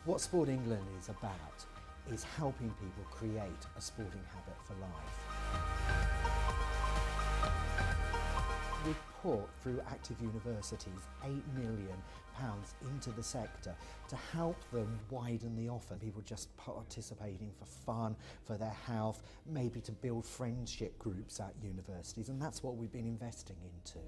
What Sport England is about is helping people create a sporting habit for life. We've put, through active universities, £8 million into the sector to help them widen the offer. People just participating for fun, for their health, maybe to build friendship groups at universities, and that's what we've been investing into.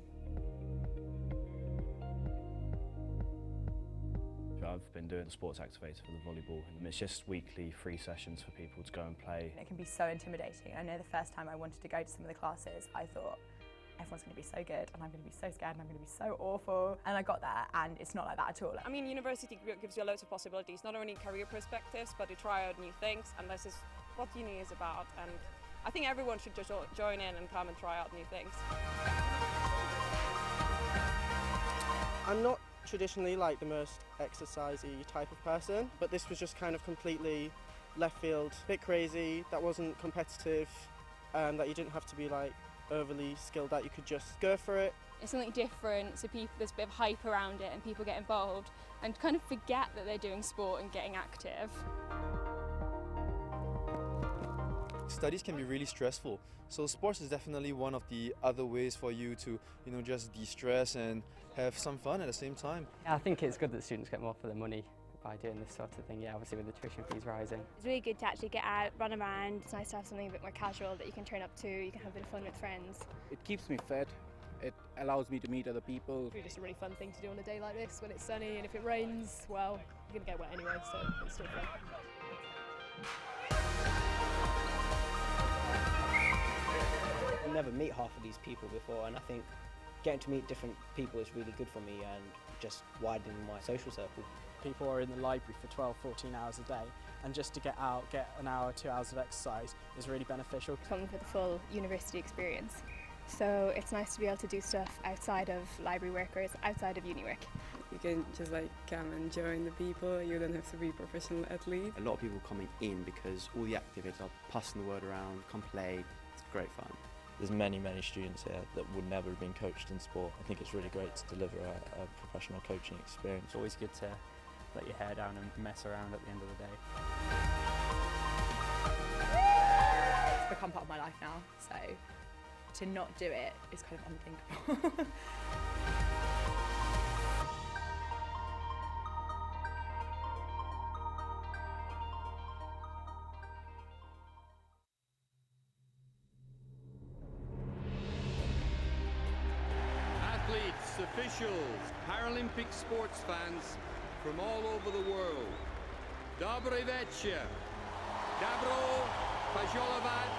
I've been doing the sports activator for the volleyball, and it's just weekly free sessions for people to go and play. It can be so intimidating. I know the first time I wanted to go to some of the classes, I thought, everyone's going to be so good and I'm going to be so scared and I'm going to be so awful. And I got there and it's not like that at all. I mean, university gives you loads of possibilities, not only career perspectives, but to try out new things, and this is what uni is about. And I think everyone should just join in and come and try out new things. I'm not traditionally like the most exercisey type of person, but this was just kind of completely left field, a bit crazy, that wasn't competitive, that you didn't have to be like overly skilled, that you could just go for it. It's something different, so there's a bit of hype around it and people get involved and kind of forget that they're doing sport and getting active. Studies can be really stressful, so sports is definitely one of the other ways for you to, just de-stress and have some fun at the same time. I think it's good that students get more for their money by doing this sort of thing, obviously with the tuition fees rising. It's really good to actually get out, run around. It's nice to have something a bit more casual that you can turn up to, you can have a bit of fun with friends. It keeps me fit, it allows me to meet other people. It's just a really fun thing to do on a day like this when it's sunny, and if it rains, well, you're going to get wet anyway, so it's still fun. I've never met half of these people before, and I think getting to meet different people is really good for me and just widening my social circle. People are in the library for 12, 14 hours a day, and just to get out, get an hour, 2 hours of exercise is really beneficial. Come for the full university experience. So it's nice to be able to do stuff outside of library work or outside of uni work. You can just come and join the people, you don't have to be a professional athlete. A lot of people coming in because all the activities are passing the word around, come play, it's great fun. There's many students here that would never have been coached in sport. I think it's really great to deliver a professional coaching experience. It's always good to let your hair down and mess around at the end of the day. It's become part of my life now, so to not do it is kind of unthinkable. Athletes, officials, Paralympic sports fans from all over the world. Dobry wieczór. Dobro pozdrowić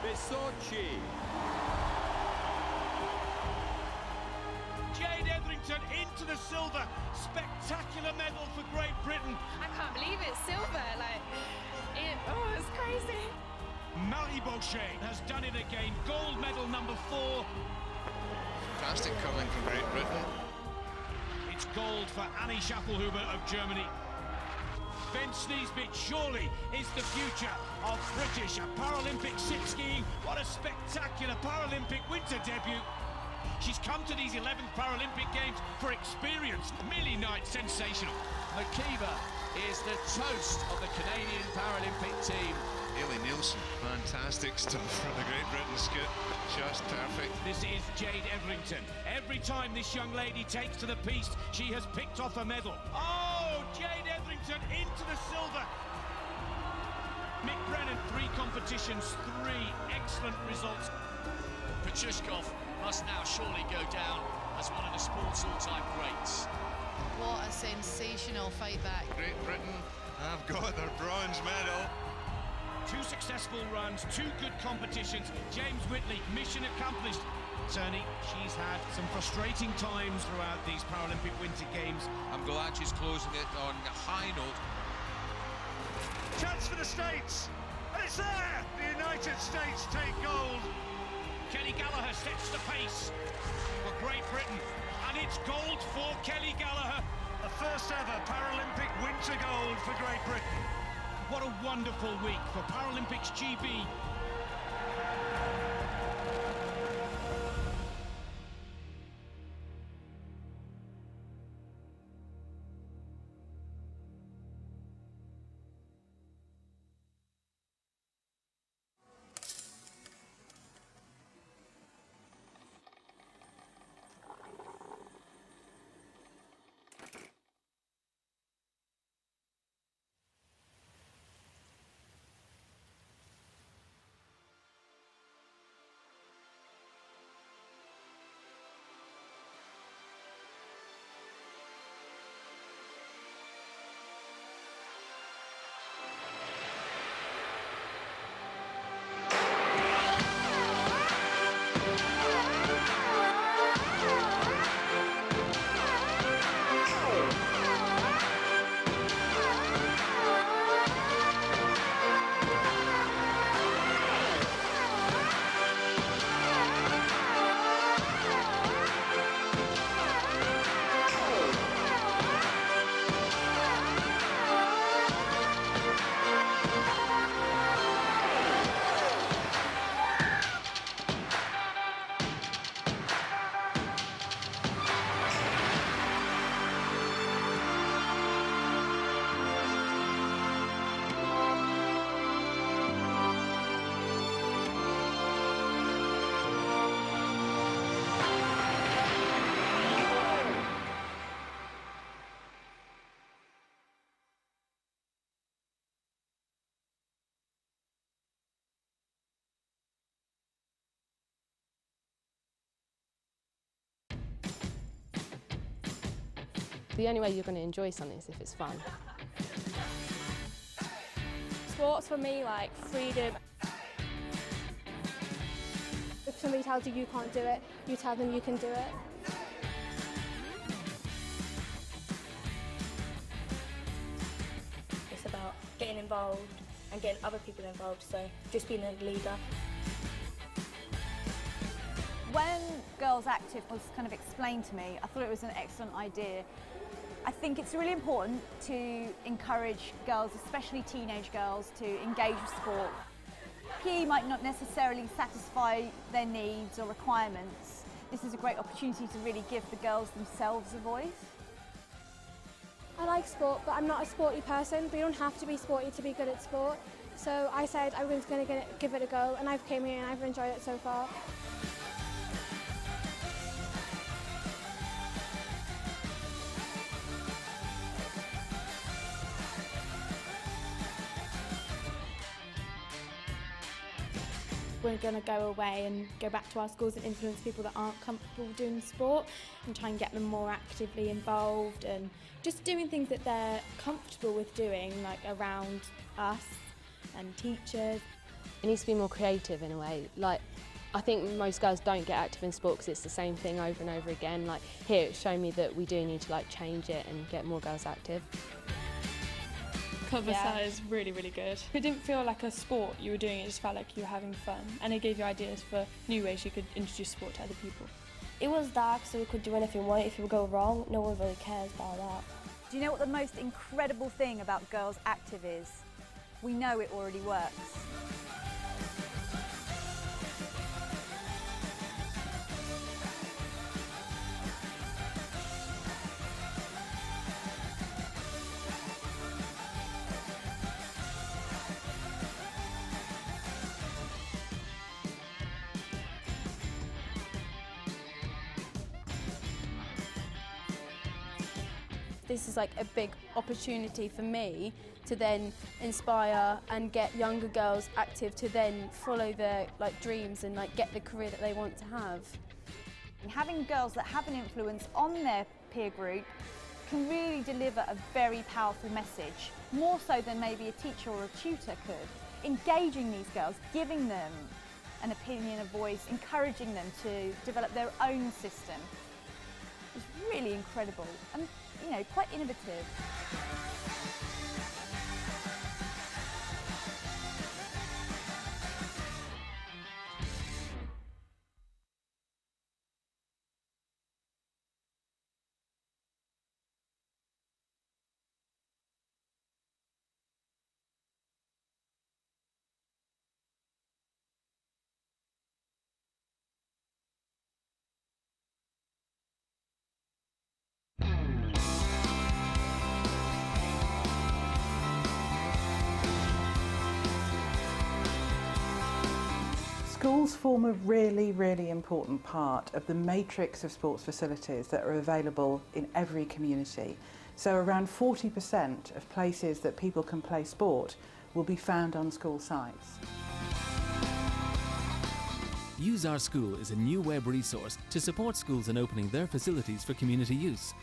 Wysochi. Jade Etherington into the silver. Spectacular medal for Great Britain. I can't believe it's silver. It's crazy. Marie Bochet has done it again. Gold medal number 4. Fantastic curling from Great Britain. It's gold for Annie Schaffelhuber of Germany. Ben Sneesbit surely is the future of British Paralympic sit skiing. What a spectacular Paralympic winter debut. She's come to these 11th Paralympic Games for experience. Millie Knight, sensational. McKeever is the toast of the Canadian Paralympic team. Hayley Nielsen, fantastic stuff from the Great Britain scoot, just perfect. This is Jade Etherington. Every time this young lady takes to the piste, she has picked off a medal. Oh, Jade Etherington into the silver. Mick Brennan, 3 competitions, 3 excellent results. Pachushkov must now surely go down as one of the sport's all-time greats. What a sensational fight back. Great Britain have got their bronze medal. 2 successful runs, 2 good competitions. James Whitley, mission accomplished. Tony, she's had some frustrating times throughout these Paralympic Winter Games. I'm glad she's closing it on a high note. Chance for the States, and it's there! The United States take gold. Kelly Gallagher sets the pace for Great Britain, and it's gold for Kelly Gallagher. The first ever Paralympic winter gold for Great Britain. What a wonderful week for Paralympics GB. The only way you're going to enjoy something is if it's fun. Sports for me, like freedom. If somebody tells you you can't do it, you tell them you can do it. It's about getting involved and getting other people involved, so just being a leader. When Girls Active was kind of explained to me, I thought it was an excellent idea. I think it's really important to encourage girls, especially teenage girls, to engage with sport. PE might not necessarily satisfy their needs or requirements. This is a great opportunity to really give the girls themselves a voice. I like sport, but I'm not a sporty person. But you don't have to be sporty to be good at sport. So I said I was going to give it a go, and I've came here and I've enjoyed it so far. We're going to go away and go back to our schools and influence people that aren't comfortable doing sport and try and get them more actively involved and just doing things that they're comfortable with doing, like around us and teachers. It needs to be more creative in a way. Like, I think most girls don't get active in sport because it's the same thing over and over again. Like here, it's shown me that we do need to like change it and get more girls active. Cover side is really, really good. It didn't feel like a sport you were doing, it just felt like you were having fun, and it gave you ideas for new ways you could introduce sport to other people. It was dark, so we could do anything we wanted. If it would go wrong, no one really cares about that. Do you know what the most incredible thing about Girls Active is? We know it already works. This is like a big opportunity for me to then inspire and get younger girls active to then follow their dreams and get the career that they want to have. And having girls that have an influence on their peer group can really deliver a very powerful message, more so than maybe a teacher or a tutor could. Engaging these girls, giving them an opinion, a voice, encouraging them to develop their own system is really incredible and, you know, quite innovative. Schools form a really, really important part of the matrix of sports facilities that are available in every community. So around 40% of places that people can play sport will be found on school sites. Use Our School is a new web resource to support schools in opening their facilities for community use.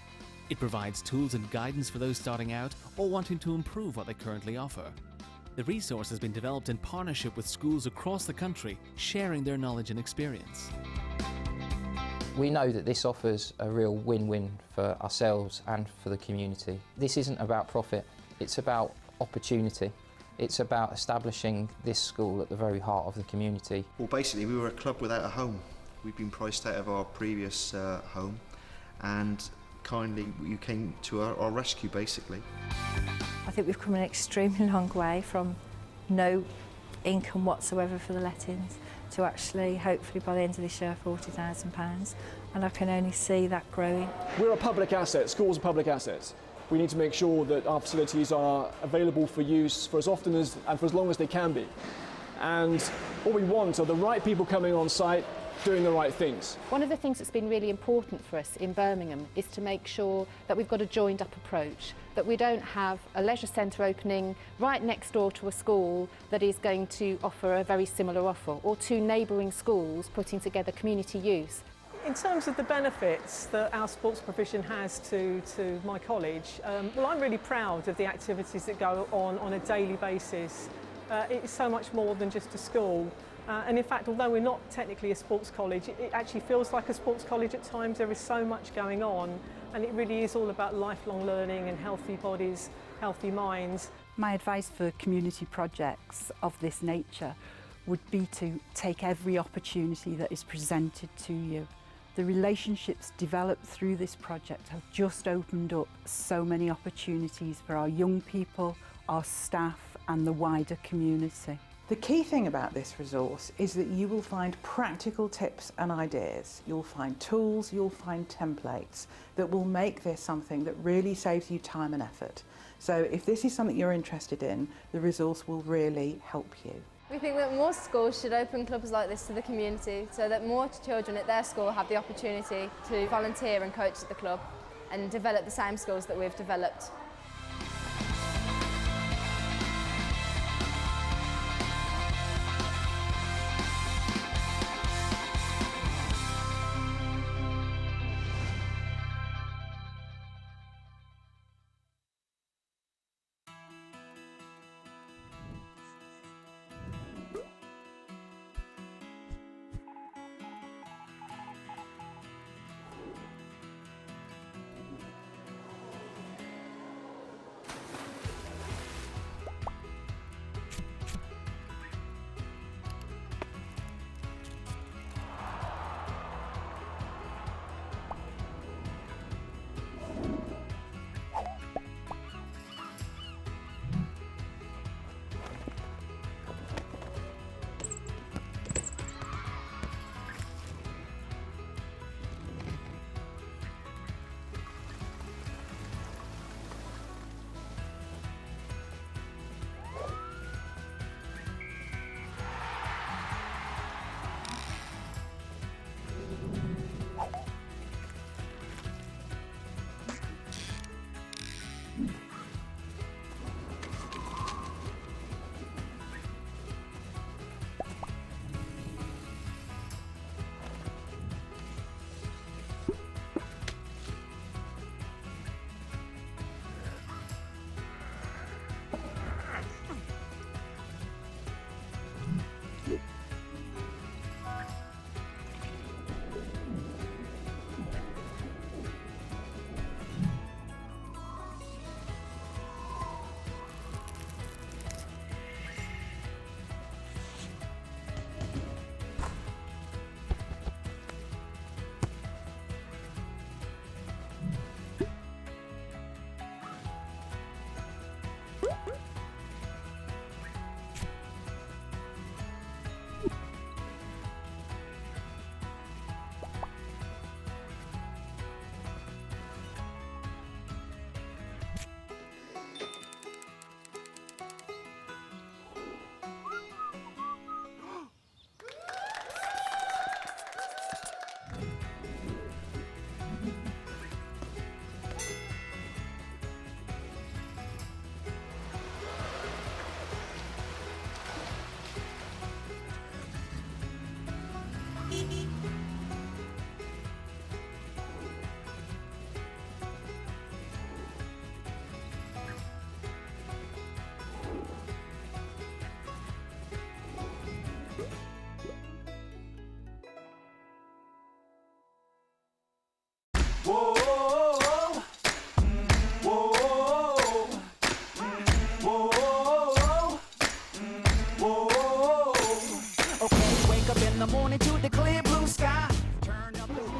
It provides tools and guidance for those starting out or wanting to improve what they currently offer. The resource has been developed in partnership with schools across the country, sharing their knowledge and experience. We know that this offers a real win-win for ourselves and for the community. This isn't about profit, it's about opportunity. It's about establishing this school at the very heart of the community. Well, basically we were a club without a home. We'd been priced out of our previous home, and kindly you came to our rescue basically. I think we've come an extremely long way from no income whatsoever for the lettings to actually, hopefully by the end of this year, £40,000, and I can only see that growing. We're a public asset, schools are public assets. We need to make sure that our facilities are available for use for as often as and for as long as they can be. And what we want are the right people coming on site, doing the right things. One of the things that's been really important for us in Birmingham is to make sure that we've got a joined up approach, that we don't have a leisure centre opening right next door to a school that is going to offer a very similar offer, or two neighbouring schools putting together community use. In terms of the benefits that our sports provision has to my college, well, I'm really proud of the activities that go on a daily basis. It's so much more than just a school. And in fact, although we're not technically a sports college, it actually feels like a sports college at times. There is so much going on, and it really is all about lifelong learning and healthy bodies, healthy minds. My advice for community projects of this nature would be to take every opportunity that is presented to you. The relationships developed through this project have just opened up so many opportunities for our young people, our staff and the wider community. The key thing about this resource is that you will find practical tips and ideas. You'll find tools, you'll find templates that will make this something that really saves you time and effort. So if this is something you're interested in, the resource will really help you. We think that more schools should open clubs like this to the community so that more children at their school have the opportunity to volunteer and coach at the club and develop the same skills that we've developed.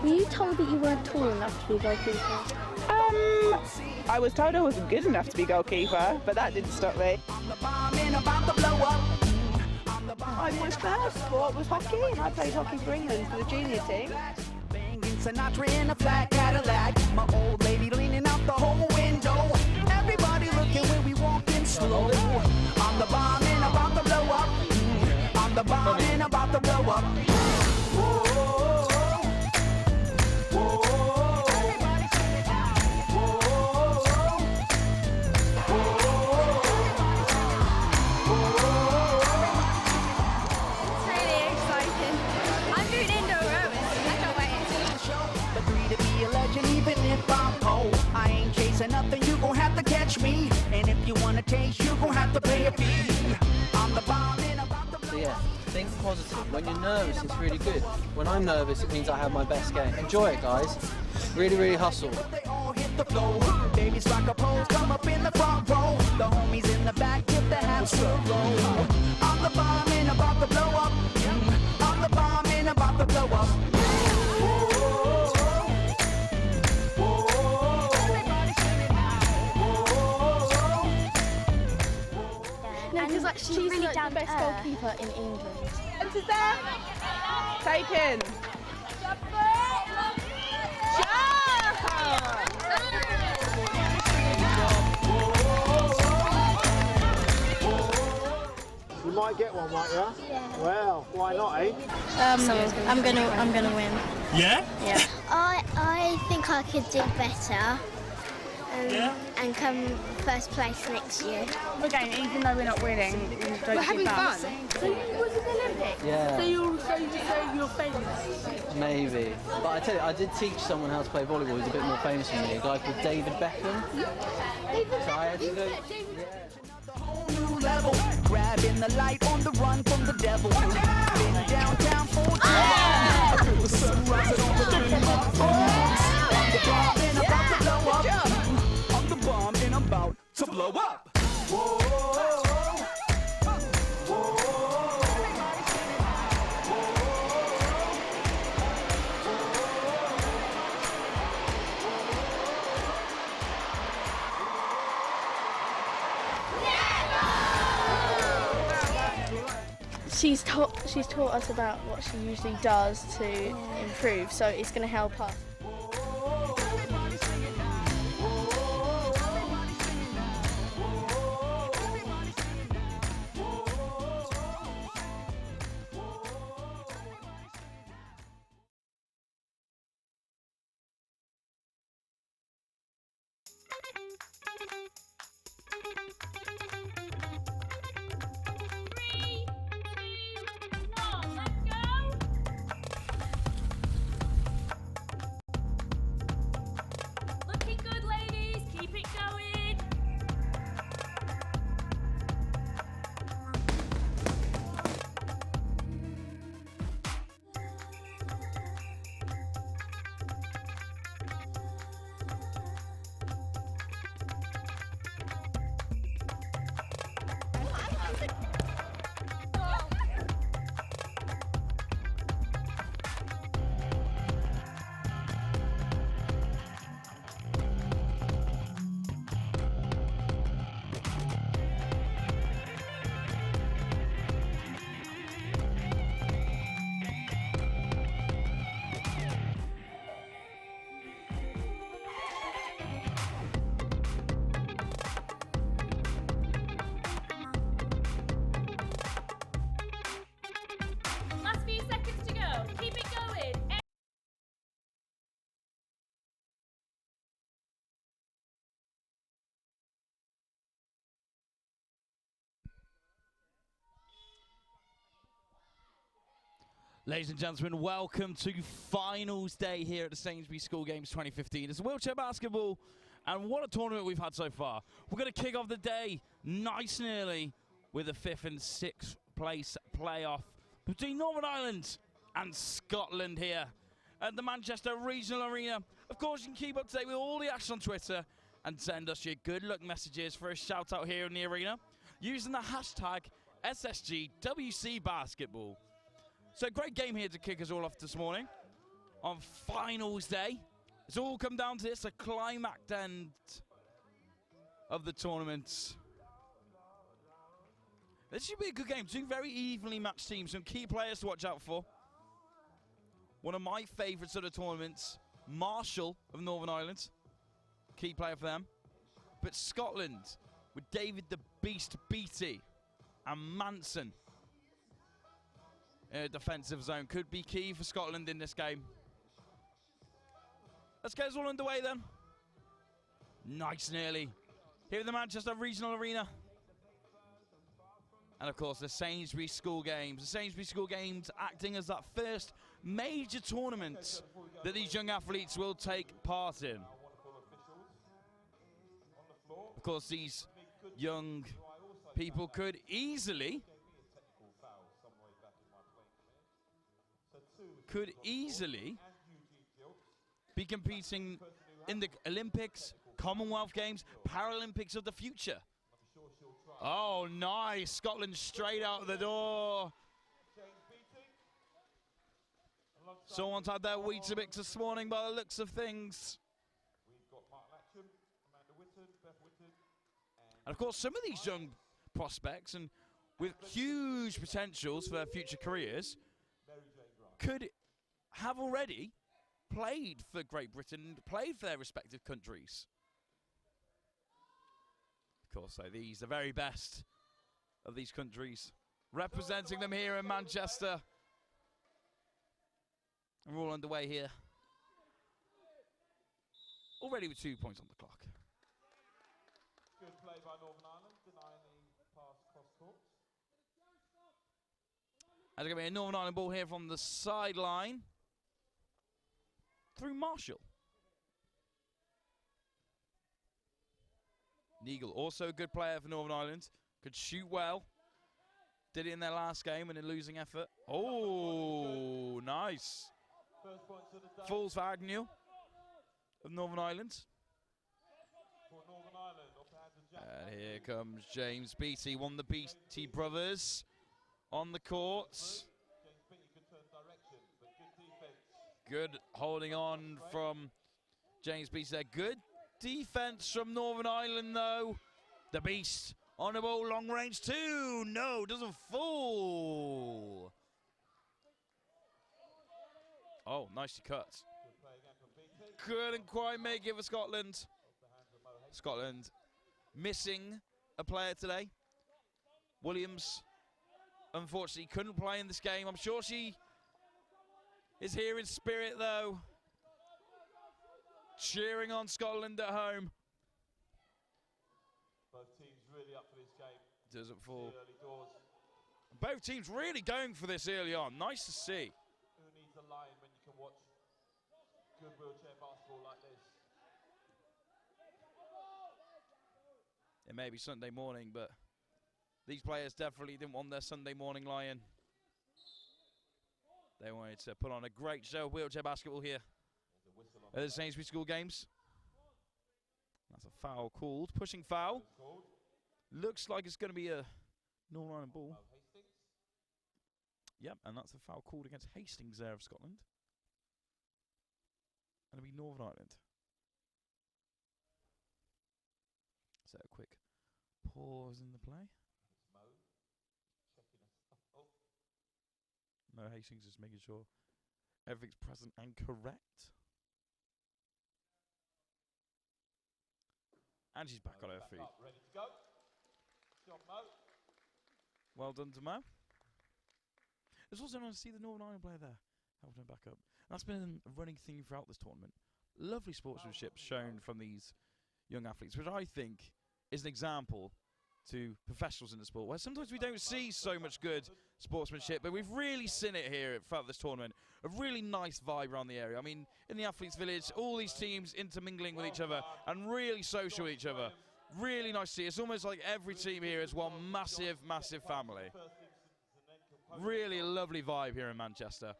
Were you told that you weren't tall enough to be goalkeeper? I was told I wasn't good enough to be goalkeeper, but that didn't stop me. My first sport was hockey, and I played hockey for England for the junior team. Sinatra in a flat Cadillac, my old lady leaning out the whole window. Everybody looking when we walking slow. I'm the bomb and about to blow up. I'm the bomb and about to blow up. you wanna taste, you gon' have to pay a fee. I'm the bomb and about to So yeah, think positive. When you're nervous, it's really good. When I'm nervous, it means I have my best game. Enjoy it, guys. Really, really hustle. They all hit the floor. Babies rock a pose, come up in the front row. The homies in the back tip the half slow. I'm the bomb and about to blow up. I'm the bomb and about to blow up. No, because like she's really like down the best to earth. goalkeeper in England. Enters there. Taken. You might get one, might you? Yeah. Well, why not, eh? I'm gonna win. Yeah? Yeah. I think I could do better. And come first place next year. Again, even though we're not winning, we're having fun. So you was an Olympic? Yeah. So you say you're famous? Maybe. But I tell you, I did teach someone how to play volleyball who's a bit more famous than me, a guy called David Beckham. So I had to go... New level, grabbing the light on the run from the devil. Been downtown for too long. I feel the sun rising on the rim of my bones. I'm the bomb and about to blow up. I'm the bomb and I'm about to blow up. She's taught us about what she usually does to improve, so it's going to help us. Looking good, ladies. Keep it going. Last few seconds to go. Keep it going. Ladies and gentlemen, welcome to finals day here at the Sainsbury School Games 2015. It's wheelchair basketball, and what a tournament we've had so far. We're going to kick off the day nice and early with a 5th and 6th place playoff between Northern Ireland and Scotland here at the Manchester Regional Arena. Of course, you can keep up to date with all the action on Twitter and send us your good luck messages for a shout out here in the arena using the hashtag SSGWCBasketball. So great game here to kick us all off this morning on finals day. It's all come down to this, a climax end of the tournament. This should be a good game. Two very evenly matched teams, some key players to watch out for. One of my favourites of the tournaments, Marshall of Northern Ireland, key player for them. But Scotland with David the Beast Beattie and Manson in a defensive zone could be key for Scotland in this game. Let's get us all underway then. Nice and early here at the Manchester Regional Arena. And of course the Sainsbury School Games. The Sainsbury School Games acting as that first major tournament that these young athletes will take part in. Of course these young people could easily be competing in the Olympics, Commonwealth Games, Paralympics of the future. Oh, nice. Scotland straight out the door. Someone's had their Weetabix this morning by the looks of things. And of course, some of these young prospects and with huge potentials for their future careers could have already played for Great Britain, played for their respective countries. Of course, so these, the very best of these countries, representing them here in Manchester. And we're all underway here. Already with 2 points on the clock. Good play by Northern Ireland, denying the pass cross court. There's going to be a Northern Ireland ball here from the sideline. Through Marshall. Neagle, also a good player for Northern Ireland. Could shoot well. Did it in their last game and in losing effort. Oh, nice. Falls for Agnew of Northern Ireland. And here comes James Beattie, one of the Beattie brothers on the courts. Good holding on from James Beattie there. Good defense from Northern Ireland though. The Beast on the ball, long range two. No, doesn't fall. Oh, nicely cut. Couldn't quite make it for Scotland. Scotland missing a player today. Williams, unfortunately, couldn't play in this game. I'm sure she is here in spirit, though. Cheering on Scotland at home. Both teams really up for this game. Doesn't fall. Early doors. Both teams really going for this early on. Nice to see. Who needs a line when you can watch good wheelchair basketball like this? It may be Sunday morning, but these players definitely didn't want their Sunday morning lion. They wanted to put on a great show of wheelchair basketball here at the Sainsbury School Games. That's a foul called. Pushing foul. Looks like it's going to be a Northern Ireland ball. Yep, and that's a foul called against Hastings there of Scotland. And it'll be Northern Ireland. So a quick pause in the play. Mo Hastings just making sure everything's present and correct. And she's back on her feet. Ready to go. Job, Mo. Well done to Mo. It's also nice to see the Northern Ireland player there, helping her back up. That's been a running theme throughout this tournament. Lovely sportsmanship shown from these young athletes, which I think is an example to professionals in the sport, where sometimes we don't see so much good sportsmanship, but we've really seen it here throughout this tournament. A really nice vibe around the area. I mean, in the Athletes Village, all these teams intermingling with each other and really social with each other. Really nice to see. It's almost like every team here is one massive, massive family. Really a lovely vibe here in Manchester.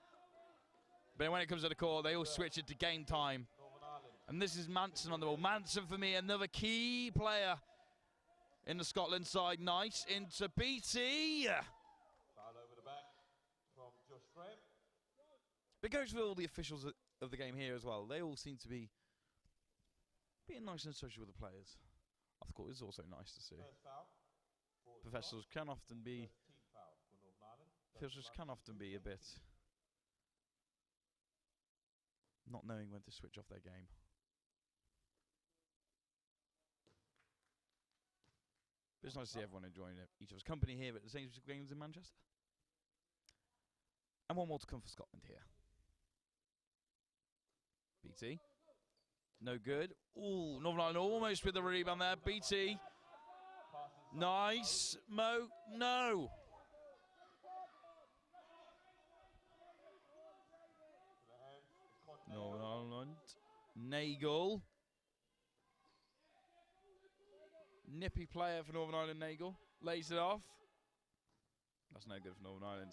But when it comes to the court, they all switch it to game time. And this is Manson on the ball. Manson, for me, another key player in the Scotland side. Nice into Beattie. Foul over the back from Josh Graham. It goes with all the officials of the game here as well. They all seem to be being nice and social with the players. Off the court is also nice to see. Professionals can often be a bit not knowing when to switch off their game. But it's nice to see everyone enjoying each other's company here at the Sainsbury Games in Manchester. And one more to come for Scotland here. BT. No good. Ooh, Northern Ireland almost with the rebound there. BT. Nice. Mo. No. Northern Ireland. Nagel. Nippy player for Northern Ireland, Nagel. Lays it off. That's no good for Northern Ireland.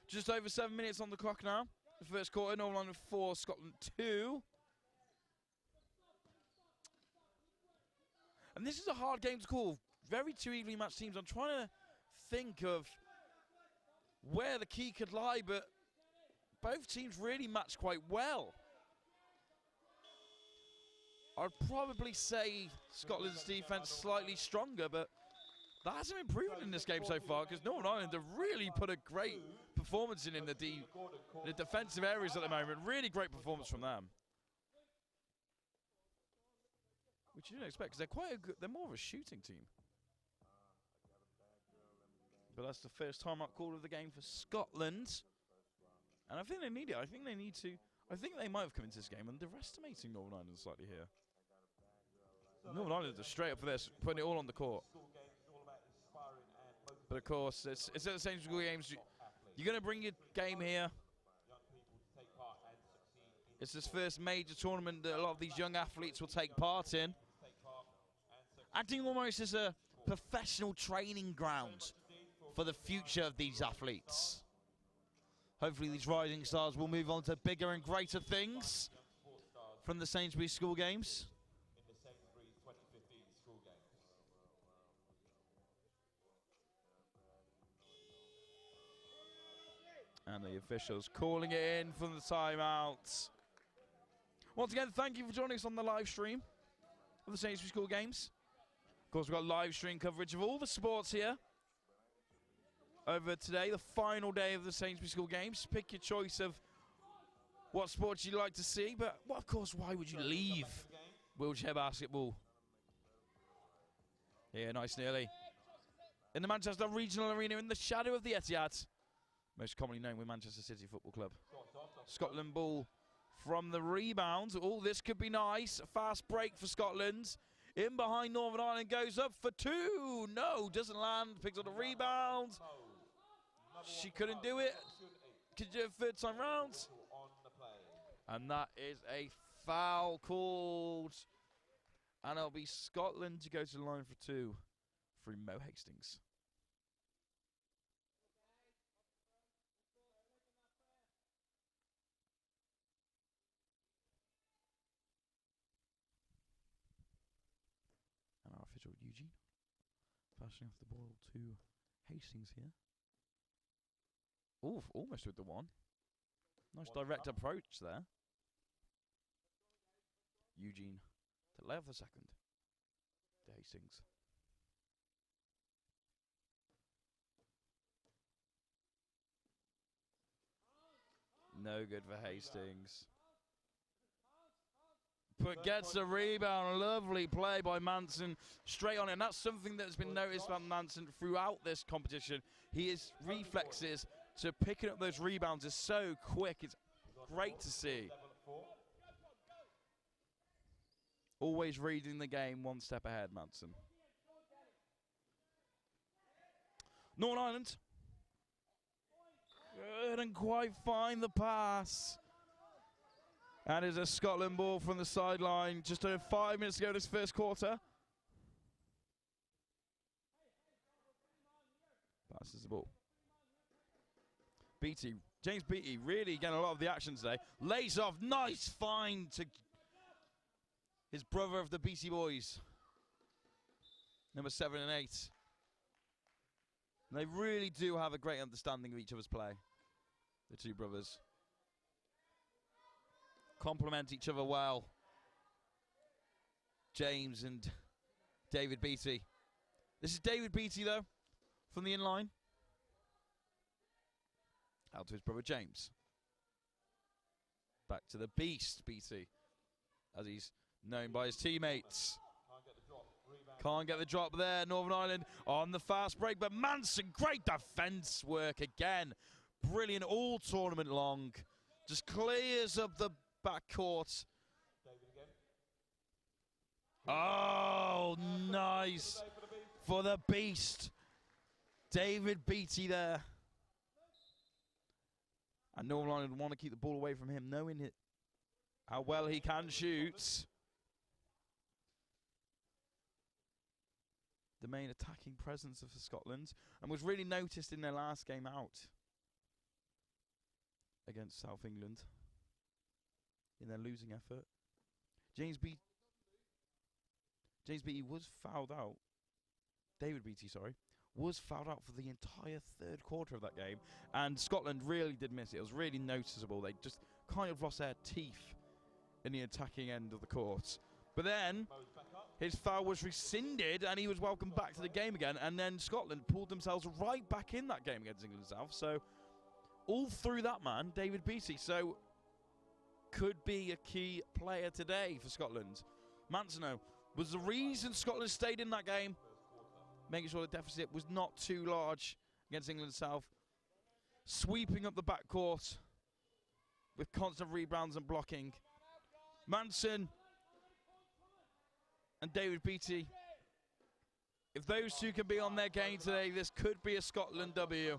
Just over 7 minutes on the clock now. The first quarter, Northern Ireland 4, Scotland 2. And this is a hard game to call. Very two evenly matched teams. I'm trying to think of where the key could lie, but both teams really match quite well. I'd probably say Scotland's defence slightly stronger, but that hasn't been proven in this game so far because Northern Ireland have really put a great performance in the defensive areas at the moment. Really great performance from them. Which you didn't expect because they're quite a good, they're more of a shooting team. But that's the first time up call of the game for Scotland. And I think they need it. I think they need to. I think they might have come into this game underestimating Northern Ireland slightly here. Northern Ireland are straight up for this, putting it all on the court. But of course, it's at the Sainsbury School Games. You're going to bring your game here. It's this first major tournament that a lot of these young athletes will take part in. Acting almost as a professional training ground for the future of these athletes. Hopefully these rising stars will move on to bigger and greater things from the Sainsbury School Games. And the officials calling it in from the timeout. Once again, thank you for joining us on the live stream of the Sainsbury School Games. Of course, we've got live stream coverage of all the sports here over today, the final day of the Sainsbury School Games. Pick your choice of what sports you'd like to see, but well, of course, why would you leave wheelchair basketball? Here, nice and early. In the Manchester Regional Arena in the shadow of the Etihad. Most commonly known with Manchester City Football Club. Scotland ball from the rebound. Oh, this could be nice. A fast break for Scotland. In behind Northern Ireland, goes up for two. No, doesn't land. Picks up the rebound. She couldn't do it. Could do it third time round. And that is a foul called. And it'll be Scotland to go to the line for two through Mo Hastings. And our official Eugene passing off the ball to Hastings here. Oh, almost with the one. Nice direct approach there. Eugene to lay off the second to Hastings. No good for Hastings. But gets a rebound. Lovely play by Manson. Straight on it. And that's something that's been noticed about Manson throughout this competition. His reflexes to picking up those rebounds is so quick. It's great to see. Always reading the game one step ahead, Manson. Northern Ireland couldn't quite find the pass. And it's a Scotland ball from the sideline. Just over 5 minutes to go this first quarter. Passes the ball. Beattie, James Beattie, really getting a lot of the action today. Lays off, nice find to his brother of the Beattie boys. Number 7 and 8. And they really do have a great understanding of each other's play. The two brothers. Complement each other well. James and David Beattie. This is David Beattie, though, from the inline. Out to his brother James. Back to the beast, Beattie, as he's known by his teammates. Can't get the drop there. Northern Ireland on the fast break, but Manson, great defence work again. Brilliant all tournament long. Just clears up the backcourt. Oh, nice for the beast. David Beattie there. And Northern Ireland want to keep the ball away from him, knowing how well he can shoot. the main attacking presence of Scotland, and was really noticed in their last game out against South England in their losing effort. James Beattie was fouled out. David Beattie, sorry, was fouled out for the entire third quarter of that game, and Scotland really did miss it. It was really noticeable. They just kind of lost their teeth in the attacking end of the court. But then his foul was rescinded and he was welcomed back to the game again, and then Scotland pulled themselves right back in that game against England South. So all through that man, David Beattie, so could be a key player today for Scotland. Mansono was the reason Scotland stayed in that game, making sure the deficit was not too large against England South, sweeping up the backcourt with constant rebounds and blocking. Manson and David Beattie, if those two can be on their game today, this could be a Scotland W.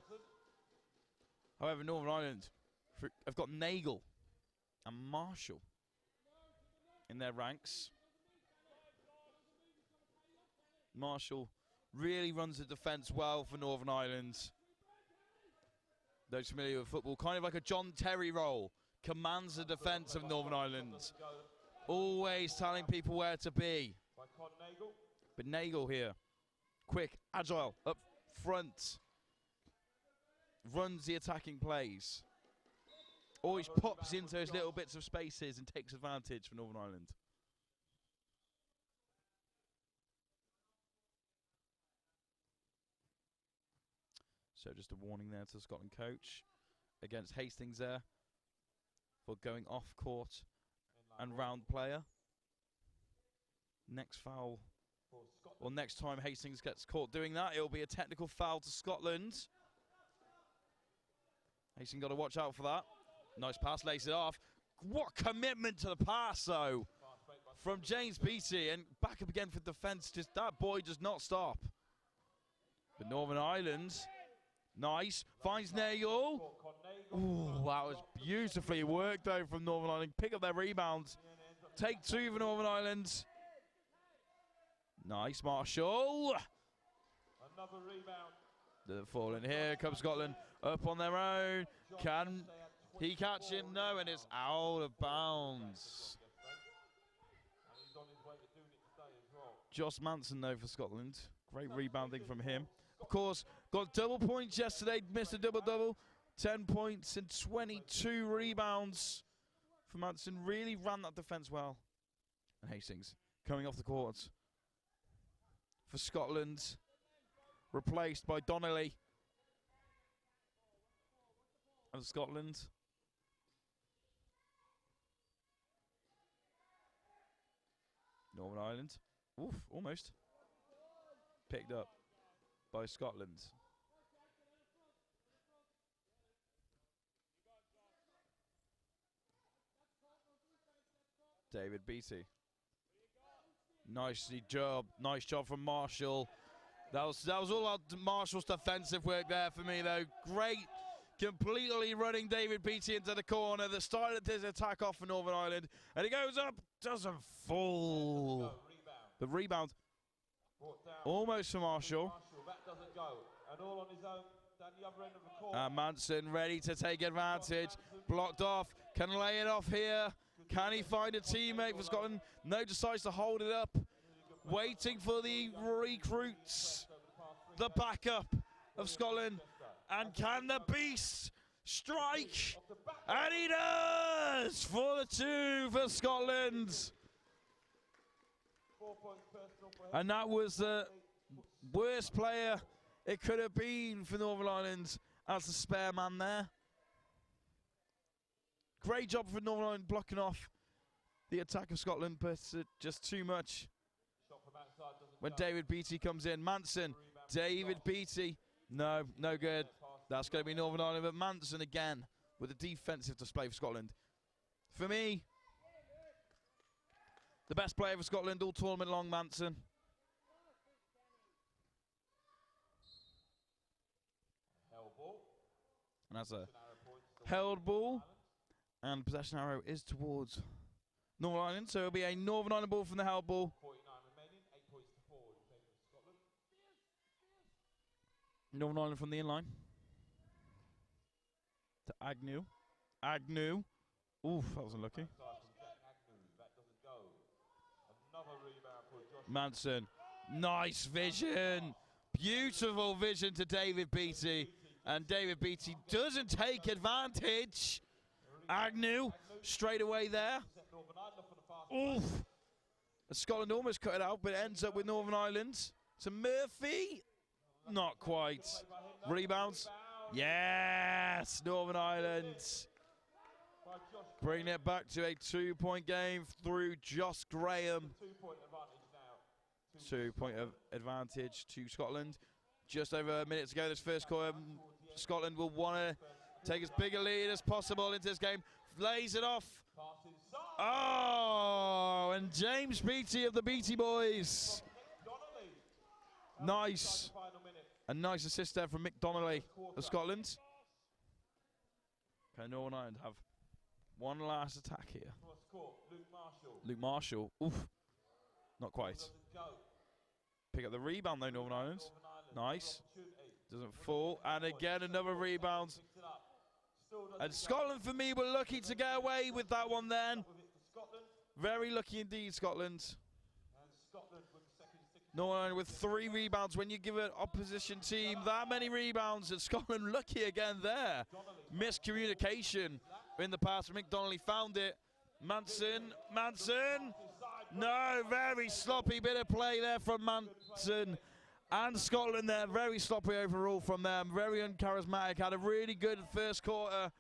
However, Northern Ireland have got Nagel and Marshall in their ranks. Marshall really runs the defence well for Northern Ireland. Those familiar with football, kind of like a John Terry role, commands the defence of Northern Ireland. Always telling people where to be. But Nagel here, quick, agile, up front, runs the attacking plays. Always pops into those little bits of spaces and takes advantage for Northern Ireland. So just a warning there to the Scotland coach against Hastings there for going off court and round player. Next foul, or next time Hastings gets caught doing that, it'll be a technical foul to Scotland. Hastings got to watch out for that. Nice pass, lace it off. What commitment to the pass, though, from James Beattie, and back up again for defence. Just that boy does not stop. But Northern Ireland, nice, finds Nagel. Ooh, that was beautifully worked, though, from Northern Ireland. Pick up their rebounds. Take two for Northern Ireland. Nice, Marshall. Another rebound. The fall in here comes Scotland up on their own. Can he catch him? No, and it's out of bounds. Josh Manson, though, for Scotland. Great rebounding from him. Of course, got double points yesterday, missed a double-double. 10 points and 22 rebounds for Manson. Really ran that defence well. And Hastings coming off the court for Scotland, replaced by Donnelly of Scotland. Northern Ireland, oof, almost picked up by Scotland. David Beattie. Nice job from Marshall. That was all Marshall's defensive work there for me, though. Great, completely running David Beattie into the corner that started his attack off for Northern Ireland, and he goes up, doesn't fall. The rebound, almost for Marshall. That doesn't go, and all on his own down the other end of the court. Manson ready to take advantage, blocked off, can lay it off here. Can he find a teammate for Scotland? No, decides to hold it up. Waiting for the recruits, the backup of Scotland. And can the Beast strike? And he does for the two for Scotland. And that was the worst player it could have been for Northern Ireland as the spare man there. Great job for Northern Ireland blocking off the attack of Scotland, but just too much when David Beattie comes in. Manson, David Beattie, no good. That's going to be Northern Ireland, but Manson again with a defensive display for Scotland. For me, the best player for Scotland all tournament long, Manson. And that's a held ball. And possession arrow is towards Northern Ireland, so it'll be a Northern Ireland ball from the held ball. 49 remaining, 8 points to 4 in favour of Scotland. Northern Ireland from the inline. To Agnew. Agnew. Oof, that was unlucky. Manson. Nice vision. Beautiful vision to David Beattie. And David Beattie doesn't take advantage. Agnew straight away there. Oof. Scotland almost cut it out, but it ends up with Northern Ireland. So Murphy. Not quite. Rebounds. Yes, Northern Ireland. Bringing it back to a 2-point game through Josh Graham. 2-point advantage to Scotland. Just over a minute to go this first quarter. Scotland will want to take as big a lead as possible into this game. Lays it off. Oh, and James Beattie of the Beattie Boys. Nice. A nice assist there from Mick Donnelly of Scotland. Okay, Northern Ireland have one last attack here. Luke Marshall. Oof. Not quite. Pick up the rebound though, Northern Ireland. Nice. Doesn't fall. And again, another rebound. And Scotland, for me, were lucky to get away with that one then. Very lucky indeed, Scotland. Northern Ireland with 3 rebounds. When you give an opposition team that many rebounds, and Scotland lucky again there. Miscommunication in the pass. Mick Donnelly found it. Manson. No, very sloppy bit of play there from Manson. And Scotland there, very sloppy overall from them. Very uncharismatic. Had a really good first quarter.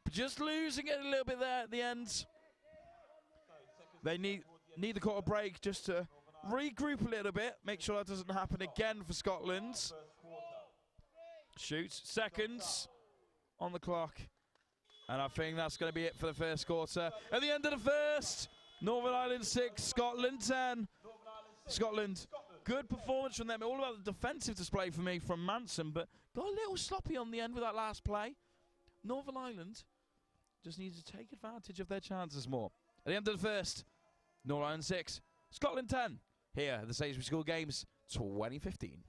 Just losing it a little bit there at the end. They need the quarter break just to regroup a little bit. Make sure that doesn't happen again for Scotland. Shoots. Seconds on the clock. And I think that's going to be it for the first quarter. At the end of the first, Northern Ireland 6, Scotland 10. Scotland, good performance from them. All about the defensive display for me from Manson, but got a little sloppy on the end with that last play. Northern Ireland just needs to take advantage of their chances more. At the end of the first, Northern Ireland 6, Scotland 10. Here at the Sainsbury School Games 2015.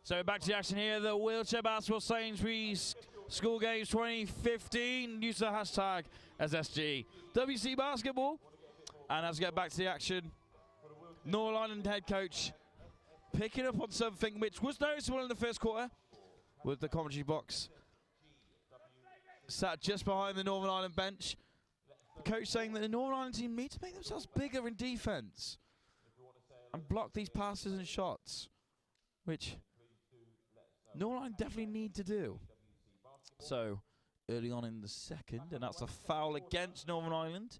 So back to the action here, the Wheelchair Basketball Sainsbury School Games 2015. Use the hashtag SSG WC Basketball. And as we get back to the action, Northern Ireland head coach picking up on something which was noticeable in the first quarter with the commentary box. Sat just behind the Northern Ireland bench. The coach saying that the Northern Ireland team need to make themselves bigger in defence and block these passes and shots, which Northern Ireland definitely need to do. So, early on in the second, and that's a foul against Northern Ireland.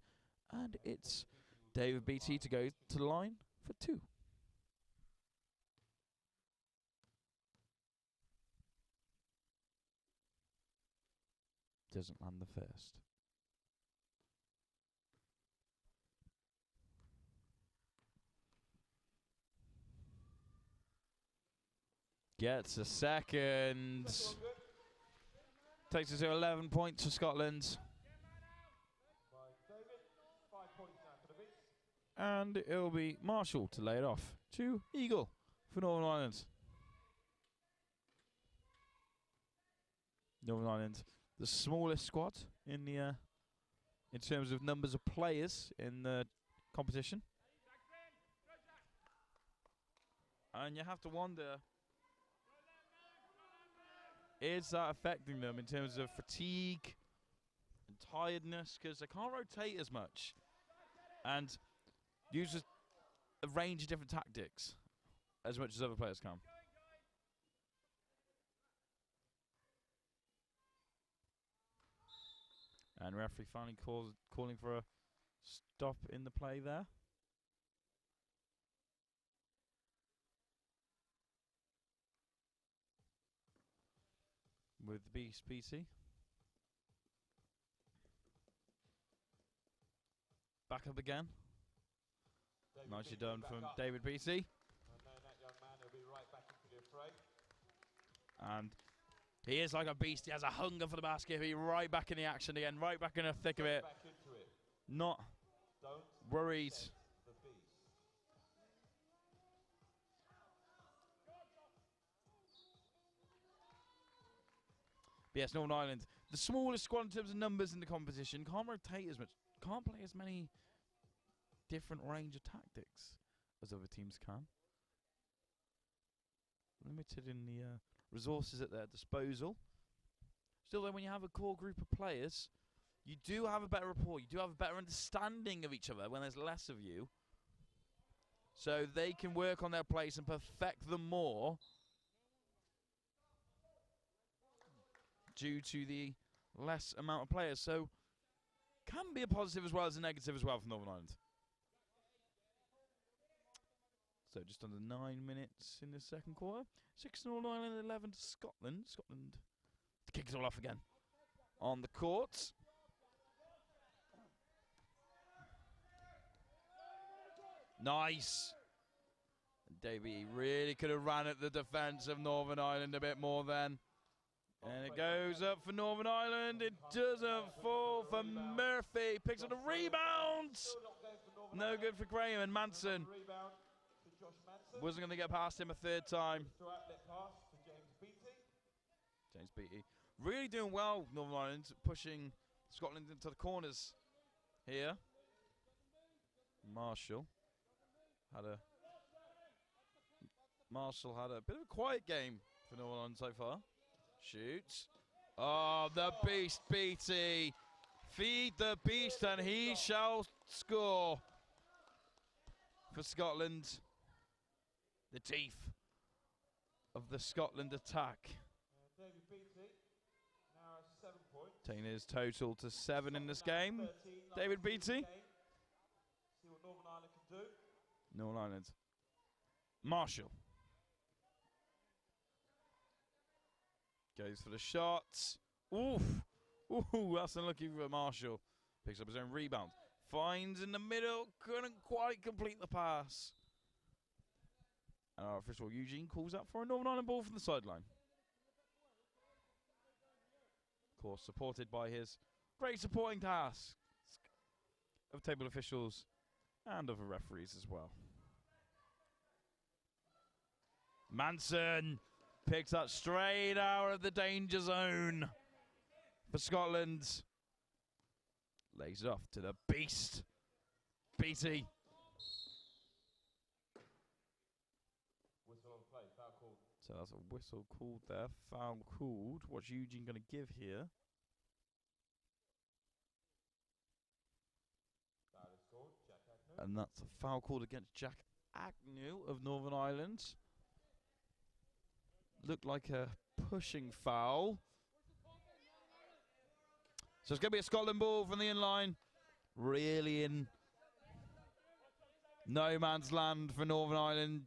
And it's David Beattie to go to the line for 2. Doesn't land the first. Gets a second. Takes us to 11 points for Scotland. And it'll be Marshall to lay it off to Eagle for Northern Ireland. Northern Ireland, the smallest squad in the in terms of numbers of players in the competition. And you have to wonder, is that affecting them in terms of fatigue and tiredness? Because they can't rotate as much and use a range of different tactics as much as other players can. And referee finally calling for a stop in the play there. With the Beast PT. Back up again. Nicely done from David PT. And he is like a beast. He has a hunger for the basket. He'll be right back in the action again, right back in the thick of it. Not worried. But yes, Northern Ireland, the smallest squad in terms of numbers in the competition, can't rotate as much, can't play as many different range of tactics as other teams can. Limited in the resources at their disposal. Still, though, when you have a core group of players, you do have a better rapport, you do have a better understanding of each other when there's less of you. So they can work on their plays and perfect them more due to the less amount of players. So can be a positive as well as a negative as well for Northern Ireland. So just under 9 minutes in the second quarter. 6 Northern Ireland, 11 to Scotland. Scotland to kick it all off again on the court. Nice. Davey really could have ran at the defence of Northern Ireland a bit more then. And it goes up for Northern Ireland. It doesn't fall for Murphy. Picks up the rebound. No good for Graham. And Manson wasn't going to get past him a third time. James Beattie. Really doing well, Northern Ireland, pushing Scotland into the corners here. Marshall had a bit of a quiet game for Northern Ireland so far. Shoots. Oh, the beast, Beattie. Feed the beast and he shall score for Scotland. The teeth of the Scotland attack. David Beattie now has 7 points. Taking his total to 7 in this game. David Beattie. See what Northern Ireland can do. Northern Ireland. Marshall. Goes for the shots. Oof. Ooh, that's unlucky for Marshall. Picks up his own rebound. Finds in the middle. Couldn't quite complete the pass. And our official Eugene calls out for a Northern Ireland ball from the sideline. Of course, supported by his great supporting task of table officials and other referees as well. Manson picks that straight out of the danger zone for Scotland. Lays it off to the beast, Beattie. Whistle on play, foul called. So that's a whistle called there, foul called. What's Eugene going to give here? Foul is called, Jack Agnew. And that's a foul called against Jack Agnew of Northern Ireland. looked like a pushing foul. So it's going to be a Scotland ball from the in-line. Really in no man's land for Northern Ireland.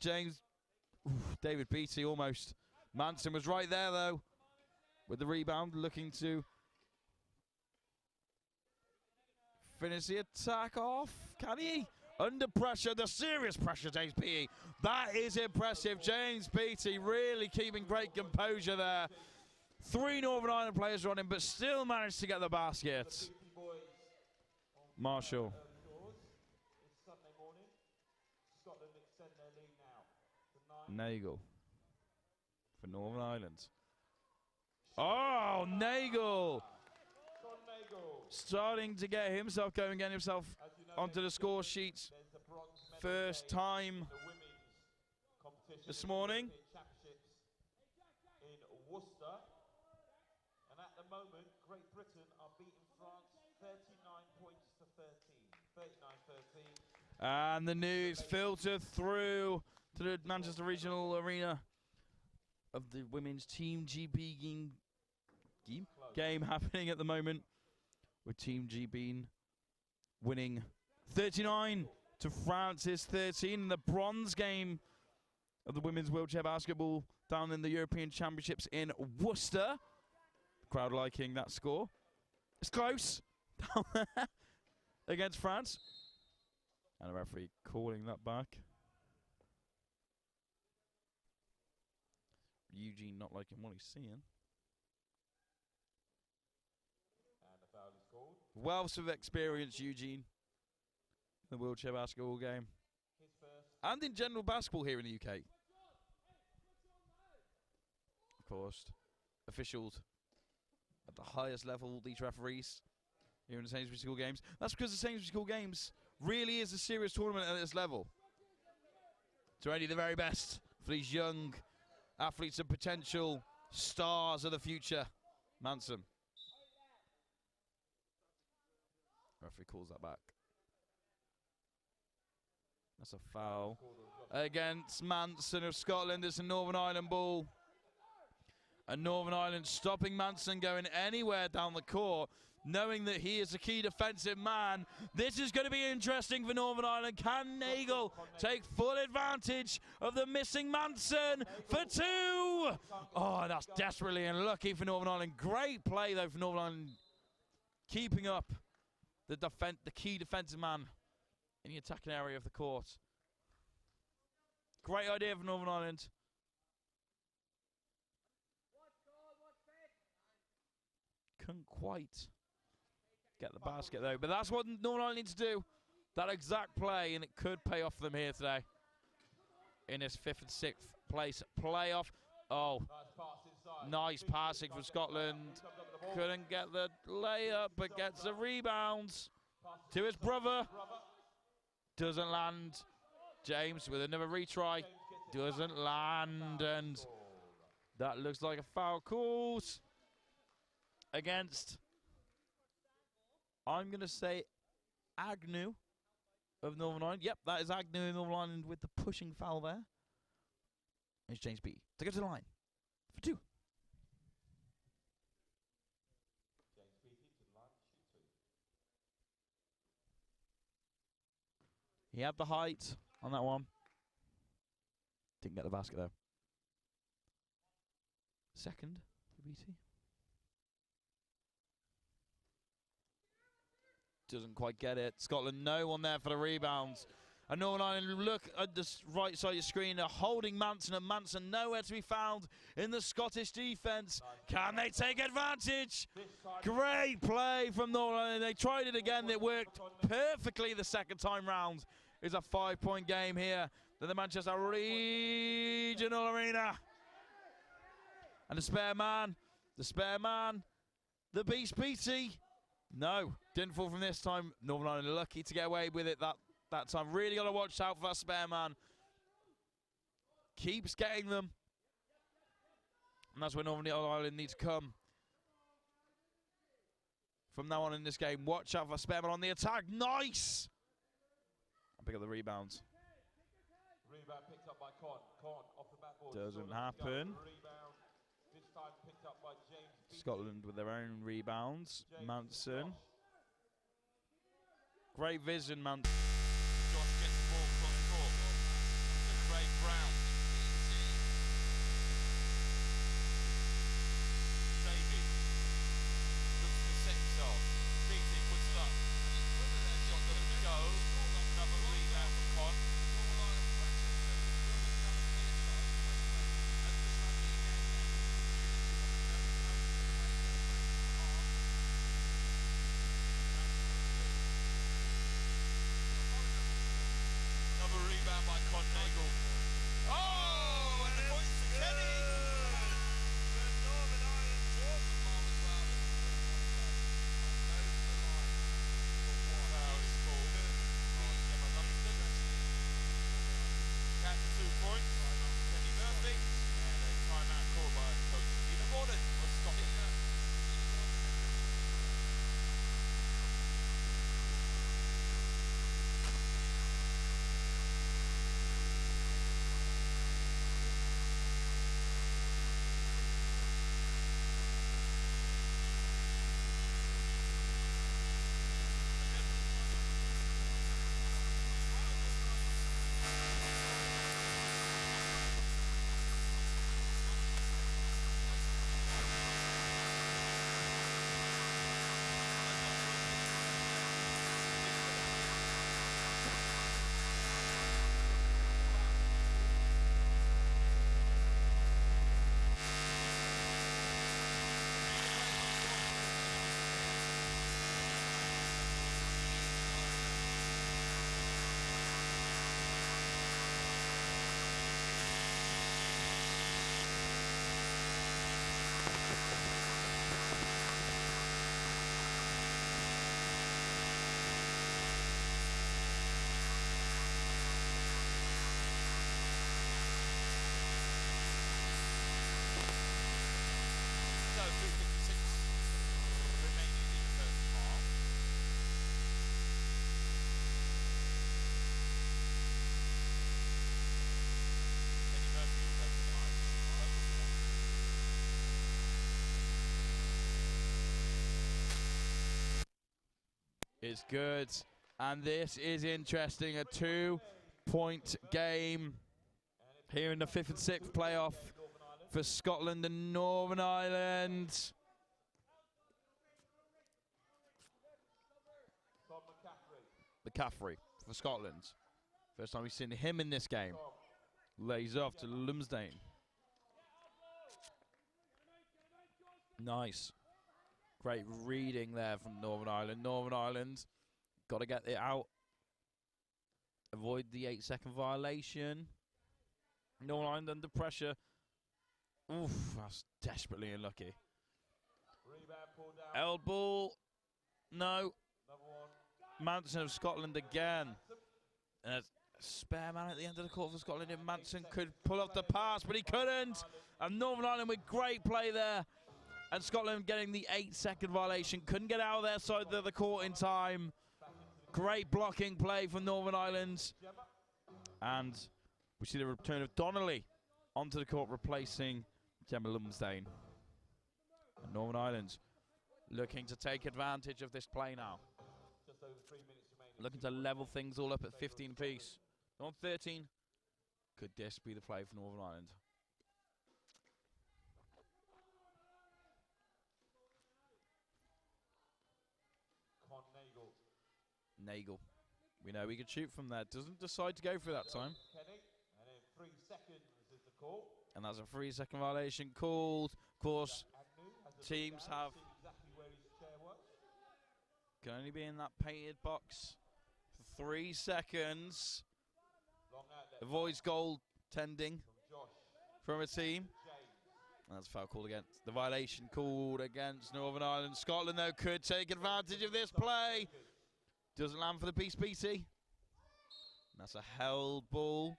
David Beattie almost. Manson was right there, though, with the rebound, looking to finish the attack off. Can he? Under pressure, the serious pressure, James Beattie. That is impressive. James Beattie really keeping great composure there. 3 Northern Ireland players are on him, but still managed to get the basket. Marshall. Nagel for Northern Ireland. Oh, Nagel! Starting to get himself going, getting himself onto the score sheet. First time this morning. In Worcester. And at the moment, Great Britain are beating France 39 points to 13. 39-13. And the news filtered through to the Manchester Regional Arena of the women's Team GB game happening at the moment, with Team GB winning 39 to France's 13 in the bronze game of the women's wheelchair basketball down in the European Championships in Worcester. Crowd liking that score. It's close down there against France. And the referee calling that back. Eugene not liking what he's seeing. And the foul is called. Wealth of experience, Eugene, in the wheelchair basketball game. And in general basketball here in the UK. Of course, officials at the highest level, these referees here in the Sainsbury School Games. That's because the Sainsbury School Games really is a serious tournament at this level. It's already the very best for these young athletes and potential stars of the future. Manson. Referee calls that back. That's a foul against Manson of Scotland. It's a Northern Ireland ball. And Northern Ireland stopping Manson going anywhere down the court, knowing that he is a key defensive man. This is going to be interesting for Northern Ireland. Can Nagel take full advantage of the missing Manson for 2? Oh, that's desperately unlucky for Northern Ireland. Great play, though, for Northern Ireland, keeping up the key defensive man in the attacking area of the court. Great idea for Northern Ireland. Couldn't quite get the basket, though. But that's what Northern Ireland need to do. That exact play, and it could pay off for them here today in this 5th and 6th place playoff. Oh, nice passing from Scotland. Couldn't get the layup, but gets the rebound to his brother. Doesn't land. James with another retry. Doesn't land, and that looks like a foul called against, I'm going to say, Agnew of Northern Ireland. Yep, that is Agnew of Northern Ireland with the pushing foul there. It's James Beattie to go to the line for 2. James Beattie to the line, shoot 2. He had the height on that one. Didn't get the basket, though. Second for Beattie. Doesn't quite get it. Scotland, no one there for the rebounds. And Northern Ireland look at the right side of your screen. They're holding Manson, and Manson nowhere to be found in the Scottish defence. Can they take advantage? Great play from Northern Ireland. They tried it again. It worked perfectly the second time round. It's a 5-point game here at the Manchester Regional Arena. And the spare man, the Beast Beattie. No, didn't fall from this time. Northern Ireland lucky to get away with it that time. Really got to watch out for that spare man. Keeps getting them. And that's where Northern Ireland needs to come. From now on in this game, watch out for spare man on the attack. Nice! I'll pick up the rebounds. Rebound picked up by Con. Con off the backboard. Doesn't happen. Rebound time picked up by James Beattie. Scotland with their own rebounds. Manson. Great vision, Manson. Josh gets the ball cross court to Craig Brown. Davey looks to set himself. Beattie puts it up. Shot doesn't go. Another rebound for Con. Another rebound by Con Nagel. Oh, and the points to Kenny. The Northern Ireland foul is called on Gemma Lumsden. Count to 2 points. Kenny Murphy. And a timeout called by coach Stephen Gordon for Scotland. So 2:56 remaining in the first half. Kenny Murphy will take the line. It's good. And this is interesting. A 2-point game here in the 5th and 6th playoff for Scotland and Northern Ireland. Tom McCaffrey. McCaffrey for Scotland. First time we've seen him in this game. Lays off to Lumsden. Nice. Great reading there from Northern Ireland. Northern Ireland got to get it out. Avoid the 8-second violation. Northern Ireland under pressure. Oof, that's desperately unlucky. Rebound pulled down. Eld ball. No. Another one. Manson of Scotland again. And a spare man at the end of the court for Scotland. If Manson could pull off the pass, but he couldn't. And Northern Ireland with great play there. And Scotland getting the 8-second violation. Couldn't get out of their side of the court in time. Great blocking play from Northern Ireland. And we see the return of Donnelly onto the court, replacing Gemma Lumsden. And Northern Ireland looking to take advantage of this play now. Just over 3 minutes remaining. Looking to level things all up at 15 apiece. On 13. Could this be the play for Northern Ireland? Con Nagel. Nagel. We know he could shoot from there. Doesn't decide to go for that time. Kenny. And in 3 seconds is the call. And that's a 3-second violation called. Of course, teams have Exactly where his chair was. can only be in that painted box for 3 seconds. Long out there. Avoids goaltending Josh. from a team. That's a foul called against. The violation called against Northern Ireland. Scotland, though, could take advantage of this play. Doesn't land for the Peace BC. That's a held ball.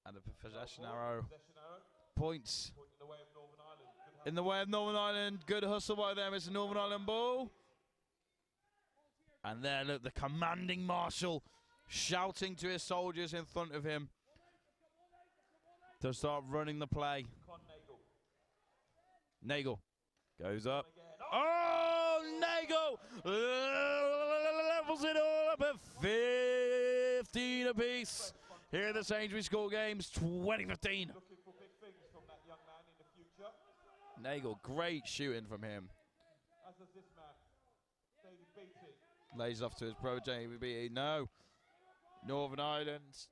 And a possession arrow. Points. In the way of Northern Ireland. Good hustle by them. It's a Northern Ireland ball. And there, look, the commanding marshal shouting to his soldiers in front of him to start running the play. Nagel goes up. Oh, Nagel levels it all up at 15 apiece here at the Sainsbury School Games 2015. Looking for big things from that young man in the future. Nagel, great shooting from him. As does this man, David Beattie. Lays off to his pro JBB. No. Northern Ireland.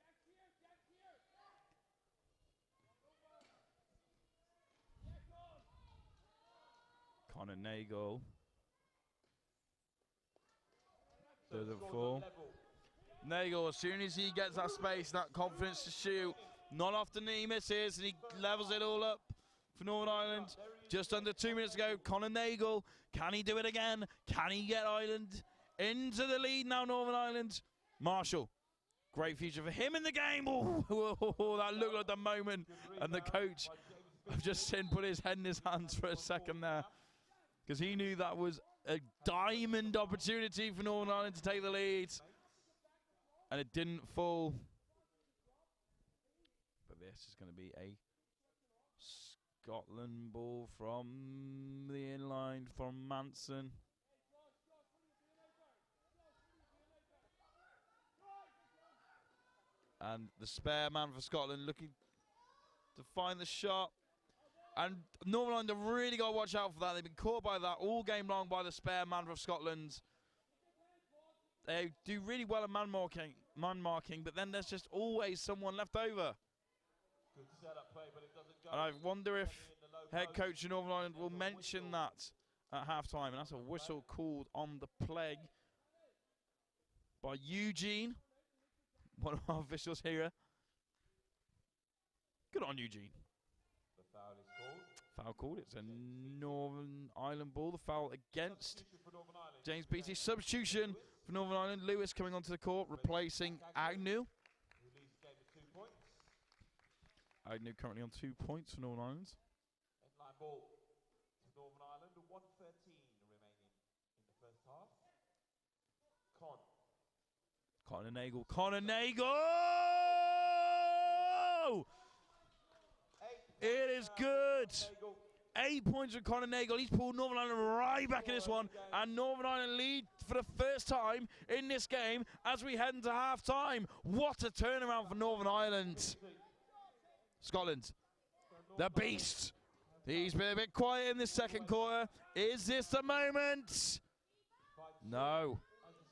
Connor Nagel. Doesn't fall. Nagel, as soon as he gets that space, that confidence to shoot, not often he misses, and he levels it all up for Northern Ireland. Just under 2 minutes ago, Connor Nagel, can he do it again? Can he get Ireland into the lead now, Northern Ireland? Marshall, great future for him in the game. Oh, that looked like the moment, and the coach, I've just seen, put his head in his hands for a second there, because he knew that was a diamond opportunity for Northern Ireland to take the lead. And it didn't fall. But this is going to be a Scotland ball from the inline from Manson. And the spare man for Scotland looking to find the shot. And Northern Ireland have really got to watch out for that. They've been caught by that all game long by the spare man for Scotland. They do really well at man marking, but then there's just always someone left over. Good setup play, but it doesn't go. And I wonder if head coach in Northern Ireland will mention that at half-time. And that's a whistle called on the play by Eugene, one of our officials here. Good on Eugene. The foul is called. Foul called. It's a Northern Ireland ball. The foul against James Beattie. Substitution for Northern Ireland. Lewis coming onto the court, replacing Agnew. Who leads the game with 2 points. Agnew currently on 2 points for Northern Ireland. Headline ball to Northern Ireland. 1:13 remaining in the first half. Connor Nagel. Connor Nagel! It is good. 8 points for Connor Nagel. He's pulled Northern Ireland right back in this one. And Northern Ireland lead for the first time in this game as we head into half-time. What a turnaround for Northern Ireland. Scotland, the beast. He's been a bit quiet in this second quarter. Is this the moment? No.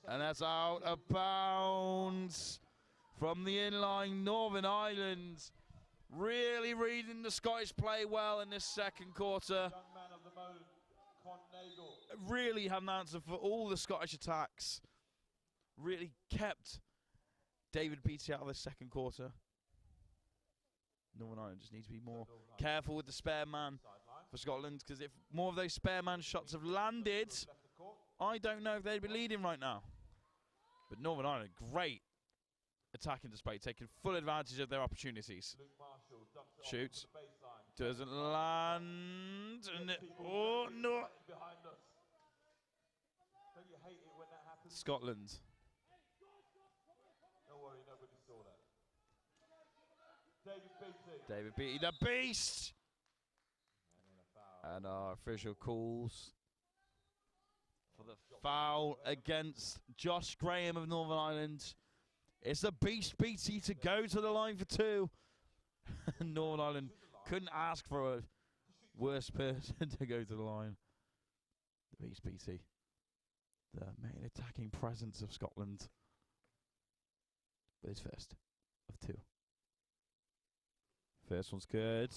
And that's out of bounds from the inline. Northern Ireland really reading the Scottish play well in this second quarter. Young man of the moment, Con Nagel. Really had an answer for all the Scottish attacks. Really kept David Beattie out of the second quarter. Northern Ireland just needs to be more careful with the spare man for Scotland, because if more of those spare man shots have landed, I don't know if they'd be leading right now. But Northern Ireland, great attacking display, taking full advantage of their opportunities. Shoots. Doesn't land. And oh, no. Don't you hate it when that happens? Scotland. Don't worry, nobody saw that. David Beattie. David Beattie, the beast! And our official calls for the foul against Josh Graham of Northern Ireland. It's the beast Beattie to go to the line for two. Northern Ireland couldn't ask for a worse person to go to the line. The beast Beattie, the main attacking presence of Scotland, with his first of two. First one's good.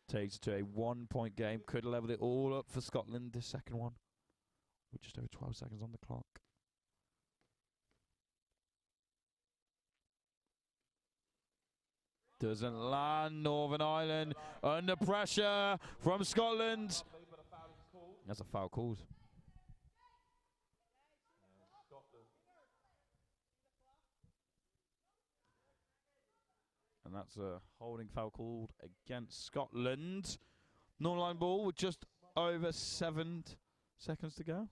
Takes it to a 1 point game. Could have leveled it all up for Scotland. This second one, with just over 12 seconds on the clock. Doesn't land. Northern Ireland under pressure from Scotland. That's a foul called. And that's a holding foul called against Scotland. Northern Ireland ball with just over 7 seconds to go. I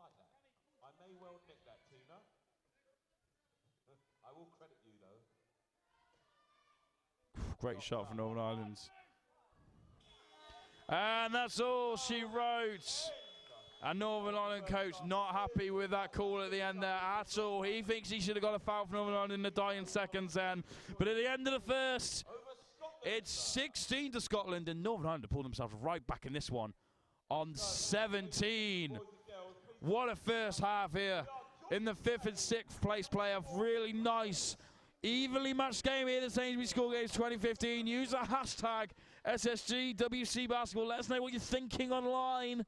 like that. I may well nick that, Tina. I will credit you, though. Great shot from Northern Ireland. And that's all she wrote. And Northern Ireland coach not happy with that call at the end there at all. He thinks he should have got a foul from Northern Ireland in the dying seconds then. But at the end of the first, it's 16 to Scotland, and Northern Ireland pull themselves right back in this one on 17. What a first half here in the 5th and 6th place playoff. Really nice, evenly matched game here at the Sainsbury School Games 2015. Use the hashtag SSGWC Basketball. Let us know what you're thinking online.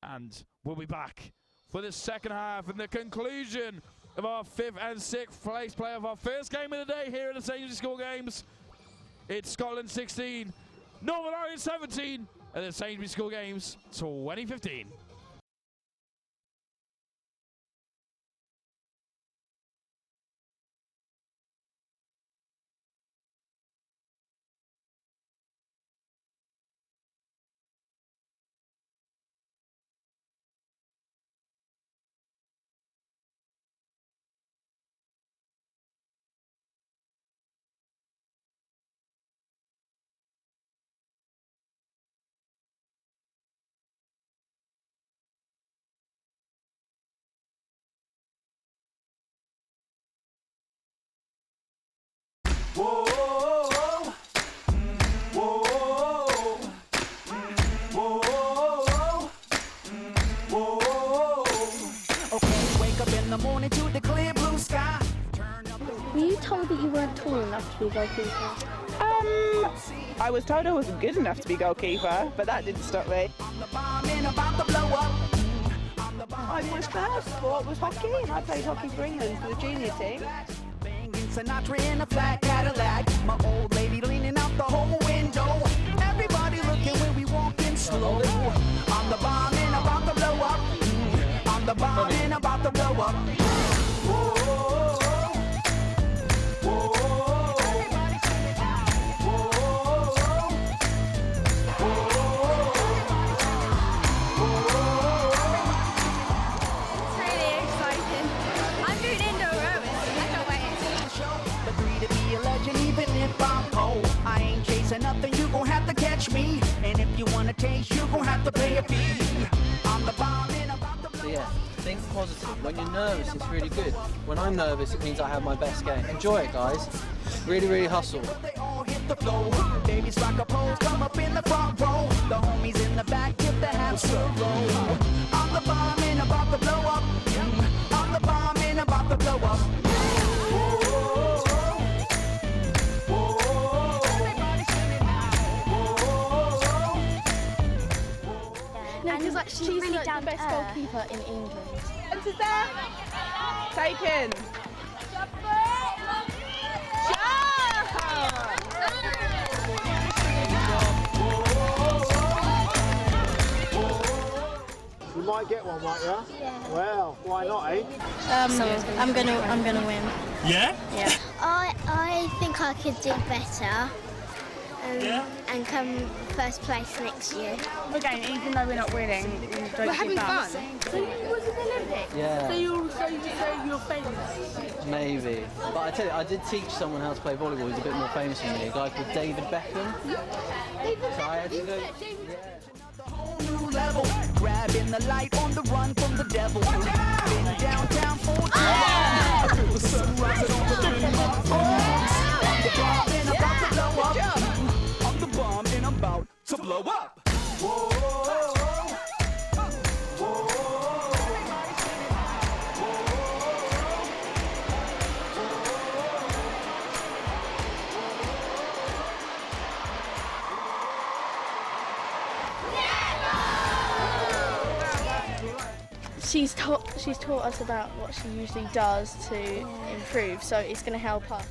And we'll be back for the second half and the conclusion of our 5th and 6th place playoff. Our first game of the day here at the Sainsbury School Games. It's Scotland 16, Northern Ireland 17 at the Sainsbury School Games 2015. Whoa, whoa, whoa, whoa, whoa. Okay, wake up in the morning to the clear blue sky. Were you told that you weren't tall enough to be goalkeeper? I was told I wasn't good enough to be goalkeeper, but that didn't stop me. My first sport was hockey, and I played hockey for England for the junior team. Sinatra in a flat Cadillac, my old lady leaning out the whole window. Everybody looking when we walking slow. I'm the bomb and about to blow up. I'm the bomb and about to blow up. Whoa, whoa, It's really exciting. I'm doing indoor rowing. I can't wait. Agree to be a legend even if I'm cold. I ain't chasing nothing, you gon' have to catch me. And if you wanna taste, you gon' have to pay a fee. I'm the bomb and about to blow up. So yeah, think positive. When you're nervous, it's really good. When I'm nervous, it means I have my best game. Enjoy it, guys. Really, really hustle. They all hit the floor. Babies rock a pose, come up in the front row. The homies in the back give the half roll. I'm the bomb and about to blow up. I'm the bomb and about to blow up. No, because like she's really like down the to best earth. goalkeeper in England. Answers there? Taken. You might get one, might you? Yeah. Well, why not, eh? I'm gonna win. Yeah? Yeah. I think I could do better. And come first place next year. Again, even though we're not winning, we're having fun. So you was in the Olympics? Yeah. So you're famous? Maybe. But I tell you, I did teach someone how to play volleyball who's a bit more famous than me, a guy called David Beckham. So I had to go... New level, grabbing the light on the run from the devil. Been downtown for too long. I feel the sun rising over the I'm the bomb and about to blow up. I'm the bomb and I'm about to blow up. She's taught us about what she usually does to improve, so it's going to help us.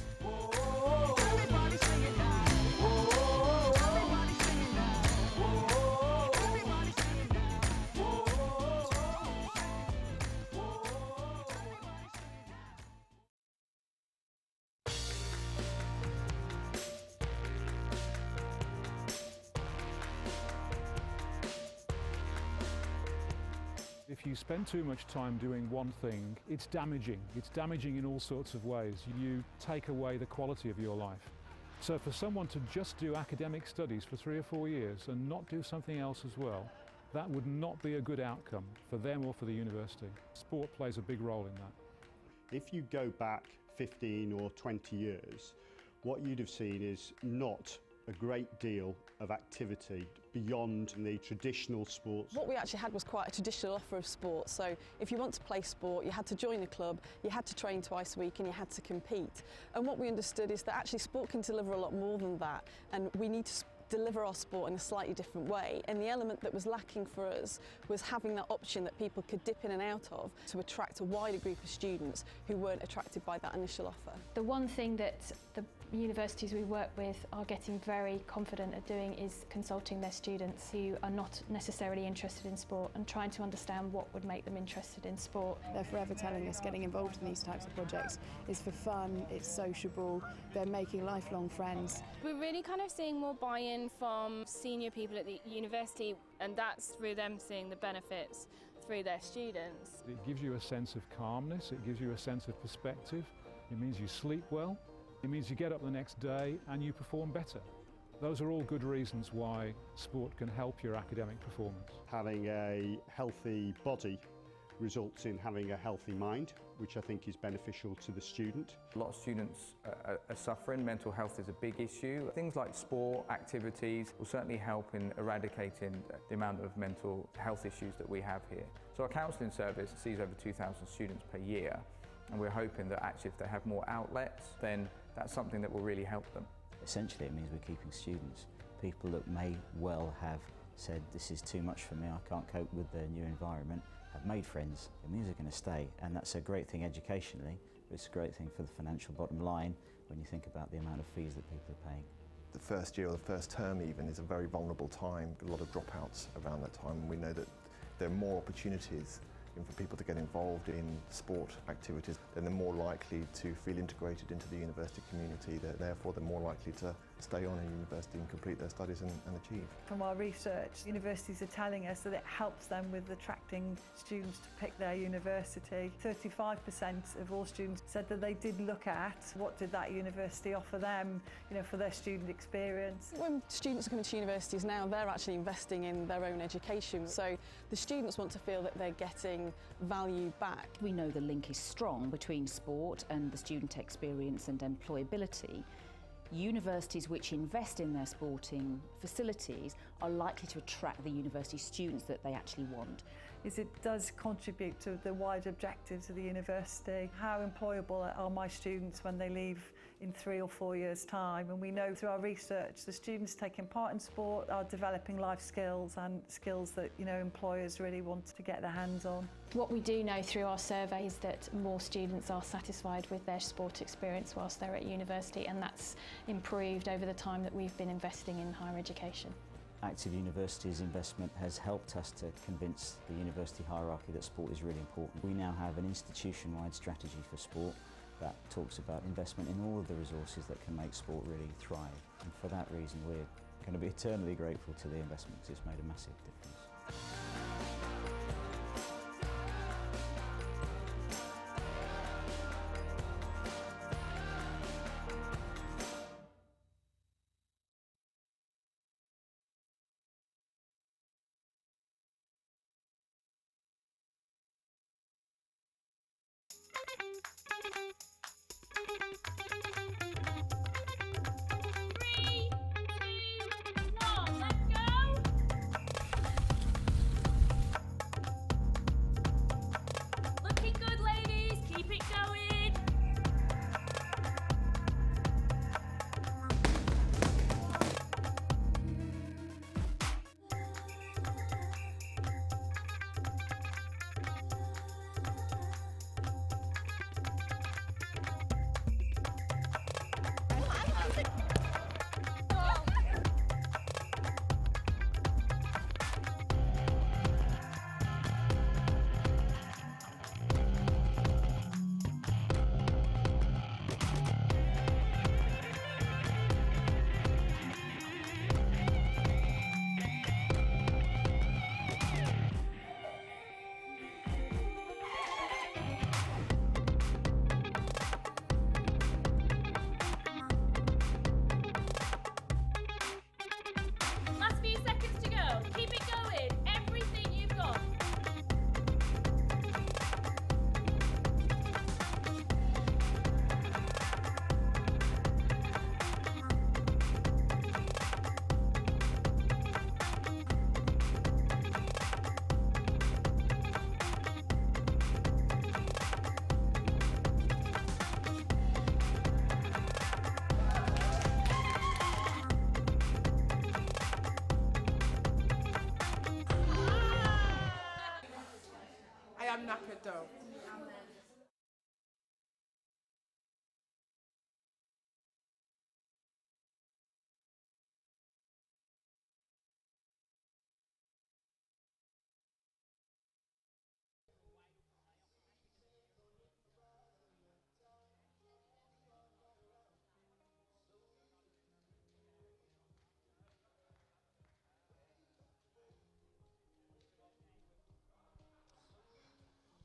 If you spend too much time doing one thing, it's damaging. It's damaging in all sorts of ways. You take away the quality of your life. So for someone to just do academic studies for 3 or 4 years and not do something else as well, that would not be a good outcome for them or for the university. Sport plays a big role in that. If you go back 15 or 20 years, what you'd have seen is not a great deal of activity beyond the traditional sports. What we actually had was quite a traditional offer of sport. So if you want to play sport, you had to join a club, you had to train twice a week and you had to compete. And what we understood is that actually sport can deliver a lot more than that, and we need to deliver our sport in a slightly different way. And the element that was lacking for us was having that option that people could dip in and out of to attract a wider group of students who weren't attracted by that initial offer. The one thing that the universities we work with are getting very confident at doing is consulting their students who are not necessarily interested in sport and trying to understand what would make them interested in sport. They're forever telling us getting involved in these types of projects is for fun, it's sociable, they're making lifelong friends. We're really kind of seeing more buy-in from senior people at the university, and that's through them seeing the benefits through their students. It gives you a sense of calmness, it gives you a sense of perspective, it means you sleep well, it means you get up the next day and you perform better. Those are all good reasons why sport can help your academic performance. Having a healthy body results in having a healthy mind, which I think is beneficial to the student. A lot of students are suffering. Mental health is a big issue. Things like sport, activities will certainly help in eradicating the amount of mental health issues that we have here. So our counselling service sees over 2,000 students per year, and we're hoping that actually if they have more outlets, then that's something that will really help them. Essentially it means we're keeping students, people that may well have said this is too much for me, I can't cope with the new environment, have made friends. It means they're going to stay, and that's a great thing educationally, but it's a great thing for the financial bottom line when you think about the amount of fees that people are paying. The first year or the first term even is a very vulnerable time, a lot of dropouts around that time, and we know that there are more opportunities for people to get involved in sport activities, then they're more likely to feel integrated into the university community. Therefore, they're more likely to stay on in university and complete their studies and achieve. From our research, universities are telling us that it helps them with attracting students to pick their university. 35% of all students said that they did look at what did that university offer them, for their student experience. When students are coming to universities now, they're actually investing in their own education. So the students want to feel that they're getting value back. We know the link is strong between sport and the student experience and employability. Universities which invest in their sporting facilities are likely to attract the university students that they actually want. It does contribute to the wider objectives of the university. How employable are my students when they leave in 3 or 4 years' time? And we know through our research the students taking part in sport are developing life skills and skills that employers really want to get their hands on. What we do know through our survey is that more students are satisfied with their sport experience whilst they're at university, and that's improved over the time that we've been investing in higher education. Active University's investment has helped us to convince the university hierarchy that sport is really important. We now have an institution-wide strategy for sport that talks about investment in all of the resources that can make sport really thrive. And for that reason, we're going to be eternally grateful to the investment because it's made a massive difference. Looking good, ladies. Keep it going.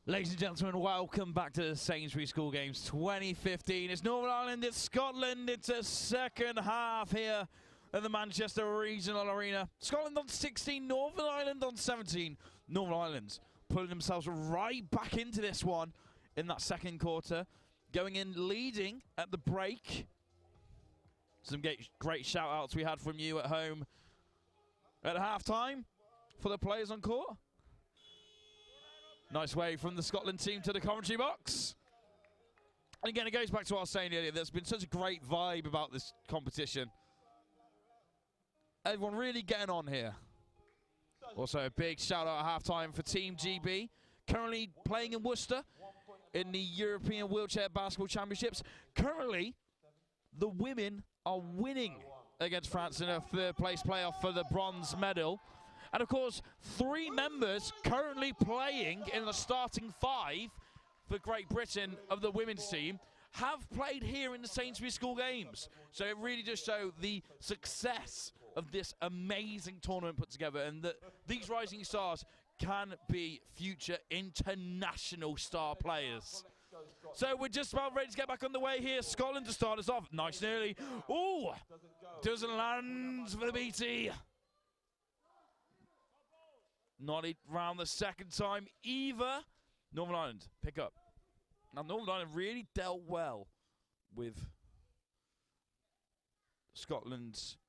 Ladies and gentlemen, welcome back to the Sainsbury School Games 2015. It's Northern Ireland, it's Scotland. It's a second half here at the Manchester Regional Arena. Scotland on 16, Northern Ireland on 17. Northern Ireland pulling themselves right back into this one in that second quarter, going in leading at the break. Some great shout-outs we had from you at home at half-time for the players on court. Nice way from the Scotland team to the commentary box. And again, it goes back to what I was saying earlier. There's been such a great vibe about this competition. Everyone really getting on here. Also, a big shout-out at half-time for Team GB, currently playing in Worcester in the European Wheelchair Basketball Championships. Currently, the women are winning against France in a third-place playoff for the bronze medal. And of course, 3 members currently playing in the starting 5 for Great Britain of the women's team have played here in the Sainsbury School Games. So it really does show the success of this amazing tournament put together, and that these rising stars can be future international star players. So we're just about ready to get back on the way here. Scotland to start us off nice and early. Ooh, doesn't land for the BT. Not round the second time either. Northern Ireland, pick up. Now, Northern Ireland really dealt well with Scotland's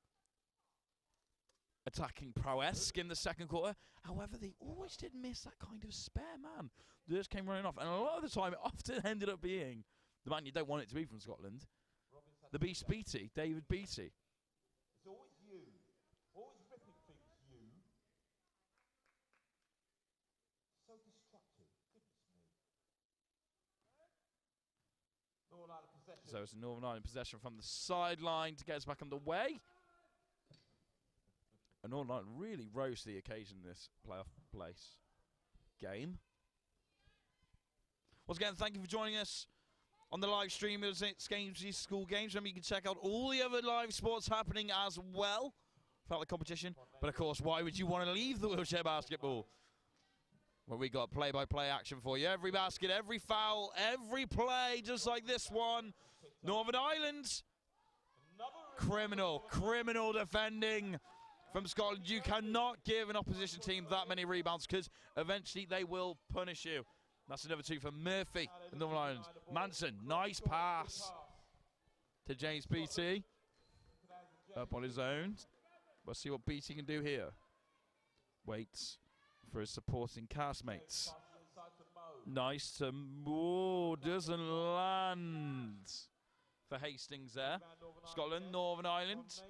attacking prowess in the second quarter. However, they always did miss that kind of spare man. They just came running off. And a lot of the time, it often ended up being the man you don't want it to be from Scotland. The Beast Beatty, David Beatty. It's always you. Always ripping things, you. So destructive. Goodness me. Northern Ireland possession. So it's a Northern Ireland possession from the sideline to get us back underway. And Northern Ireland really rose to the occasion in this playoff game. Once again, thank you for joining us on the live stream of Sainsbury School Games. Remember, you can check out all the other live sports happening as well throughout the competition. But of course, why would you want to leave the wheelchair basketball? Well, we got play-by-play action for you. Every basket, every foul, every play, just like this one. Northern Ireland, criminal defending from Scotland. You cannot give an opposition team that many rebounds because eventually they will punish you. That's another 2 for Murphy in Northern Ireland. Manson, nice pass to James Beatty. Up on his own. We'll see what Beatty can do here. Waits for his supporting castmates. Nice to, doesn't land for Hastings there. Scotland, Northern Ireland.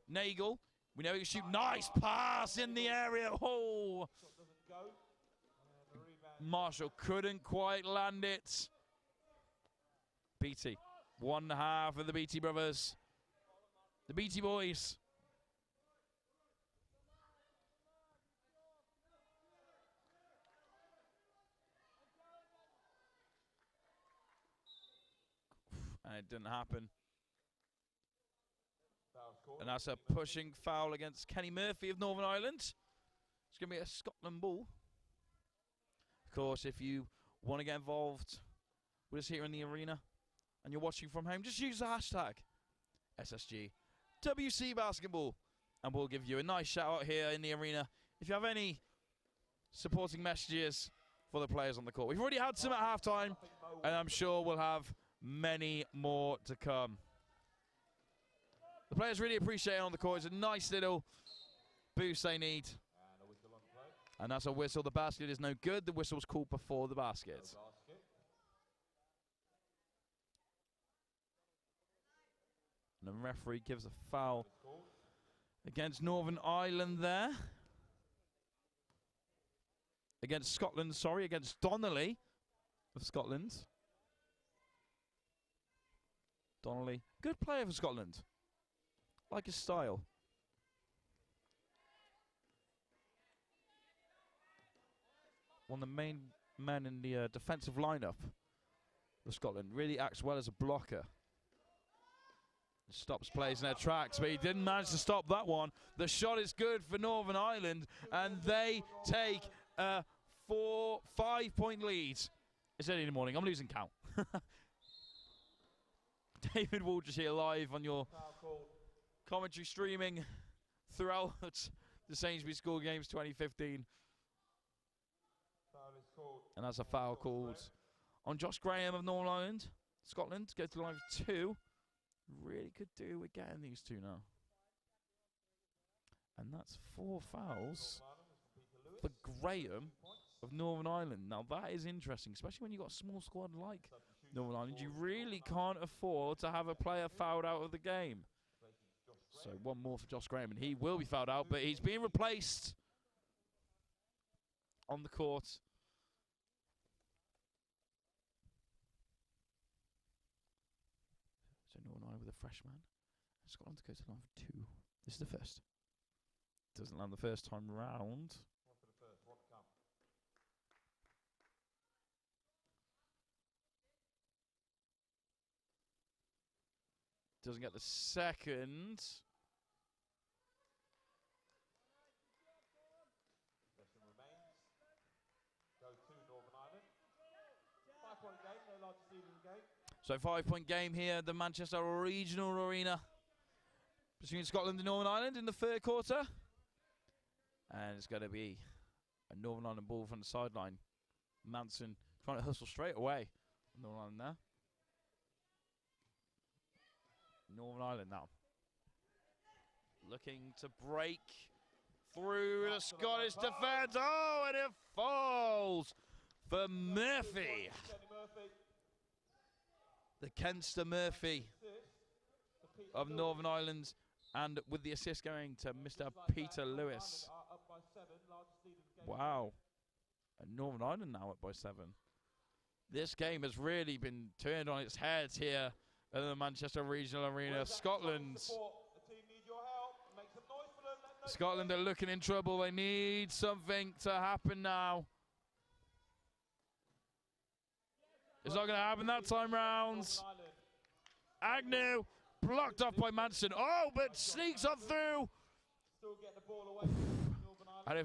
Nagel. We know he can shoot. Nice pass in the area. Oh! Marshall couldn't quite land it. Beatty. 1/2 of the Beatty brothers. The Beatty boys. And it didn't happen. And that's a pushing foul against Kenny Murphy of Northern Ireland. It's going to be a Scotland ball. Of course, if you want to get involved with us here in the arena and you're watching from home, just use the hashtag SSGWC Basketball and we'll give you a nice shout out here in the arena if you have any supporting messages for the players on the court. We've already had some at halftime, and I'm sure we'll have many more to come. The players really appreciate it on the court. It's a nice little boost they need. And that's a whistle. The basket is no good. The whistle's called before the basket. And the referee gives a foul against Northern Ireland there. Against Scotland, sorry, against Donnelly of Scotland. Donnelly, good player for Scotland. Like his style. One of the main men in the defensive lineup of Scotland. Really acts well as a blocker. Stops plays in their tracks, but he didn't manage to stop that one. The shot is good for Northern Ireland, and they take a 5-point lead. It's early in the morning. I'm losing count. David Walters here live on your commentary streaming throughout the Sainsbury School Games 2015. And that's a foul called on Josh Graham of Northern Ireland. Scotland goes to line for 2. Really could do with getting these 2 now. And that's 4 fouls for Graham of Northern Ireland. Now that is interesting, especially when you've got a small squad like Northern Ireland. You really can't afford to have a player fouled out of the game. So 1 more for Josh Graham, and he will be fouled out, but he's being replaced on the court. So Northern Ireland with a freshman. Scotland to go to line for 2. This is the first. Doesn't land the first time round. Doesn't get the second. Possession remains. Go to Northern Ireland. 5-point game, no large lead in the game. So 5-point game here at the Manchester Regional Arena between Scotland and Northern Ireland in the 3rd quarter. And it's going to be a Northern Ireland ball from the sideline. Manson trying to hustle straight away. Northern Ireland there. Northern Ireland now. Looking to break through the Scottish defence. Oh, and it falls for Murphy. The Kenster Murphy of Northern Ireland. And with the assist going to Mr. Peter Lewis. Wow. And Northern Ireland now up by 7. This game has really been turned on its head here at the Manchester Regional Arena. Scotland are looking in trouble. They need something to happen now. It's not going to happen that time round. Agnew blocked off by Manson. Oh, but sneaks on through. And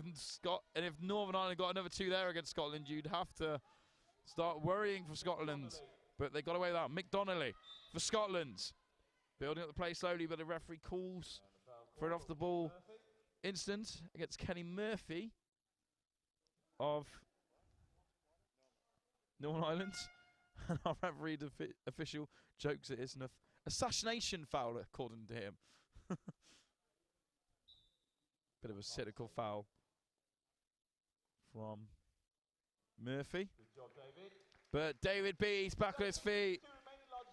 if Northern Ireland got another 2 there against Scotland, you'd have to start worrying for Scotland. But they got away with that. Mick Donnelly for Scotland. Building up the play slowly, but the referee calls for an off the ball instant against Kenny Murphy of Northern Ireland. And our referee official jokes it is an assassination foul, according to him. Bit of a cynical foul from Murphy. But David B's back on his feet.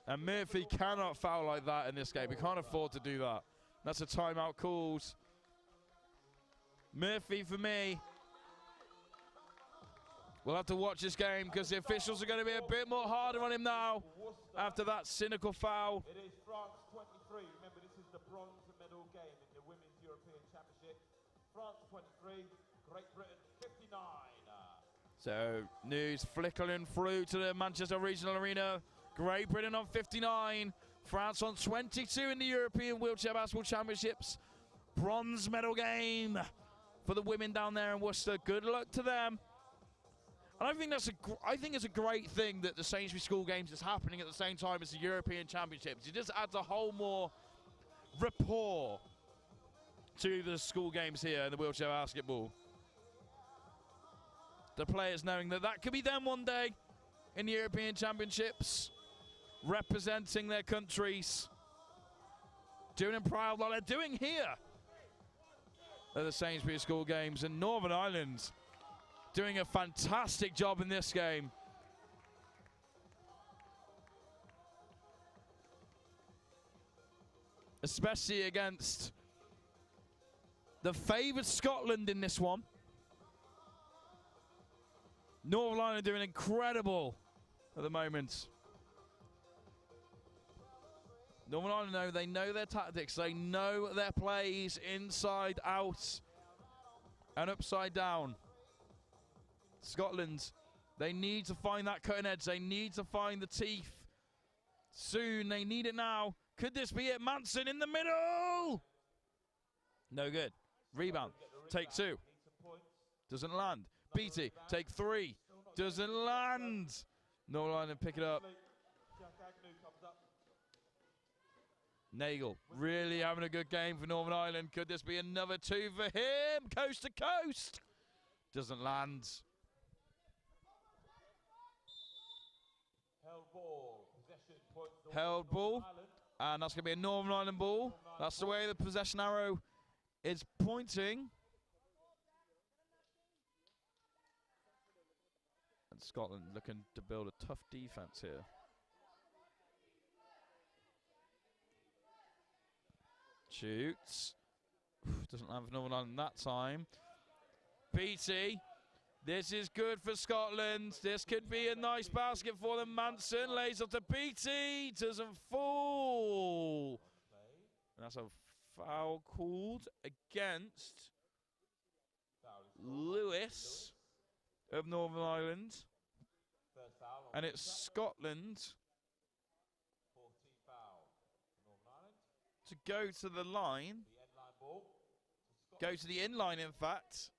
And Murphy cannot foul like that in this game. He can't afford to do that. That's a timeout called. Murphy for me. We'll have to watch this game because the officials are going to be a bit more harder on him now after that cynical foul. It is France 23. Remember, this is the bronze medal game in the Women's European Championship. France 23, Great Britain 59. So, news flickering through to the Manchester Regional Arena. Great Britain on 59. France on 22 in the European Wheelchair Basketball Championships. Bronze medal game for the women down there in Worcester. Good luck to them. And I think it's a great thing that the Sainsbury School Games is happening at the same time as the European Championships. It just adds a whole more rapport to the school games here in the wheelchair basketball. The players knowing that could be them one day in the European Championships, representing their countries, doing them proud like they're doing here at the Sainsbury School Games. And Northern Ireland doing a fantastic job in this game. Especially against the favoured Scotland in this one. Northern Ireland doing incredible at the moment. Northern Ireland they know their tactics. They know their plays inside, out, and upside down. Scotland, they need to find that cutting edge. They need to find the teeth. Soon, they need it now. Could this be it? Manson in the middle! No good. Rebound. Take 2. Doesn't land. Beatty, take 3. Doesn't land. Northern Ireland pick it up. Nagel really having a good game for Northern Ireland. Could this be another 2 for him? Coast to coast. Doesn't land. Held ball. And that's going to be a Northern Ireland ball. That's the way the possession arrow is pointing. And Scotland looking to build a tough defence here. Shoots. Doesn't land for Northern Ireland that time. Beatty. This is good for Scotland. This could be a nice basket for them. Manson lays off to Beatty. Doesn't fall. And that's a foul called against Lewis of Northern Ireland. And it's Scotland to go to the line. Go to the in-line, in fact.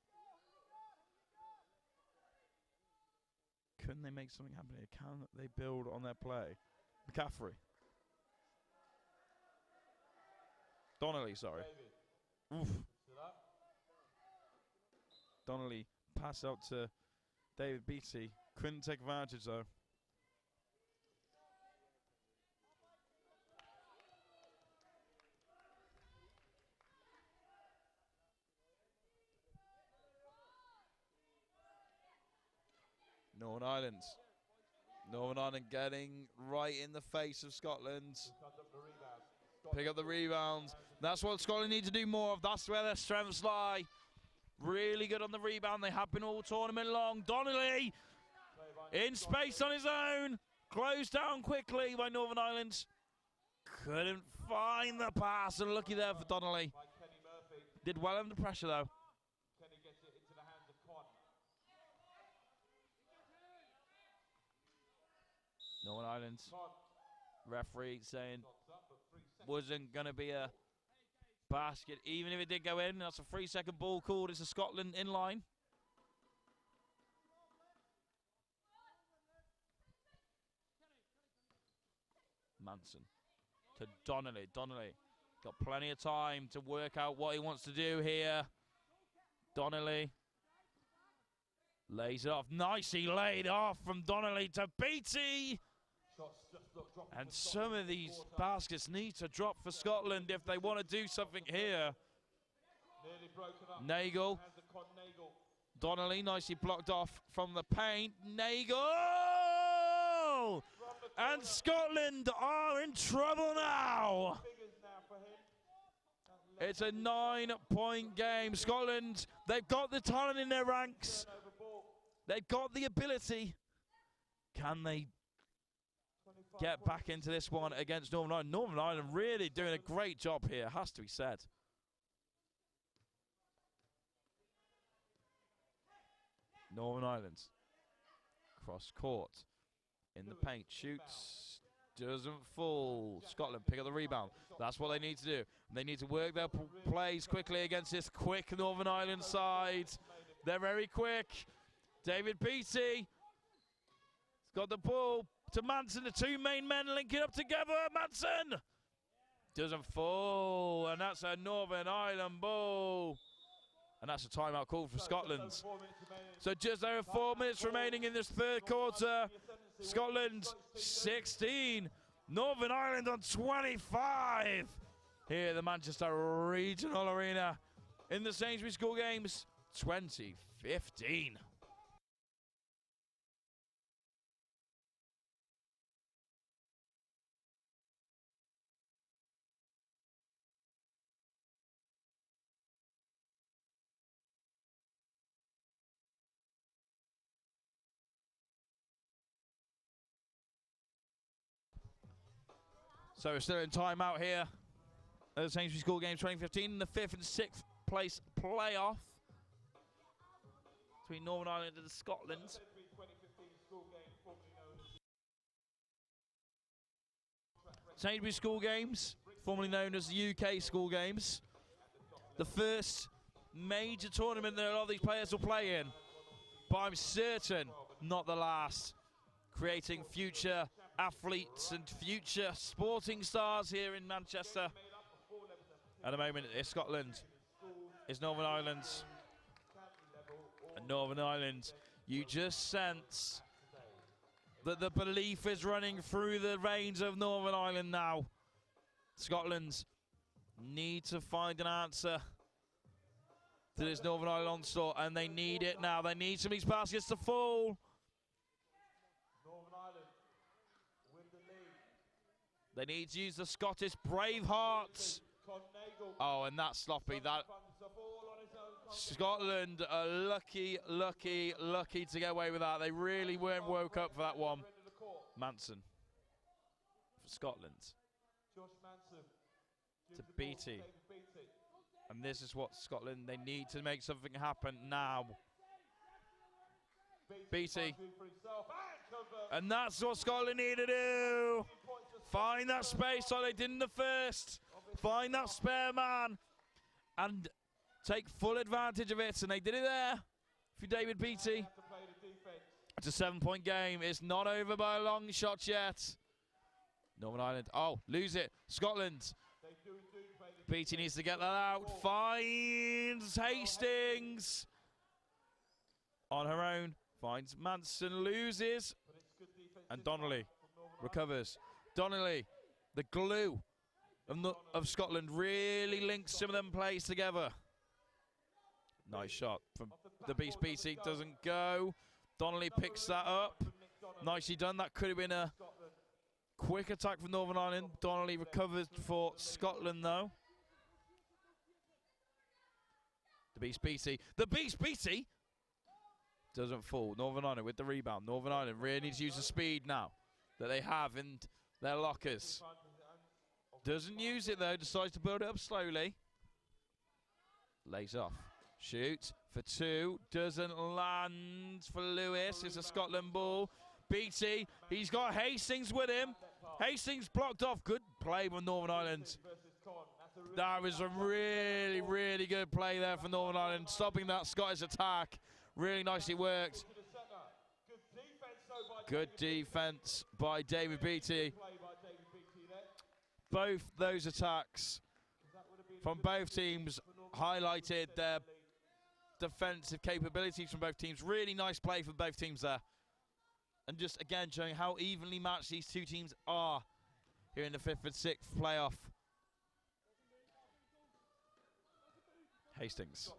Couldn't they make something happen here? Can they build on their play? McCaffrey. Donnelly, sorry. Oof. Donnelly pass out to David Beatty. Couldn't take advantage though. Northern Ireland. Northern Ireland getting right in the face of Scotland. Pick up the rebound. That's what Scotland need to do more of. That's where their strengths lie. Really good on the rebound. They have been all tournament long. Donnelly in space on his own. Closed down quickly by Northern Ireland. Couldn't find the pass. Unlucky there for Donnelly. Did well under pressure though. Northern Ireland referee saying wasn't going to be a basket, even if it did go in. That's a 3-second ball called. It's a Scotland in line. Manson to Donnelly. Donnelly got plenty of time to work out what he wants to do here. Donnelly lays it off. Nicely laid off from Donnelly to Beatty. And some of these baskets need to drop for Scotland if they want to do something here. Nagel. Donnelly nicely blocked off from the paint. Nagel! And Scotland are in trouble now. It's a 9-point game. Scotland, they've got the talent in their ranks. They've got the ability. Can they get back into this one against Northern Ireland? Northern Ireland really doing a great job here, has to be said. Northern Ireland cross court in the paint, shoots, doesn't fall. Scotland pick up the rebound. That's what they need to do. They need to work their plays quickly against this quick Northern Ireland side. They're very quick. David Beatty has got the ball to Manson. The two main men linking up together. Manson doesn't fall, and that's a Northern Ireland ball. And that's a timeout call for Scotland. So just over 4 minutes remaining in this third quarter. Scotland 16, Northern Ireland on 25. Here at the Manchester Regional Arena in the Sainsbury School Games 2015. So we're still in timeout here at the Sainsbury School Games 2015 in the 5th and 6th place playoff between Northern Ireland and Scotland. Sainsbury School Games, formerly known as the UK School Games. The first major tournament that a lot of these players will play in. but I'm certain not the last. Creating future athletes and future sporting stars here in Manchester. At the moment, it's Scotland, it's Northern Ireland. And Northern Ireland, you just sense that the belief is running through the veins of Northern Ireland now. Scotland need to find an answer to this Northern Ireland onslaught, and they need it now. They need some of these baskets to fall. Northern Ireland with the lead. They need to use the Scottish Bravehearts. Oh, and that's sloppy. That Scotland are lucky to get away with that. They really weren't woke up for that one. Manson for Scotland. Josh Manson To Beattie. And this is what Scotland, they need to make something happen now. Beattie. And that's what Scotland need to do. Find that space like they did in the first. Find that spare man. And take full advantage of it. And they did it there for David Beattie. It's a 7-point game. It's not over by a long shot yet. Northern Ireland. Oh, lose it. Scotland. Beattie needs to get that out. Finds Hastings. On her own. Finds Manson. Loses. And Donnelly recovers. Donnelly, the glue of Scotland, really links some of them plays together. Nice shot from the Beast Beattie. Doesn't go. Donnelly picks that up. Nicely done. That could have been a quick attack from Northern Ireland. Donnelly recovers for Scotland, though. The Beast Beattie. The Beast Beattie doesn't fall. Northern Ireland with the rebound. Northern Ireland really needs to use the speed now that they have in their lockers. Doesn't use it, though. Decides to build it up slowly. Lays off. Shoots for two. Doesn't land for Lewis. It's a Scotland ball. Beattie. He's got Hastings with him. Hastings blocked off. Good play from Northern Ireland. That was a really good play there for Northern Ireland. Stopping that Scottish attack. Really nicely worked. Good defense by David Beattie. Both those attacks from both teams highlighted their defensive capabilities from both teams. Really nice play from both teams there. And just again showing how evenly matched these two teams are here in the 5th and 6th playoff. Hastings.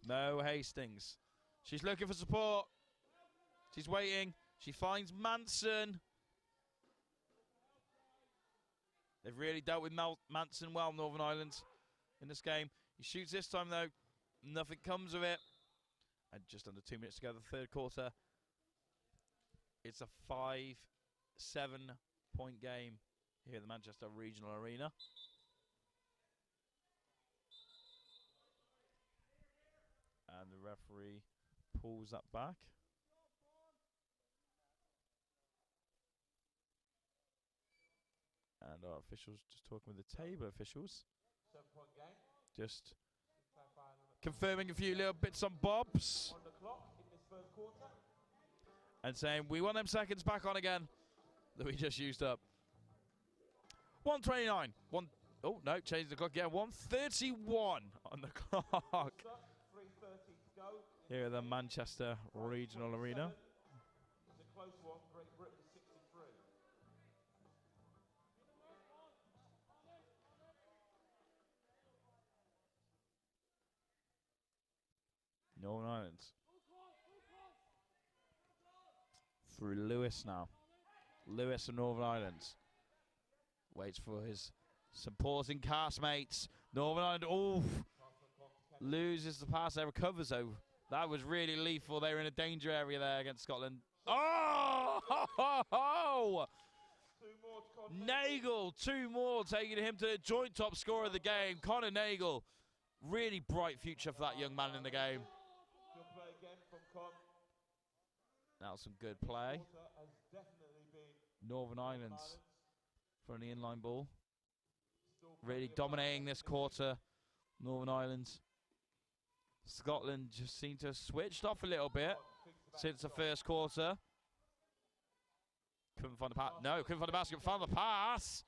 No Hastings. She's looking for support. She's waiting. She finds Manson. They've really dealt with Manson well, Northern Ireland, in this game. He shoots this time, though. Nothing comes of it. And just under 2 minutes to go, the third quarter. It's a 5-7-point game here at the Manchester Regional Arena. And the referee pulls that back. And our officials just talking with the table officials. 7-point game. Just confirming a few little bits and bobs. On the clock in this first quarter. And saying we want them seconds back on again that we just used up. 1:29. Oh no, change the clock. Yeah, 1:31 on the clock. 3:30 to go. Here at the Manchester Regional Arena. It's a close one. Great Britain 63. Northern Ireland. Through Lewis now. Lewis of Northern Ireland. Waits for his supporting castmates. Northern Ireland, oh, loses the pass there, recovers though. That was really lethal. They were in a danger area there against Scotland. Oh! Nagle, 2 more, taking him to the joint top scorer of the game. Conor Nagle, really bright future for that young man in the game. Good play again from Con. Now some good play. Has definitely been Northern Ireland for an inline ball. Really dominating this quarter, Northern Ireland. Scotland just seem to have switched off a little bit since the first quarter. Couldn't find the pass. No, couldn't find the basket. Found the pass.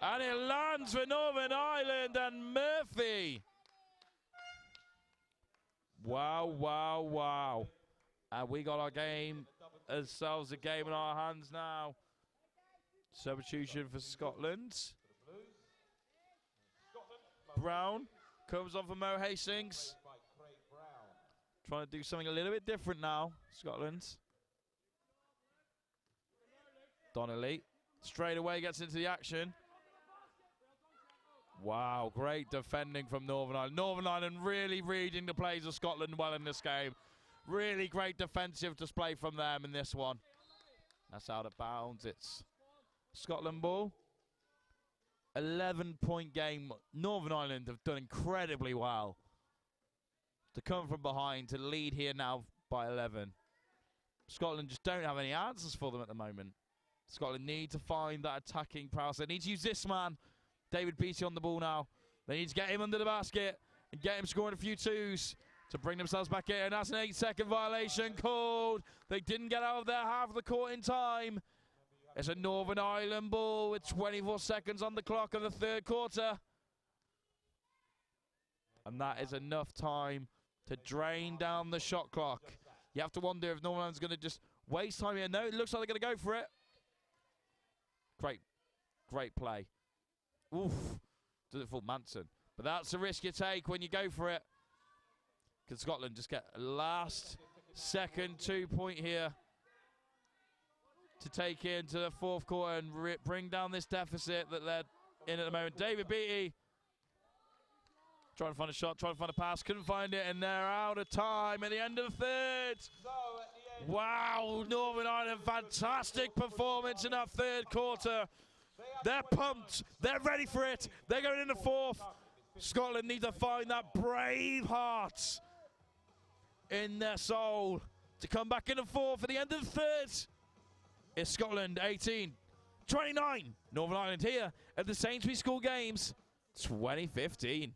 And it lands for Northern Ireland and Murphy. Wow, wow, wow. And we got ourselves a game in our hands now. Substitution for Scotland. Brown comes on for Mo Hastings. Trying to do something a little bit different now, Scotland. Donnelly straight away gets into the action. Wow, great defending from Northern Ireland. Northern Ireland really reading the plays of Scotland well in this game. Really great defensive display from them in this one. That's out of bounds. It's Scotland ball. 11-point game. Northern Ireland have done incredibly well to come from behind to lead here now by 11. Scotland just don't have any answers for them at the moment. Scotland need to find that attacking prowess. They need to use this man, David Beattie, on the ball now. They need to get him under the basket and get him scoring a few twos to bring themselves back in. And that's an 8-second violation called. They didn't get out of their half of the court in time. It's a Northern Ireland ball with 24 seconds on the clock of the third quarter. And that is enough time to drain down the shot clock. You have to wonder if Northern Ireland's going to just waste time here. No, it looks like they're going to go for it. Great play. Oof. Does it fall Manson? But that's the risk you take when you go for it. Can Scotland just get a last second 2-point here to take into the fourth quarter and bring down this deficit that they're in at the moment? David Beattie trying to find a shot, trying to find a pass, couldn't find it, and they're out of time at the end of the third. Wow, Northern Ireland, fantastic performance in that third quarter. They're pumped, they're ready for it, they're going in the fourth. Scotland need to find that brave heart in their soul to come back in the fourth at the end of the third. It's Scotland 18-29. Northern Ireland here at the Sainsbury School Games 2015.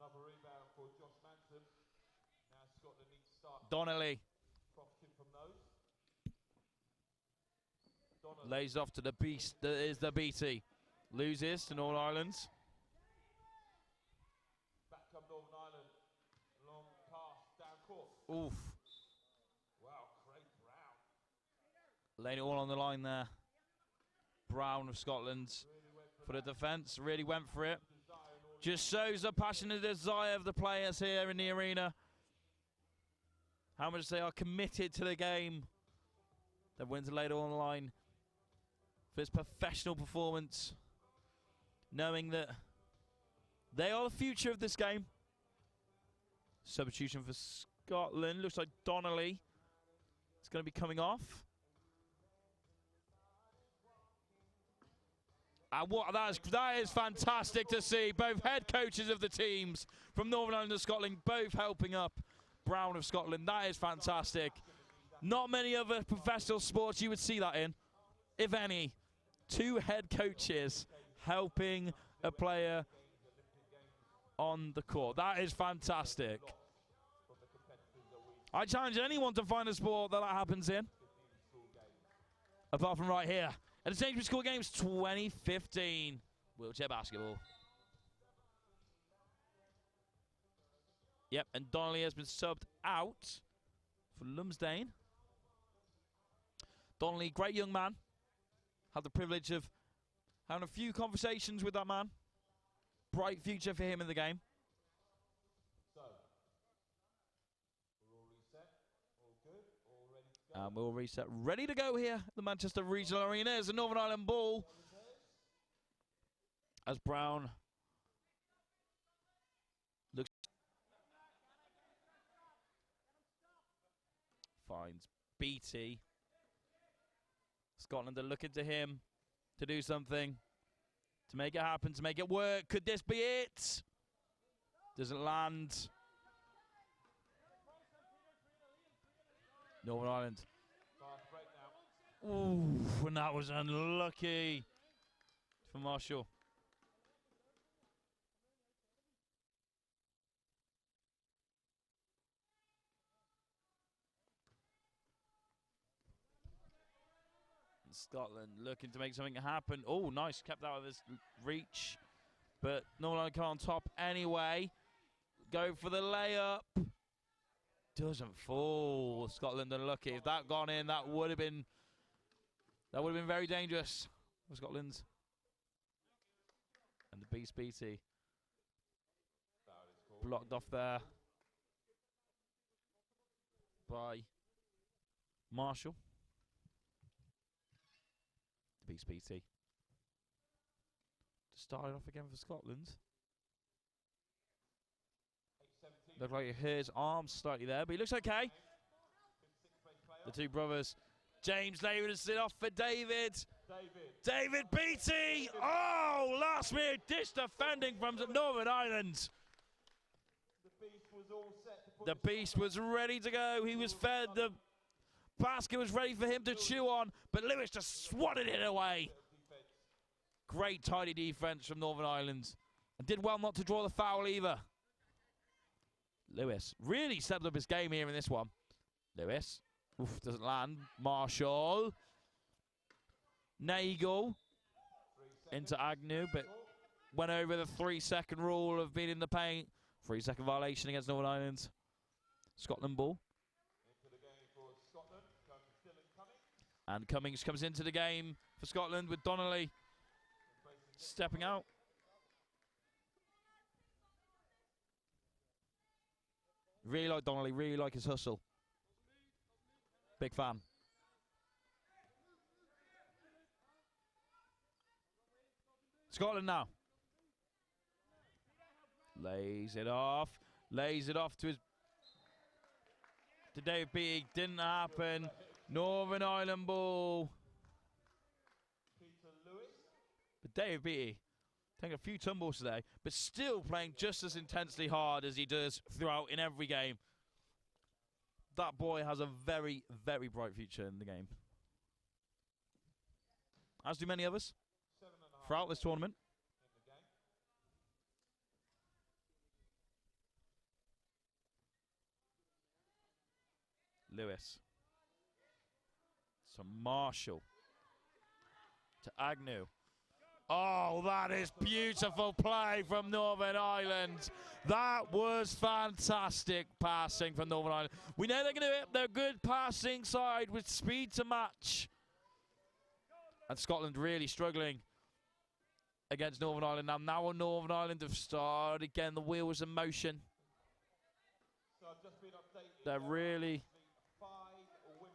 Another rebound for Josh Manson. Now Scotland need to start Donnelly profiting from those. lays off to the beast that is the Beattie. Loses to Northern Ireland. Back come Northern Ireland. Long pass down court. Oof. Wow, Craig Brown. Laying it all on the line there. Brown of Scotland for the defence. Really went for it. Just shows the passion and desire of the players here in the arena. How much they are committed to the game. They're willing to lay it all on the line for this professional performance, knowing that they are the future of this game. Substitution for Scotland. Looks like Donnelly is going to be coming off. And that is fantastic to see. Both head coaches of the teams from Northern Ireland and Scotland both helping up Brown of Scotland. That is fantastic. Not many other professional sports you would see that in, if any. 2 head coaches helping a player on the court. That is fantastic. I challenge anyone to find a sport that happens in, apart from right here at the Sainsbury School Games 2015 wheelchair basketball. Yep, and Donnelly has been subbed out for Lumsdane. Donnelly, great young man. Had the privilege of having a few conversations with that man. Bright future for him in the game. So, we're all reset, all good, all ready to go. And we'll reset. Ready to go here at the Manchester Regional Arena. There's a Northern Ireland ball. As Brown looks, finds Beattie. Scotland are looking to him to do something, to make it happen, to make it work. Could this be it? Doesn't land. Northern Ireland. Ooh, and that was unlucky for Marshall. Scotland looking to make something happen. Oh, nice, kept out of his reach. But Northern Ireland come on top anyway. Go for the layup. Doesn't fall. Scotland unlucky. If that gone in, that would have been very dangerous for Scotland. And the Beast Beattie blocked off there by Marshall. Beast Beattie. To start it off again for Scotland. Looked like he hurt his arm slightly there, but he looks okay. The 2 brothers. James David has it off for David. David Beattie! Oh, last minute dish defending from Northern Ireland. The Beast was ready to go. He was fed. The basket was ready for him to chew on, but Lewis just swatted it away. Great tidy defense from Northern Ireland. And did well not to draw the foul either. Lewis really stepped up his game here in this one. Lewis, oof, doesn't land. Marshall. Nagel into Agnew, but went over the 3-second rule of being in the paint. 3-second violation against Northern Ireland. Scotland ball. And Cummings comes into the game for Scotland with Donnelly stepping out. Really like Donnelly, really like his hustle. Big fan. Scotland now. Lays it off to Dave Beattie. Didn't happen. Northern Ireland ball. But Dave Beattie taking a few tumbles today, but still playing just as intensely hard as he does throughout in every game. That boy has a very, very bright future in the game. As do many others throughout this tournament. Lewis. So Marshall to Agnew. Oh, that is beautiful play from Northern Ireland. That was fantastic passing from Northern Ireland. We know they're going to do it. They're a good passing side with speed to match. And Scotland really struggling against Northern Ireland. Now on Northern Ireland have started again. The wheels in motion. So I've just been updated. They're really... 5 women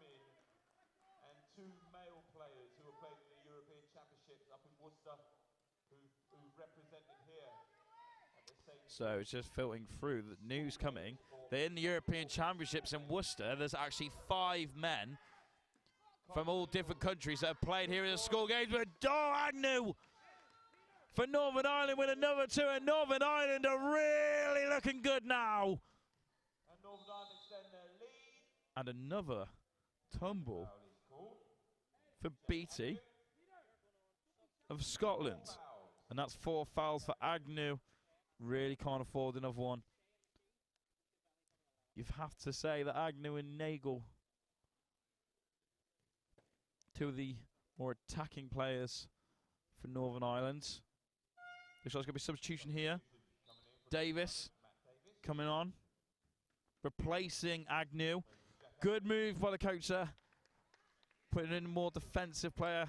and 2 male players who are playing in the European Championships up in Worcester who represented here at the same. So it's just filtering through. The news coming. They're in the European Championships in Worcester. There's actually 5 men from all different countries that have played here in the school games. But Agnew for Northern Ireland with another 2, and Northern Ireland are really looking good now. And Northern Ireland extend their lead. And another tumble for Beattie of Scotland. And that's 4 fouls for Agnew. Really can't afford another one. You have to say that Agnew and Nagel, 2 of the more attacking players for Northern Ireland. Looks like there's going to be substitution here. Davis coming on, replacing Agnew. Good move by the coach there. Putting in a more defensive player,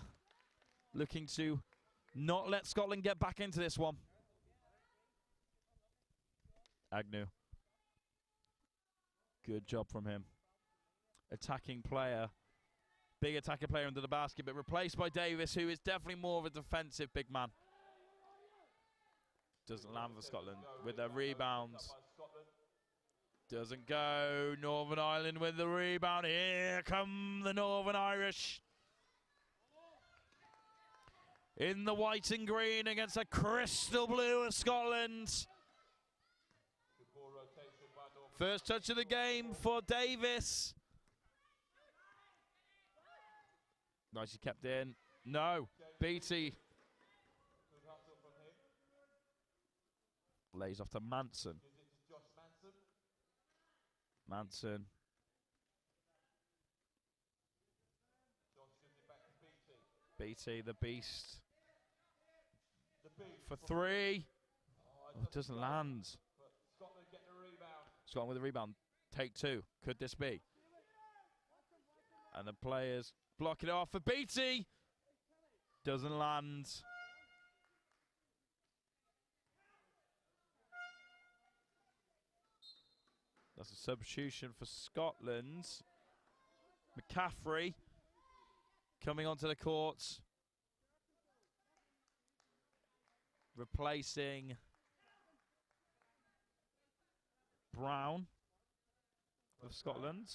looking to not let Scotland get back into this one. Agnew. Good job from him. Attacking player. Big attacking player under the basket, but replaced by Davis, who is definitely more of a defensive big man. Doesn't land for Scotland with their rebounds. Doesn't go. Northern Ireland with the rebound. Here come the Northern Irish. In the white and green against the crystal blue of Scotland. First touch of the game for Davis. Nicely kept in. No. Beattie. Lays off to Manson. Manson. Beattie, the beast. For 3. Oh, it doesn't land. Scotland with the rebound. Take 2. Could this be? And the players block it off for Beattie. Doesn't land. That's a substitution for Scotland. McCaffrey coming onto the court. Replacing Brown of Scotland.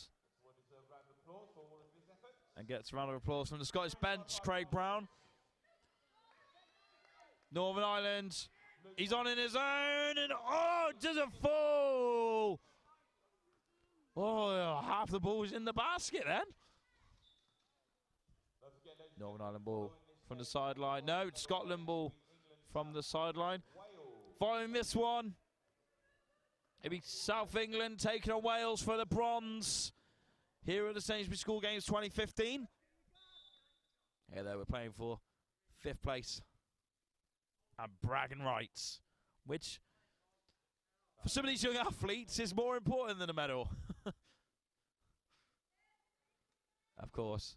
And gets a round of applause from the Scottish bench, Craig Brown. Northern Ireland, he's on in his own, and oh, doesn't fall. Oh, half the ball's in the basket then. Northern Ireland ball from the sideline. No, Scotland ball from the sideline. Following this one, it'll be South England taking on Wales for the bronze here at the Sainsbury School Games 2015. Here they were playing for 5th place and bragging rights, which for some of these young athletes is more important than a medal. Of course.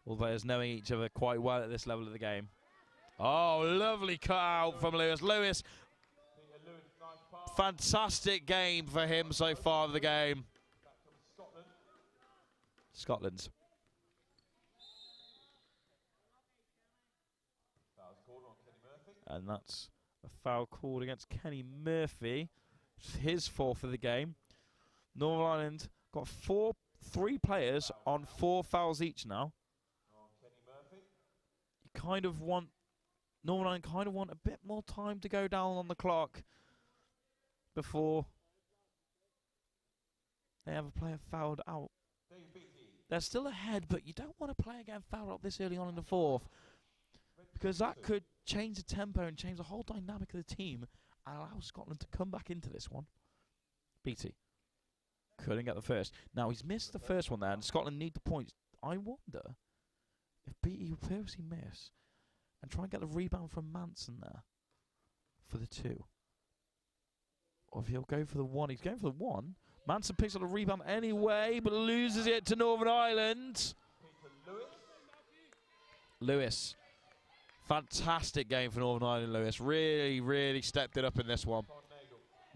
All players knowing each other quite well at this level of the game. Oh, lovely cut out from Lewis. Lewis, fantastic game for him so far of the game. Scotland. And that's a foul called against Kenny Murphy. It's his 4th of the game. Northern Ireland got 3 players on 4 fouls each now. You kind of want, Northern Ireland kind of want a bit more time to go down on the clock before they have a player fouled out. They're still ahead, but you don't want a player getting fouled out this early on in the 4th, because that could change the tempo and change the whole dynamic of the team and allow Scotland to come back into this one. Beattie couldn't get the first. Now he's missed the first one there, and Scotland need the points. I wonder if Beattie will purposely miss and try and get the rebound from Manson there for the 2. Or if he'll go for the 1. He's going for the 1. Manson picks up the rebound anyway, but loses it to Northern Ireland. Lewis. Fantastic game for Northern Ireland, Lewis. Really stepped it up in this one.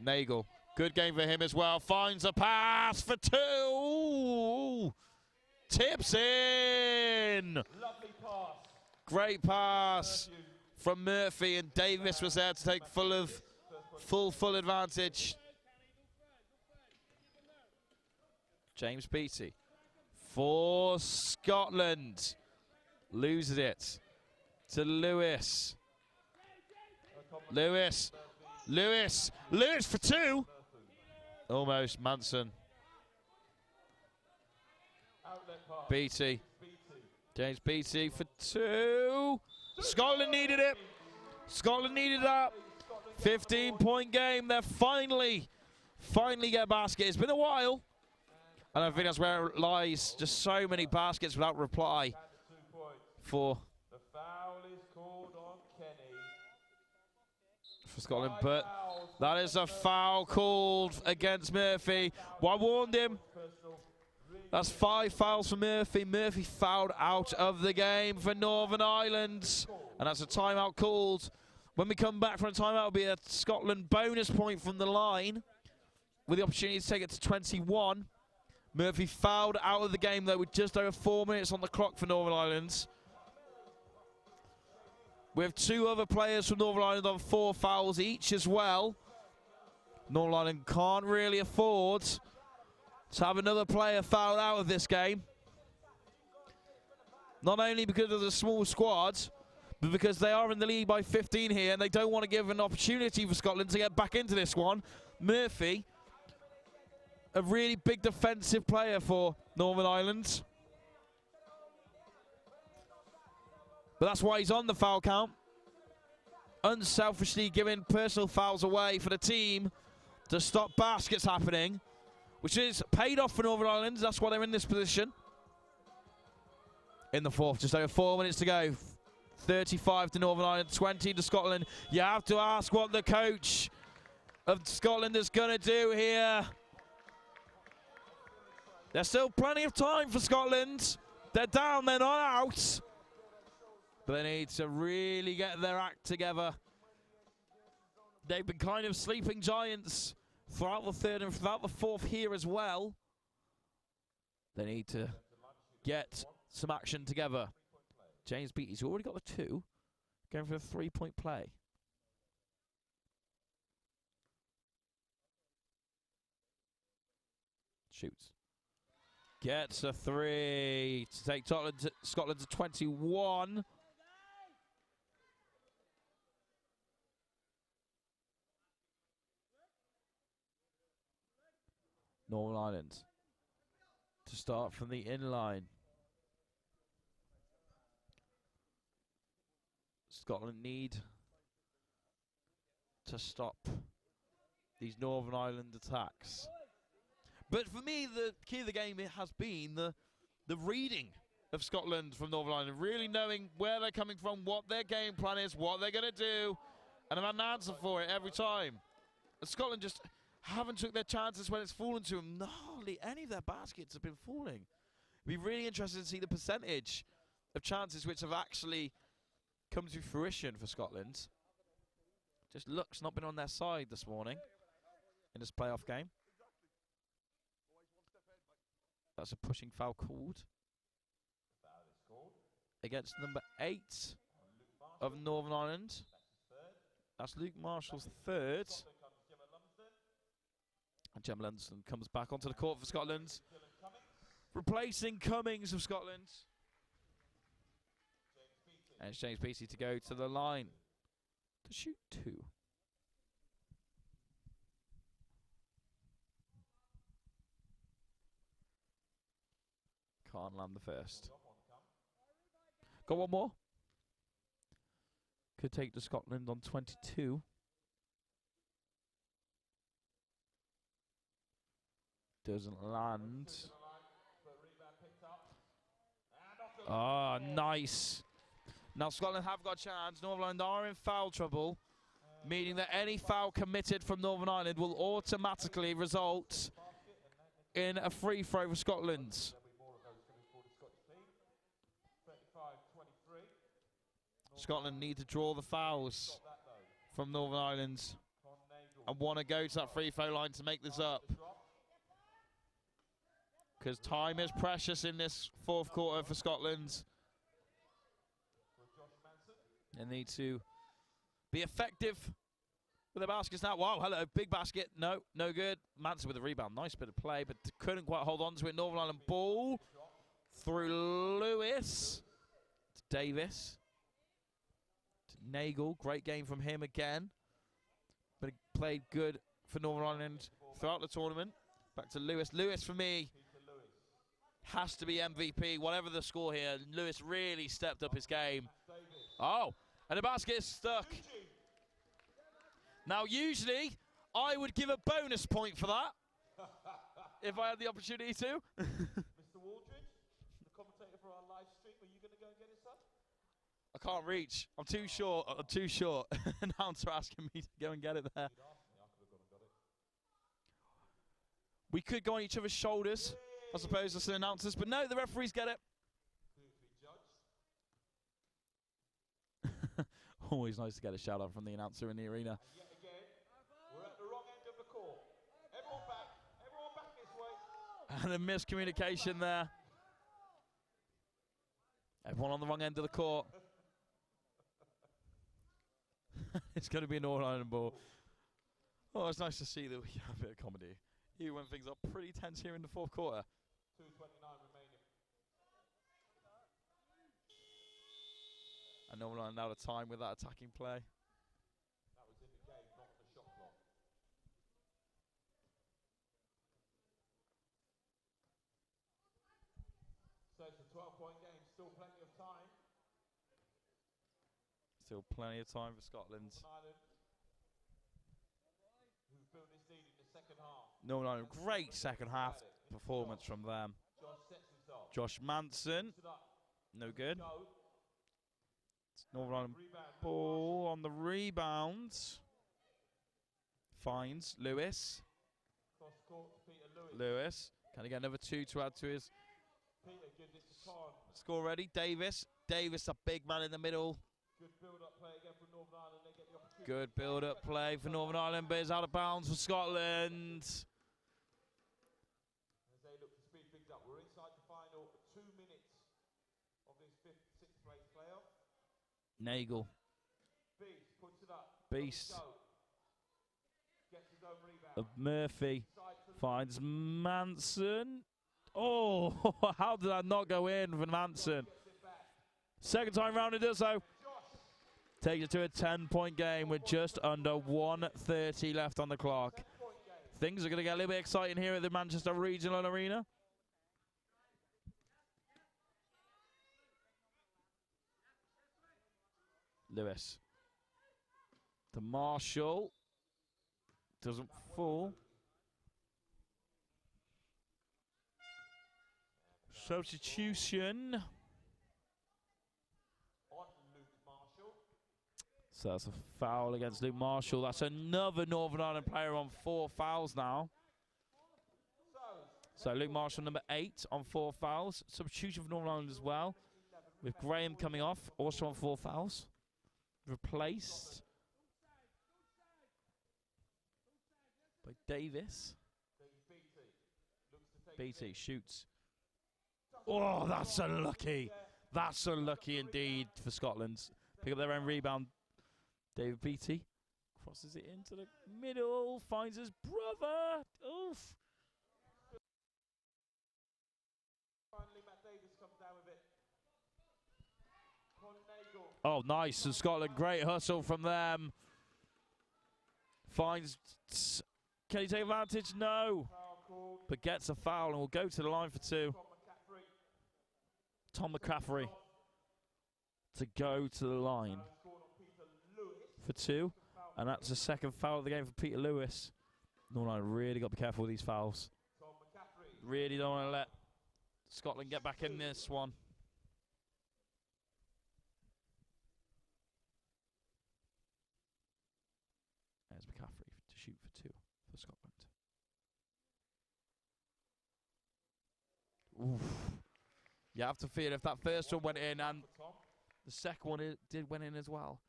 Nagel. Good game for him as well. Finds a pass for 2. Tips in. Great pass from Murphy, and Davis was there to take full advantage. James Beattie for Scotland. Loses it to Lewis. Lewis for 2. Almost. Manson. Beattie. James Beattie for 2. Scotland needed it. Scotland needed that. 15-point game. They're finally get a basket. It's been a while. And I think that's where it lies. Just so many baskets without reply for Scotland. But that is a foul called against Murphy. Well, I warned him. That's 5 fouls for Murphy. Murphy fouled out of the game for Northern Ireland. And that's a timeout called. When we come back from a timeout, it'll be a Scotland bonus point from the line with the opportunity to take it to 21. Murphy fouled out of the game, though, with just over 4 minutes on the clock for Northern Ireland. We have 2 other players from Northern Ireland on 4 fouls each as well. Northern Ireland can't really afford to have another player fouled out of this game. Not only because of the small squad, but because they are in the lead by 15 here, and they don't want to give an opportunity for Scotland to get back into this one. Murphy, a really big defensive player for Northern Ireland. But that's why he's on the foul count. Unselfishly giving personal fouls away for the team to stop baskets happening, which is paid off for Northern Ireland. That's why they're in this position. In the fourth, just over 4 minutes to go. 35 to Northern Ireland, 20 to Scotland. You have to ask what the coach of Scotland is going to do here. There's still plenty of time for Scotland. They're down, they're not out. But they need to really get their act together. They've been kind of sleeping giants throughout the third and throughout the fourth here as well. They need to get some action together. James Beattie's already got the 2. Going for a 3-point play. Shoots. Gets a 3 to take Scotland to 21. Northern Ireland to start from the in-line. Scotland need to stop these Northern Ireland attacks. But for me, the key of the game has been the reading of Scotland from Northern Ireland, really knowing where they're coming from, what their game plan is, what they're going to do, and have an answer for it every time. And Scotland just haven't took their chances when it's fallen to them. Hardly any of their baskets have been falling. It'd be really interesting to see the percentage of chances which have actually come to fruition for Scotland. Just luck's not been on their side this morning in this playoff game. That's a pushing foul called against number 8 of Northern Ireland. That's Luke Marshall's 3rd. And Gemma Lunson comes back onto the court for Scotland, replacing Cummings of Scotland. And it's James Beattie to go to the line to shoot 2. Can't land the first. Got one more. Could take to Scotland on 22. Doesn't land. Ah, nice. Now Scotland have got a chance. Northern Ireland are in foul trouble, meaning that any foul committed from Northern Ireland will automatically result in a free throw for Scotland. Scotland need to draw the fouls from Northern Ireland and want to go to that free throw line to make this up. Because time is precious in this fourth quarter for Scotland. They need to be effective with the baskets now. Wow, hello, big basket. No, no good. Manson with the rebound. Nice bit of play, but couldn't quite hold on to it. Northern Ireland ball through Lewis to Davis. To Nagel. Great game from him again. But he played good for Northern Ireland throughout the tournament. Back to Lewis. Lewis, for me, has to be MVP. Whatever the score here, Lewis really stepped up his game. Oh, and the basket is stuck. Now, usually, I would give a bonus point for that, if I had the opportunity to. Mr. Waldridge, the commentator for our live stream, are you going to go and get it, son? I can't reach. I'm too short. I'm too short. Announcer asking me to go and get it there. We could go on each other's shoulders, I suppose, as the announcers, but no, the referees get it. Always nice to get a shout out from the announcer in the arena. Yet again, we're at the wrong end of the court. Everyone back this way. And a miscommunication there. Everyone on the wrong end of the court. It's going to be an all-Ireland ball. Oh, it's nice to see that we have a bit of comedy, even when things are pretty tense here in the fourth quarter. 2:29 remaining. And Northern Ireland out of time with that attacking play. That was in the game, not on the shot clock. So it's a 12-point game, still plenty of time. Still plenty of time for Scotland. Ireland, who built this lead in the second half. Northern Ireland, great second half performance from them. Josh sets himself. Josh Manson, no good. It's Northern Ireland ball on the rebound. Finds Lewis. Cross court to Peter Lewis. Lewis, can he get another two to add to his Peter gives it to Con. score ready? Davis. Davis, a big man in the middle. Good build-up play again for Northern Ireland. They get the opportunity. Good build-up play for Northern Ireland, but it's out of bounds for Scotland. As they look to speed things up, we're inside the final 2 minutes of this sixth place playoff. Nagel. Beast puts it up. Beast. Gets his own rebound. Of Murphy finds Manson. Oh, how did that not go in for Manson? Second time round it does so. Takes it to a 10-point game with just under 1:30 left on the clock. Things are going to get a little bit exciting here at the Manchester Regional Arena. Lewis. To Marshall. Doesn't fall. Substitution. So that's a foul against Luke Marshall. That's another Northern Ireland player on 4 fouls now. So Luke Marshall, number 8 on 4 fouls. Substitution for Northern Ireland as well, with Graham coming off, also on 4 fouls. Replaced by Davis. BT shoots. Oh, that's unlucky. That's unlucky indeed for Scotland. Pick up their own rebound. David Beattie crosses it into the middle, finds his brother. Oof. Finally, Matt Davis comes down with it. Oh, nice. And Scotland, great hustle from them. Finds. Can he take advantage? No. But gets a foul and will go to the line for 2. Tom McCaffrey to go to the line for 2. And that's the second foul of the game for Peter Lewis. Northern Ireland really got to be careful with these fouls. Really don't want to let Scotland get back in this one. There's McCaffrey to shoot for 2 for Scotland. Oof. You have to feel if that first one went in and The second one went in as well.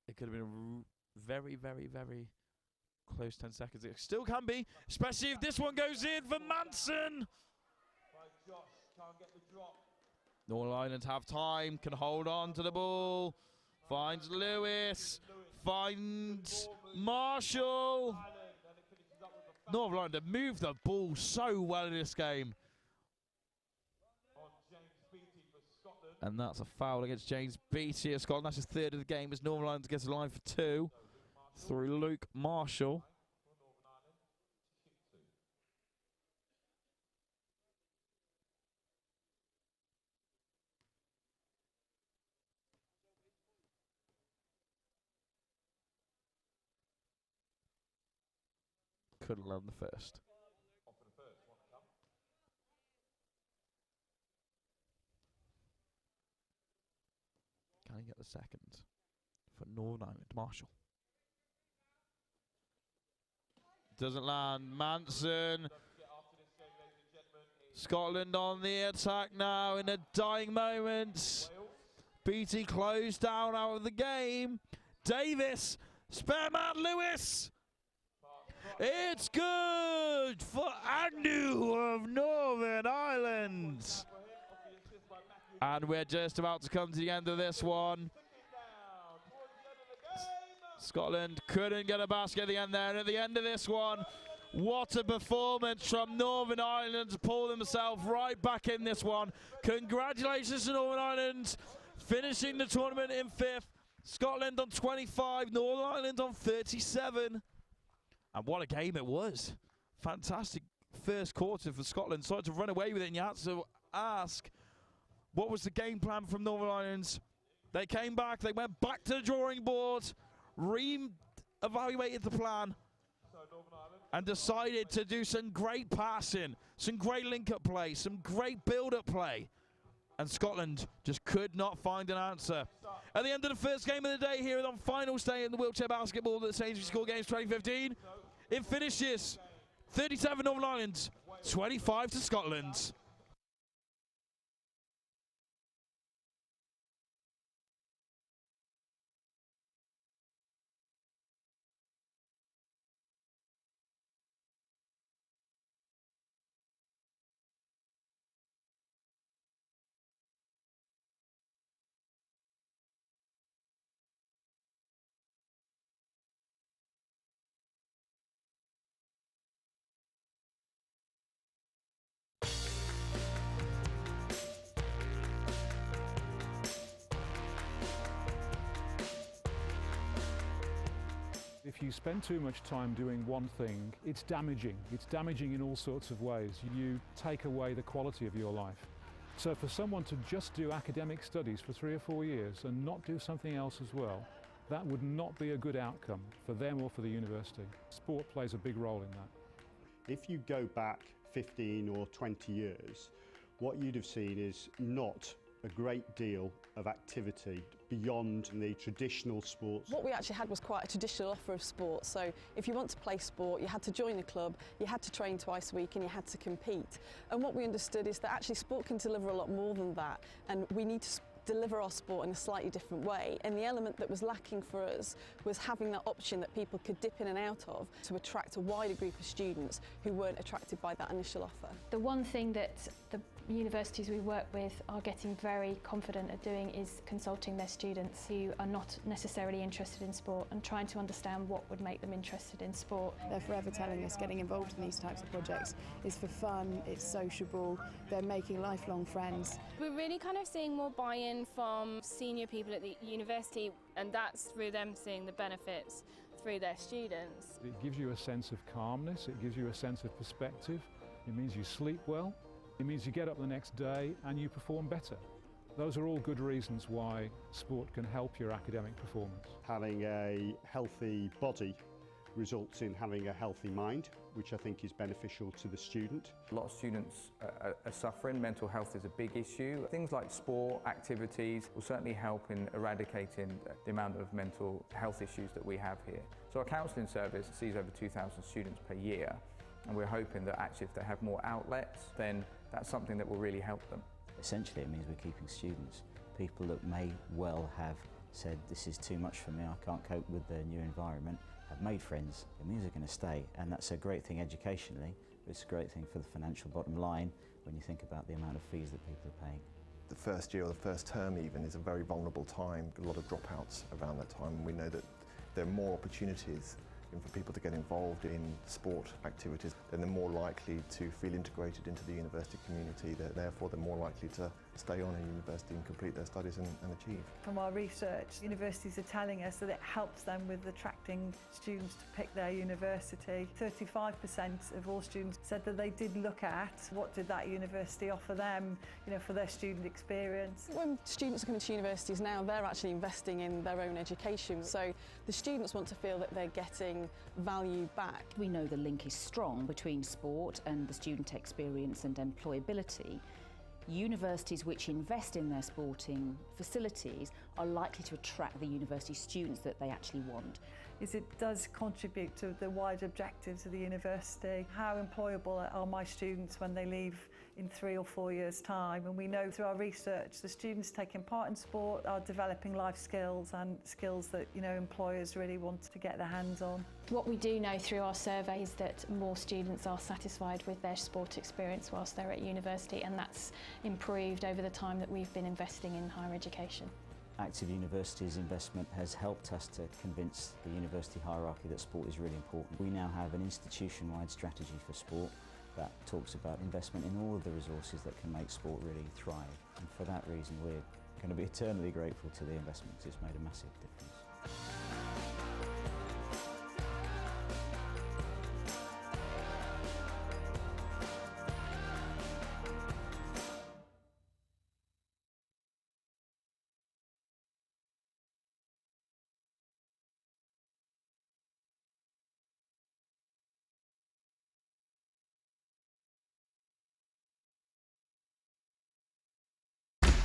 It could have been a very, very, very close 10 seconds. It still can be, especially if this one goes in for Manson. Northern Ireland have time, can hold on to the ball. Finds Lewis, finds Marshall. Northern Ireland have moved the ball so well in this game. And that's a foul against James Beattie of Scotland. That's his third of the game as Northern Ireland gets a line for 2 through Luke Marshall. Couldn't land the first. Can he get the second for Northern Ireland? Marshall. Doesn't land. Manson. Scotland on the attack now in the dying moments. Beattie closed down out of the game. Davis. Spare man Lewis. It's good for Agnew of Northern Ireland. And we're just about to come to the end of this one. Scotland couldn't get a basket at the end there. And at the end of this one, what a performance from Northern Ireland to pull themselves right back in this one. Congratulations to Northern Ireland, finishing the tournament in 5th. Scotland on 25, Northern Ireland on 37. And what a game it was. Fantastic first quarter for Scotland. Started to run away with it, and you had to ask, what was the game plan from Northern Ireland? They came back, they went back to the drawing board, re-evaluated the plan, and decided to do some great passing, some great link-up play, some great build-up play. And Scotland just could not find an answer. At the end of the first game of the day here on finals day in the wheelchair basketball at the Sainsbury School Games 2015, it finishes 37 Northern Ireland, 25 to Scotland. If you spend too much time doing one thing, it's damaging. It's damaging in all sorts of ways. You take away the quality of your life. So for someone to just do academic studies for 3 or 4 years and not do something else as well, that would not be a good outcome for them or for the university. Sport plays a big role in that. If you go back 15 or 20 years, what you'd have seen is not a great deal of activity beyond the traditional sports. What we actually had was quite a traditional offer of sport. So if you want to play sport, you had to join a club, you had to train twice a week, and you had to compete. And what we understood is that actually sport can deliver a lot more than that, and we need to deliver our sport in a slightly different way. And the element that was lacking for us was having that option that people could dip in and out of to attract a wider group of students who weren't attracted by that initial offer. The one thing that the universities we work with are getting very confident at doing is consulting their students who are not necessarily interested in sport and trying to understand what would make them interested in sport. They're forever telling us getting involved in these types of projects is for fun, it's sociable, they're making lifelong friends. We're really kind of seeing more buy-in from senior people at the university, and that's through them seeing the benefits through their students. It gives you a sense of calmness, it gives you a sense of perspective, it means you sleep well, it means you get up the next day and you perform better. Those are all good reasons why sport can help your academic performance. Having a healthy body results in having a healthy mind, which I think is beneficial to the student. A lot of students are suffering. Mental health is a big issue. Things like sport, activities will certainly help in eradicating the amount of mental health issues that we have here. So our counselling service sees over 2,000 students per year, and we're hoping that actually if they have more outlets, then that's something that will really help them. Essentially, it means we're keeping students. People that may well have said, this is too much for me, I can't cope with the new environment, have made friends. It means they're going to stay, and that's a great thing educationally, but it's a great thing for the financial bottom line when you think about the amount of fees that people are paying. The first year or the first term even is a very vulnerable time, a lot of dropouts around that time, and we know that there are more opportunities for people to get involved in sport activities, then they're more likely to feel integrated into the university community. Therefore, they're more likely to stay on in university and complete their studies and achieve. From our research, universities are telling us that it helps them with attracting students to pick their university. 35% of all students said that they did look at what did that university offer them, for their student experience. When students are coming to universities now, they're actually investing in their own education. So the students want to feel that they're getting value back. We know the link is strong between sport and the student experience and employability. Universities which invest in their sporting facilities are likely to attract the university students that they actually want. It does contribute to the wider objectives of the university. How employable are my students when they leave in 3 or 4 years' time? And we know through our research the students taking part in sport are developing life skills and skills that employers really want to get their hands on. What we do know through our survey is that more students are satisfied with their sport experience whilst they're at university, and that's improved over the time that we've been investing in higher education. Active University's investment has helped us to convince the university hierarchy that sport is really important. We now have an institution-wide strategy for sport that talks about investment in all of the resources that can make sport really thrive. And for that reason, we're going to be eternally grateful to the investment because it's made a massive difference.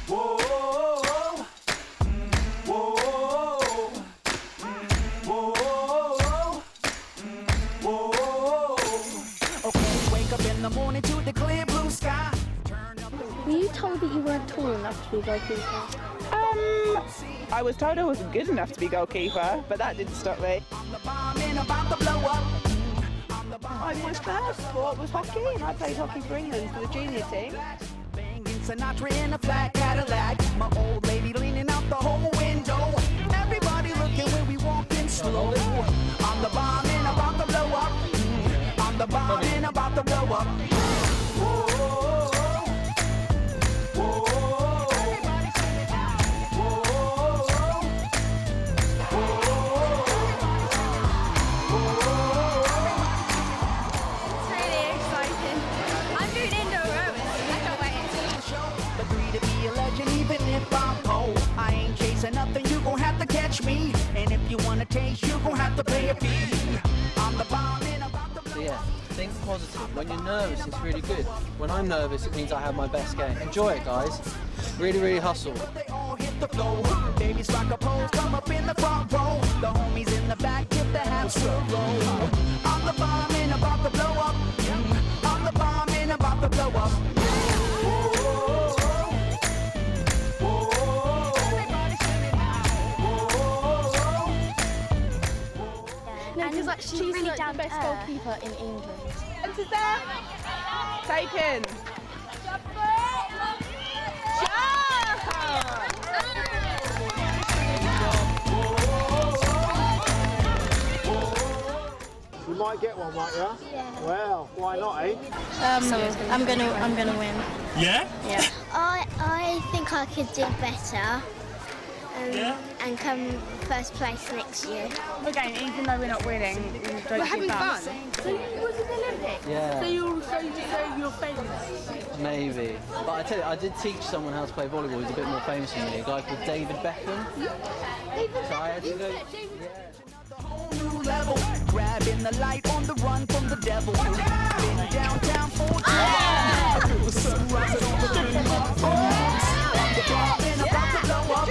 Whoa, whoa, whoa, whoa. Okay, wake up in the morning to the clear blue sky. Were you told that you weren't tall enough to be goalkeeper? I was told I wasn't good enough to be goalkeeper, but that didn't stop me. My first sport was hockey, and I played hockey for England for the junior team. Sinatra in a flat Cadillac, my old lady leaning out the whole window. Everybody looking when we walking slow. I'm the bomb and about to blow up. I'm the bomb and about to blow up. Whoa, whoa, It's really exciting. I'm doing indoor rowing. I can't wait. Agree to be a legend even if I'm cold. I ain't chasing nothing, you gon' have to catch me. And if you wanna taste, you gon' have to pay a fee. I'm the bomb and about to blow up. So yeah, think positive. When you're nervous, it's really good. When I'm nervous, it means I have my best game. Enjoy it, guys. Really, really hustle. They all hit the floor. Babies rock a pole, come up in the front row. The homies in the back give the half roll. I'm the bomb and about to blow up. I'm the bomb and about to blow up. No, because she's really like the best goalkeeper in England. Answers there. Taken. You might get one, might you? Yeah. Well, why not, eh? I'm gonna win. Yeah? Yeah. I think I could do better. And come first place next year. Again, even though we're not winning, we're having fun. So you was in the Olympics? Yeah. So you're famous? Maybe. But I tell you, I did teach someone how to play volleyball who's a bit more famous than me, a guy called David Beckham. So I had to go... New level, grabbing the light on the run from the devil. Been downtown for I feel the sunrise over the I'm the bomb and about to blow up.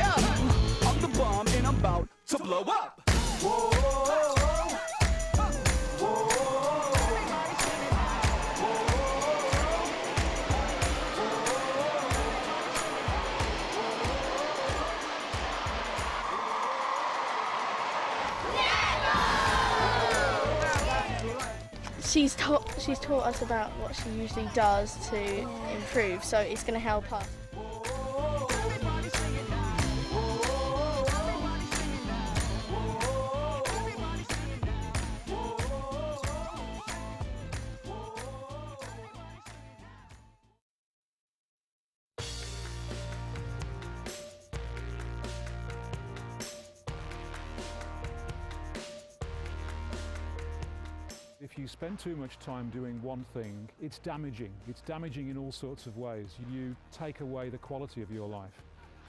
I'm the bomb and I'm about to blow up. she's taught us about what she usually does to improve, so it's going to help us. If you spend too much time doing one thing, it's damaging. It's damaging in all sorts of ways. You take away the quality of your life.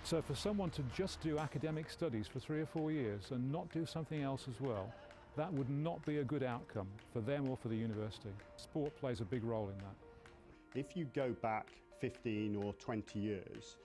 So for someone to just do academic studies for 3 or 4 years and not do something else as well, that would not be a good outcome for them or for the university. Sport plays a big role in that. If you go back 15 or 20 years,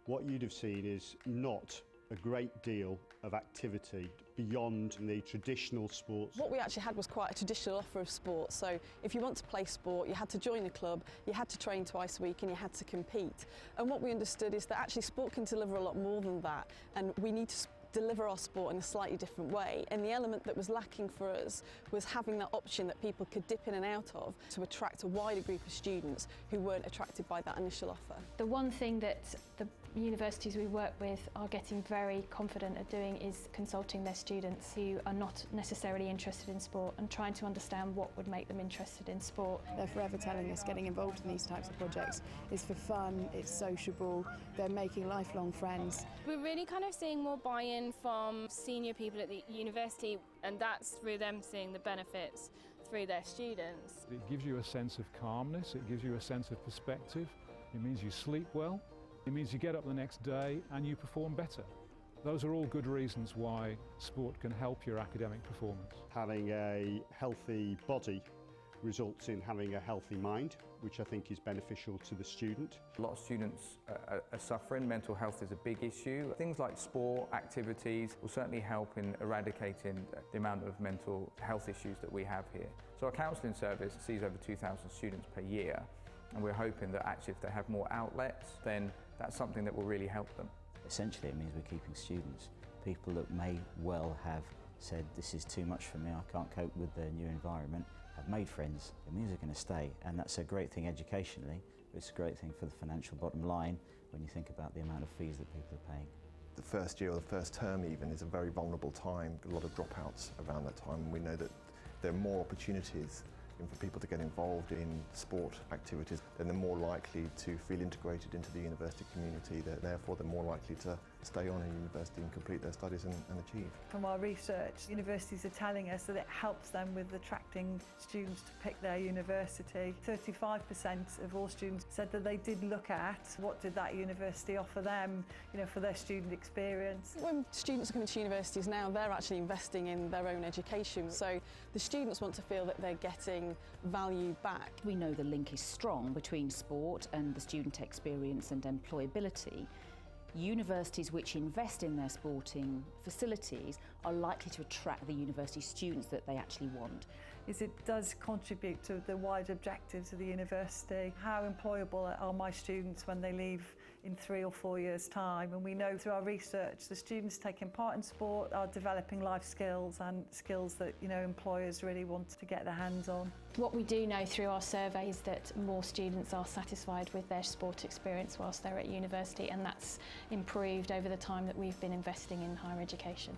what you'd have seen is not a great deal of activity beyond the traditional sports. What we actually had was quite a traditional offer of sport. So if you want to play sport, you had to join a club, you had to train twice a week and you had to compete. And what we understood is that actually sport can deliver a lot more than that, and we need to deliver our sport in a slightly different way. And the element that was lacking for us was having that option that people could dip in and out of to attract a wider group of students who weren't attracted by that initial offer. The one thing that the universities we work with are getting very confident at doing is consulting their students who are not necessarily interested in sport and trying to understand what would make them interested in sport. They're forever telling us getting involved in these types of projects is for fun, it's sociable, they're making lifelong friends. We're really kind of seeing more buy-in from senior people at the university, and that's through them seeing the benefits through their students. It gives you a sense of calmness, it gives you a sense of perspective, it means you sleep well, it means you get up the next day and you perform better. Those are all good reasons why sport can help your academic performance. Having a healthy body results in having a healthy mind, which I think is beneficial to the student. A lot of students are suffering. Mental health is a big issue. Things like sport, activities will certainly help in eradicating the amount of mental health issues that we have here. So our counselling service sees over 2,000 students per year, and we're hoping that actually if they have more outlets, then that's something that will really help them. Essentially it means we're keeping students. People that may well have said this is too much for me, I can't cope with the new environment, have made friends. It means they're going to stay, and that's a great thing educationally, but it's a great thing for the financial bottom line when you think about the amount of fees that people are paying. The first year or the first term even is a very vulnerable time, a lot of dropouts around that time, and we know that there are more opportunities for people to get involved in sport activities, then they're more likely to feel integrated into the university community. Therefore, they're more likely to stay on in university and complete their studies and achieve. From our research, universities are telling us that it helps them with attracting students to pick their university. 35% of all students said that they did look at what did that university offer them, for their student experience. When students are coming to universities now, they're actually investing in their own education. So the students want to feel that they're getting value back. We know the link is strong between sport and the student experience and employability. Universities which invest in their sporting facilities are likely to attract the university students that they actually want. It does contribute to the wider objectives of the university. How employable are my students when they leave in 3 or 4 years' time? And we know through our research the students taking part in sport are developing life skills and skills that employers really want to get their hands on. What we do know through our survey is that more students are satisfied with their sport experience whilst they're at university, and that's improved over the time that we've been investing in higher education.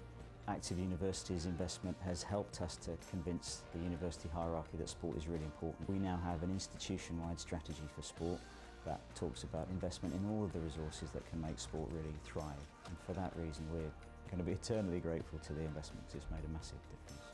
Active University's investment has helped us to convince the university hierarchy that sport is really important. We now have an institution-wide strategy for sport that talks about investment in all of the resources that can make sport really thrive. And for that reason, we're going to be eternally grateful to the investment because it's made a massive difference.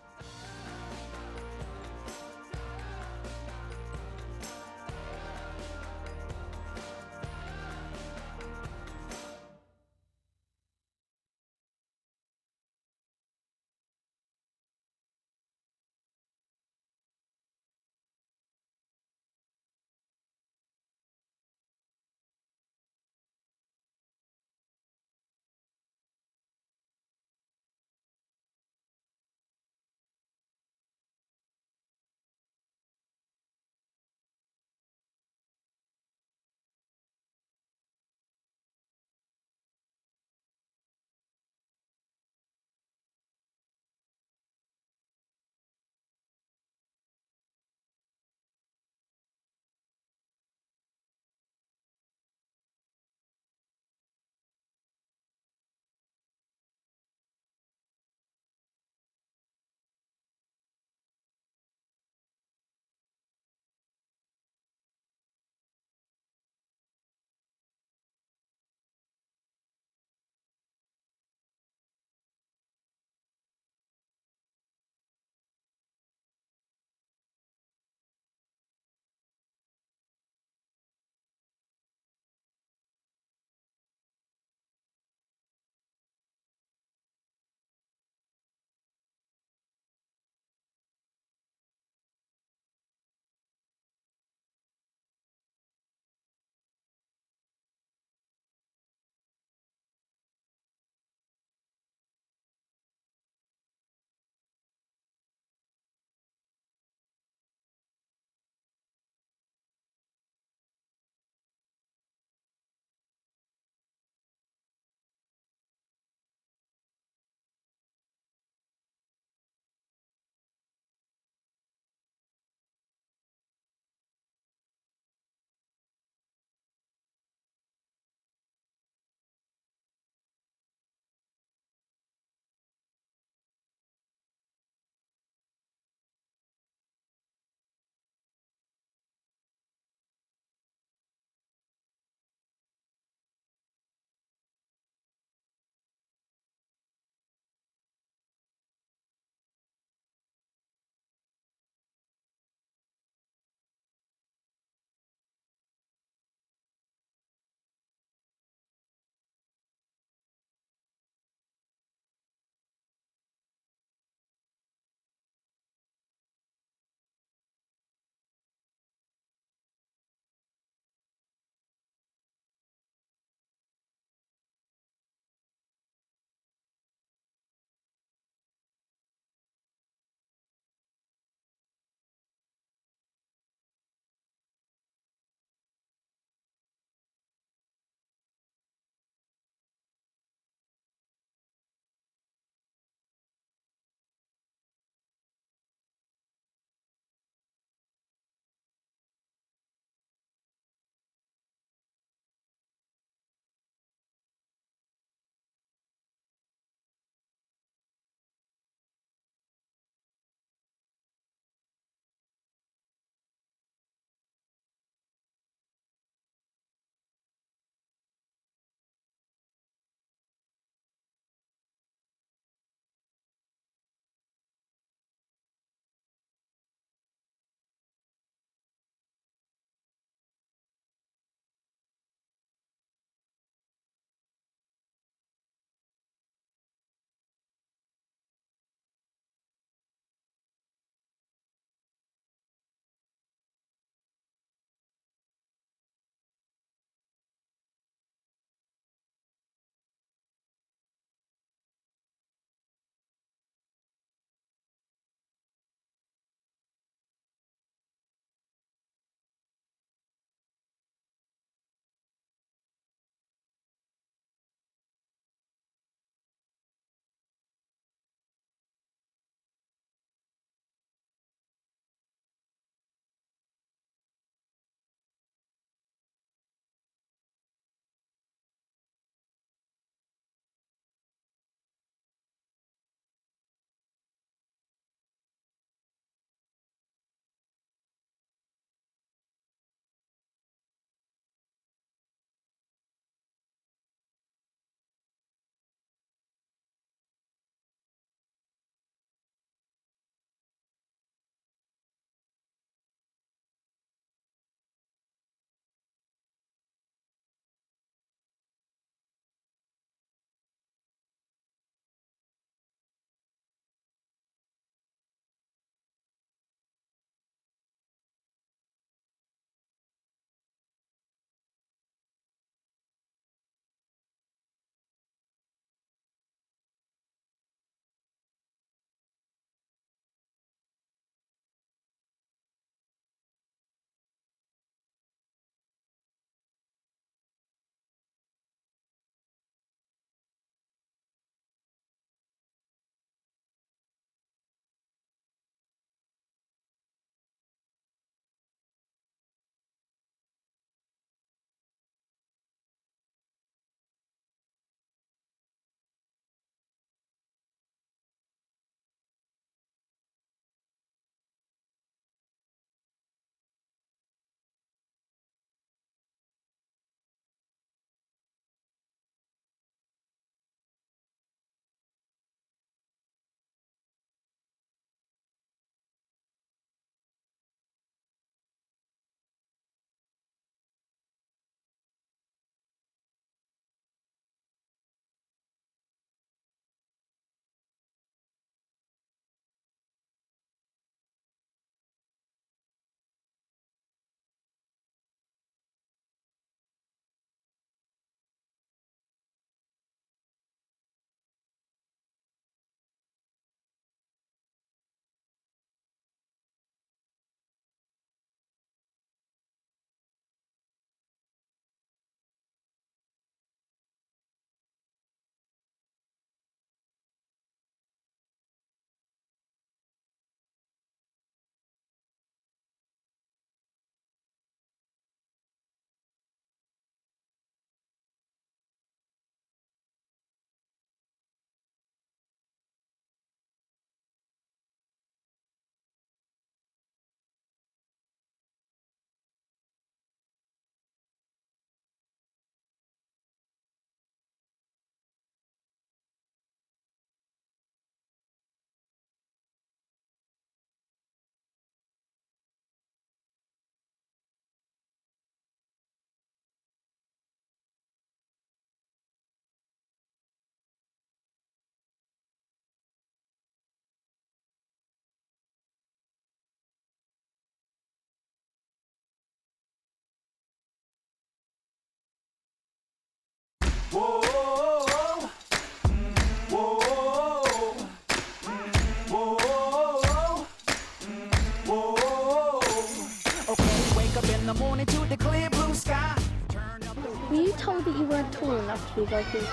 to be goalkeeper?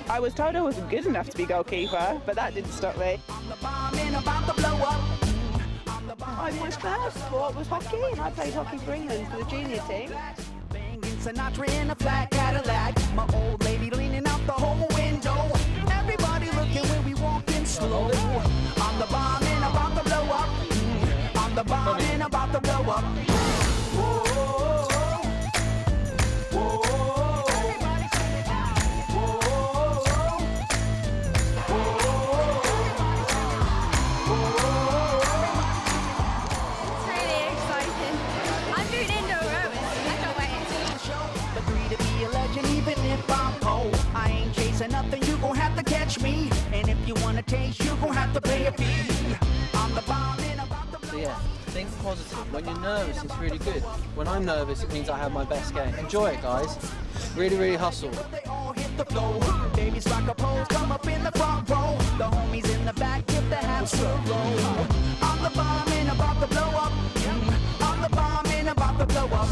I was told I wasn't good enough to be goalkeeper, but that didn't stop me. My first sport was hockey, and I played hockey for England for the junior team. Sinatra in a flat Cadillac, my old lady leaning out the whole window. Everybody looking when we walking slow. I'm the bomb and about to blow up. I'm the bomb and about to blow up. Nothing, you gon' have to catch me. And if you wanna taste, you gon' have to pay a fee. I'm the bomb and about to So yeah, think positive. When you're nervous, it's really good. When I'm nervous, it means I have my best game. Enjoy it, guys. Really, really hustle. they all hit the flow. Babies rock a pose, come up in the front row. The homies in the back give the hamster roll. I'm the bomb and about to blow up. I'm the bomb and about to blow up.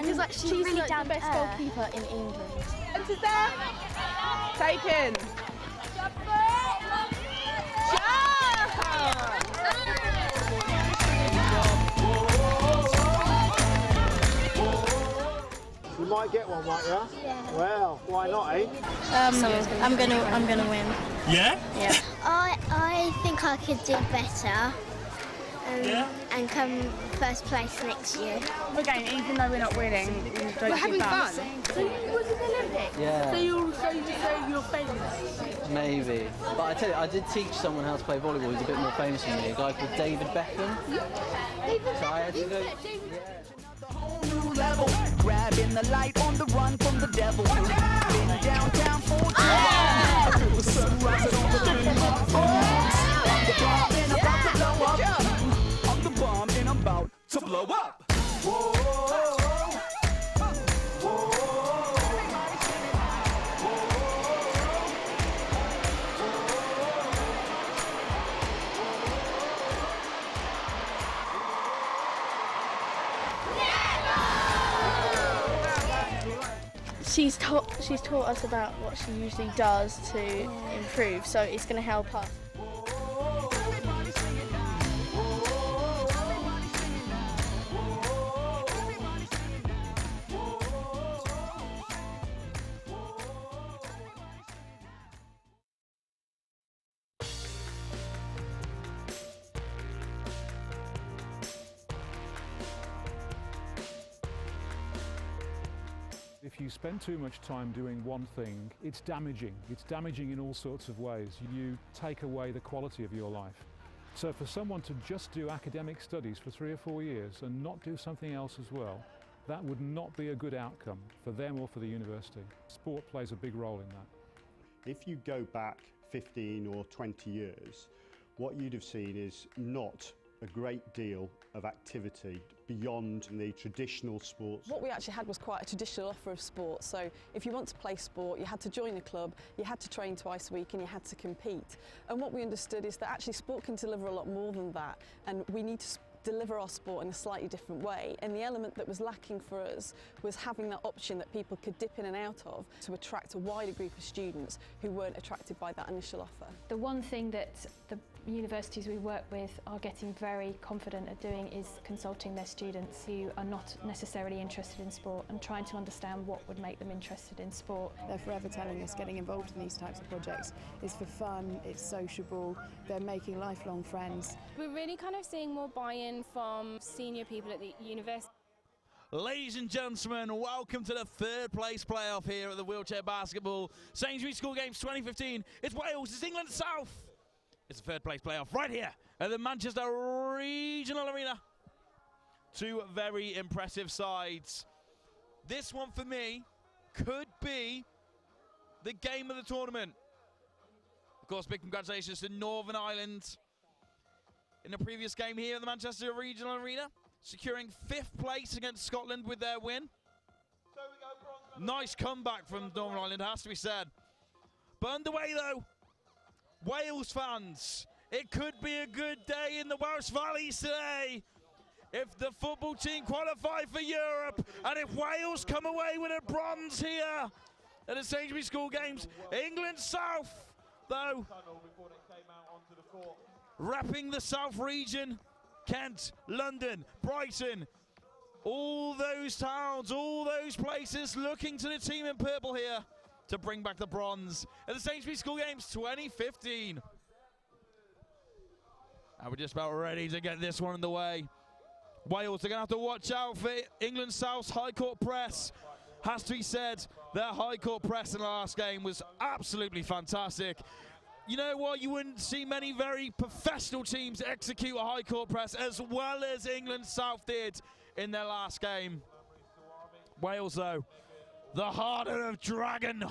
Because like, she's really like the best goalkeeper in England. Answers there? Taken. You might get one, might you? Yeah. Well, why not, eh? I'm gonna win. Yeah? Yeah. I think I could do better. And come first place next year. Again, even though we're not winning, don't We're having give up. fun. So you was in the Olympics? Yeah. So you say you're famous? Maybe. But I tell you, I did teach someone how to play volleyball who's a bit more famous than me, a guy called David Beckham. So I had to go... New level, grabbing the light on the run from the devil. Been downtown for too long. I feel the sun rising on the moon. I'm the bomb and about to blow up. I'm the bomb and I'm about to blow up. She's taught us about what she usually does to improve, so it's going to help us. If you spend too much time doing one thing, it's damaging. It's damaging in all sorts of ways. You take away the quality of your life. So for someone to just do academic studies for 3 or 4 years and not do something else as well, that would not be a good outcome for them or for the university. Sport plays a big role in that. If you go back 15 or 20 years, what you'd have seen is not a great deal of activity beyond the traditional sports. What we actually had was quite a traditional offer of sport. So if you want to play sport, you had to join a club, you had to train twice a week and you had to compete. And what we understood is that actually sport can deliver a lot more than that, and we need to deliver our sport in a slightly different way. And the element that was lacking for us was having that option that people could dip in and out of to attract a wider group of students who weren't attracted by that initial offer. The one thing that the universities we work with are getting very confident at doing is consulting their students who are not necessarily interested in sport and trying to understand what would make them interested in sport. They're forever telling us getting involved in these types of projects is for fun, it's sociable, they're making lifelong friends. We're really kind of seeing more buy-in from senior people at the university. Ladies and gentlemen, welcome to the third place playoff here at the Wheelchair Basketball Sainsbury School Games 2015. It's Wales, it's England South. It's the third place playoff right here at the Manchester Regional Arena. Two very impressive sides. This one for me could be the game of the tournament. Of course, big congratulations to Northern Ireland in the previous game here at the Manchester Regional Arena, securing 5th place against Scotland with their win. Nice comeback from Northern Ireland, has to be said. But underway though, Wales fans It could be a good day in the Welsh Valleys today. If the football team qualify for Europe, and if Wales come away with a bronze here at the Sainsbury School Games, England South, though, wrapping the South region, Kent, London, Brighton, all those towns, all those places looking to the team in purple here to bring back the bronze at the Sainsbury School Games 2015. And we're just about ready to get this one in the way. Wales are going to have to watch out for England South's high court press. Has to be said, their high court press in the last game was absolutely fantastic. You know what? You wouldn't see many very professional teams execute a high court press as well as England South did in their last game. Wales, though, the harder of dragon,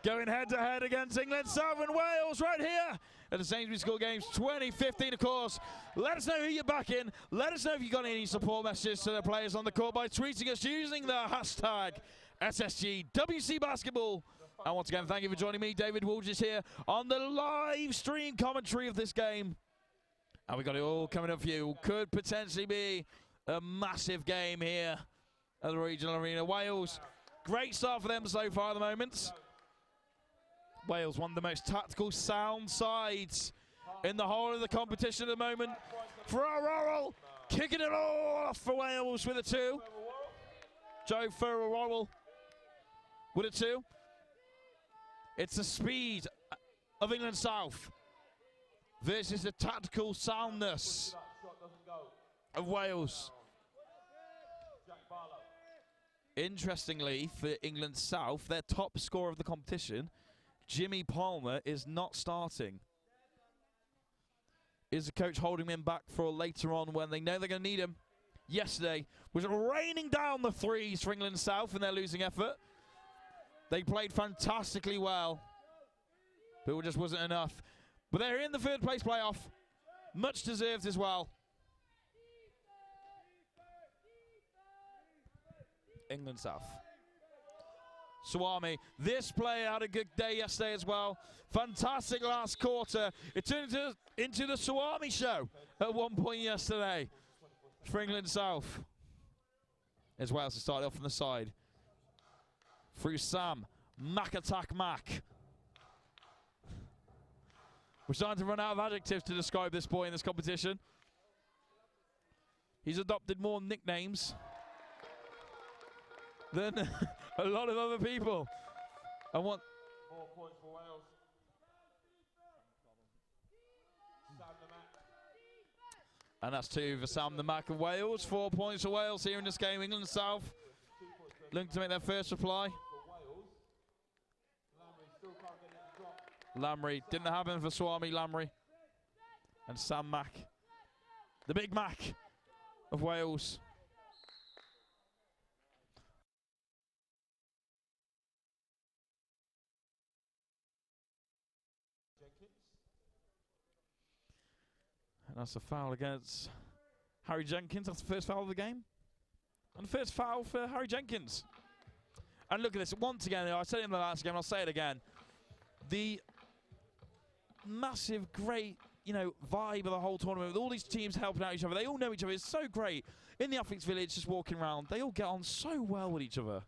going head-to-head against England South and Wales right here at the Sainsbury School Games 2015, of course. Let us know who you're backing. Let us know if you've got any support messages to the players on the court by tweeting us using the hashtag SSGWCBasketball. And once again, thank you for joining me, David Woolges, here on the live stream commentary of this game. And we've got it all coming up for you. Could potentially be a massive game here at the regional arena. Wales, great start for them so far at the moment. Wales, one of the most tactical, sound sides in the whole of the competition at the moment. Farrell kicking it all off for Wales with a 2. Joe Farrell with a 2. It's the speed of England South versus the tactical soundness of Wales. Interestingly, for England South, their top scorer of the competition, Jimmy Palmer, is not starting. Is the coach holding him back for later on when they know they're going to need him? Yesterday was raining down the threes for England South in their losing effort. They played fantastically well, but it just wasn't enough. But they're in the third place playoff. Much deserved as well. England South. Swami, this player had a good day yesterday as well. Fantastic last quarter. It turned into the Swami show at one point yesterday for England South. As Wales to start off on the side. Through Sam, Mac attack Mac. We're starting to run out of adjectives to describe this boy in this competition. He's adopted more nicknames than a lot of other people. I want... More points for Wales. And that's 2 for Sam the Mac of Wales. 4 points for Wales here in this game. England South looking to make their first reply. Lamry, didn't happen for Swami Lamry. And Sam Mac, the big Mac of Wales. And that's a foul against Harry Jenkins. That's the first foul of the game. And the first foul for Harry Jenkins. And look at this, once again, I said it in the last game, I'll say it again. The massive, great, vibe of the whole tournament with all these teams helping out each other. They all know each other. It's so great. In the Athletes Village, just walking around, they all get on so well with each other.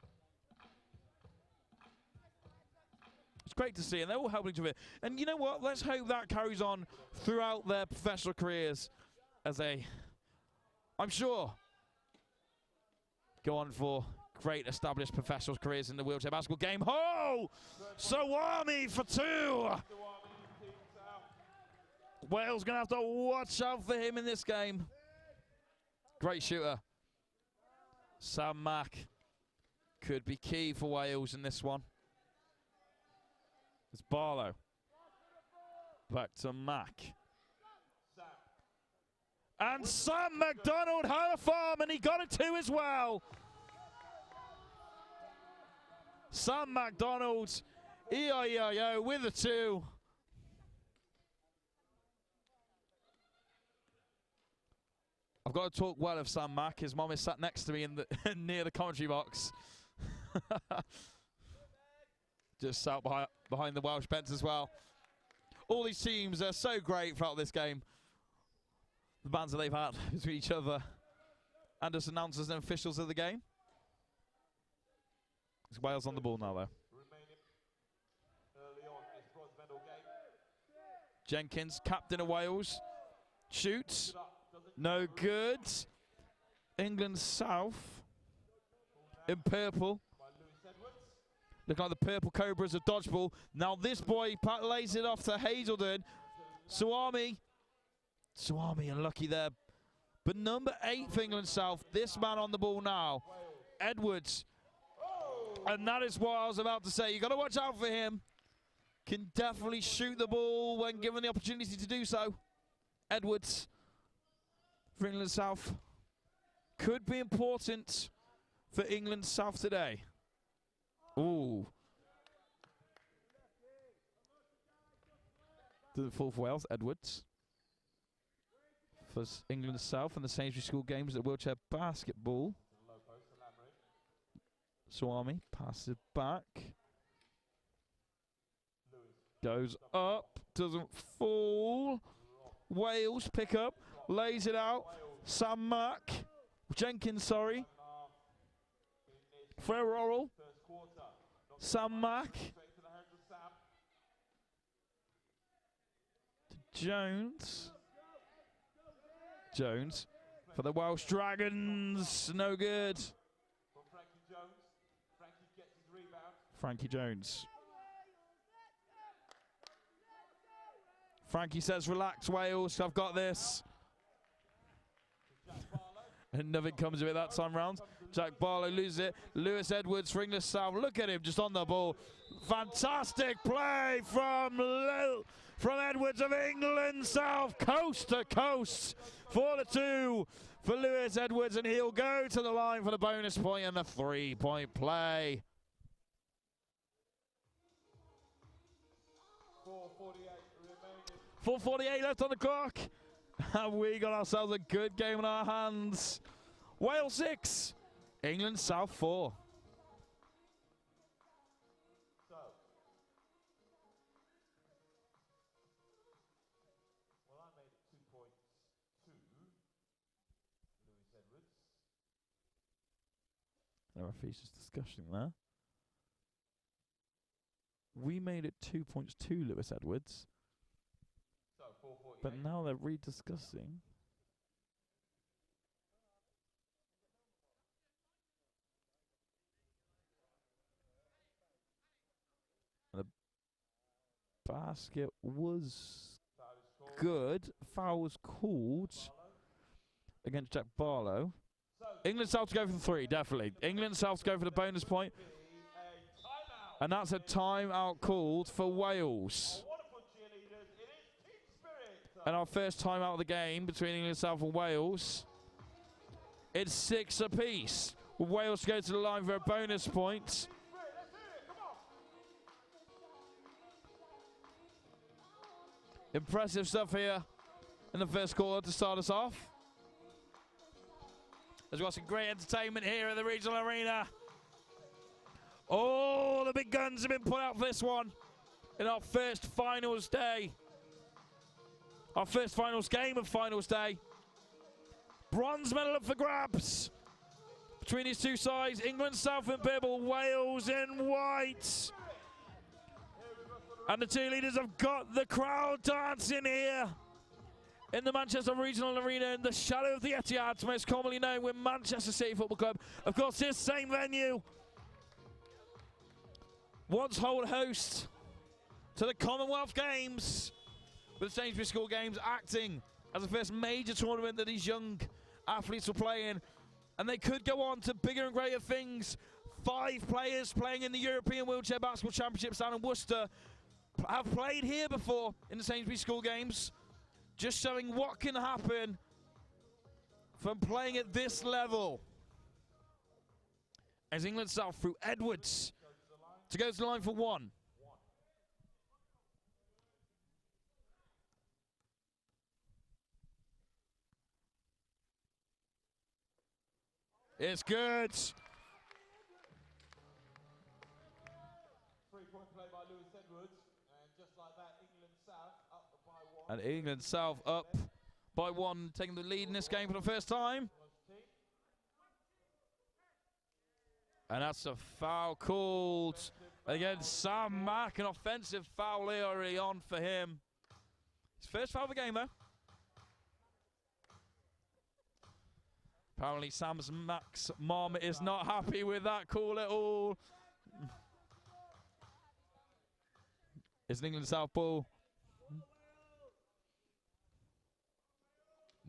It's great to see, and they're all helping each other. And you know what? Let's hope that carries on throughout their professional careers as they, I'm sure, go on for great established professional careers in the wheelchair basketball game. Oh! Sawami for 2! Wales going to have to watch out for him in this game. Great shooter. Sam Mack could be key for Wales in this one. It's Barlow. Back to Mack. And Sam McDonald had a farm, and he got a 2 as well. Sam McDonald, E-I-E-I-O with a 2. I've got to talk well of Sam Mack. His mom is sat next to me in the near the commentary box. Just sat behind the Welsh bench as well. All these teams are so great throughout this game. The bands that they've had between each other and as announcers and officials of the game. It's Wales on the ball now, though. Jenkins, captain of Wales, shoots. No good. England South in purple. Looking like the purple Cobras of dodgeball. Now this boy lays it off to Hazelden. Suami unlucky there. But number 8 for England South, this man on the ball now, Edwards. And that is what I was about to say. You've got to watch out for him. Can definitely shoot the ball when given the opportunity to do so. Edwards for England South. Could be important for England South today. Ooh. To the fourth Wales, Edwards. For England South and the Sainsbury School Games at wheelchair basketball. Suami passes back. Goes up, doesn't fall. Wales pick up, lays it out. Sam Mack, Jenkins, sorry. Ferrell. Sam Mack. To Jones. Jones for the Welsh Dragons, no good. Frankie Jones. Frankie says, relax, Wales, I've got this. And nothing comes of it that time round. Jack Barlow loses it. Lewis Edwards for English South. Look at him just on the ball. Fantastic play from Edwards of England South. Coast to coast. 4-2 for Lewis Edwards. And he'll go to the line for the bonus point and the 3-point play. 4:48 left on the clock. And we got ourselves a good game in our hands. Wales 6, England South 4. Well, I made it 2 points to Lewis Edwards. The referee's just discussing there. We made it 2 points to Lewis Edwards. But now they're rediscussing. The basket was good. Foul was called against Jack Barlow. England South to go for the 3, definitely. England South to go for the bonus point. And that's a timeout called for Wales. And our first time out of the game between England South and Wales. It's 6 apiece. Wales go to the line for a bonus point. Impressive stuff here in the first quarter to start us off. There's got some great entertainment here at the regional arena. All the big guns have been put out for this one in our first finals day. Our first finals game of finals day. Bronze medal up for grabs between these two sides. England South in purple, Wales in white. And the two leaders have got the crowd dancing here in the Manchester Regional Arena in the shadow of the Etihad, most commonly known with Manchester City Football Club. Of course, this same venue once hold host to the Commonwealth Games, with the Sainsbury School Games acting as the first major tournament that these young athletes will play in. And they could go on to bigger and greater things. 5 players playing in the European Wheelchair Basketball Championships down in Worcester have played here before in the Sainsbury School Games. Just showing what can happen from playing at this level. As England South through Edwards to go to the line for 1. It's good. 3-point play by Lewis Edwards, and just like that, England South And England South up by 1, taking the lead in this game for the first time. And that's a foul called against Sam Mack, an offensive foul early on for him. His first foul of the game, though. Apparently, Mack's mom is not happy with that call at all. It's an England South ball.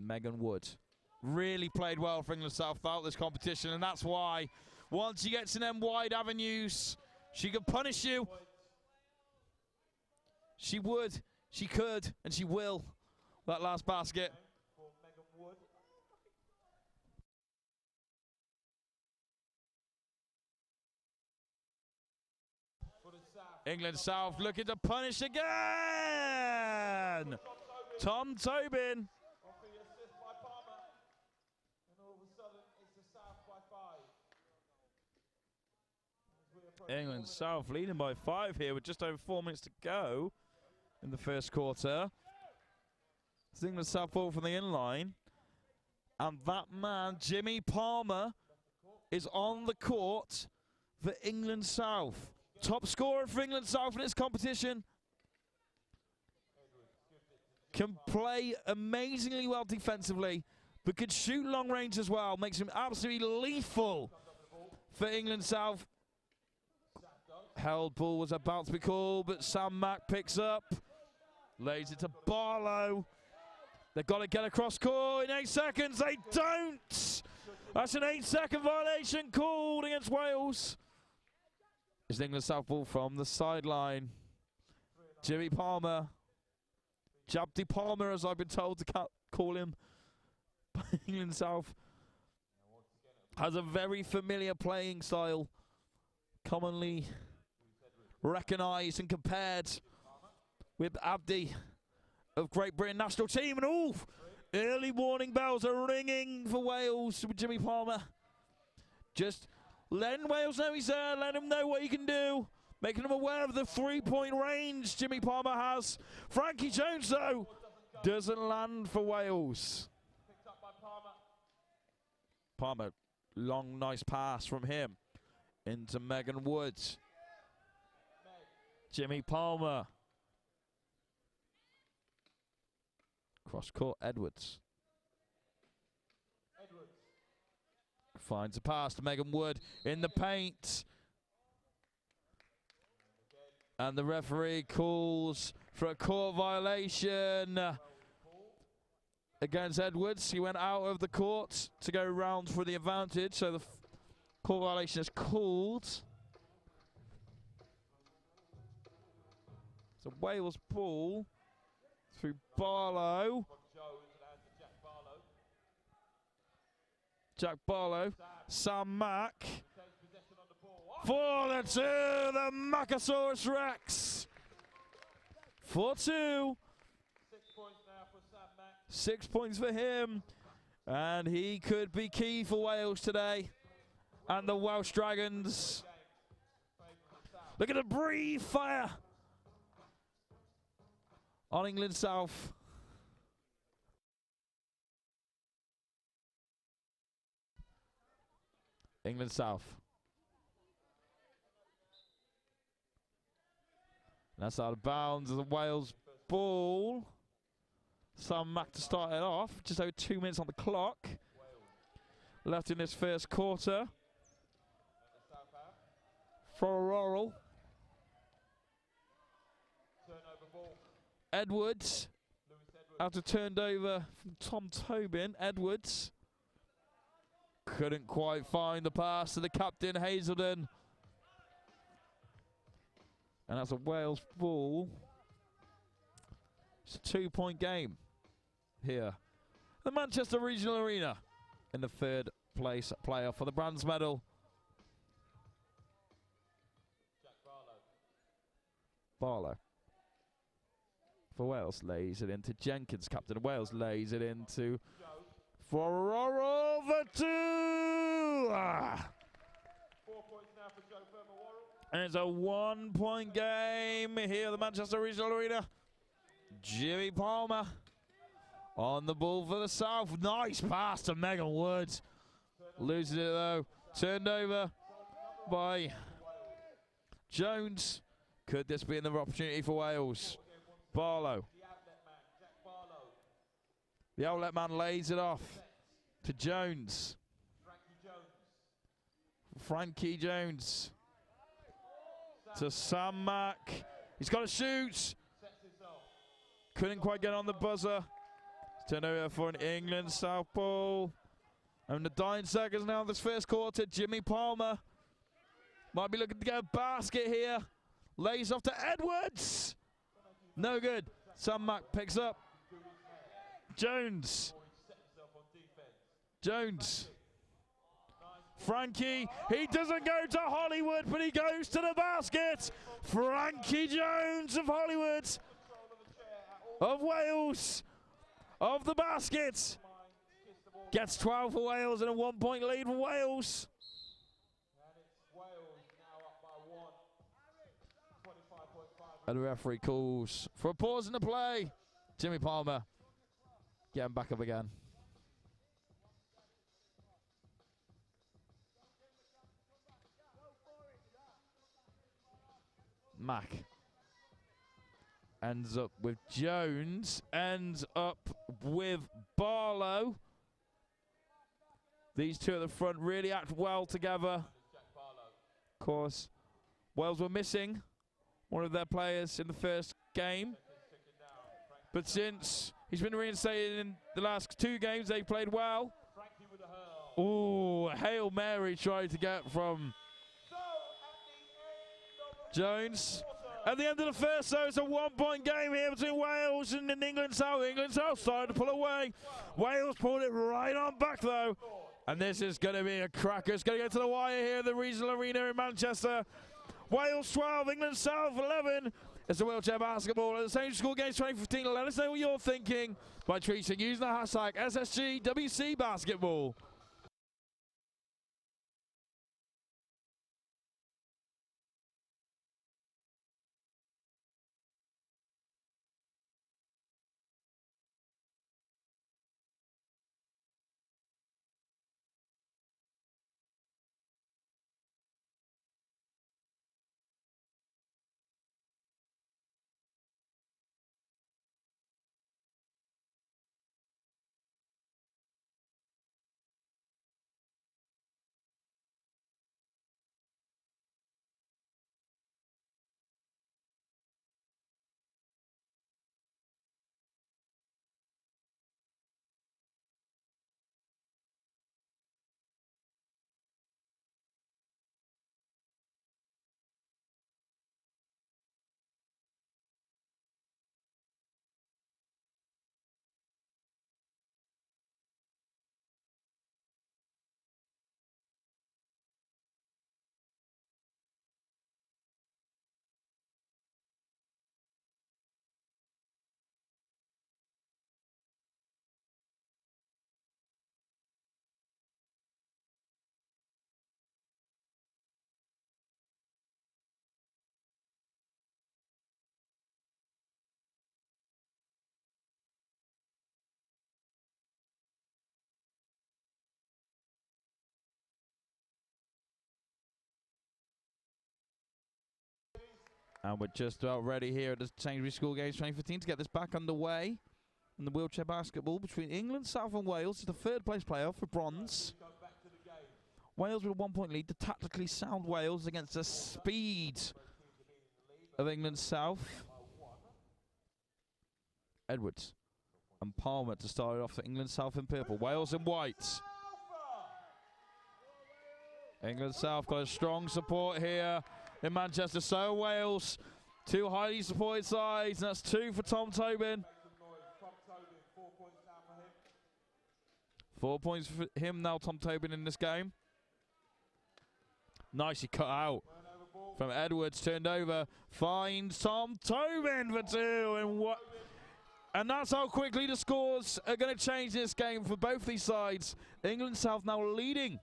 Megan Wood really played well for England South throughout this competition, and that's why once she gets in them wide avenues, she can punish you. She would, she could, and she will. That last basket. England South looking to punish again. Tom Tobin. England South leading by 5 here with just over 4 minutes to go in the first quarter. It's England South ball from the inline. And that man, Jimmy Palmer, is on the court for England South. Top scorer for England South in this competition. Can play amazingly well defensively, but could shoot long range as well. Makes him absolutely lethal for England South. Held ball was about to be called, but Sam Mack picks up. Lays it to Barlow. They've got to get across court in 8 seconds. They don't. That's an 8-second violation called against Wales. It's an England South ball from the sideline. Jimmy Palmer. Jabdi Palmer, as I've been told to call him. England South has a very familiar playing style. Commonly recognised and compared with Abdi of Great Britain national team. And all early warning bells are ringing for Wales with Jimmy Palmer. Just letting Wales know he's there, letting him know what he can do, making them aware of the three-point range Jimmy Palmer has. Frankie Jones, though, doesn't land for Wales. Palmer, long, nice pass from him into Megan Woods. Jimmy Palmer. Cross court, Edwards. Finds a pass to Megan Wood in the paint. And the referee calls for a court violation against Edwards. He went out of the court to go round for the advantage, so the court violation is called. It's a Wales ball through Barlow. Jack Barlow, Sam Mack. For the 2, the Maccasaurus Rex. 4-2. 6 points for him. And he could be key for Wales today. And the Welsh Dragons. Look at the breathe fire on England South. England South. That's out of bounds as a Wales ball. Sam Mack to start it off. Just over 2 minutes on the clock left in this first quarter. For Rural. Edwards. After turned over from Tom Tobin. Edwards. Couldn't quite find the pass to the captain, Hazelden. And that's a Wales ball. It's a 2-point game here. The Manchester Regional Arena in the 3rd place playoff for the bronze medal. Barlow. For Wales, lays it into Jenkins. Captain of Wales lays it into Fororo for 2. 4 points now for Joe Firma-Worrell. And it's a 1-point game here at the Manchester Regional Arena. Jimmy Palmer on the ball for the South. Nice pass to Megan Woods. Loses it though. Turned over by Jones. Could this be another opportunity for Wales? Barlow. The outlet man lays it off to Jones. Frankie Jones to Sam Mack. He's got to shoot. Couldn't quite get on the buzzer. Turn over for an England South ball. And the dying seconds now of this first quarter. Jimmy Palmer might be looking to get a basket here. Lays off to Edwards. No good. Sam Mack picks up. Jones. Jones. Frankie. He doesn't go to Hollywood, but he goes to the basket. Frankie Jones of Hollywood. Of Wales. Of the basket. Gets 12 for Wales and a 1-point lead for Wales. And the referee calls for a pause in the play. Jimmy Palmer getting back up again. Mack ends up with Jones, ends up with Barlow. These two at the front really act well together. Of course, Wales were missing one of their players in the first game. But since he's been reinstated in the last 2 games, they played well. Ooh, Hail Mary tried to get from Jones. At the end of the first, though, it's a 1-point game here between Wales and England South. England South started to pull away. Wales pulled it right on back, though. And this is going to be a cracker. It's going to get to the wire here, the regional arena in Manchester. Wales 12, England South 11. It's the wheelchair basketball at the Sainsbury School Games 2015. Let us know what you're thinking by tweeting using the hashtag SSGWC Basketball. And we're just about ready here at the Sainsbury School Games 2015 to get this back underway. And the wheelchair basketball between England, South and Wales is the 3rd place playoff for bronze. Wales with a 1-point lead. The tactically sound Wales against the speed of England, South. Edwards and Palmer to start it off for England, South in purple. Wales in white. England, South got a strong support here in Manchester. So Wales, 2 highly supported sides, and that's 2 for Tom Tobin. 4 points for him now, Tom Tobin, in this game. Nicely cut out from Edwards, turned over, finds Tom Tobin for 2, and that's how quickly the scores are going to change this game for both these sides. England South now leading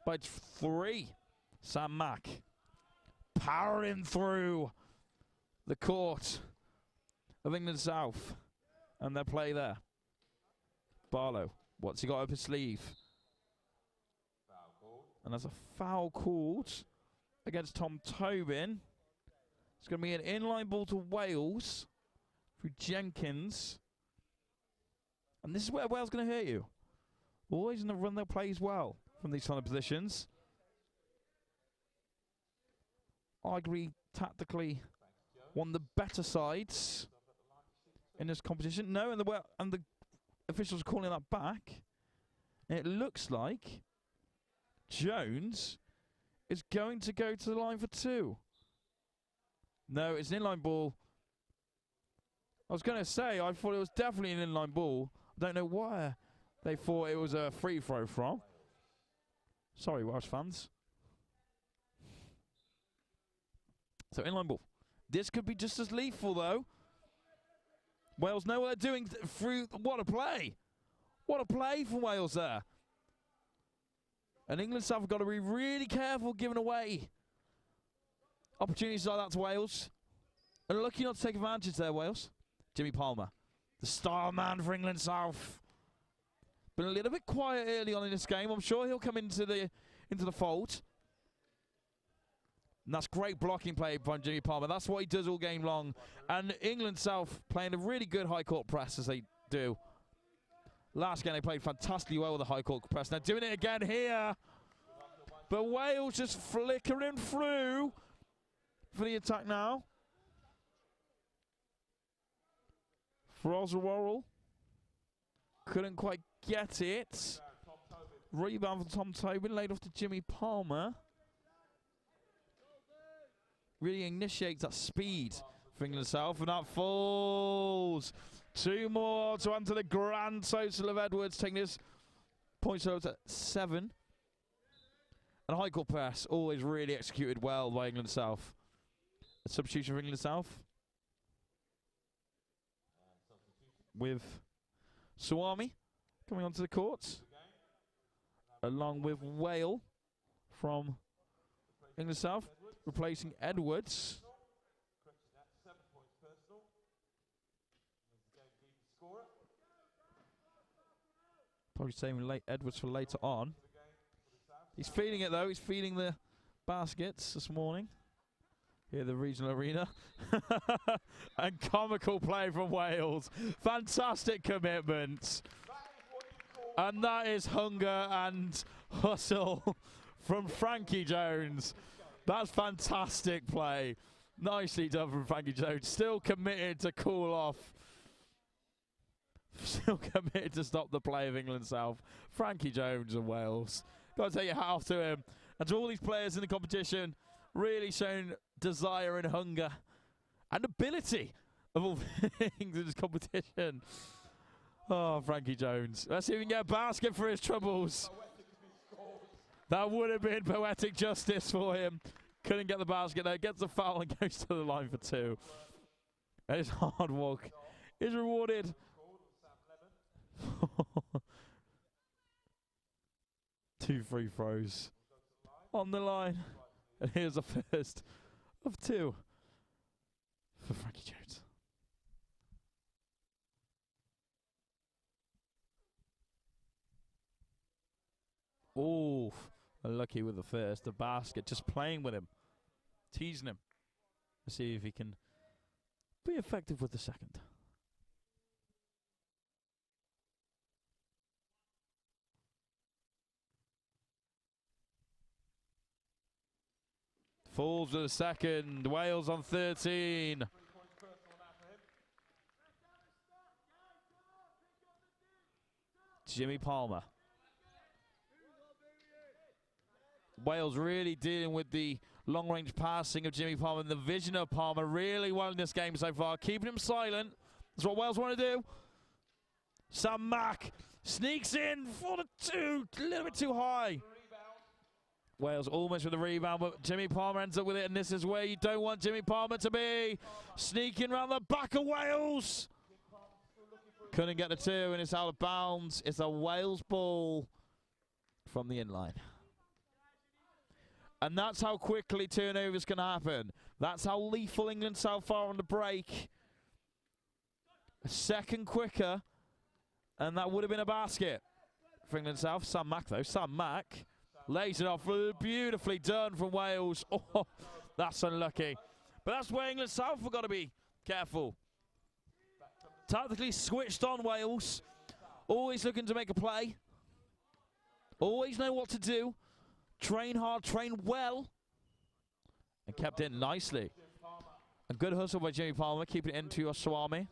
by 3. Sam Mack powering through the court of England South and their play there. Barlow, what's he got up his sleeve? And there's a foul called against Tom Tobin. It's going to be an inline ball to Wales through Jenkins. And this is where Wales going to hurt you. Always in the run their plays well from these kind of positions. Arguably, tactically, one of the better sides in this competition. No, and the officials are calling that back. And it looks like Jones is going to go to the line for 2. No, it's an inline ball. I was going to say, I thought it was definitely an inline ball. I don't know where they thought it was a free throw from. Sorry, Welsh fans. So inline ball. This could be just as lethal, though. Wales know what they're doing through. What a play. What a play from Wales there. And England South have got to be really careful giving away opportunities like that to Wales. And lucky not to take advantage there, Wales. Jimmy Palmer, the star man for England South. Been a little bit quiet early on in this game. I'm sure he'll come into the fold. And that's great blocking play by Jimmy Palmer. That's what he does all game long. And England South playing a really good high court press as they do. Last game they played fantastically well with the high court press. They're doing it again here. But Wales just flickering through for the attack now. For Oswald. Couldn't quite get it. Rebound from Tom Tobin, laid off to Jimmy Palmer. Really initiates that speed for England South, and that falls. 2 more to add to the grand total of Edwards, taking his points total to 7. And high court press, always really executed well by England South. A substitution for England South. With Suwami coming onto the court, along with Whale from England South, replacing Edwards. Probably saving Edwards for later on. He's feeling it though. He's feeling the baskets this morning here at the regional arena. And comical play from Wales. Fantastic commitment. And that is hunger and hustle from Frankie Jones. That's fantastic play. Nicely done from Frankie Jones. Still committed to cool off. Still committed to stop the play of England South. Frankie Jones and Wales. Got to take your hat off to him. And to all these players in the competition, really showing desire and hunger and ability of all things in this competition. Oh, Frankie Jones. Let's see if we can get a basket for his troubles. That would have been poetic justice for him. Couldn't get the basket there. Gets the foul and goes to the line for 2. And his hard work is rewarded. 2 free throws on the line. And here's the first of 2 for Frankie Jones. Oh, lucky with the first. The basket, just playing with him. Teasing him. Let's see if he can be effective with the second. Falls to the second. Wales on 13. Jimmy Palmer. Wales really dealing with the long-range passing of Jimmy Palmer and the vision of Palmer really well in this game so far. Keeping him silent. That's what Wales want to do. Sam Mack sneaks in for the 2. A little bit too high. Wales almost with the rebound, but Jimmy Palmer ends up with it, and this is where you don't want Jimmy Palmer to be. Sneaking around the back of Wales. Couldn't get the 2, and it's out of bounds. It's a Wales ball from the inline. And that's how quickly turnovers can happen. That's how lethal England so far on the break. A second quicker, and that would have been a basket for England South. Sam Mack, though. Sam Mack lays it off. Beautifully done from Wales. Oh, that's unlucky. But that's where England South have got to be careful. Tactically switched on Wales. Always looking to make a play. Always know what to do. Train hard, train well. And kept it nicely. A good hustle by Jimmy Palmer, keeping it into your Swami.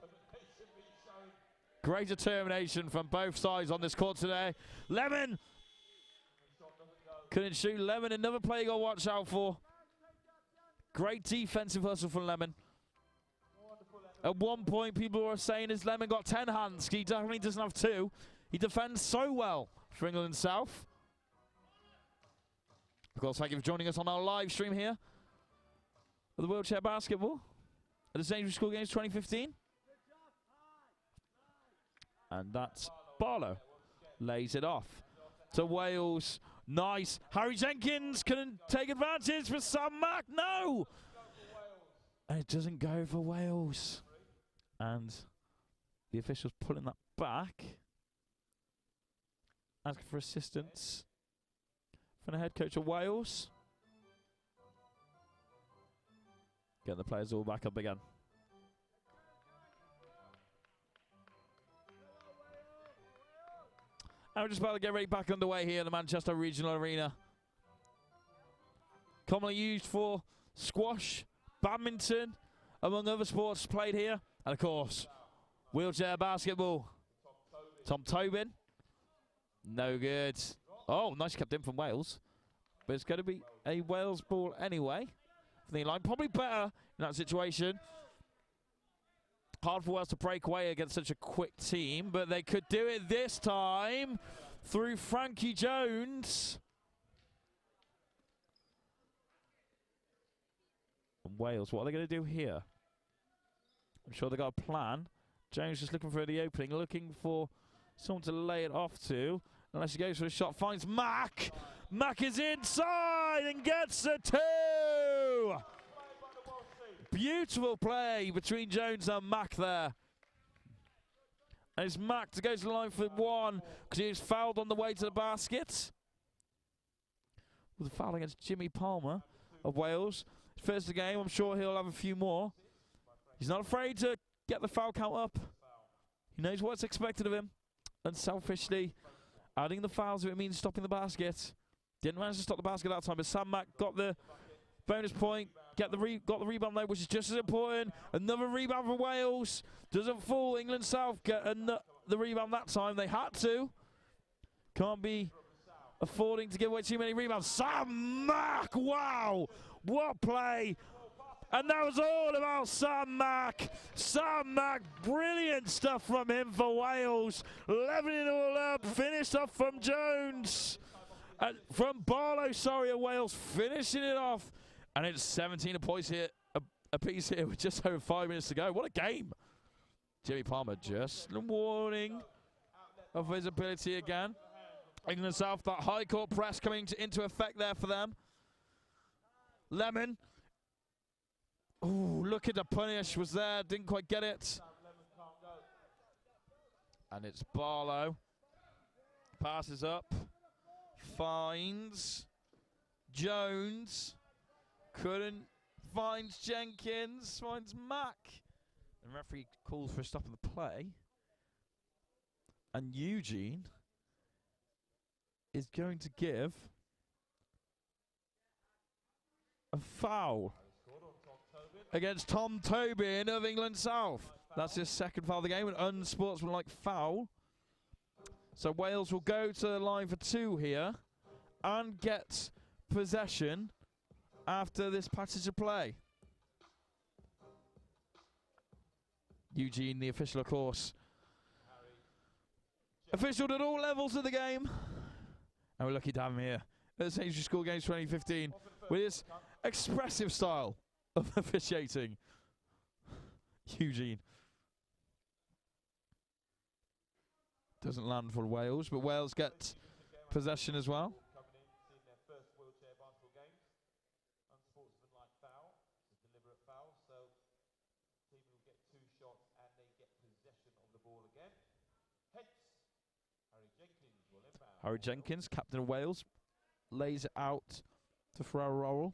Great determination from both sides on this court today. Lemon couldn't shoot. Lemon, another player you got to watch out for. Great defensive hustle from Lemon. At one point, people were saying his Lemon got 10 hands. He definitely doesn't have 2. He defends so well for England South. Of course, thank you for joining us on our live stream here for the wheelchair basketball at the Sainsbury School Games 2015. And that's Barlow. Lays it off to Wales. Nice. Harry Jenkins couldn't take advantage for Sam Mack. No! And it doesn't go for Wales. And the officials pulling that back. Asking for assistance from the head coach of Wales. Getting the players all back up again. And we're just about to get ready back underway here in the Manchester Regional Arena. Commonly used for squash, badminton, among other sports played here. And of course, wheelchair basketball. Tom Tobin. No good. Oh, nice kept in from Wales. But it's going to be a Wales ball anyway. From the line, probably better in that situation. Hard for Wales to break away against such a quick team, but they could do it this time through Frankie Jones. And Wales, what are they going to do here? I'm sure they've got a plan. Jones just looking for the opening, looking for someone to lay it off to. Unless he goes for a shot, finds Mack. Mack is inside and gets a 2. Beautiful play between Jones and Mack there. And it's Mack to go to the line for 1 because he was fouled on the way to the basket. With a foul against Jimmy Palmer of Wales. First of the game, I'm sure he'll have a few more. He's not afraid to get the foul count up. He knows what's expected of him. Unselfishly adding the fouls if it means stopping the basket. Didn't manage to stop the basket that time, but Sam Mack got the bonus point. Got the rebound there, which is just as important. Another rebound for Wales. Doesn't fall. England South get the rebound that time. They had to. Can't be affording to give away too many rebounds. Sam Mack, wow. What play. And that was all about Sam Mack. Sam Mack, brilliant stuff from him for Wales. Leveling it all up. Finished off from Jones. From Barlow, sorry, of Wales. Finishing it off. And it's 17 points here, a piece here with just over 5 minutes to go. What a game. Jimmy Palmer just a warning of his ability again. England South, that high court press coming into effect there for them. Lemon. Ooh, looking to punish, was there, didn't quite get it. And it's Barlow. Passes up. Finds Jones. Couldn't. Finds Jenkins. Finds Mack. And referee calls for a stop in the play. And Eugene is going to give a foul against Tom Tobin of England South. That's his second foul of the game, an unsportsmanlike foul. So Wales will go to the line for 2 here and get possession after this passage of play. Eugene, the official, of course. Official at all levels of the game. And we're lucky to have him here at the Sainsbury School Games 2015 with his expressive style of officiating. Eugene. Doesn't land for Wales, but Wales get possession as well. ball again. Hence, Harry Jenkins will inbound. Harry Jenkins, captain of Wales, lays it out to Farrell.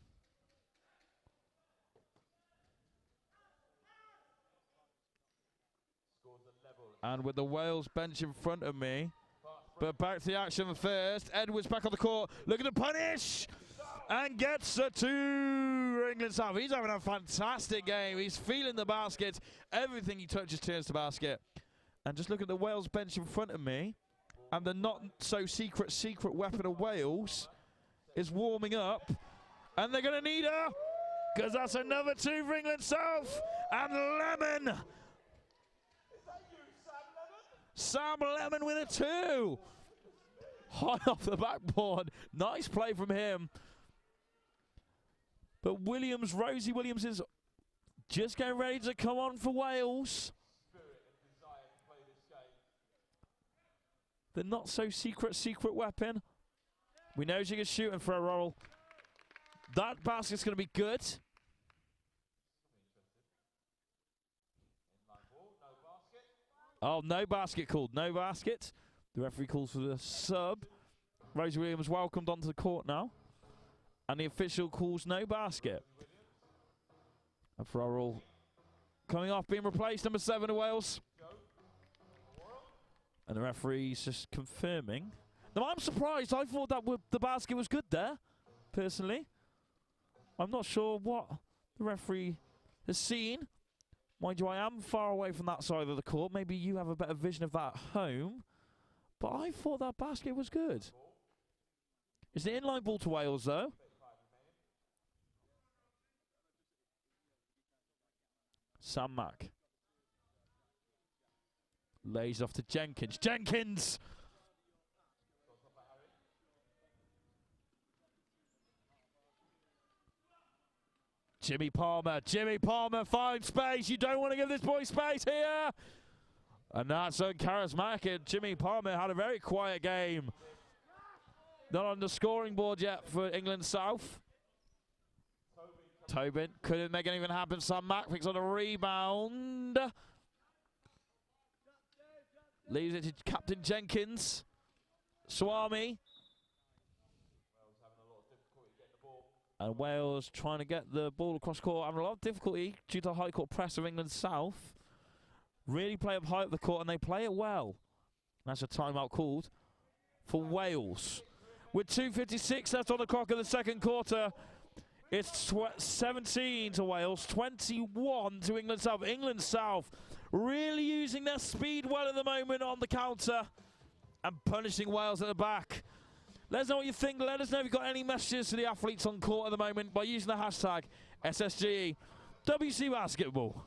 And with the Wales bench in front of me, but back to the action first. Edwards back on the court, looking to punish, and gets a 2. England South. He's having a fantastic game. He's feeling the basket. Everything he touches turns to basket. And just look at the Wales bench in front of me, and the not so secret weapon of Wales is warming up, and they're going to need her, because that's another 2 for England South. And Lemon. Sam Lemon with a 2. High off the backboard. Nice play from him. But Williams, Rosie Williams, is just getting ready to come on for Wales. The not so secret weapon. We know she can shoot and throw roll. That basket's going to be good. Oh, no basket called. No basket. The referee calls for the sub. Rosie Williams welcomed onto the court now. And the official calls no basket. And Farrell coming off, being replaced, number 7 of Wales. And the referee's just confirming. Now, I'm surprised. I thought that the basket was good there, personally. I'm not sure what the referee has seen. Mind you, I am far away from that side of the court. Maybe you have a better vision of that at home. But I thought that basket was good. It's the inline ball to Wales, though. Sam Mack. Lays off to Jenkins. Jenkins! Jimmy Palmer finds space. You don't want to give this boy space here. And that's uncharismatic. Jimmy Palmer had a very quiet game. Not on the scoring board yet for England South. Tobin couldn't make anything happen. Sam Mack picks on a rebound. Leaves it to Captain Jenkins. Swami. And Wales trying to get the ball across court, having a lot of difficulty due to the high court press of England South. Really play up high up the court, and they play it well. That's a timeout called for Wales. With 2:56 left on the clock of the second quarter, it's 17 to Wales, 21 to England South. England South really using their speed well at the moment on the counter and punishing Wales at the back. Let us know what you think. Let us know if you've got any messages to the athletes on court at the moment by using the hashtag SSGE WC Basketball.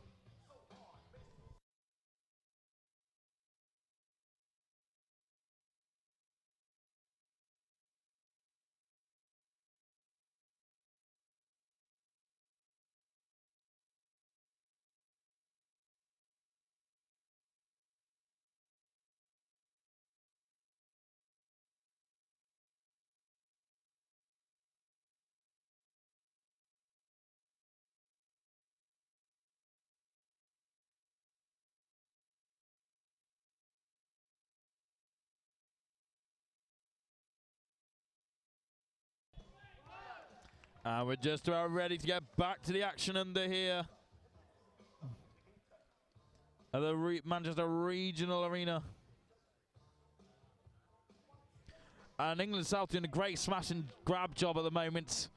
And we're just about ready to get back to the action under here at the Manchester Regional Arena. And England South doing a great smash and grab job at the moment.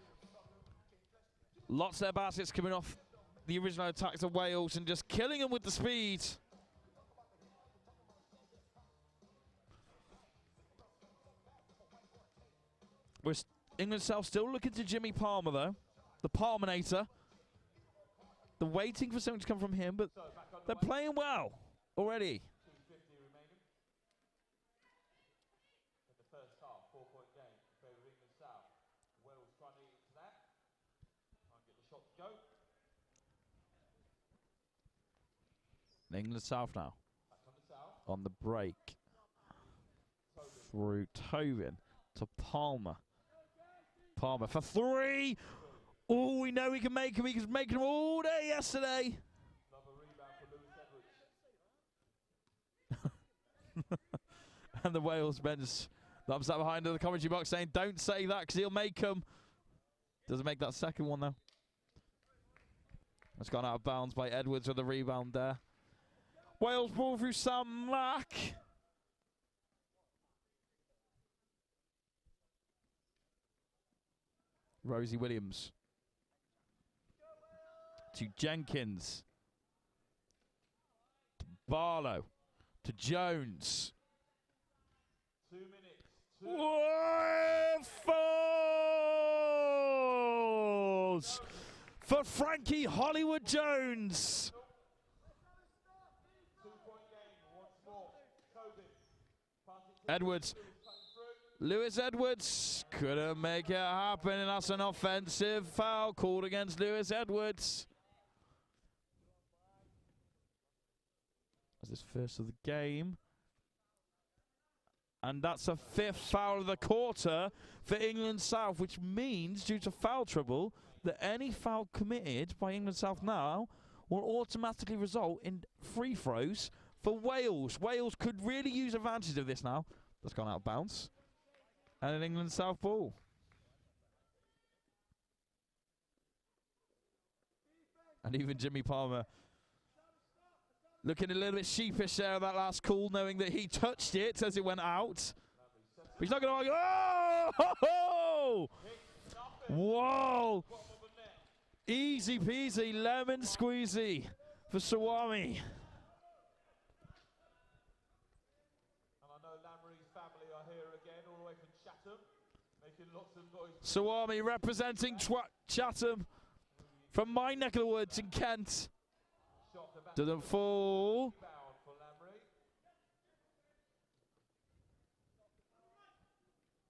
Lots of their baskets coming off the original attacks of Wales and just killing them with the speed. We're England South still looking to Jimmy Palmer, though. The Palminator. They're waiting for something to come from him, but they're playing well already. 2:50 remaining. In the first half, 4-point game in favour of England South. Wales trying to eat into that. Trying to get the shot to go. England South now. Back on the South. On the break. Through Tobin to Palmer. Palmer for 3. Oh, we know he can make them. He was making them all day yesterday. Another rebound for Lewis Edwards. And the Wales bench thumbs up behind in the commentary box saying, don't say that because he'll make them. Doesn't make that second one, though. It's gone out of bounds by Edwards with the rebound there. Wales ball through Sam Mack. Rosie Williams. To Jenkins. To Barlow. To Jones. 2 minutes. Falls for Frankie Hollywood Jones. 2-point game once more. Edwards. Lewis Edwards couldn't make it happen, and that's an offensive foul called against Lewis Edwards. That's his first of the game. And that's a 5th foul of the quarter for England South, which means, due to foul trouble, that any foul committed by England South now will automatically result in free throws for Wales. Wales could really use advantage of this now. That's gone out of bounds. And an England South ball. And even Jimmy Palmer looking a little bit sheepish there at that last call, knowing that he touched it as it went out. But he's not going to argue. Oh! Ho, ho! Whoa! Easy peasy, lemon squeezy for Sawami. And I know Lamry's family are here again, all the way from Chatham, making lots of noise. Sawami representing Chatham from my neck of the woods in Kent. Doesn't fall.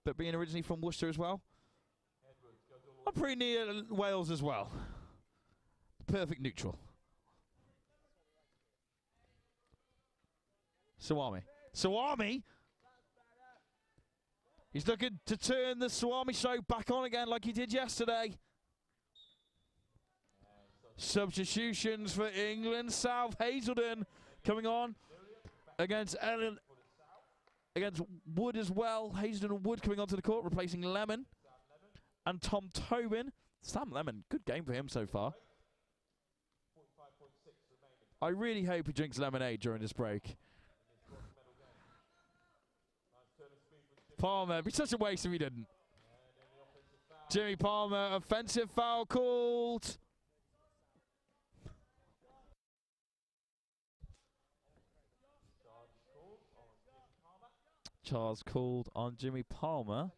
But being originally from Worcester as well. I'm pretty near Wales as well. Perfect neutral. Sawami. Sawami! He's looking to turn the Sawami show back on again like he did yesterday. Substitutions for England South. Hazelden coming on against Wood as well. Hazelden and Wood coming onto the court, replacing Lemon and Tom Tobin. Sam Lemon, good game for him so far. I really hope he drinks lemonade during this break. Palmer, it'd be such a waste if he didn't. Jimmy Palmer, offensive foul called. Charge called on Jimmy Palmer.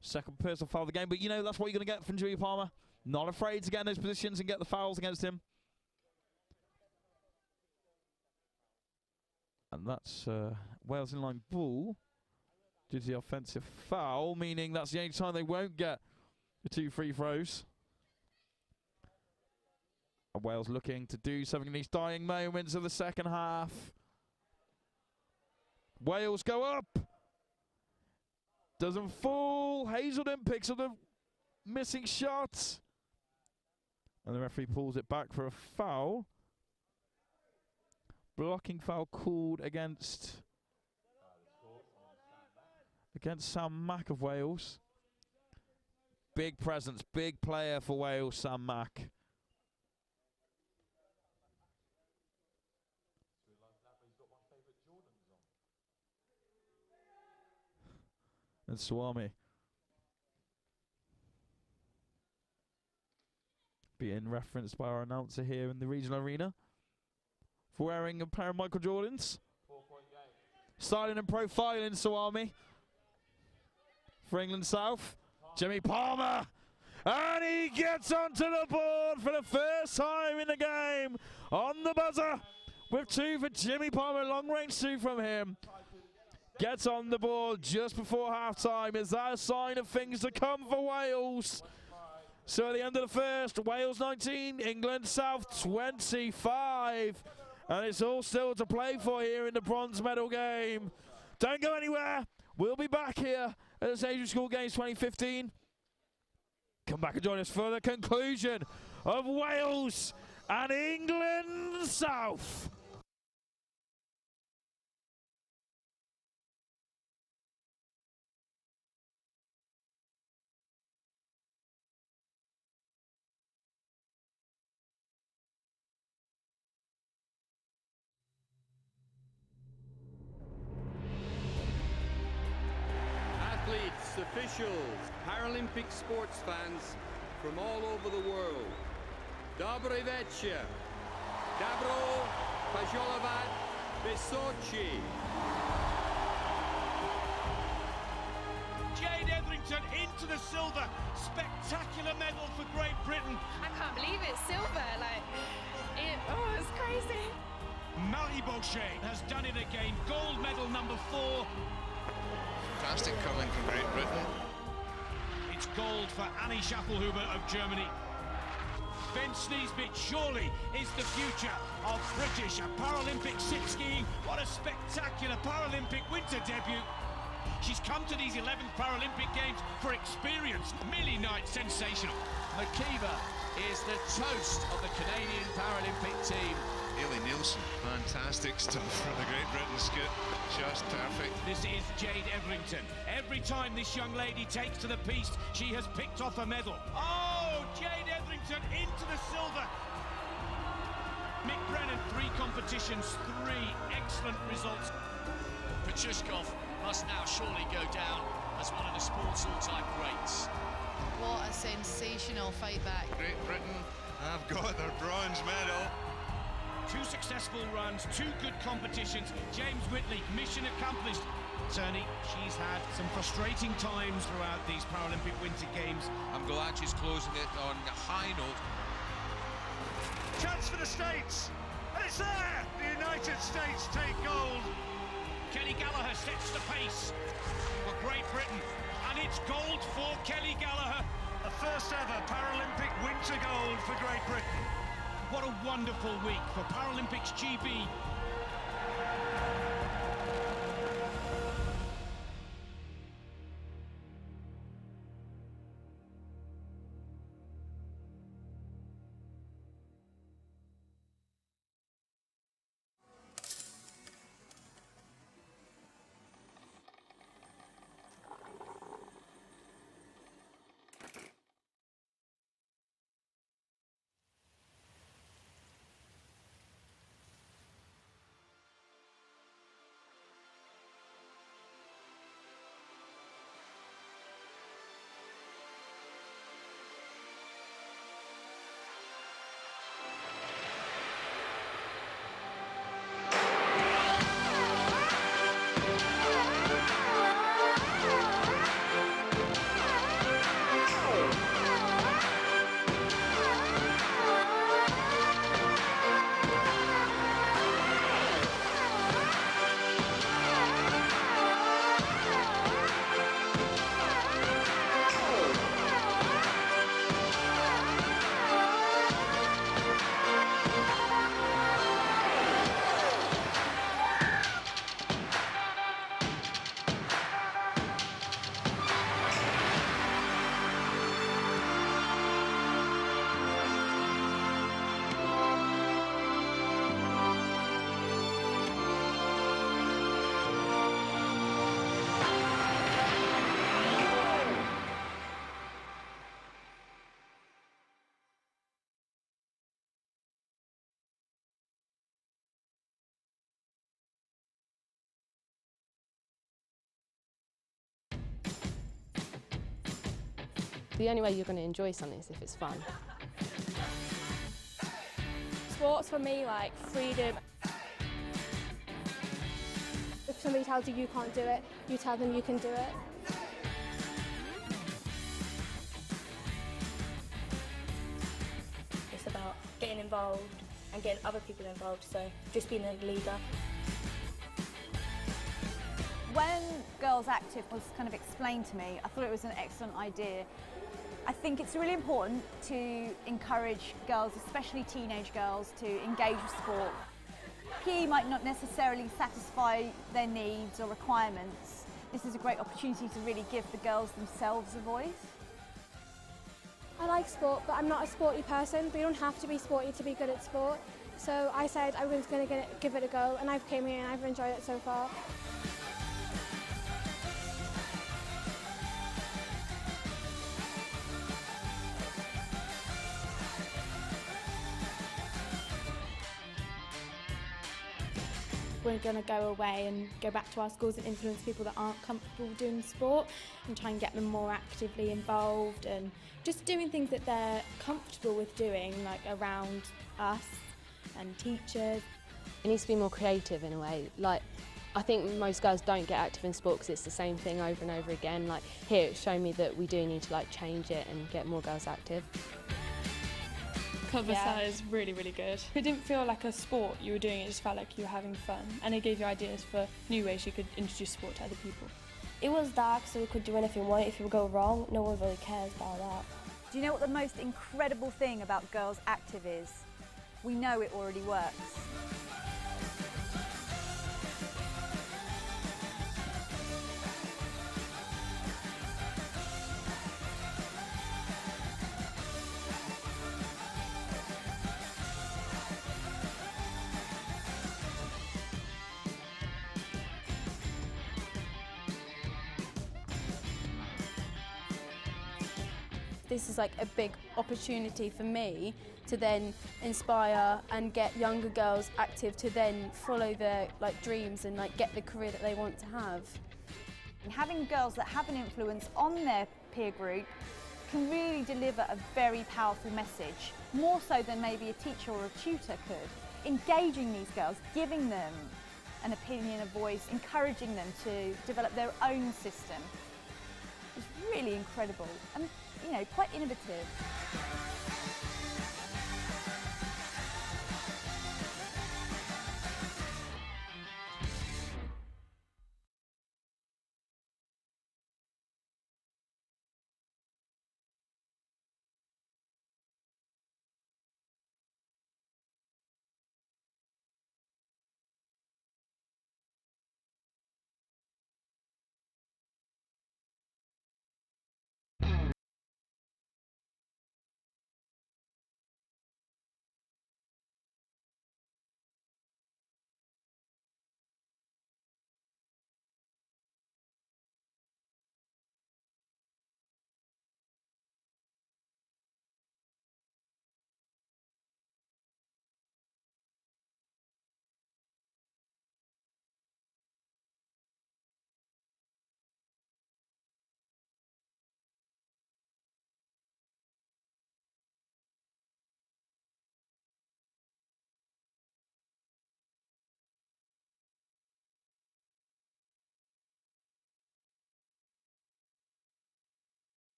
Second personal foul of the game, but you know that's what you're going to get from Jimmy Palmer. Not afraid to get in those positions and get the fouls against him. And that's Wales in line ball due to the offensive foul, meaning that's the only time they won't get the 2 free throws. And Wales looking to do something in these dying moments of the second half. Wales go up. Doesn't fall. Hazelden picks up the missing shot. And the referee pulls it back for a foul. Blocking foul called against Sam Mack of Wales. Big presence, big player for Wales, Sam Mack. And Swami being referenced by our announcer here in the regional arena for wearing a pair of Michael Jordans. Styling and profiling Swami for England South. Jimmy Palmer, and he gets onto the board for the first time in the game on the buzzer with 2 for Jimmy Palmer, long range 2 from him. Gets on the board just before half-time. Is that a sign of things to come for Wales? So at the end of the first, Wales 19, England South 25. And it's all still to play for here in the bronze medal game. Don't go anywhere. We'll be back here at the Sainsbury School Games 2015. Come back and join us for the conclusion of Wales and England South. officials, Paralympic sports fans from all over the world. Dobry wieczór. Dobro pozdrowić Wysochi. Jade Etherington into the silver. Spectacular medal for Great Britain. I can't believe it's silver. It's crazy. Marie Bochet has done it again. Gold medal number 4. Fantastic curling from Great Britain. It's gold for Annie Schaffelhuber of Germany. Ben Sneesbit surely is the future of British Paralympic sit skiing. What a spectacular Paralympic winter debut. She's come to these 11th Paralympic Games for experience. Millie Knight, sensational. McKeever is the toast of the Canadian Paralympic team. Hayley Nielsen, fantastic stuff from the Great Britain scoot, just perfect. This is Jade Etherington. Every time this young lady takes to the piste, she has picked off a medal. Oh, Jade Etherington into the silver. Mick Brennan, 3 competitions, 3 excellent results. Pachushkov must now surely go down as one of the sport's all-time greats. What a sensational fight back. Great Britain have got their bronze medal. 2 successful runs, 2 good competitions. James Whitley, mission accomplished. Turney, she's had some frustrating times throughout these Paralympic Winter Games. I'm glad she's closing it on a high note. Chance for the States, and it's there! The United States take gold. Kelly Gallagher sets the pace for Great Britain, and it's gold for Kelly Gallagher. The first ever Paralympic winter gold for Great Britain. What a wonderful week for Paralympics GB. The only way you're going to enjoy something is if it's fun. Sports for me, like freedom. If somebody tells you you can't do it, you tell them you can do it. It's about getting involved and getting other people involved, so just being a leader. When Girls Active was kind of explained to me, I thought it was an excellent idea. I think it's really important to encourage girls, especially teenage girls, to engage with sport. PE might not necessarily satisfy their needs or requirements. This is a great opportunity to really give the girls themselves a voice. I like sport, but I'm not a sporty person, but you don't have to be sporty to be good at sport. So I said I was going to give it a go, and I've came here and I've enjoyed it so far. we're going to go away and go back to our schools and influence people that aren't comfortable doing sport and try and get them more actively involved and just doing things that they're comfortable with doing, like around us and teachers. It needs to be more creative in a way. Like, I think most girls don't get active in sport because it's the same thing over and over again. Like here, it's shown me that we do need to like change it and get more girls active. Club Sat is really, really good. It didn't feel like a sport you were doing, it just felt like you were having fun, and it gave you ideas for new ways you could introduce sport to other people. It was dark, so we could do anything we wanted. If we go wrong, no one really cares about that. Do you know what the most incredible thing about Girls Active is? We know it already works. This is like a big opportunity for me to then inspire and get younger girls active to then follow their dreams and get the career that they want to have. And having girls that have an influence on their peer group can really deliver a very powerful message, more so than maybe a teacher or a tutor could. Engaging these girls, giving them an opinion, a voice, encouraging them to develop their own system is really incredible and, you know, quite innovative.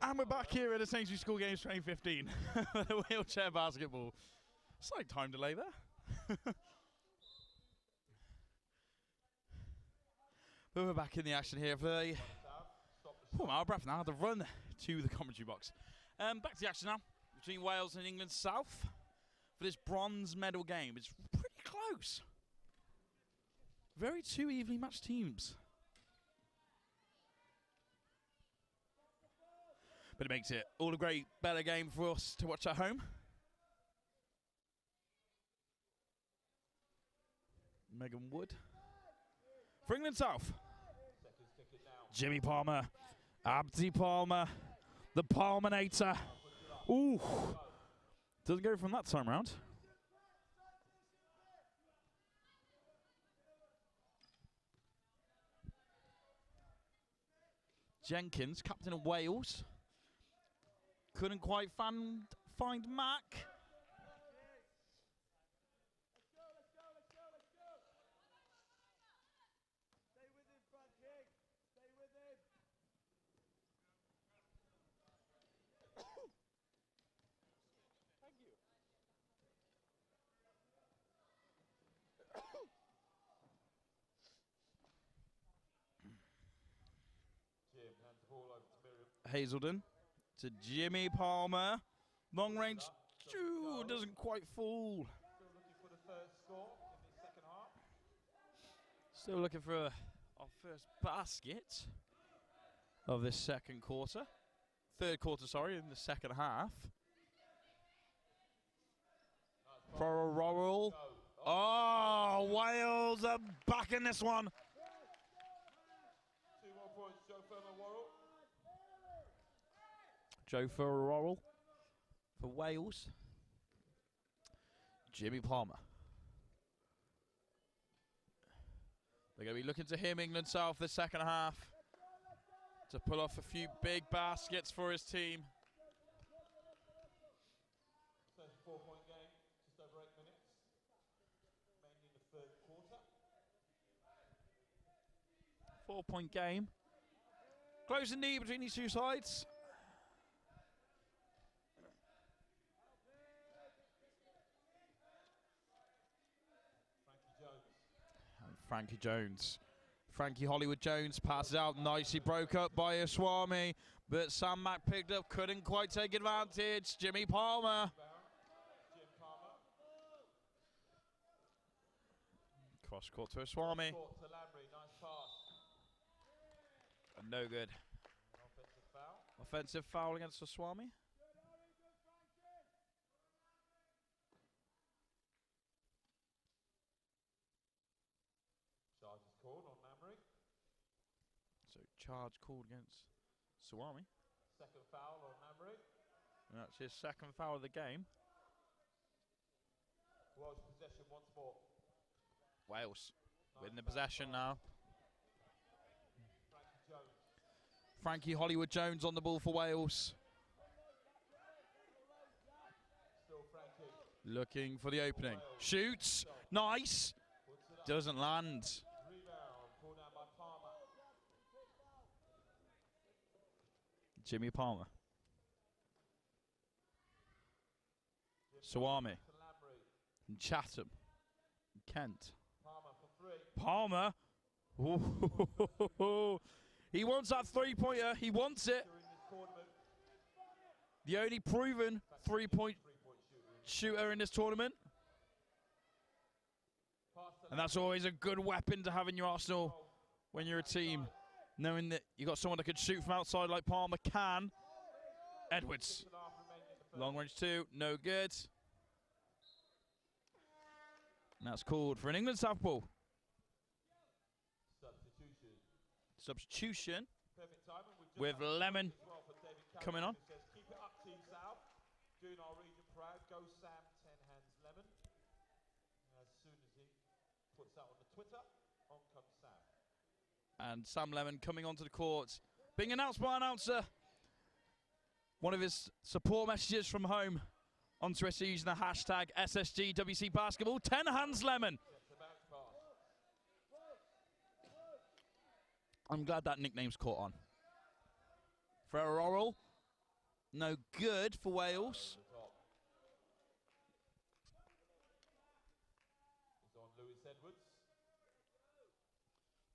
And we're back here at the Sainsbury School Games 2015. Wheelchair basketball. Slight time delay there. But we're back in the action here for a... Oh, I'm out of breath now. I had to run to the commentary box. Back to the action now between Wales and England South for this bronze medal game. It's pretty close. Very two evenly matched teams. But it makes it all a great, better game for us to watch at home. Megan Wood. For England South. Jimmy Palmer. Abdi Palmer. The Palminator. Ooh. Doesn't go from that time round. Jenkins, captain of Wales. Couldn't quite find Mac. Hazelden to Jimmy Palmer. Long range, doesn't quite fall. Still looking for our first basket of this second quarter. Third quarter, sorry, in the second half. Farrell. Oh, Wales are back in this one. 2 more points, Joe Farrell. Joe Farrell for Wales. Jimmy Palmer. They're going to be looking to him, England South, the second half, to pull off a few big baskets for his team. So it's a 4-point game, just over 8 minutes, mainly in the third quarter. 4-point game. Close indeed between these two sides. Frankie Jones. Frankie Hollywood Jones passes out nicely, broke up by Aswami, but Sam Mack picked up, couldn't quite take advantage. Jimmy Palmer. Cross court to Aswami. And no good. Offensive foul against Aswami. So charge called against Swami. Second foul on Namri. And that's his second foul of the game. Wales possession once more. Wales with the possession now. Frankie Hollywood Jones on the ball for Wales. Still Frankie. Looking for the opening. Shoots. Nice. Doesn't land. Jimmy Palmer. Swami. And Chatham. And Kent. Palmer. Ooh. He wants that three-pointer. He wants it. The only proven three-point shooter in this tournament. And that's always a good weapon to have in your arsenal when you're a team. Knowing that you got someone that could shoot from outside like Palmer can. Edwards. Long range 2, no good. And that's called for an England South ball. Substitution. With Lemon coming on. Keep it up, Team South. Doing our region proud. Go Sam, 10 hands Lemon. As soon as he puts that on the Twitter, on comes Sam. And Sam Lemon coming onto the court, being announced by an announcer. One of his support messages from home on Twitter using the hashtag SSGWC Basketball. 10 hands Lemon. I'm glad that nickname's caught on. Farrell No good for Wales. It's on Lewis Edwards.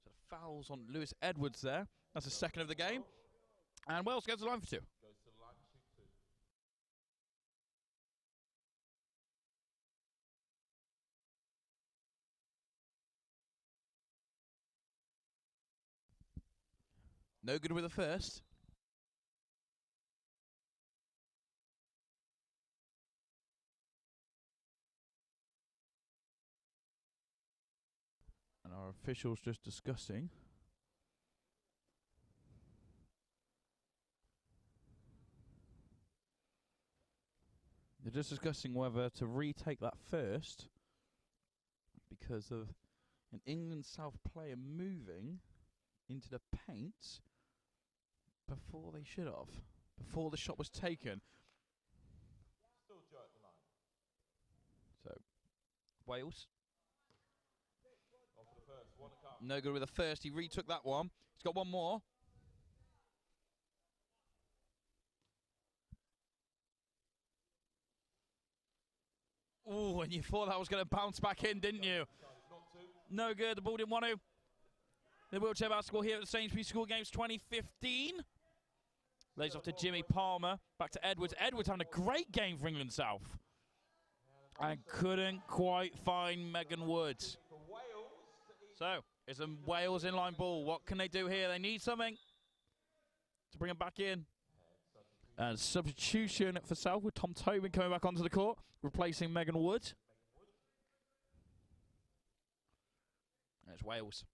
So the fouls on Lewis Edwards there. That's the second of the game. And Wales goes to the line for 2. Goes to the line to shoot 2. No good with the first. And our officials just discussing. They're just discussing whether to retake that first because of an England South player moving into the paint before they should have, before the shot was taken. Still Joe at the line. So, Wales. Off for the first. 1 to come. No good with the first. He retook that one. He's got one more. Oh, and you thought that was going to bounce back in, didn't you? No good. The ball didn't want to. The wheelchair basketball here at the Sainsbury School Games 2015. Lays off to Jimmy Palmer. Back to Edwards. Edwards having a great game for England South. And couldn't quite find Megan Woods. So, it's a Wales inline ball. What can they do here? They need something to bring him back in. And substitution for South with Tom Tobin coming back onto the court, replacing Megan Wood. And it's Wales.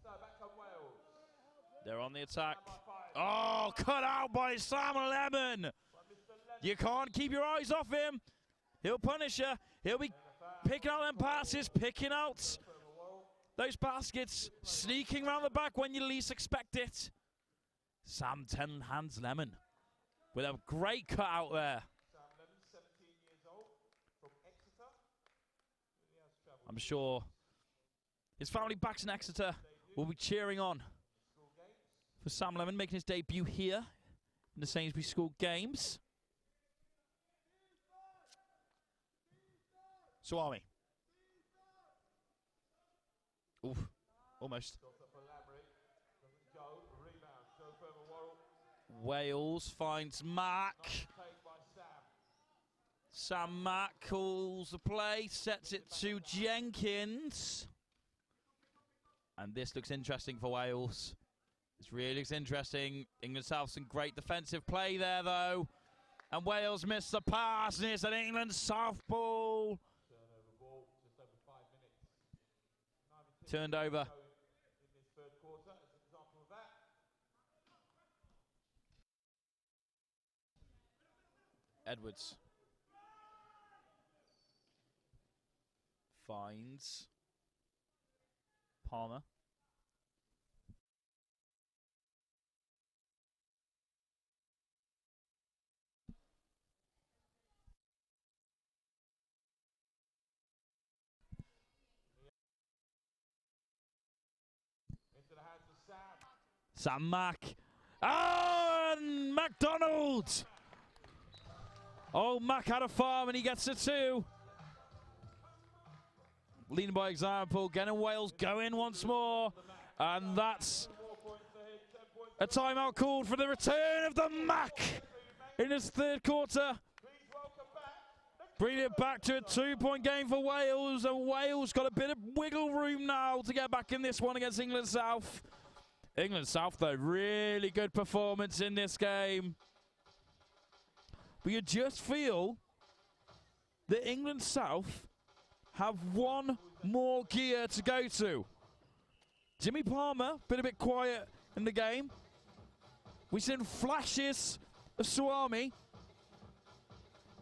So back come Wales. They're on the attack. Oh, cut out by Sam Lemon. You can't keep your eyes off him. He'll punish you. He'll be picking out them passes, picking out those baskets, sneaking around the back when you least expect it. Sam 10 hands Lemon with a great cut out there. Sam Lemon, 17 years old, from Exeter. He has travelled I'm sure his family back in Exeter will be cheering on for Sam Lemon making his debut here in the Sainsbury School Games. Suami. Oof, almost. Wales finds Mack. Sam Mack calls the play, sets it to Jenkins. And this looks interesting for Wales. This really looks interesting. England South some great defensive play there though. And Wales missed the pass, and it's an England South ball. Turned over. in this third quarter as an example of that. Edwards finds Palmer. Into the hands of Sam. Sam Mack. Oh, and McDonald. Oh, Mack had a farm and he gets it too. Leading by example, getting Wales going once more. And that's a timeout called for the return of the Mack in this third quarter. Bringing it back to a 2-point game for Wales, and Wales got a bit of wiggle room now to get back in this one against England South. England South, though, really good performance in this game. But you just feel that England South have one more gear to go to. Jimmy Palmer, been a bit quiet in the game. We've seen flashes of Suami.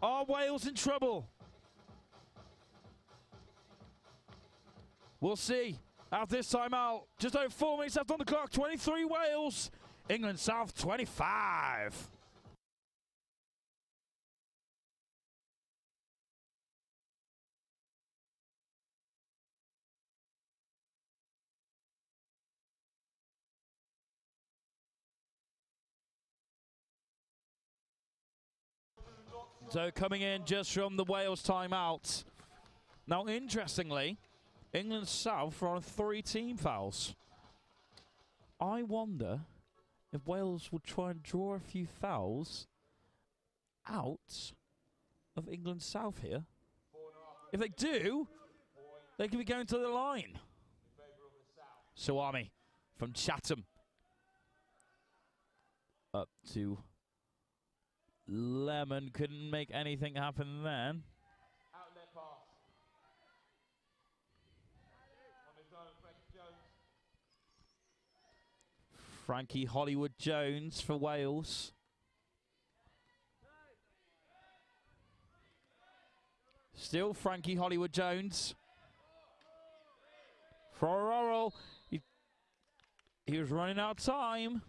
Are Wales in trouble? We'll see. After this timeout, just over 4 minutes left on the clock. 23 Wales, England South 25. So coming in just from the Wales timeout. Now, interestingly, England South are on 3 team fouls. I wonder if Wales will try and draw a few fouls out of England South here. If they do, they could be going to the line. Suwami from Chatham. Up to Lemon. Couldn't make anything happen then. Outlet pass. On his own, Frankie Jones. Frankie Hollywood Jones for Wales. Still Frankie Hollywood Jones. For Orrell. He was running out of time.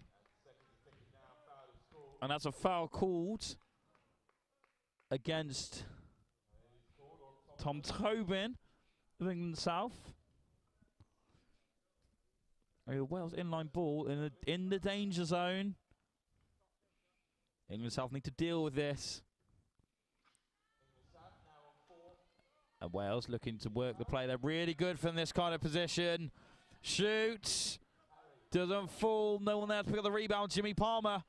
And that's a foul called against Tom Tobin of England South. Wales inline ball in the danger zone. England South need to deal with this. And Wales looking to work the play. They're really good from this kind of position. Shoots. Doesn't fall. No one there to pick up the rebound. Jimmy Palmer.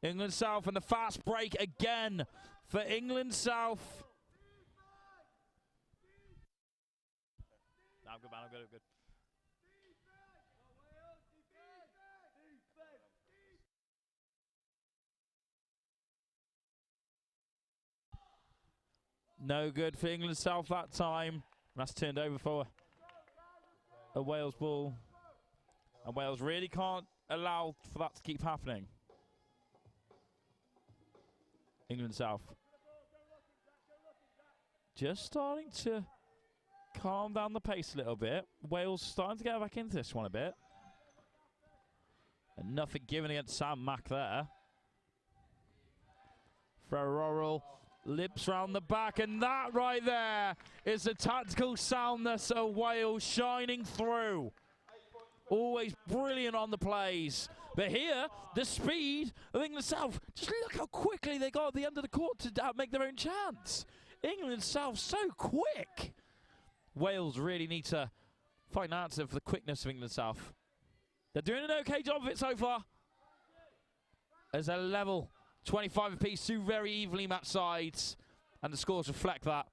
England South, and the fast break again for England South. I'm good, man. I'm good. No good for England South that time. That's turned over for a Wales ball. And Wales really can't allow for that to keep happening. England South. Just starting to calm down the pace a little bit. Wales starting to get back into this one a bit. And nothing given against Sam Mack there. Ferrorrell lips round the back, and that right there is the tactical soundness of Wales shining through. Always brilliant on the plays. But here, the speed of England South. Just look how quickly they got at the end of the court to make their own chance. England South so quick. Wales really need to find an answer for the quickness of England South. They're doing an okay job of it so far. As a level, 25 apiece, 2 very evenly matched sides. And the scores reflect that.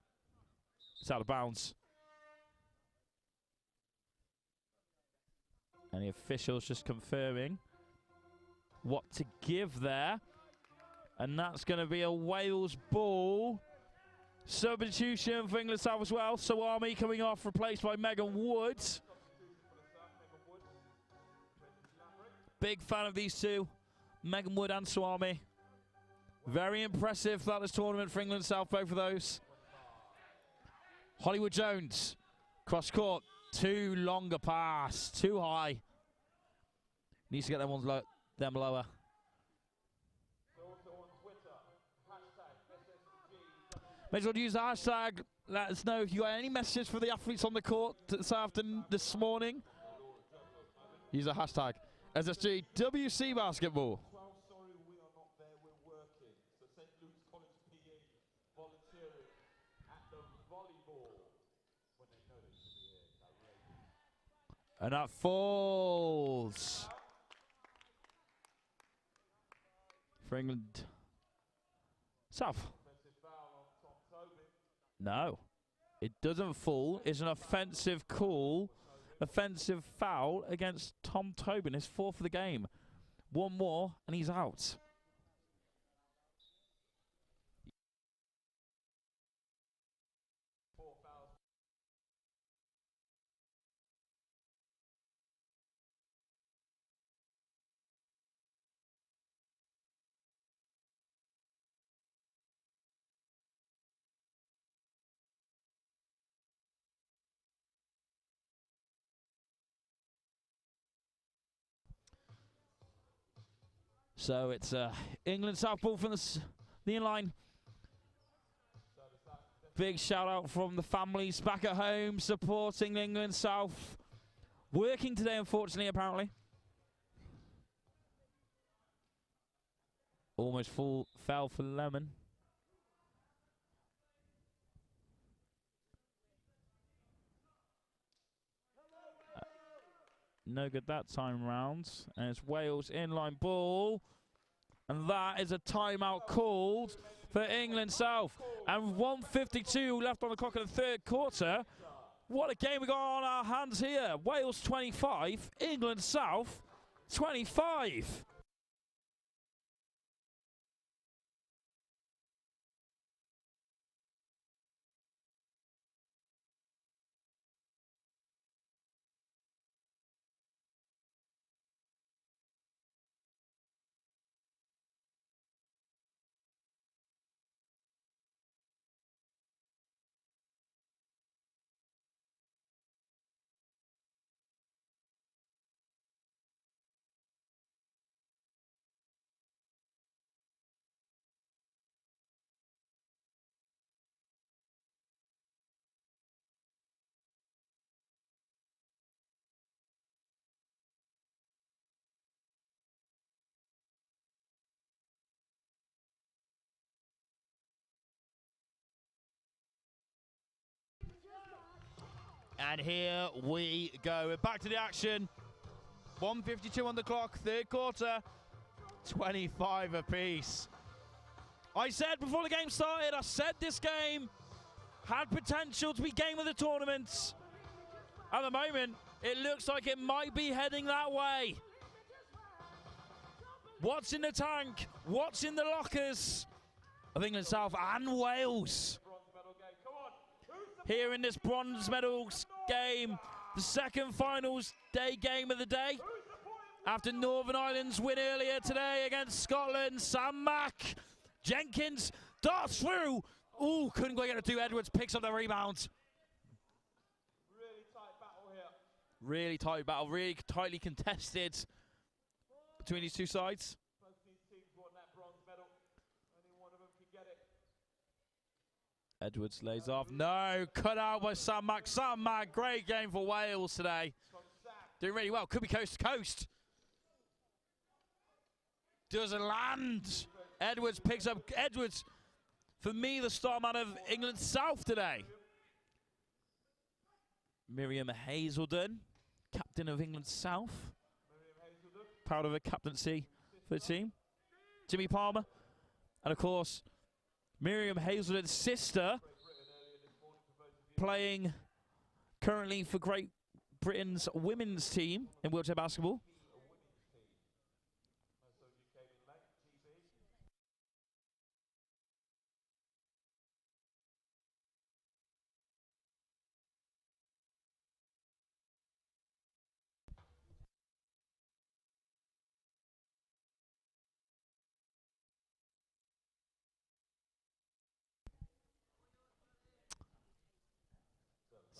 It's out of bounds. And the officials just confirming what to give there. And that's going to be a Wales ball. Substitution for England South as well. Suwami coming off, replaced by Megan Woods. Big fan of these two, Megan Wood and Suwami. Very impressive throughout this tournament for England South, both of those. Hollywood Jones, cross court, too long a pass, too high. Needs to get them ones them lower. Make sure to use the hashtag. Let us know if you got any messages for the athletes on the court this morning. Use the hashtag SSG WC Basketball. Sorry, we are not there. We're working. So St. Luke's College PE volunteering at the volleyball when they know they should be here. And that falls for England South. No, it doesn't fall. It's an offensive call, offensive foul against Tom Tobin. His 4th of the game. One more and he's out. So it's England South ball from the inline. Big shout out from the families back at home supporting England South. Working today, unfortunately, apparently. Almost fell for Lemon. No good that time round. And it's Wales inline ball. And that is a timeout called for England South. And 1:52 left on the clock in the third quarter. What a game we got on our hands here. Wales 25, England South 25. And here we go. We're back to the action. 1:52 on the clock, third quarter. 25 apiece. I said before the game started, I said this game had potential to be game of the tournament. At the moment, it looks like it might be heading that way. What's in the tank? What's in the lockers of England South and Wales? Here in this bronze medals game, the second finals day game of the day. After Northern Ireland's win earlier today against Scotland, Sam Mack, Jenkins darts through. Ooh, couldn't quite get it to Edwards, picks up the rebound. Really tight battle here. Really tight battle, really tightly contested between these two sides. Both these teams want that bronze medal. Only one of them can get it. Edwards lays off. No, cut out by Sam Mack. Sam Mack, great game for Wales today. Doing really well. Could be coast to coast. Doesn't land. Edwards picks up. Edwards, for me, the star man of England South today. Miriam Hazelden, captain of England South. Proud of her captaincy for the team. Jimmy Palmer. And, of course, Miriam Hazelden's sister, playing currently for Great Britain's women's team in wheelchair basketball.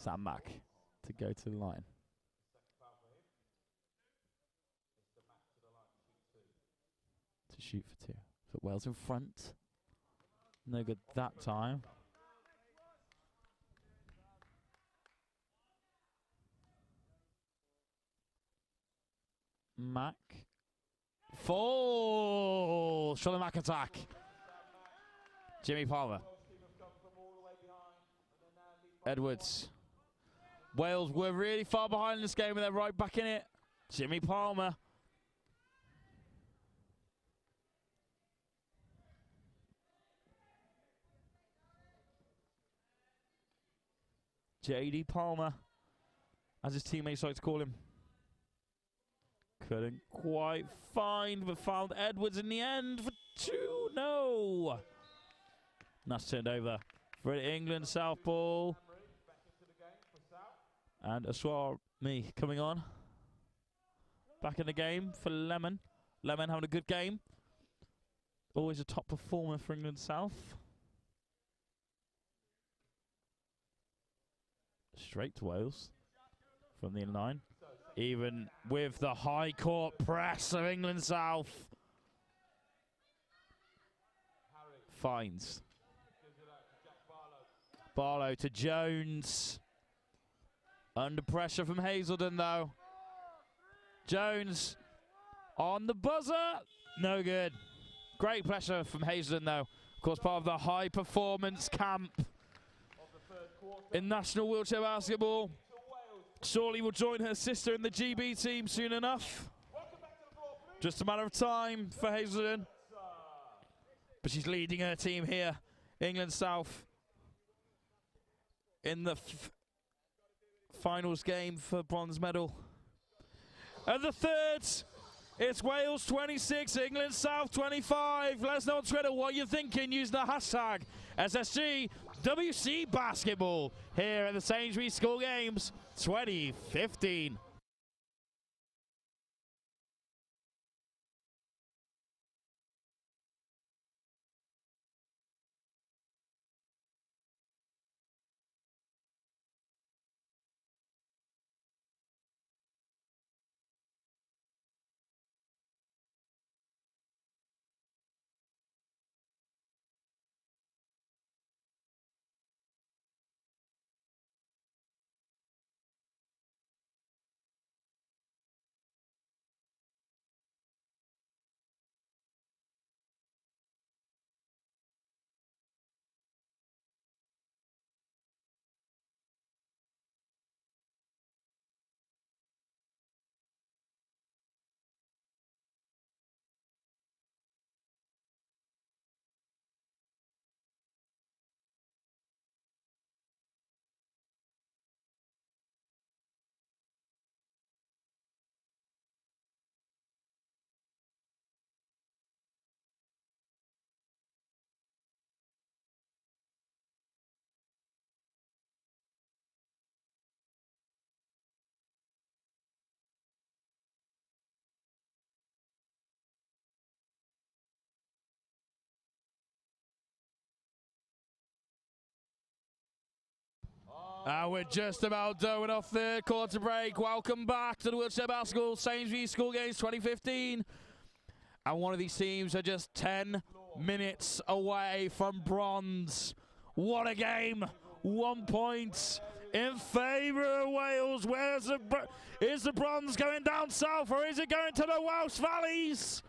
Sam Mack to go to the line. To shoot for two. Put Wales in front. No good that time. Mack. Falls from the Mack attack. Jimmy Palmer. Edwards. Wales were really far behind in this game and they're right back in it. Jimmy Palmer. JD Palmer, as his teammates like to call him. Couldn't quite find, but found Edwards in the end for two. No. And that's turned over for an England South ball. And Aswami coming on. Back in the game for Lemon. Lemon having a good game. Always a top performer for England South. Straight to Wales from the inline. Even with the high court press of England South. Finds. Barlow to Jones. Under pressure from Hazelden though. Jones on the buzzer. No good. Great pressure from Hazelden though. Of course, part of the high performance camp in National Wheelchair Basketball. Surely will join her sister in the GB team soon enough. Just a matter of time for Hazelden. But she's leading her team here, England South, in the finals game for bronze medal. And the third, it's Wales 26, England South 25. Let us know on Twitter what you're thinking using the hashtag SSGWC Basketball here at the Sainsbury School Games 2015. We're just about done with our third quarter break. Welcome back to the Wheelchair Basketball Sainsbury School Games 2015. And one of these teams are just 10 minutes away from bronze. What a game! 1 point in favour of Wales. Is the bronze going down south, or is it going to the Welsh Valleys?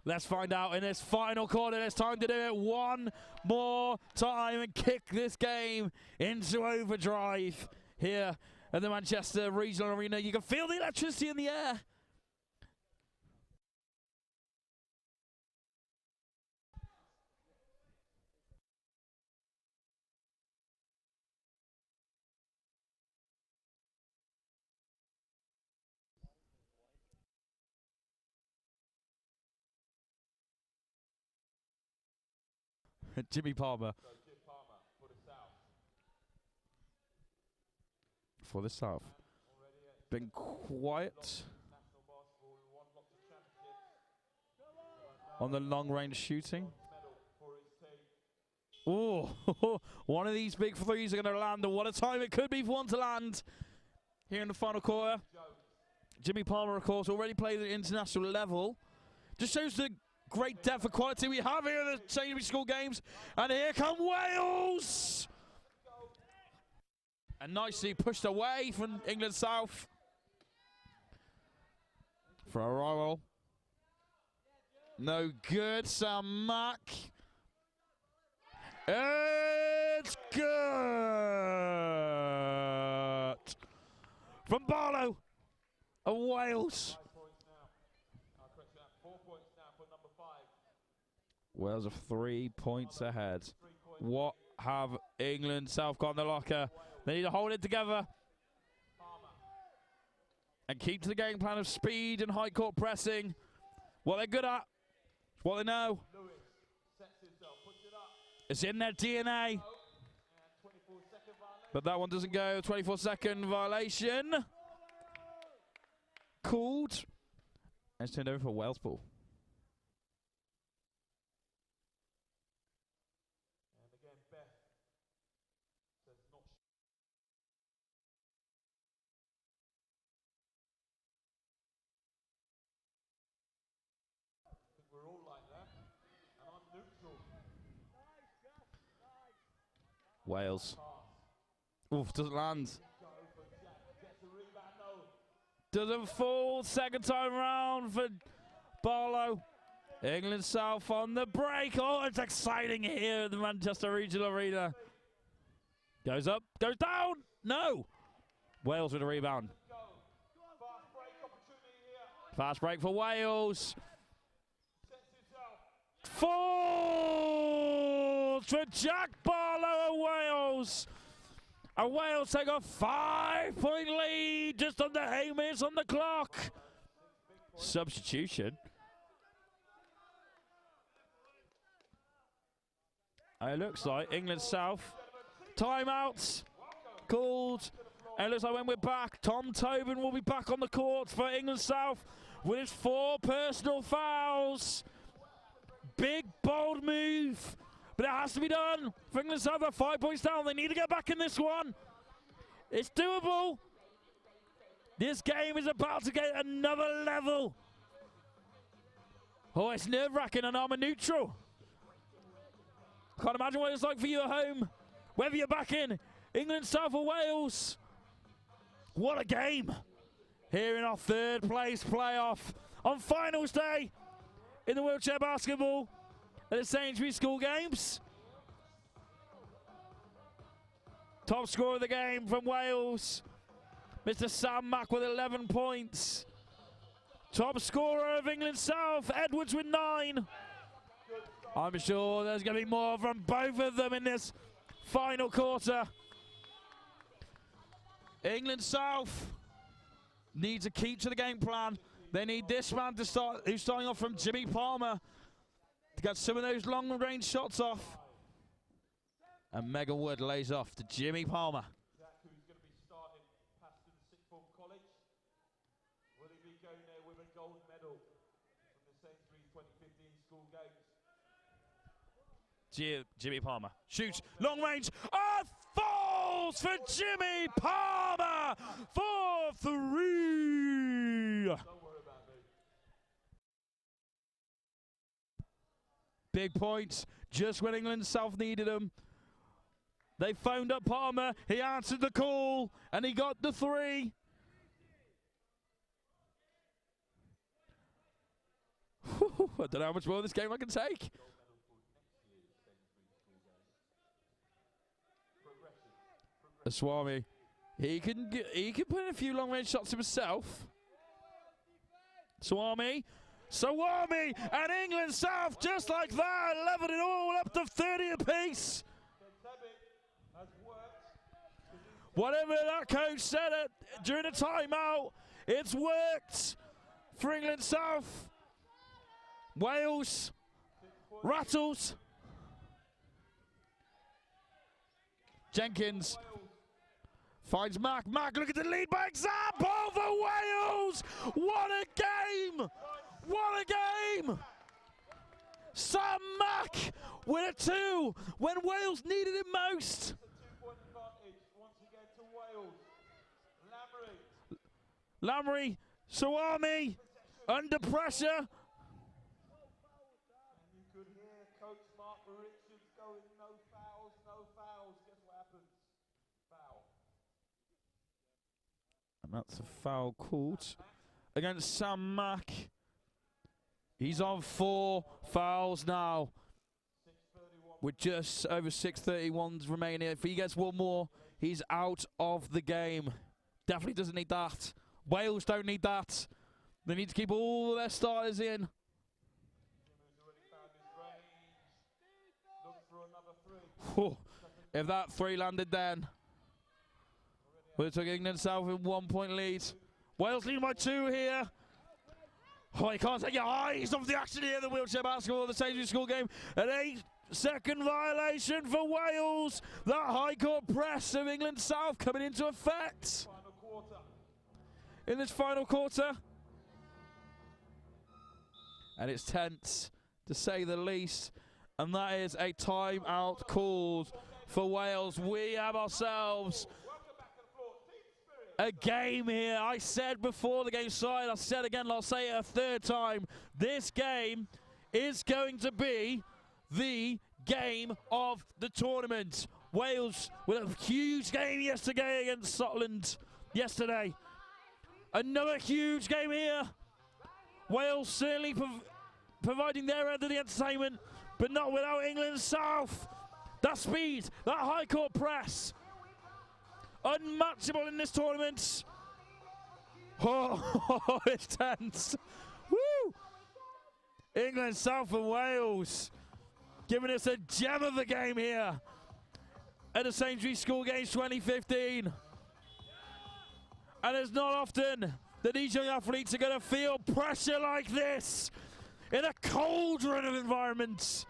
Let's find out in this final quarter. It's time to do it one more time and kick this game into overdrive here at the Manchester Regional Arena. You can feel the electricity in the air. Jimmy Palmer. For the South. Been quiet on the long range shooting. Oh, one of these big threes are going to land. And what a time it could be for one to land here in the final quarter. Jimmy Palmer, of course, already played at the international level. Just shows the great depth of quality we have here at the Sainsbury School Games. And here come Wales! And nicely pushed away from England South. For a roll. No good, Sam Mack. It's good! From Barlow of Wales. Wales are 3 points ahead. What have England South got in the locker? They need to hold it together and keep to the game plan of speed and high court pressing. What they're good at, what they know. It's in their DNA. But that one doesn't go. 24-second violation. Called. And it's turned over for Wales ball. Wales. Oof, doesn't land. Doesn't fall. Second time round for Barlow. England South on the break. Oh, it's exciting here at the Manchester Regional Arena. Goes up, goes down. No. Wales with a rebound. Fast break for Wales. Falls for Jack Barlow of Wales. And Wales take a 5-point lead, just under 8 minutes on the clock. Substitution. And it looks like England South. Timeouts called. And it looks like when we're back, Tom Tobin will be back on the court for England South with his 4 personal fouls. Big, bold move. But it has to be done. For England South, they're 5 points down. They need to get back in this one. It's doable. This game is about to get another level. Oh, it's nerve-wracking and I'm a neutral. Can't imagine what it's like for you at home. Whether you're back in England, South or Wales. What a game. Here in our 3rd place playoff on finals day in the wheelchair basketball at the Sainsbury School Games. Top scorer of the game from Wales, Mr. Sam Mack with 11 points. Top scorer of England South, Edwards with 9. I'm sure there's going to be more from both of them in this final quarter. England South needs to keep to the game plan. They need this man to start, who's starting off from Jimmy Palmer, to get some of those long-range shots off. And Megan Wood lays off to Jimmy Palmer. Jack, who's going to be starting past to the sixth form college. Will he be going there with a gold medal from the Sainsbury 2015 school games? Jimmy Palmer shoots long range. Falls for Jimmy Palmer for 3. Big points just when England South needed them. They phoned up Palmer. He answered the call and he got the 3. I don't know how much more of this game I can take. Swami, he can put in a few long range shots himself. Swami, and England South just like that, leveled it all up to 30 apiece. Whatever that coach said during the timeout, it's worked for England South. Wales rattles. Jenkins finds Mack. Mack, look at the lead by example for Wales. What a game! What a game! Sam Mack with a 2 when Wales needed it most. Lamry, Swami under pressure. And you could hear Coach Mark Richards going, no fouls, no fouls. Guess what happens? Foul. And that's a foul called against Sam Mack. He's on 4 fouls now. With just over 6:31 remaining. If he gets one more, he's out of the game. Definitely doesn't need that. Wales don't need that. They need to keep all their starters in. Whew. If that 3 landed then, we took England South in 1 point lead. Wales leading by 2 here. Oh, you can't take your eyes off the action here, the wheelchair basketball, the Sainsbury School game. An 8-second violation for Wales. That high court press of England South coming into effect in this final quarter. And it's tense, to say the least. And that is a timeout called for Wales. We have ourselves a game here. I said before the game started, I said again, I'll say it a 3rd time. This game is going to be the game of the tournament. Wales with a huge game yesterday against Scotland yesterday. Another huge game here. Wales certainly providing their end of the entertainment, but not without England South. That speed, that high court press. unmatchable in this tournament. Oh, it's tense. Woo! England, South and Wales giving us a gem of the game here at the Sainsbury School Games 2015. And it's not often that these young athletes are going to feel pressure like this in a cauldron of environments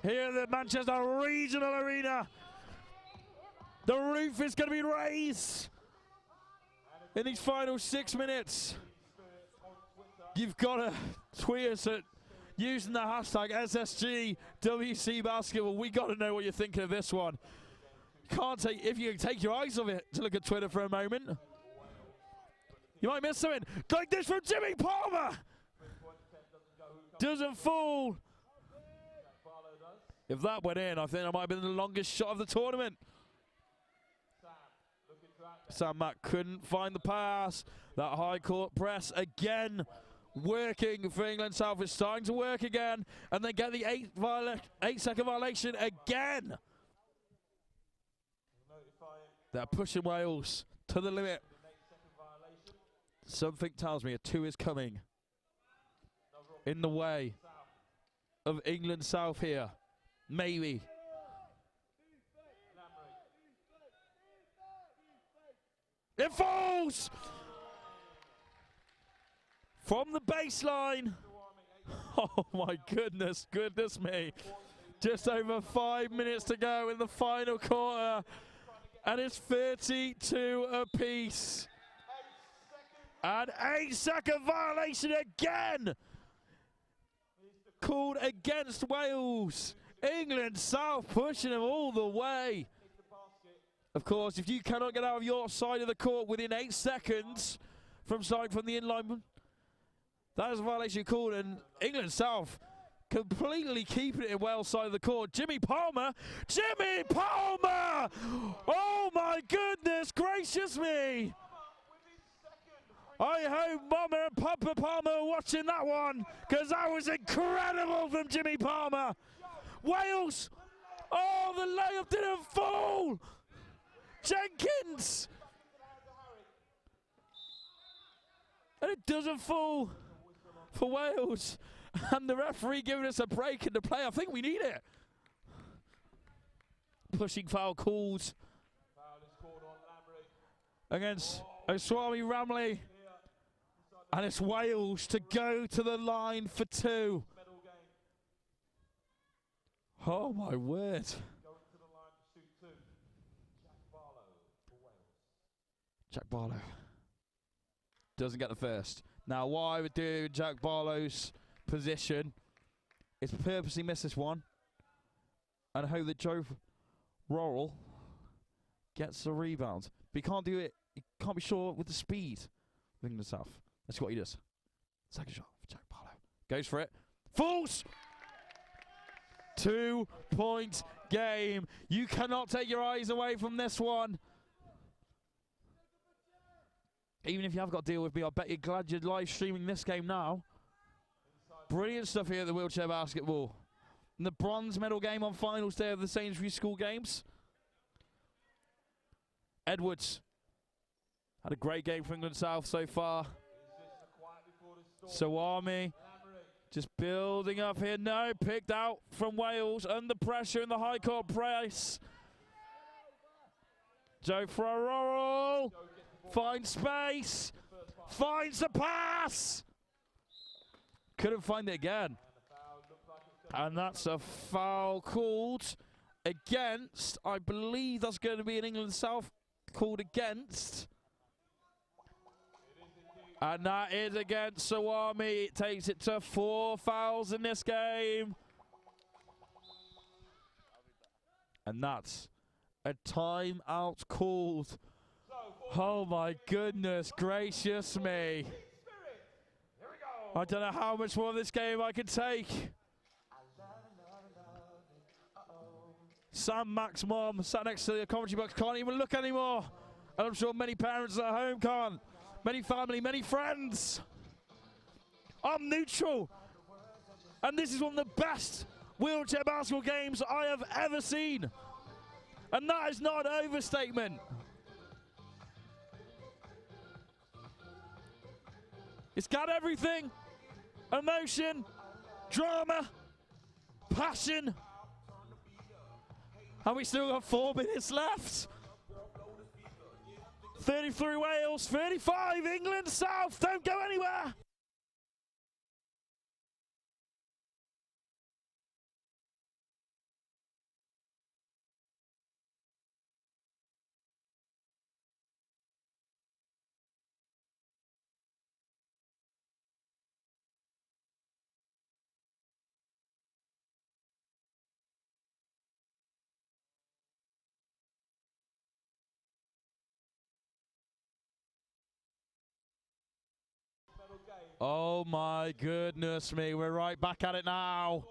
here at the Manchester Regional Arena. The roof is going to be raised in these final 6 minutes. You've got to tweet us at using the hashtag SSGWC Basketball. We got to know what you're thinking of this one. Can't take, if you can take your eyes off it to look at Twitter for a moment, you might miss something. Like this from Jimmy Palmer. Doesn't fall. If that went in, I think that might have been the longest shot of the tournament. Sam Mack couldn't find the pass. That high court press again working for England South. Is starting to work again. And they get the 8-second violation again. They're pushing Wales to the limit. Something tells me a 2 is coming in the way of England South here. Maybe. It falls! From the baseline. Oh my goodness me. Just over 5 minutes to go in the final quarter. And it's 32 apiece. An 8-second violation again. Called against Wales. England South pushing them all the way. Of course, if you cannot get out of your side of the court within 8 seconds from starting from the inline, that is a violation called, and England South completely keeping it in Wales' side of the court. Jimmy Palmer! Jimmy Palmer! Oh my goodness gracious me! I hope Mama and Papa Palmer are watching that one, because that was incredible from Jimmy Palmer. Wales! Oh, the layup didn't fall! Jenkins! And it doesn't fall for Wales. And the referee giving us a break in the play. I think we need it. Pushing foul calls against Oswami Ramley. And it's Wales to go to the line for 2. Oh my word. Jack Barlow doesn't get the first. Now what I would do in Jack Barlow's position is purposely miss this one and hope that Joe Worrell gets the rebound. But you can't do it, you can't be sure with the speed of England South. That's what he does. Second shot for Jack Barlow. Goes for it. Falls! 2-point game. You cannot take your eyes away from this one. Even if you have got to deal with me, I bet you're glad you're live streaming this game now. Brilliant stuff here at the Wheelchair Basketball. And the bronze medal game on finals day of the Sainsbury School Games. Edwards had a great game for England South so far. Sawami just building up here. No, picked out from Wales under pressure in the high court press. Joe Farrell finds space, finds the pass. Couldn't find it again. And that's a foul called against, I believe that's going to be an England South called against. And that is against Sawami. It takes it to 4 fouls in this game. And that's a timeout called. Oh my goodness gracious me. I don't know how much more of this game I can take. Sam Mack's mom sat next to the commentary box, can't even look anymore. And I'm sure many parents at home can't. Many family, many friends. I'm neutral. And this is one of the best wheelchair basketball games I have ever seen. And that is not an overstatement. It's got everything. Emotion, drama, passion. And we still got 4 minutes left. 33 Wales, 35 England South. Don't go anywhere. Oh my goodness me, we're right back at it now.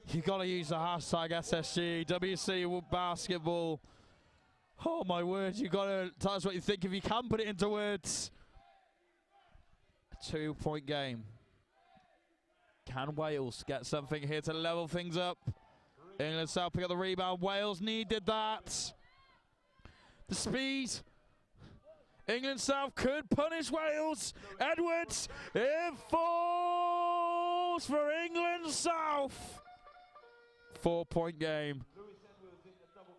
You gotta use the hashtag SSG, WC basketball. Oh my word, you gotta tell us what you think if you can put it into words. A 2-point game. Can Wales get something here to level things up? England South pick up the rebound, Wales needed that. The speed. England South could punish Wales. Edwards, it falls for England South. 4-point game.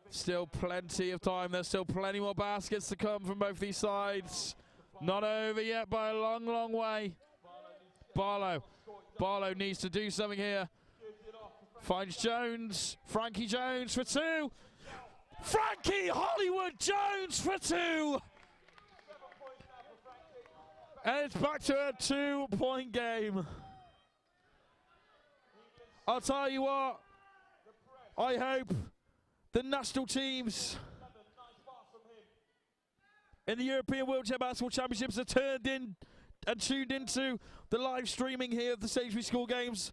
Still plenty of time. There's still plenty more baskets to come from both these sides. Not over yet by a long, long way. Barlow needs to do something here. Finds Jones. Frankie Jones for 2. Frankie Hollywood Jones for 2. And it's back to a 2-point game. I'll tell you what, I hope the national teams in the European Wheelchair Basketball Championships are turned in and tuned into the live streaming here of the Sainsbury School Games.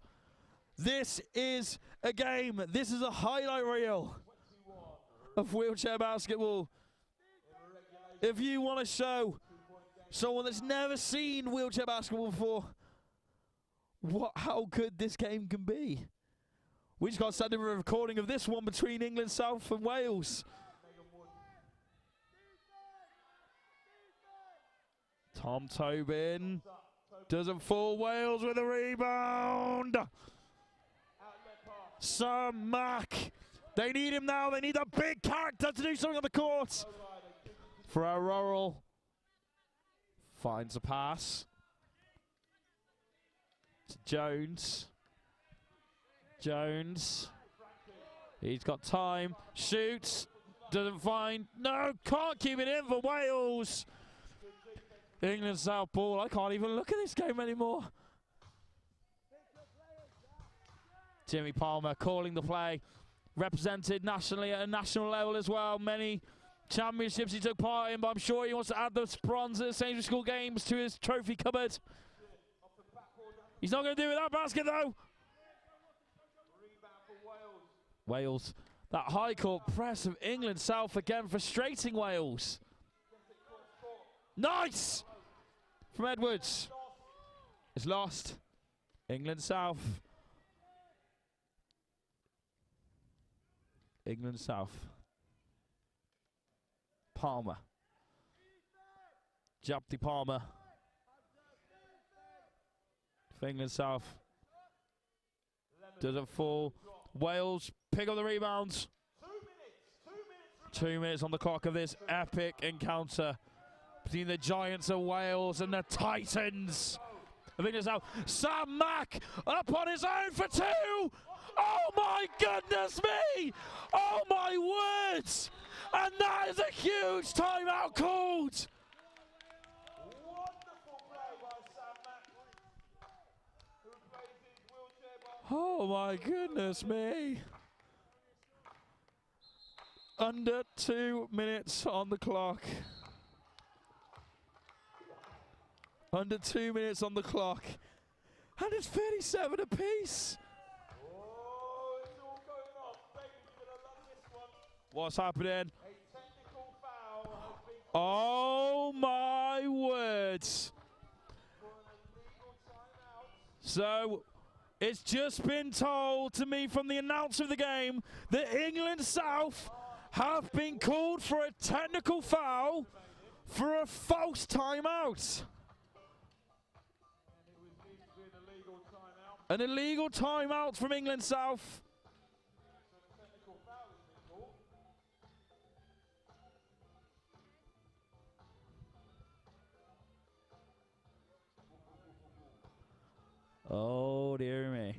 This is a game. This is a highlight reel of wheelchair basketball. If you want to show someone that's never seen wheelchair basketball before how good this game can be, we just got to send in a recording of this one between England South and Wales. Tom Tobin doesn't fall. Wales with a rebound. Sam Mack. They need him now. They need a big character to do something on the court. For Rural. Finds a pass. To Jones. He's got time. Shoots. Doesn't find. No, can't keep it in for Wales. England South ball. I can't even look at this game anymore. Jimmy Palmer calling the play. Represented nationally at a national level as well. Many championships he took part in, but I'm sure he wants to add the bronze at the Sainsbury School Games to his trophy cupboard. He's not going to do it with that basket though. Wales. That high court press of England South again, frustrating Wales. Nice! From Edwards. It's lost. England South. England South. Palmer. Japti Palmer. For England South. Doesn't fall. Wales pick up the rebounds. 2 minutes on the clock of this epic encounter between the Giants of Wales and the Titans of England South. Sam Mack up on his own for 2. Oh my goodness me! Oh my words! And that is a huge timeout called! Oh my goodness me! Under 2 minutes on the clock. Under 2 minutes on the clock. And it's 37 apiece. What's happening? Oh my words. So it's just been told to me from the announcer of the game that England South have been called for a technical foul for a false timeout. An illegal timeout from England South. Oh, dear me.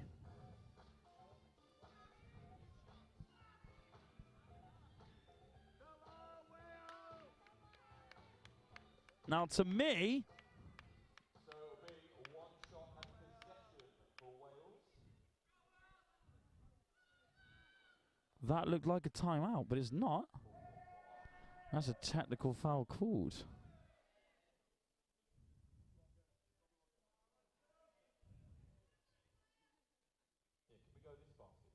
Now, to me, So it'll be a one-shot and possession for Wales. that looked like a timeout, but it's not. That's a technical foul called. Yeah, can we go this basket,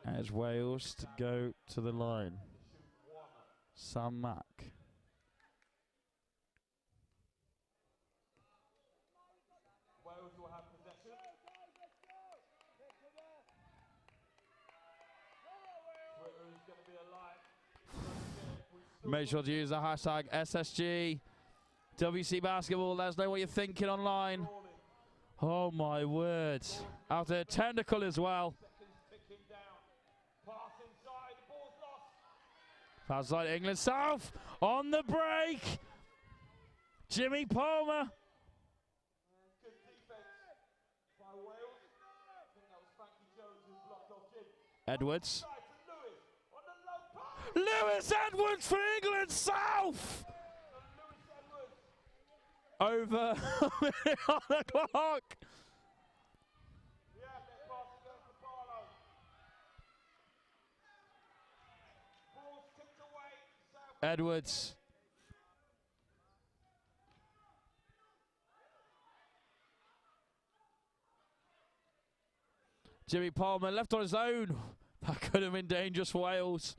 please? As Wales to go to the line. Sam Mack. Wales will have possession. Twitter is going to be alive. Make sure to use the hashtag SSG WC Basketball. Let us know what you're thinking online. Oh my word. After a technical as well. Outside England South on the break. Jimmy Palmer. Good defense by Wales. I think that was Frankie Jones who blocked off Jim. Edwards. Lewis Edwards for England South. Over a minute on the clock. Edwards. Jimmy Palmer left on his own. That could have been dangerous for Wales.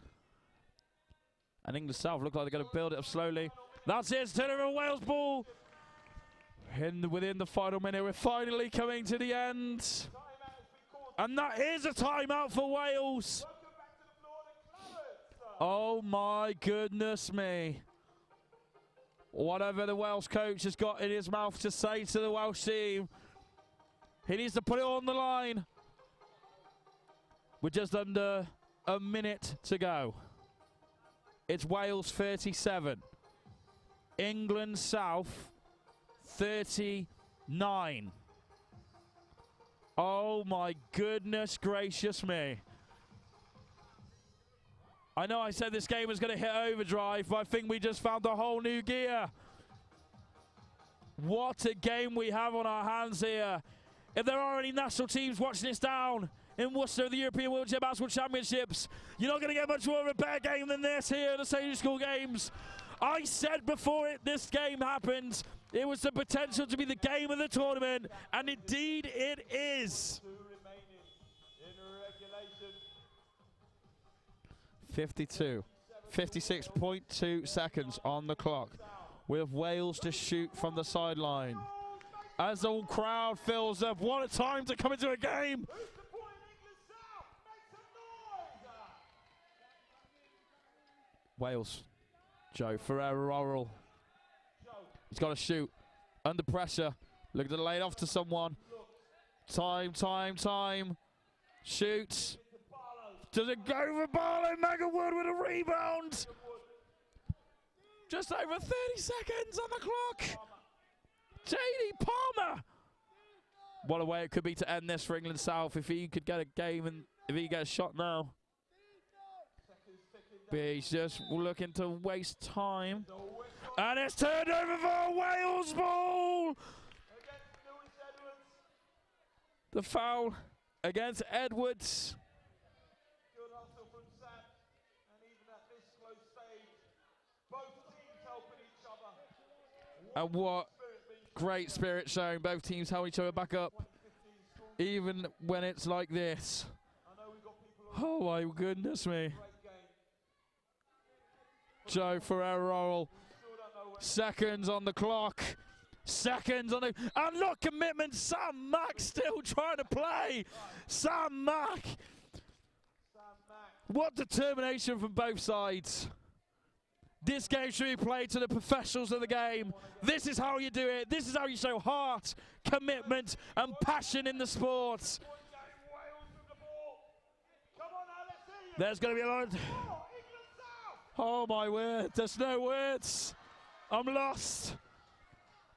And England South look like they're going to build it up slowly. That's it. It's turnover Wales ball. Within the final minute, we're finally coming to the end. And that is a timeout for Wales. Oh my goodness me. Whatever the Welsh coach has got in his mouth to say to the Welsh team, he needs to put it on the line. With just under a minute to go. It's Wales 37. England South 39. Oh my goodness gracious me. I know I said this game was going to hit overdrive, but I think we just found a whole new gear. What a game we have on our hands here. If there are any national teams watching this down in Worcester, the European Wheelchair Basketball Championships, you're not going to get much more of a better game than this here at the Sainsbury School Games. I said before this game happened, it was the potential to be the game of the tournament, and indeed it is. 56.2 seconds on the clock with Wales to shoot from the sideline. As the crowd fills up, what a time to come into a game. Wales, Joe Ferrero-Royal. He's got to shoot under pressure. Looking to lay it off to someone. Time. Shoots. Does it go for Barlow? Megawood with a rebound. Just over 30 seconds on the clock. J.D. Palmer. What a way it could be to end this for England South if he could get a game and if he gets a shot now. But he's just looking to waste time. And it's turned over for Wales ball. The foul against Edwards. Good hustle from Sam, and even at this slow stage, both teams helping each other. And what great spirit showing. Both teams help each other back up, even when it's like this. Oh my goodness me. Joe Ferrero-Royal. Seconds on the clock. Seconds on the... And look, commitment. Sam Mack still trying to play. Sam Mack. What determination from both sides. This game should be played to the professionals of the game. This is how you do it. This is how you show heart, commitment, and passion in the sport. There's going to be a lot of... Oh my word, there's no words. I'm lost.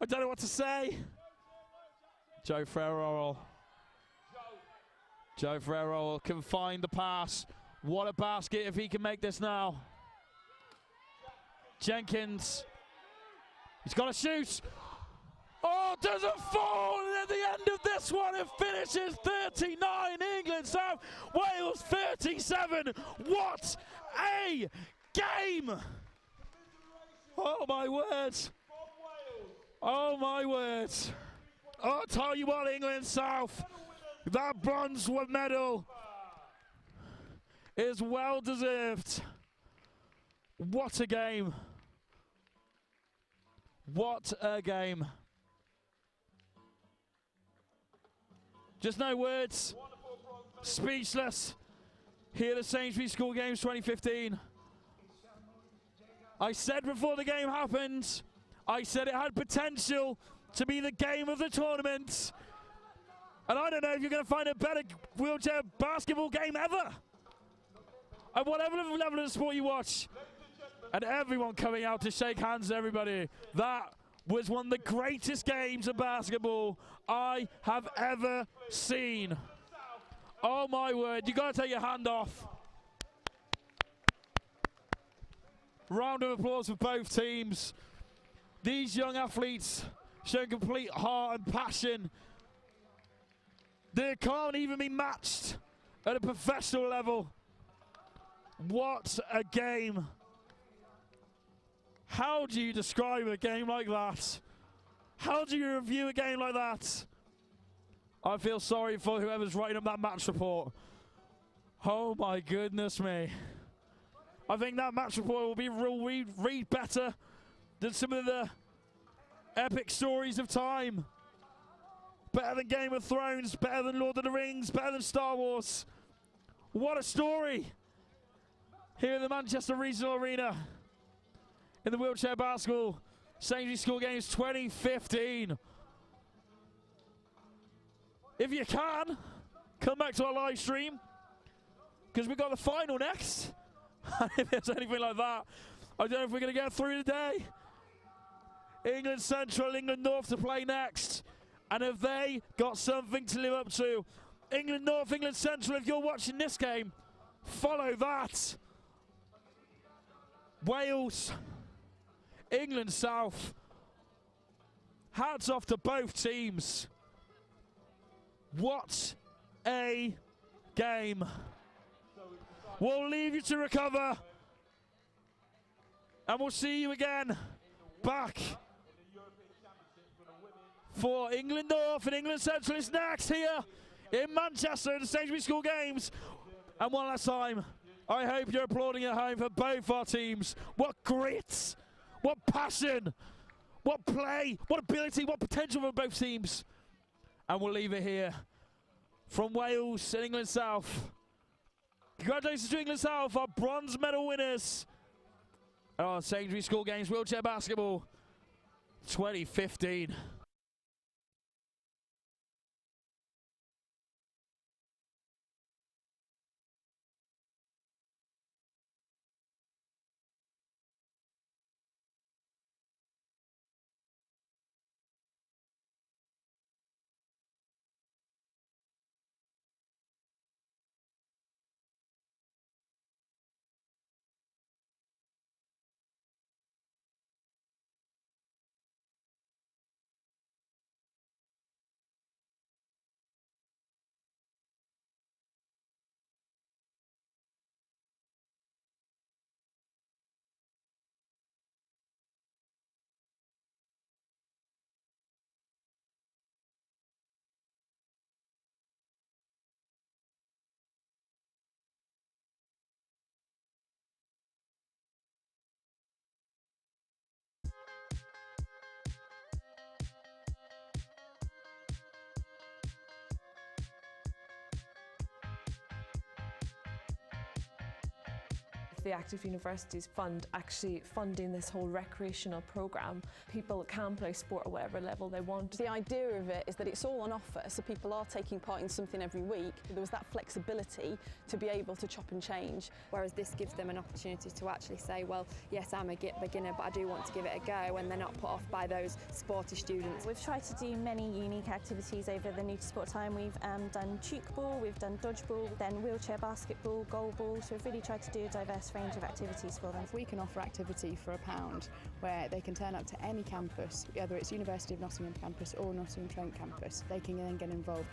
I don't know what to say. Joe Ferrero can find the pass. What a basket if he can make this now. Jenkins, he's got to shoot. Oh, doesn't fall, and at the end of this one it finishes 39, England South, Wales 37. What a game! Oh my words. Oh my words. I'll tell you what, England South, that bronze medal is well deserved. What a game. What a game. Just no words. Speechless. Here at the Sainsbury School Games 2015. I said before the game happened, I said it had potential to be the game of the tournament. And I don't know if you're going to find a better wheelchair basketball game ever. At whatever level of the sport you watch. And everyone coming out to shake hands with everybody. That was one of the greatest games of basketball I have ever seen. Oh my word, you got to take your hand off. Round of applause for both teams. These young athletes showing complete heart and passion. They can't even be matched at a professional level. What a game. How do you describe a game like that? How do you review a game like that? I feel sorry for whoever's writing up that match report. Oh my goodness me. I think that match report will be read better than some of the epic stories of time. Better than Game of Thrones, better than Lord of the Rings, better than Star Wars. What a story. Here in the Manchester Regional Arena. In the wheelchair basketball Sainsbury School Games 2015. If you can, come back to our live stream, because we've got the final next. If there's anything like that, I don't know if we're going to get through today. England Central, England North to play next. And have they got something to live up to? England North, England Central, if you're watching this game, follow that. Wales, England South. Hats off to both teams. What a game. We'll leave you to recover. And we'll see you again back for England North and England Central is next here in Manchester at the Sainsbury School Games. And one last time, I hope you're applauding at home for both our teams. What grit, what passion, what play, what ability, what potential for both teams. And we'll leave it here from Wales and England South. Congratulations to England South, our bronze medal winners at our Sainsbury School Games Wheelchair Basketball 2015. the Active Universities Fund actually funding this whole recreational programme. People can play sport at whatever level they want. The idea of it is that it's all on offer, so people are taking part in something every week. There was that flexibility to be able to chop and change. Whereas this gives them an opportunity to actually say, well, yes, I'm a beginner, but I do want to give it a go, and they're not put off by those sporty students. We've tried to do many unique activities over the new to sport time. We've done chook ball, we've done dodgeball, then wheelchair basketball, goal ball, so we've really tried to do a diverse range of activities for them. We can offer activity for £1 where they can turn up to any campus, whether it's University of Nottingham campus or Nottingham Trent campus. They can then get involved.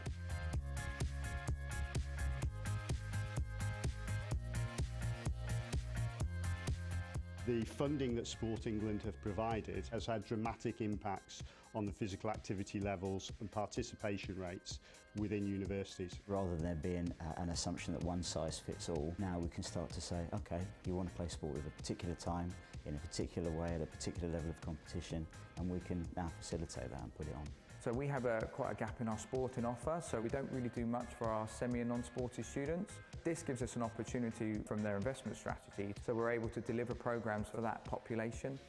The funding that Sport England have provided has had dramatic impacts on the physical activity levels and participation rates within universities. Rather than there being an assumption that one size fits all, now we can start to say, okay, you want to play sport at a particular time, in a particular way, at a particular level of competition, and we can now facilitate that and put it on. So we have quite a gap in our sporting offer, so we don't really do much for our semi and non-sporty students. This gives us an opportunity from their investment strategy, so we're able to deliver programmes for that population.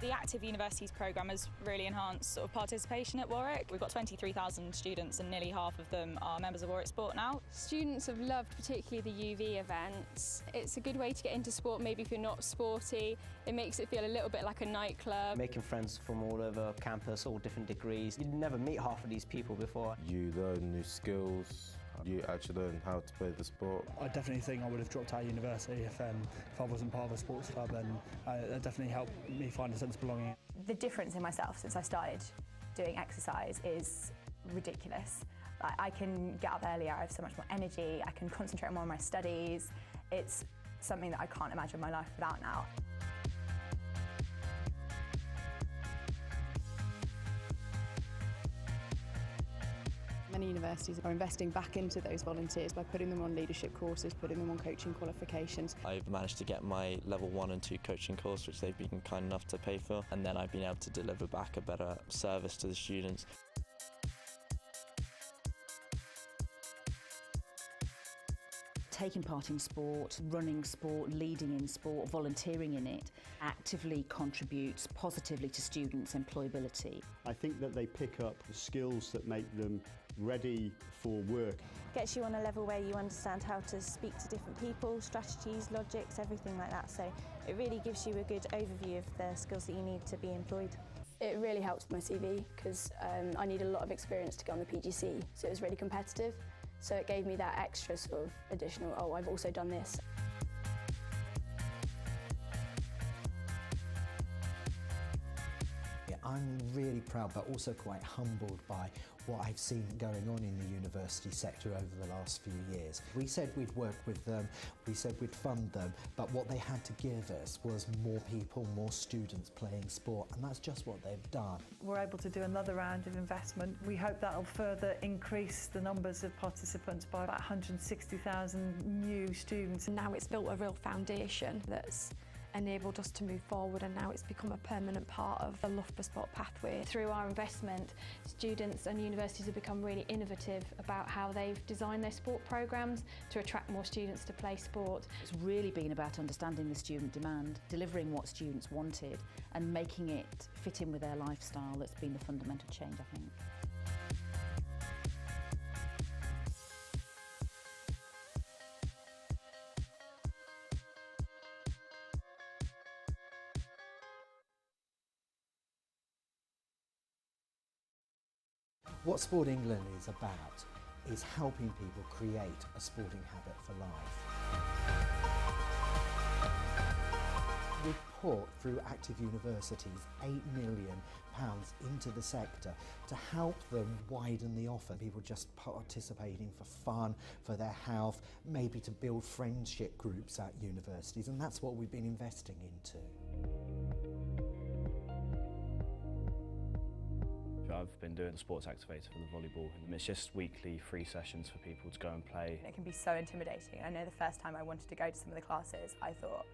The Active Universities programme has really enhanced sort of participation at Warwick. We've got 23,000 students and nearly half of them are members of Warwick Sport now. Students have loved particularly the UV events. It's a good way to get into sport, maybe if you're not sporty. It makes it feel a little bit like a nightclub. Making friends from all over campus, all different degrees. You'd never meet half of these people before. You learn new skills. You actually learn how to play the sport. I definitely think I would have dropped out of university if I wasn't part of a sports club, and it definitely helped me find a sense of belonging. The difference in myself since I started doing exercise is ridiculous. I can get up earlier, I have so much more energy, I can concentrate more on my studies. It's something that I can't imagine my life without now. Many universities are investing back into those volunteers by putting them on leadership courses, putting them on coaching qualifications. I've managed to get my level 1 and 2 coaching course, which they've been kind enough to pay for, and then I've been able to deliver back a better service to the students. Taking part in sport, running sport, leading in sport, volunteering in it, actively contributes positively to students' employability. I think that they pick up the skills that make them ready for work. Gets you on a level where you understand how to speak to different people, strategies, logics, everything like that. So it really gives you a good overview of the skills that you need to be employed. It really helps my CV because I need a lot of experience to go on the PGC, so it was really competitive. So it gave me that extra sort of additional, oh, I've also done this. I'm really proud but also quite humbled by what I've seen going on in the university sector over the last few years. We said we'd work with them, we said we'd fund them, but what they had to give us was more people, more students playing sport, and that's just what they've done. We're able to do another round of investment. We hope that'll further increase the numbers of participants by about 160,000 new students. Now it's built a real foundation that's enabled us to move forward, and now it's become a permanent part of the Love for Sport pathway. Through our investment, students and universities have become really innovative about how they've designed their sport programmes to attract more students to play sport. It's really been about understanding the student demand, delivering what students wanted and making it fit in with their lifestyle. That's been the fundamental change, I think. What Sport England is about is helping people create a sporting habit for life. We've put, through Active Universities, £8 million into the sector to help them widen the offer. People just participating for fun, for their health, maybe to build friendship groups at universities, and that's what we've been investing into. I've been doing the sports activator for the volleyball, and it's just weekly free sessions for people to go and play. It can be so intimidating. I know the first time I wanted to go to some of the classes, I thought,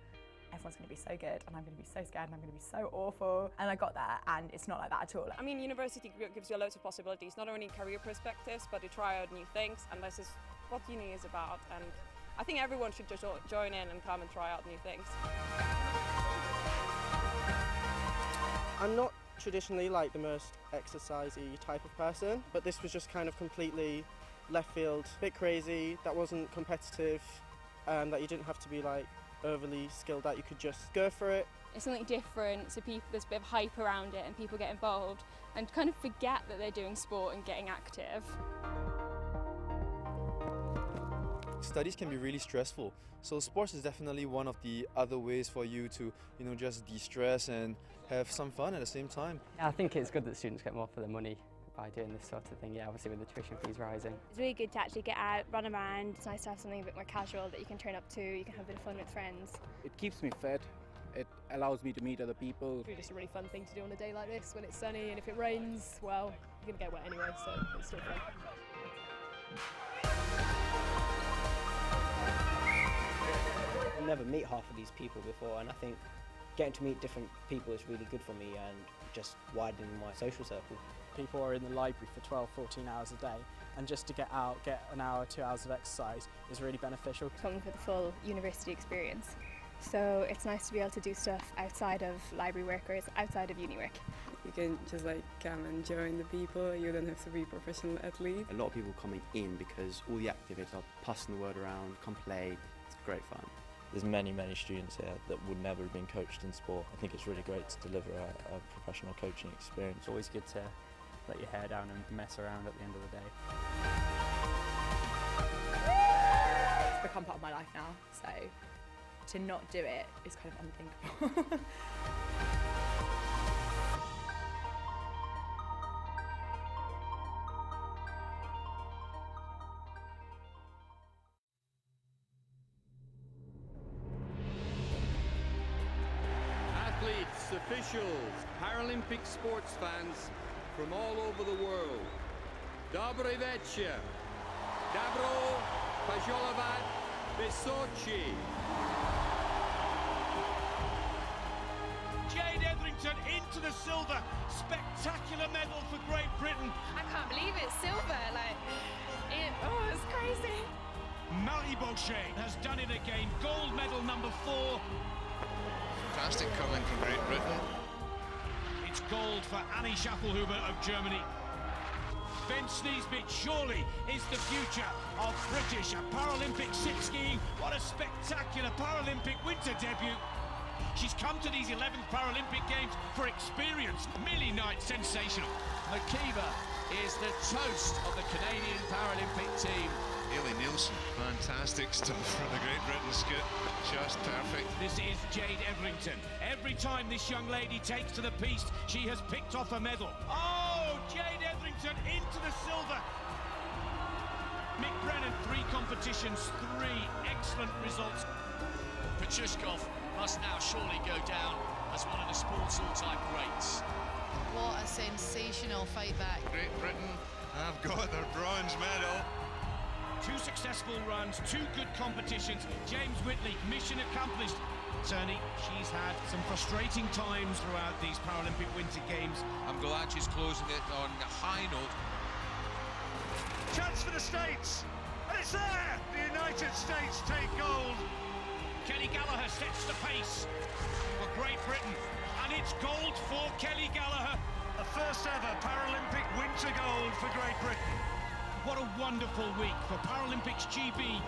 everyone's going to be so good and I'm going to be so scared and I'm going to be so awful. And I got there and it's not like that at all. I mean, university gives you loads of possibilities, not only career perspectives, but to try out new things, and this is what uni is about. And I think everyone should just join in and come and try out new things. I'm not traditionally like the most exercisey type of person, but this was just kind of completely left field, a bit crazy, that wasn't competitive, that you didn't have to be like overly skilled at, you could just go for it. It's something different, so there's a bit of hype around it and people get involved and kind of forget that they're doing sport and getting active. Studies can be really stressful, so sports is definitely one of the other ways for you to, just de-stress and have some fun at the same time. Yeah, I think it's good that students get more for their money by doing this sort of thing, yeah, obviously with the tuition fees rising. It's really good to actually get out, run around. It's nice to have something a bit more casual that you can turn up to, you can have a bit of fun with friends. It keeps me fit, it allows me to meet other people. It's just a really fun thing to do on a day like this when it's sunny, and if it rains, well, you're going to get wet anyway, so it's still fun. I've never met half of these people before, and I think getting to meet different people is really good for me and just widening my social circle. People are in the library for 12, 14 hours a day, and just to get out, get an hour, 2 hours of exercise is really beneficial. Coming for the full university experience. So it's nice to be able to do stuff outside of library work or outside of uni work. You can just come and join the people, you don't have to be a professional athlete. A lot of people coming in because all the activities are passing the word around, come play, it's great fun. There's many students here that would never have been coached in sport. I think it's really great to deliver a professional coaching experience. It's always good to let your hair down and mess around at the end of the day. It's become part of my life now, so to not do it is kind of unthinkable. Athletes, officials, Paralympic sports fans from all over the world. Dobry večer. Dobro pozdravovat Vysochi. Jade Etherington into the silver. Spectacular medal for Great Britain. I can't believe it's silver. It's crazy. Marie Bochet has done it again. Gold medal number 4. Fantastic coming from Great Britain. It's gold for Annie Schaffelhuber of Germany. Ben Sneesmith surely is the future of British Paralympic sit skiing. What a spectacular Paralympic winter debut. She's come to these 11th Paralympic Games for experience. Millie Knight, sensational. McKeever is the toast of the Canadian Paralympic team. Hayley Nielsen, fantastic stuff from the Great Britain scoot, just perfect. This is Jade Etherington. Every time this young lady takes to the piste, she has picked off a medal. Oh, Jade Etherington into the silver. Mick Brennan, 3 competitions, 3 excellent results. Petrushkov must now surely go down as one of the sports all-time greats. What a sensational fight back. Great Britain have got their bronze medal. 2 successful runs, 2 good competitions. James Whitley, mission accomplished. Turney, she's had some frustrating times throughout these Paralympic Winter Games. I'm glad she's closing it on a high note. Chance for the States, and it's there! The United States take gold. Kelly Gallagher sets the pace for Great Britain, and it's gold for Kelly Gallagher. The first ever Paralympic winter gold for Great Britain. What a wonderful week for Paralympics GB.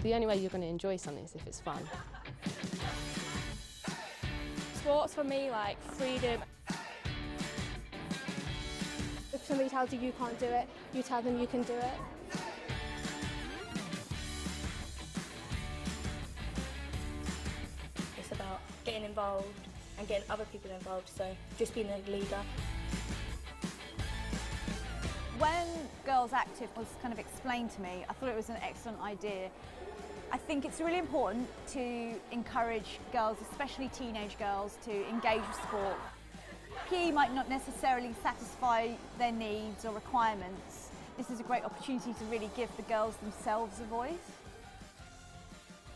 The only way you're going to enjoy something is if it's fun. Sports for me, like freedom. If somebody tells you you can't do it, you tell them you can do it. It's about getting involved and getting other people involved, so just being a leader. When Girls Active was kind of explained to me, I thought it was an excellent idea. I think it's really important to encourage girls, especially teenage girls, to engage with sport. PE might not necessarily satisfy their needs or requirements. This is a great opportunity to really give the girls themselves a voice.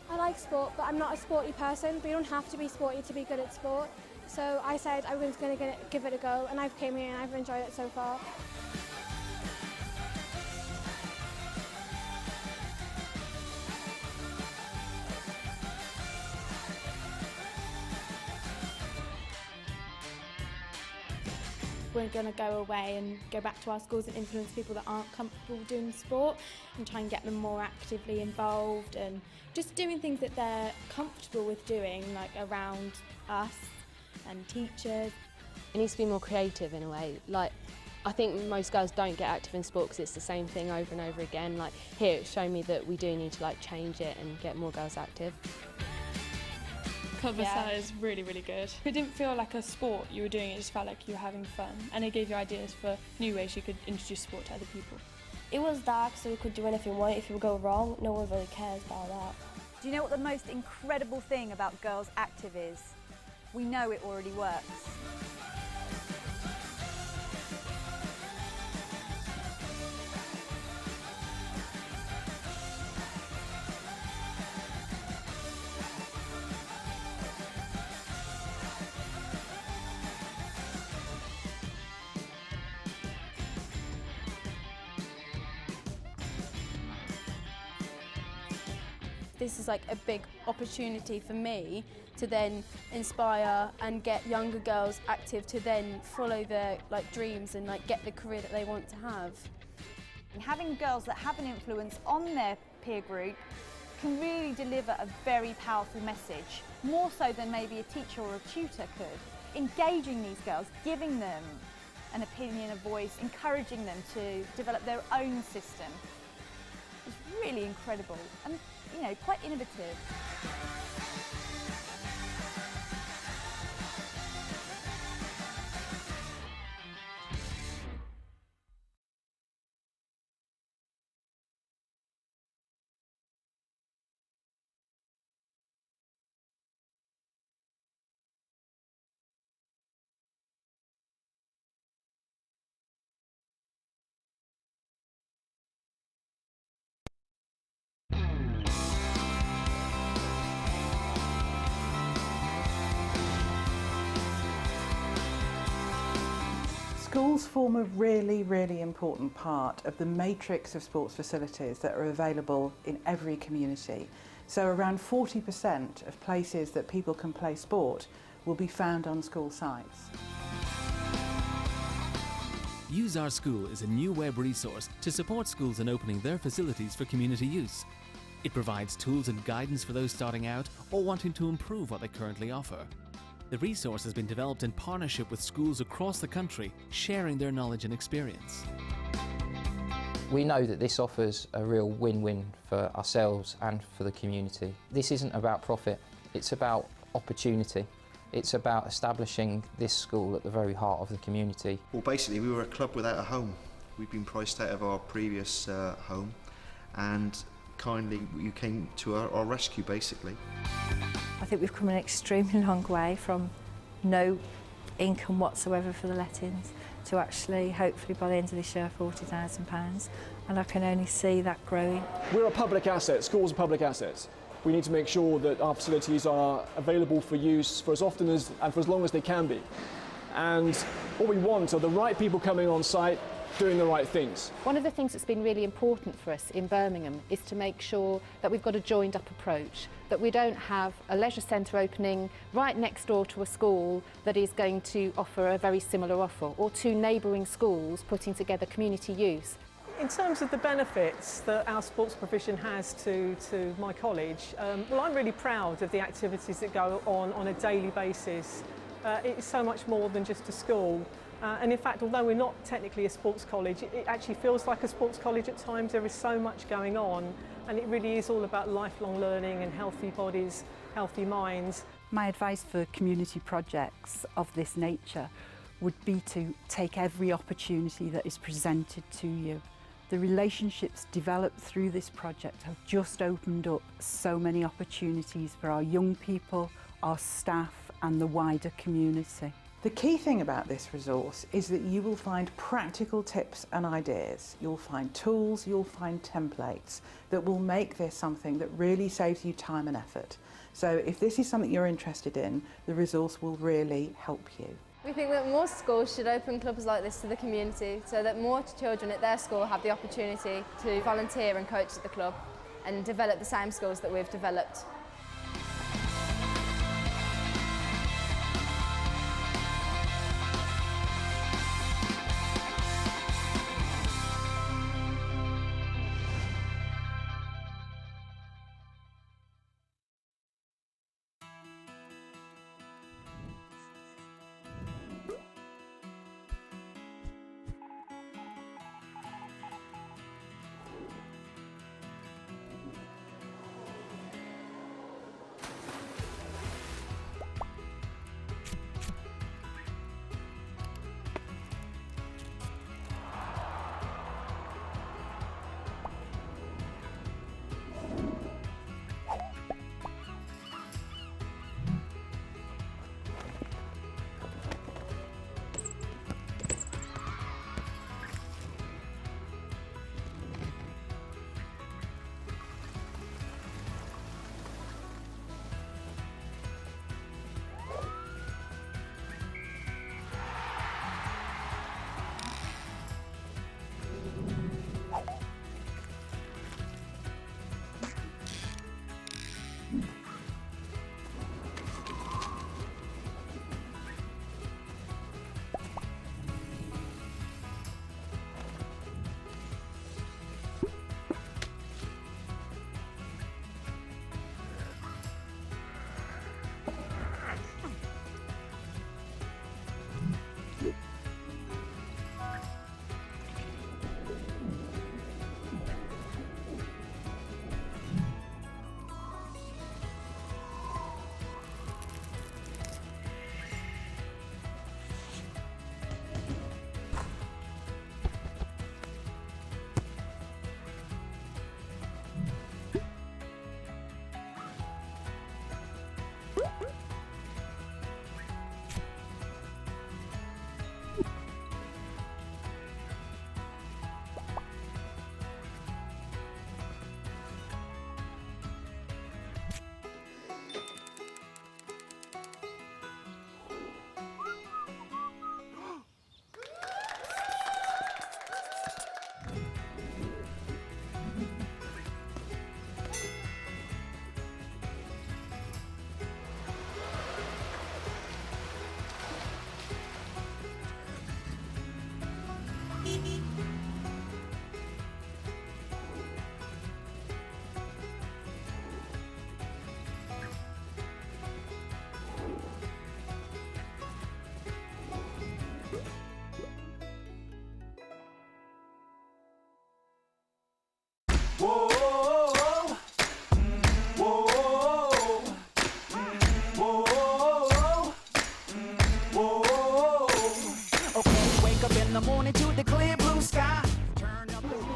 I like sport, but I'm not a sporty person, but you don't have to be sporty to be good at sport. So I said I was going to give it a go, and I've came here and I've enjoyed it so far. We're going to go away and go back to our schools and influence people that aren't comfortable doing sport and try and get them more actively involved and just doing things that they're comfortable with doing, like around us and teachers. It needs to be more creative in a way. Like, I think most girls don't get active in sport because it's the same thing over and over again. Like here, it's shown me that we do need to change it and get more girls active. Cover side is really, really good. It didn't feel like a sport you were doing, it just felt like you were having fun, and it gave you ideas for new ways you could introduce sport to other people. It was dark, so we could do anything we wanted. If it would go wrong, no one really cares about that. Do you know what the most incredible thing about Girls Active is? We know it already works. This is like a big opportunity for me to then inspire and get younger girls active to then follow their dreams and get the career that they want to have. Having girls that have an influence on their peer group can really deliver a very powerful message, more so than maybe a teacher or a tutor could. Engaging these girls, giving them an opinion, a voice, encouraging them to develop their own system is really incredible and, quite innovative. Schools form a really, really important part of the matrix of sports facilities that are available in every community. So around 40% of places that people can play sport will be found on school sites. Use Our School is a new web resource to support schools in opening their facilities for community use. It provides tools and guidance for those starting out or wanting to improve what they currently offer. The resource has been developed in partnership with schools across the country, sharing their knowledge and experience. We know that this offers a real win-win for ourselves and for the community. This isn't about profit, it's about opportunity. It's about establishing this school at the very heart of the community. Well, basically we were a club without a home. We'd been priced out of our previous home, and kindly you came to our rescue basically. I think we've come an extremely long way from no income whatsoever for the lettings to actually, hopefully by the end of this year, £40,000, and I can only see that growing. We're a public asset, schools are public assets. We need to make sure that our facilities are available for use for as often as and for as long as they can be. And what we want are the right people coming on site, doing the right things. One of the things that's been really important for us in Birmingham is to make sure that we've got a joined up approach, that we don't have a leisure centre opening right next door to a school that is going to offer a very similar offer, or two neighbouring schools putting together community use. In terms of the benefits that our sports provision has to my college, well, I'm really proud of the activities that go on a daily basis. It's so much more than just a school. And in fact, although we're not technically a sports college, it actually feels like a sports college at times. There is so much going on, and it really is all about lifelong learning and healthy bodies, healthy minds. My advice for community projects of this nature would be to take every opportunity that is presented to you. The relationships developed through this project have just opened up so many opportunities for our young people, our staff and the wider community. The key thing about this resource is that you will find practical tips and ideas. You'll find tools, you'll find templates that will make this something that really saves you time and effort. So if this is something you're interested in, the resource will really help you. We think that more schools should open clubs like this to the community so that more children at their school have the opportunity to volunteer and coach at the club and develop the same skills that we've developed.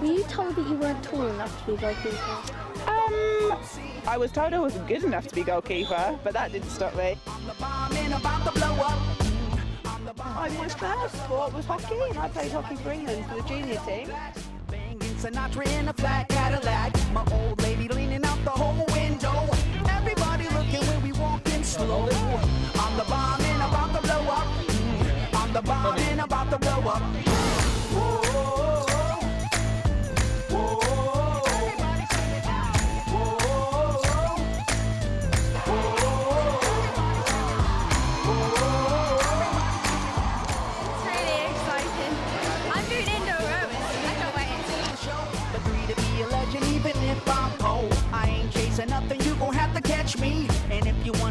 Were you told that you weren't tall enough to be goalkeeper? I was told I wasn't good enough to be goalkeeper, but that didn't stop me. My first sport was hockey, and I played hockey for England for the junior team. Sinatra in a flat Cadillac, my old lady leaning out the whole window. Everybody looking when we walking slow. I'm the bomb and about to blow up. I'm the bomb and about to blow up.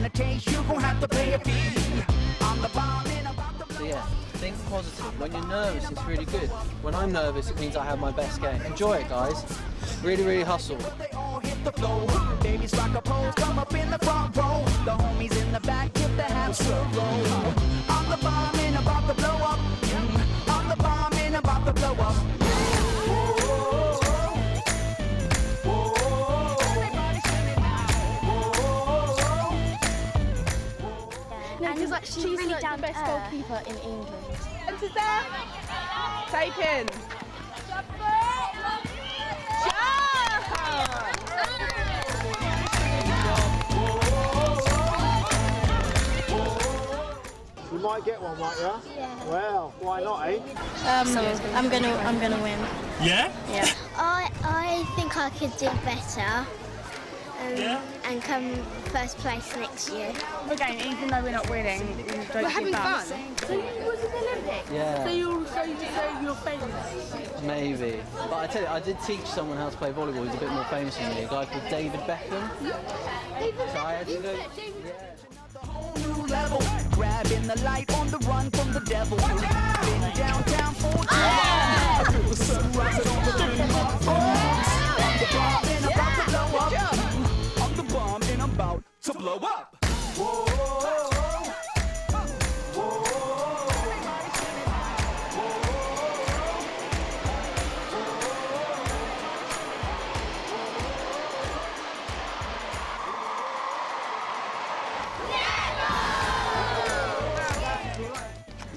wanna taste, you gon' have to pay a fee. I'm the bomb and about to blow. So yeah, think positive. When you're nervous, it's really good. When I'm nervous, it means I have my best game. Enjoy it, guys. Really, really hustle. They all hit the floor. Babies rock a pose, come up in the front row. The homies in the back give the half slow roll. I'm the bomb and about to blow up. I'm the bomb and about to blow up. No, because like she's really like the best goalkeeper in England. Enter there. Taken. You might get one, might you? Yeah. Well, why not, eh? I'm gonna win. Yeah? Yeah. I think I could do better Yeah? and come first place next year. Again, even though we're not winning, don't We're having give up. fun. So you was in the Olympics? Yeah. So you say you're famous? Maybe. But I tell you, I did teach someone how to play volleyball who's a bit more famous than me, a guy called David Beckham. So I had to go... New level, grabbing the light on the run from the devil. Been downtown for I feel the sun rising on the beam. I'm the bomb and about to blow up. I'm the bomb and I'm about to blow up. Whoa.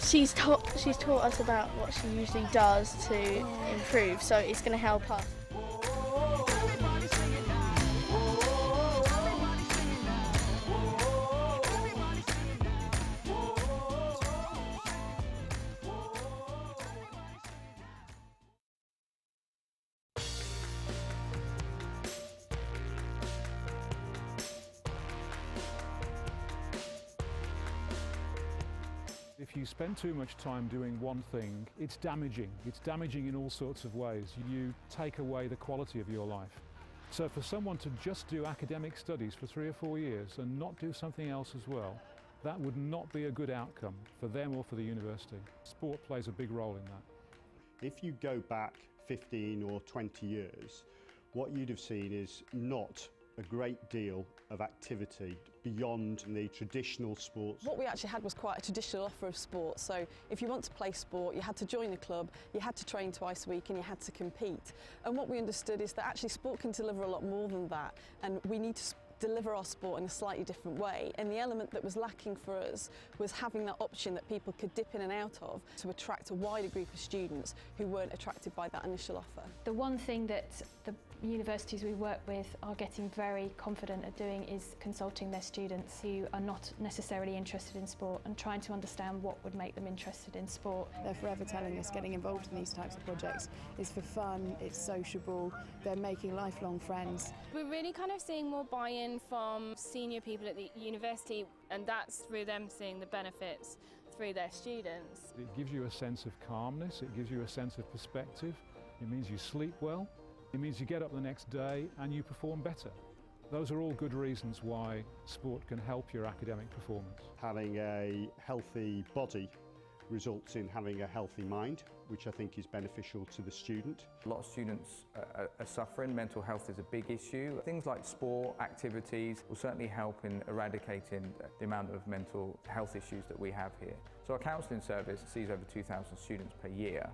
She's taught us about what she usually does to improve, so it's going to help us. If you spend too much time doing one thing, it's damaging. It's damaging in all sorts of ways. You take away the quality of your life. So for someone to just do academic studies for 3 or 4 years and not do something else as well, that would not be a good outcome for them or for the university. Sport plays a big role in that. If you go back 15 or 20 years, what you'd have seen is not a great deal of activity beyond the traditional sports. What we actually had was quite a traditional offer of sport. So if you want to play sport, you had to join a club, you had to train twice a week and you had to compete. And what we understood is that actually sport can deliver a lot more than that, and we need to deliver our sport in a slightly different way. And the element that was lacking for us was having that option that people could dip in and out of to attract a wider group of students who weren't attracted by that initial offer. The one thing that the universities we work with are getting very confident at doing is consulting their students who are not necessarily interested in sport and trying to understand what would make them interested in sport. They're forever telling us getting involved in these types of projects is for fun, it's sociable, they're making lifelong friends. We're really kind of seeing more buy-in from senior people at the university, and that's through them seeing the benefits through their students. It gives you a sense of calmness, it gives you a sense of perspective, it means you sleep well, it means you get up the next day and you perform better. Those are all good reasons why sport can help your academic performance. Having a healthy body results in having a healthy mind, which I think is beneficial to the student. A lot of students are suffering. Mental health is a big issue. Things like sport, activities will certainly help in eradicating the amount of mental health issues that we have here. So our counselling service sees over 2,000 students per year,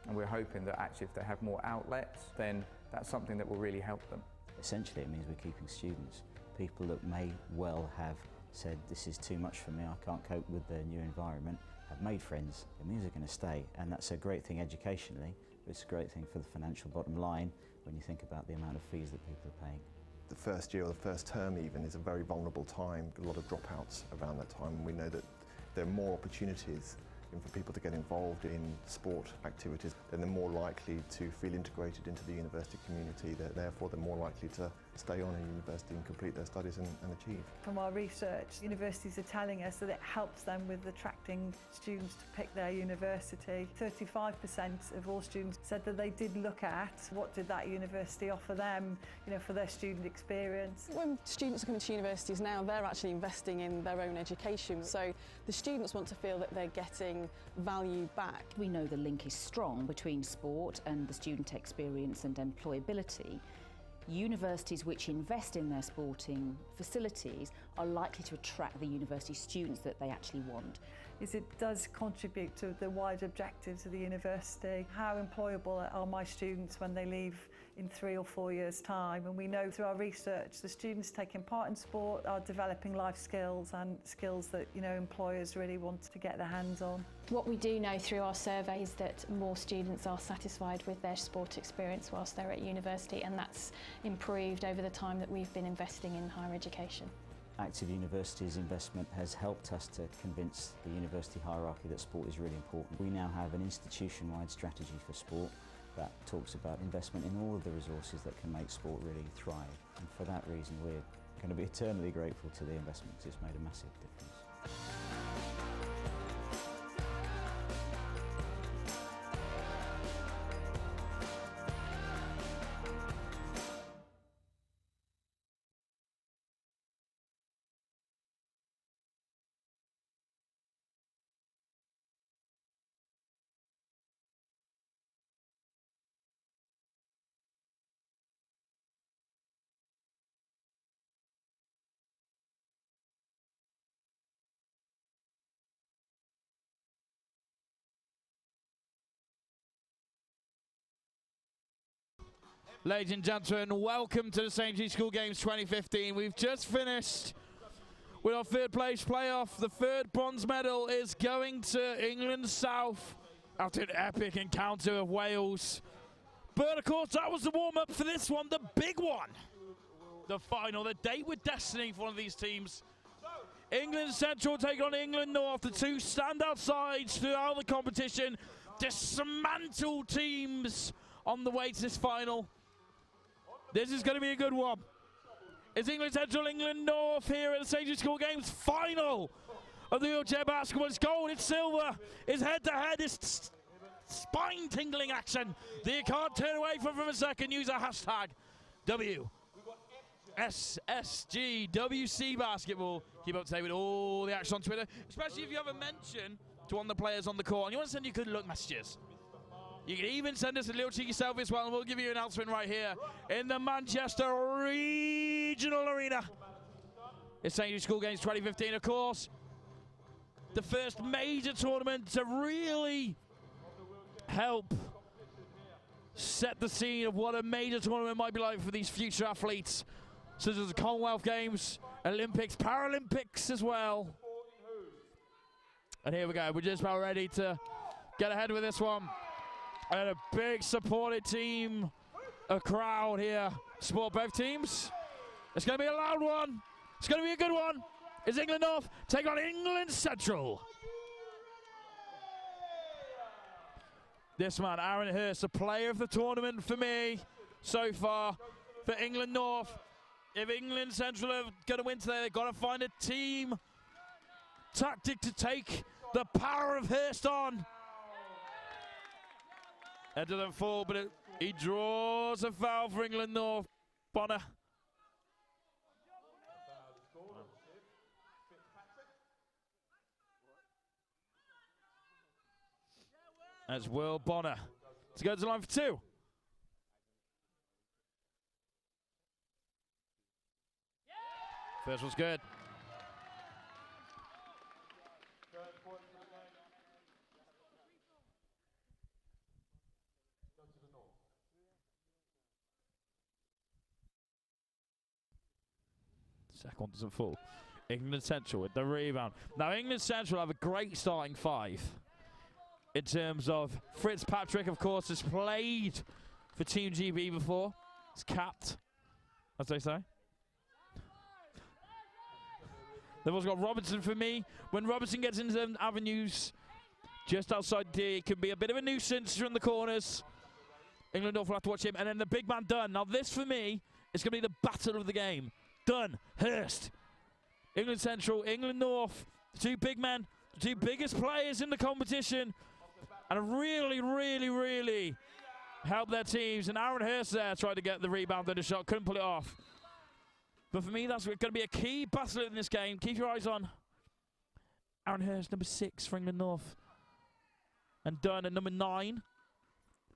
and we're hoping that actually if they have more outlets, then that's something that will really help them. Essentially it means we're keeping students, people that may well have said this is too much for me, I can't cope with the new environment, have made friends. It means they're going to stay, and that's a great thing educationally, but it's a great thing for the financial bottom line when you think about the amount of fees that people are paying. The first year or the first term even is a very vulnerable time, a lot of dropouts around that time, and we know that there are more opportunities for people to get involved in sport activities, then they're more likely to feel integrated into the university community, therefore they're more likely to stay on in university and complete their studies and achieve. From our research, universities are telling us that it helps them with attracting students to pick their university. 35% of all students said that they did look at what did that university offer them, for their student experience. When students are coming to universities now, they're actually investing in their own education. So the students want to feel that they're getting value back. We know the link is strong between sport and the student experience and employability. Universities which invest in their sporting facilities are likely to attract the university students that they actually want. It does contribute to the wider objectives of the university. How employable are my students when they leave in 3 or 4 years' time? And we know through our research the students taking part in sport are developing life skills and skills that employers really want to get their hands on. What we do know through our survey is that more students are satisfied with their sport experience whilst they're at university, and that's improved over the time that we've been investing in higher education. Active Universities investment has helped us to convince the university hierarchy that sport is really important. We now have an institution-wide strategy for sport that talks about investment in all of the resources that can make sport really thrive. And for that reason, we're going to be eternally grateful to the investment because it's made a massive difference. Ladies and gentlemen, welcome to the Sainsbury School Games 2015. We've just finished with our third place playoff. The third bronze medal is going to England South after an epic encounter of Wales. But of course, that was the warm-up for this one, the big one. The final, the date with destiny for one of these teams. England Central take on England North, the two standout sides throughout the competition. Dismantle teams on the way to this final. This is going to be a good one. It's England Central, England North here at the Sainsbury School Games final of the wheelchair basketball. It's gold, it's silver, it's head-to-head, it's spine-tingling action that you can't turn away from a second. Use our hashtag WSSGWC basketball. Keep up to date with all the action on Twitter, especially if you have a mention to one of the players on the court and you want to send you good luck messages. You can even send us a little cheeky selfie as well, and we'll give you an announcement right here in the Manchester Regional Arena. It's Sainsbury School Games 2015, of course. The first major tournament to really help set the scene of what a major tournament might be like for these future athletes, such as the Commonwealth Games, Olympics, Paralympics as well. And here we go. We're just about ready to get ahead with this one. And a big supported team, a crowd here, support both teams. It's going to be a loud one. It's going to be a good one. It's England North taking on England Central. This man, Aaron Hurst, the player of the tournament for me so far for England North. If England Central are going to win today, they've got to find a team tactic to take the power of Hurst on. Head to them fall, but he draws a foul for England North. Bonner. That's Will Bonner to go to the line for two. First one's good. Second one doesn't fall. England Central with the rebound. Now England Central have a great starting five in terms of Fitzpatrick, of course, has played for Team GB before. He's capped, as they say. They've also got Robertson for me. When Robertson gets into them avenues just outside D, it can be a bit of a nuisance from the corners. England North will have to watch him. And then the big man Dunn. Now this for me It's going to be the battle of the game. Dunn, Hurst, England Central, England North, the two big men, the two biggest players in the competition, and really helped their teams. And Aaron Hurst there tried to get the rebound and the shot, couldn't pull it off. But for me, that's going to be a key battle in this game. Keep your eyes on Aaron Hurst, number 6 for England North, and Dunn at number 9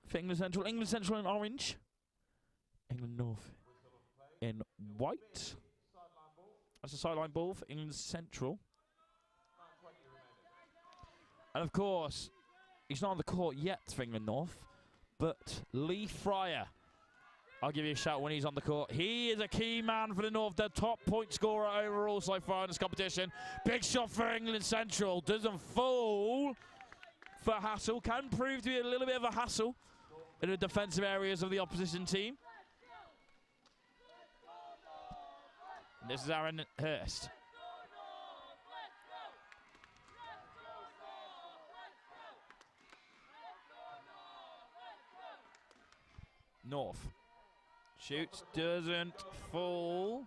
for England Central. England Central in orange, England North in white. That's a sideline ball for England Central. And of course, he's not on the court yet for England North, but Lee Fryer, I'll give you a shout when he's on the court. He is a key man for the North, the top point scorer overall so far in this competition. Big shot for England Central, doesn't fall for hassle, can prove to be a little bit of a hassle in the defensive areas of the opposition team. And this is Aaron Hurst. North shoots, doesn't fall.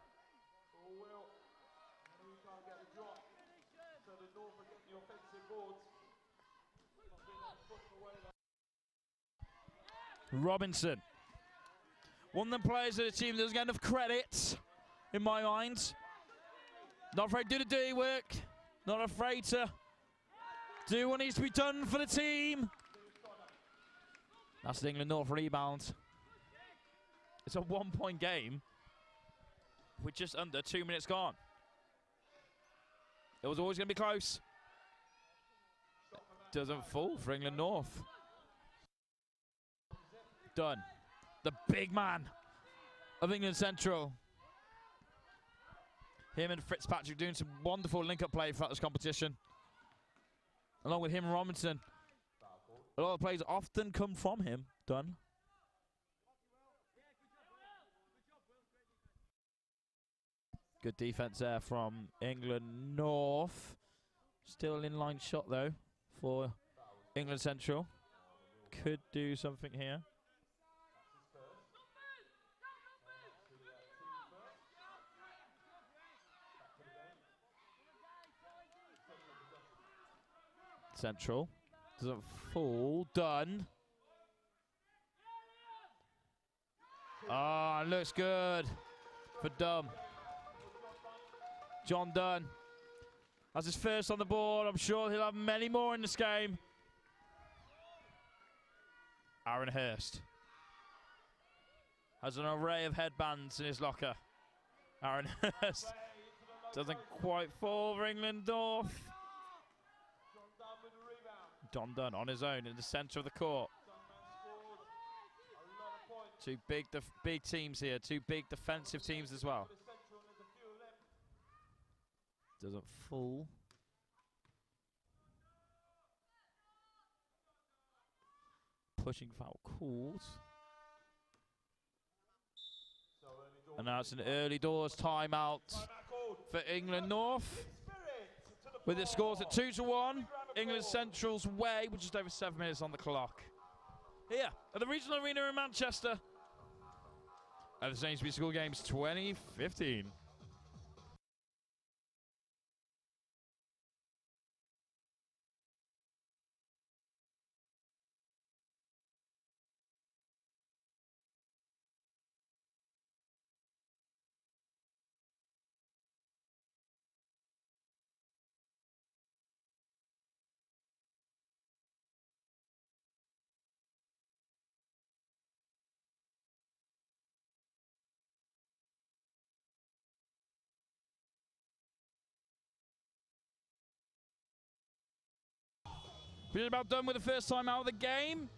Robinson, one of the players of the team that doesn't get enough credit in my mind. Not afraid to do the dirty work, not afraid to do what needs to be done for the team. That's the England North rebound. It's a 1-point game with just under 2 minutes gone. It was always going to be close. Doesn't fall for England North. Dunn, the big man of England Central. Him and Fitzpatrick doing some wonderful link-up play throughout this competition. Along with him and Robinson. A lot of plays often come from him, Dunn. Good defense there from England North. Still an inline shot though for England Central. Could do something here. Central doesn't fall. Dunn. Ah, looks good for Dunn. John Dunn has his first on the board. I'm sure he'll have many more in this game. Aaron Hurst has an array of headbands in his locker. Aaron Hurst doesn't quite fall for England North. John Dunn on his own in the centre of the court. Two big teams here, two big defensive teams as well. Doesn't fall. Pushing foul called. And now it's an early doors timeout for England North. With it scores at 2-1. England Central's way with just over 7 minutes on the clock. Here at the Regional Arena in Manchester at the Sainsbury School Games 2015. We're about done with the first time out of the game.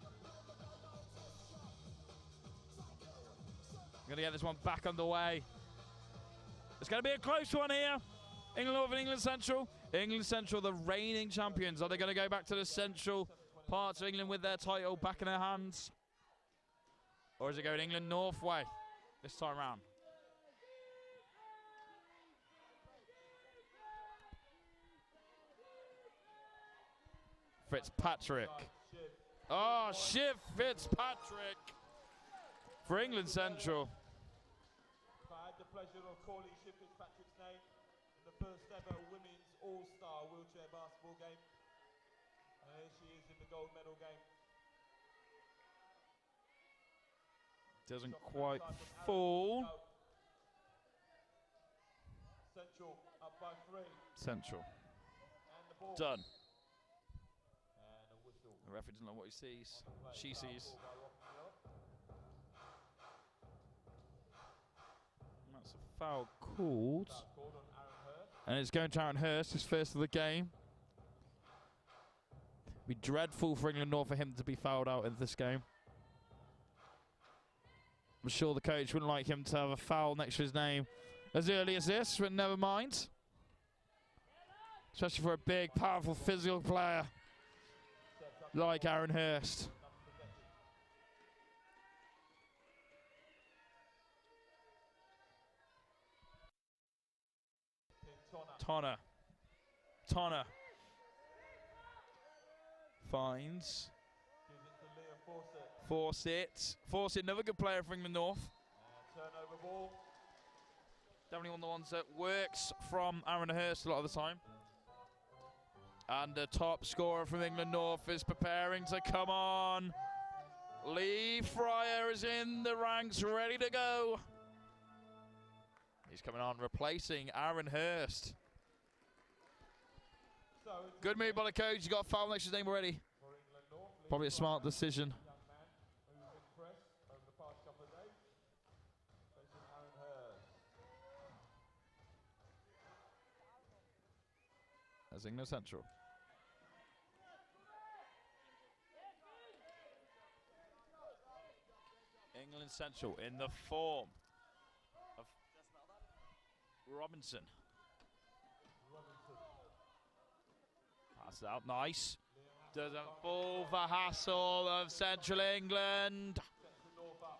I'm going to get this one back underway. It's going to be a close one here. England North and England Central. England Central, the reigning champions. Are they going to go back to the central parts of England with their title back in their hands? Or is it going England North way this time round? Fitzpatrick. Oh, Shiv Fitzpatrick for England Central. pleasure of calling Shiv Fitzpatrick's name in the first ever Women's All-Star Wheelchair Basketball game. And here she is in the gold medal game. Doesn't quite fall. Central up by 3. Central. And the ball. Done. And a whistle. The referee doesn't know what he sees. She sees. And that's a foul called. And it's going to Aaron Hurst, his first of the game. It'd be dreadful for England North for him to be fouled out in this game. I'm sure the coach wouldn't like him to have a foul next to his name as early as this, but never mind. Especially for a big, powerful, physical player like Aaron Hurst. Tonner. Finds. Fawcett, another good player for England North. Turnover ball. Definitely one of the ones that works from Aaron Hurst a lot of the time. And the top scorer from England North is preparing to come on. Lee Fryer is in the ranks, ready to go. He's coming on, replacing Aaron Hurst. Good move by the coach. He's got a foul next to his name already. Probably a smart decision. As England Central. England Central in the form of Robinson. Pass it out, nice. Doesn't fall for Hassel of Central England.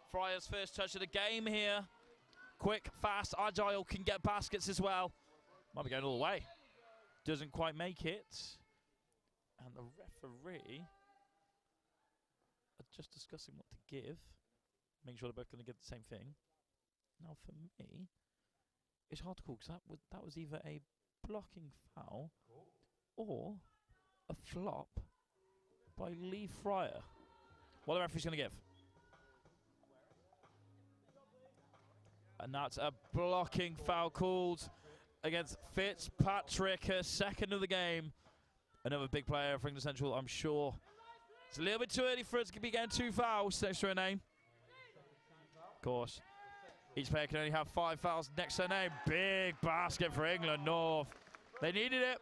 Fryer's first touch of the game here. Quick, fast, agile, can get baskets as well. Might be going all the way. Doesn't quite make it. And the referee are just discussing what to give. Making sure they're both going to get the same thing. Now for me, it's hard to call because that was either a blocking foul or a flop by Lee Fryer. What are the referee's going to give? And that's a blocking foul called against Fitzpatrick, her second of the game. Another big player for England Central, I'm sure. It's a little bit too early for us to be getting 2 fouls next to her name. Of course, each player can only have 5 fouls next to her name. Big basket for England North. They needed it.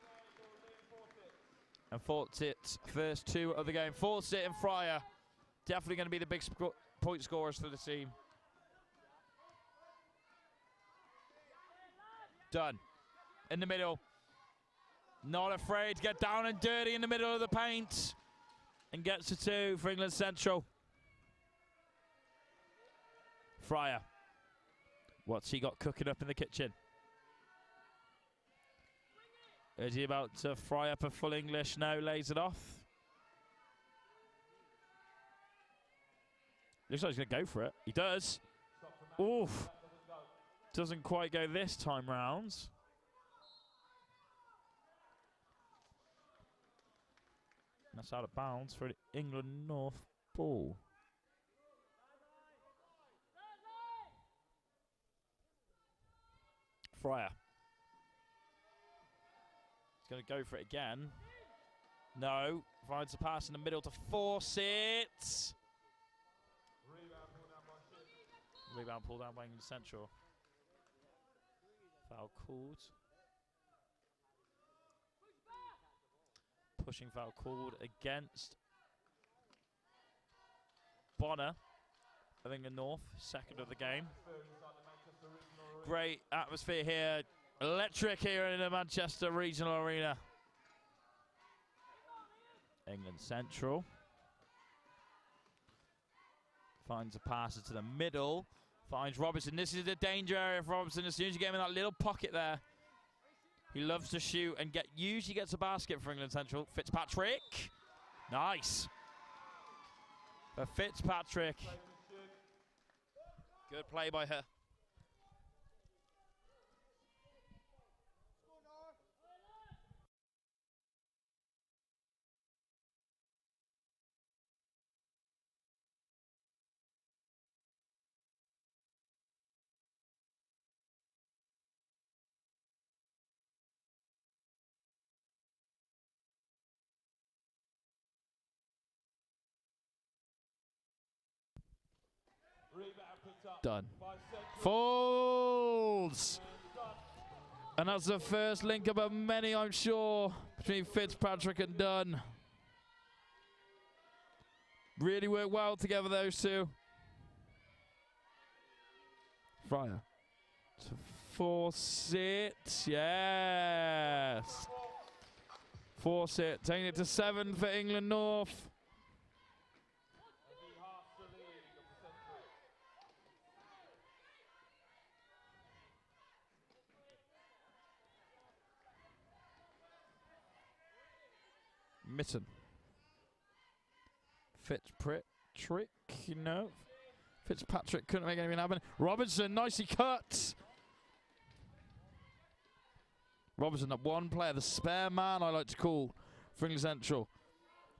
And Fawcett's first 2 of the game. Fawcett and Fryer definitely going to be the big point scorers for the team. Done. In the middle. Not afraid to get down and dirty in the middle of the paint. And gets to 2 for England Central. Fryer. What's he got cooking up in the kitchen? Is he about to fry up a full English? No, lays it off. Looks like he's going to go for it. He does. Oof. Doesn't quite go this time round. That's out of bounds for an England North ball. Fryer. He's going to go for it again. No. Finds a pass in the middle to Fawcett. Rebound pulled down by England Central. Foul called. Pushing foul called against Bonner of England North, second of the game. Great atmosphere here. Electric here in the Manchester Regional Arena. England Central. Finds a passer to the middle. Finds Robinson. This is the danger area for Robinson. As soon as you get him in that little pocket there, he loves to shoot and usually gets a basket for England Central. Fitzpatrick. Nice. For Fitzpatrick. Good play by her. Done. Falls! And that's the first link up of many, I'm sure, between Fitzpatrick and Dunn. Really work well together, those two. Fryer to force it. Yes. Force it. Taking it to 7 for England North. Mitten. Fitzpatrick, no. Fitzpatrick couldn't make anything happen. Robinson, nicely cut. Robinson, that one player, the spare man I like to call for England Central.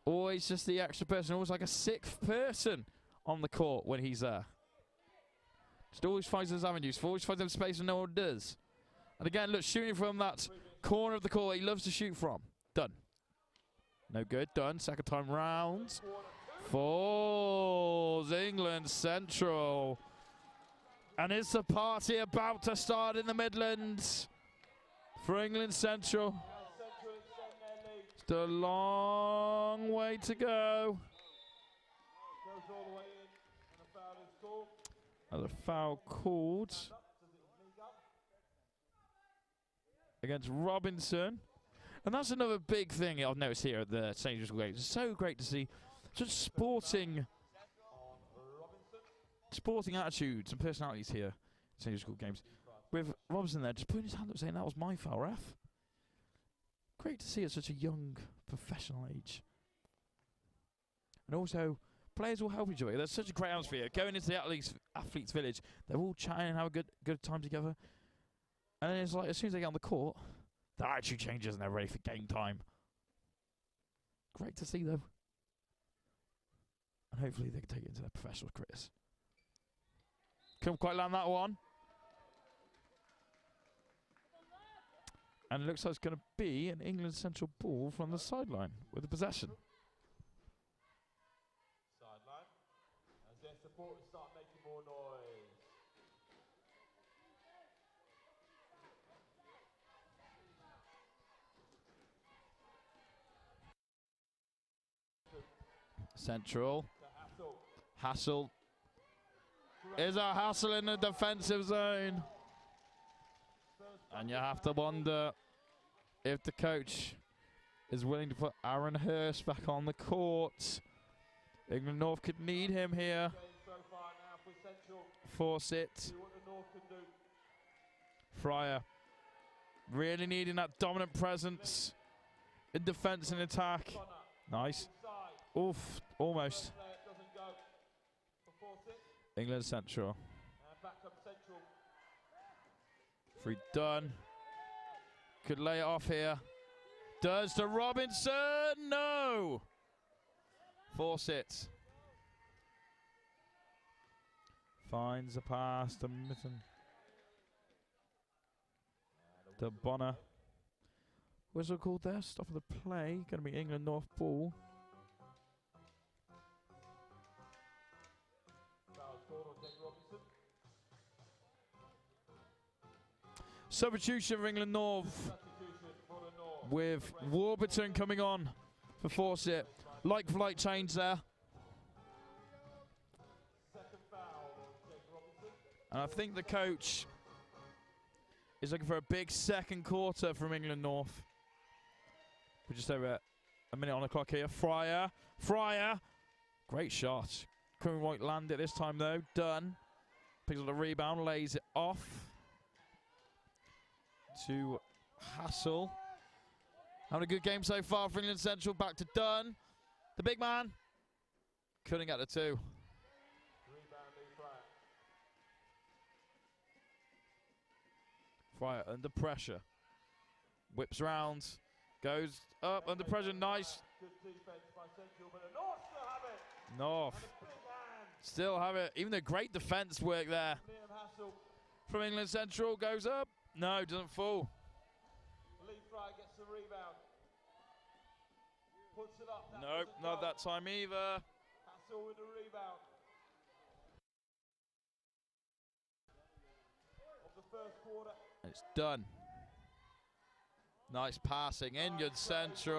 Always just the extra person, always like a 6th person on the court when he's there. Just always finds those avenues, always finds them space and no one does. And again, look, shooting from that corner of the court he loves to shoot from. Done. No good, done. Second time round. Falls England Central. And it's the party about to start in the Midlands for England Central. Still a long way to go. Another foul called against Robinson. And that's another big thing I've noticed here at the Sainsbury School Games. It's so great to see such sporting attitudes and personalities here at Sainsbury School Games. With Robinson there just putting his hand up saying that was my foul, ref. Great to see at such a young professional age. And also, players will help each other. There's such a great atmosphere. Going into the athletes village, they're all chatting and have a good time together. And then it's like, as soon as they get on the court, their attitude changes and they're ready for game time. Great to see, though. And hopefully they can take it into their professional careers. Couldn't quite land that one. And it looks like it's going to be an England Central ball from the sideline with the possession. Sideline. As their supporters start making more noise. Central. Hassel. Is a Hassel in the defensive zone. And you have to wonder if the coach is willing to put Aaron Hurst back on the court. England North could need him here. Force it. Fryer really needing that dominant presence in defense and attack. Nice. Oof, almost. England Central. Free done. Could lay it off here. Does to Robinson. No. Force it. Finds a pass to Mitten. To Bonner. Whistle called there. Stop of the play. Going to be England North ball. Substitution for England North with Warburton coming on for Fawcett. Like for like change there. And I think the coach is looking for a big second quarter from England North. We're just over a minute on the clock here. Fryer. Great shot. Couldn't quite land it this time though. Dunn. Picks up the rebound, lays it off to Hassel. Having a good game so far for England Central. Back to Dunn. The big man. Couldn't get the two. Fryer under pressure. Whips round. Goes up under pressure. Nice. North still have it. Even the great defense work there from England Central. Goes up. No, doesn't fall. Lee Fry gets the rebound. Puts it up. Nope, not that time either. Hassel with the rebound. It's done. Nice passing. England Central.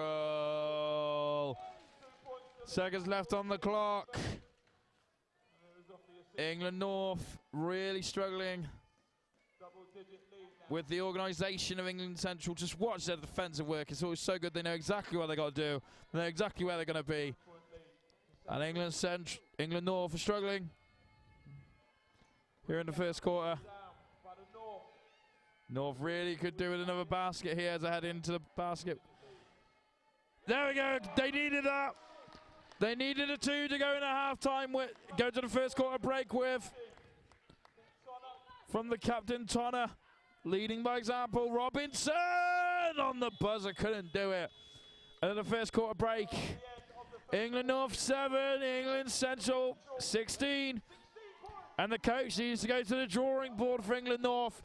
Seconds left on the clock. England North really struggling with the organisation of England Central. Just watch their defensive work. It's always so good. They know exactly what they got to do. They know exactly where they're going to be. And England North are struggling here in the first quarter. North really could do with another basket here as I head into the basket. There we go. They needed that. They needed a 2 to go into halftime with. Go to the first quarter break with. From the captain, Tonner. Leading by example, Robinson on the buzzer. Couldn't do it. And then the first quarter break. England North 7, England Central 16. And the coach needs to go to the drawing board for England North.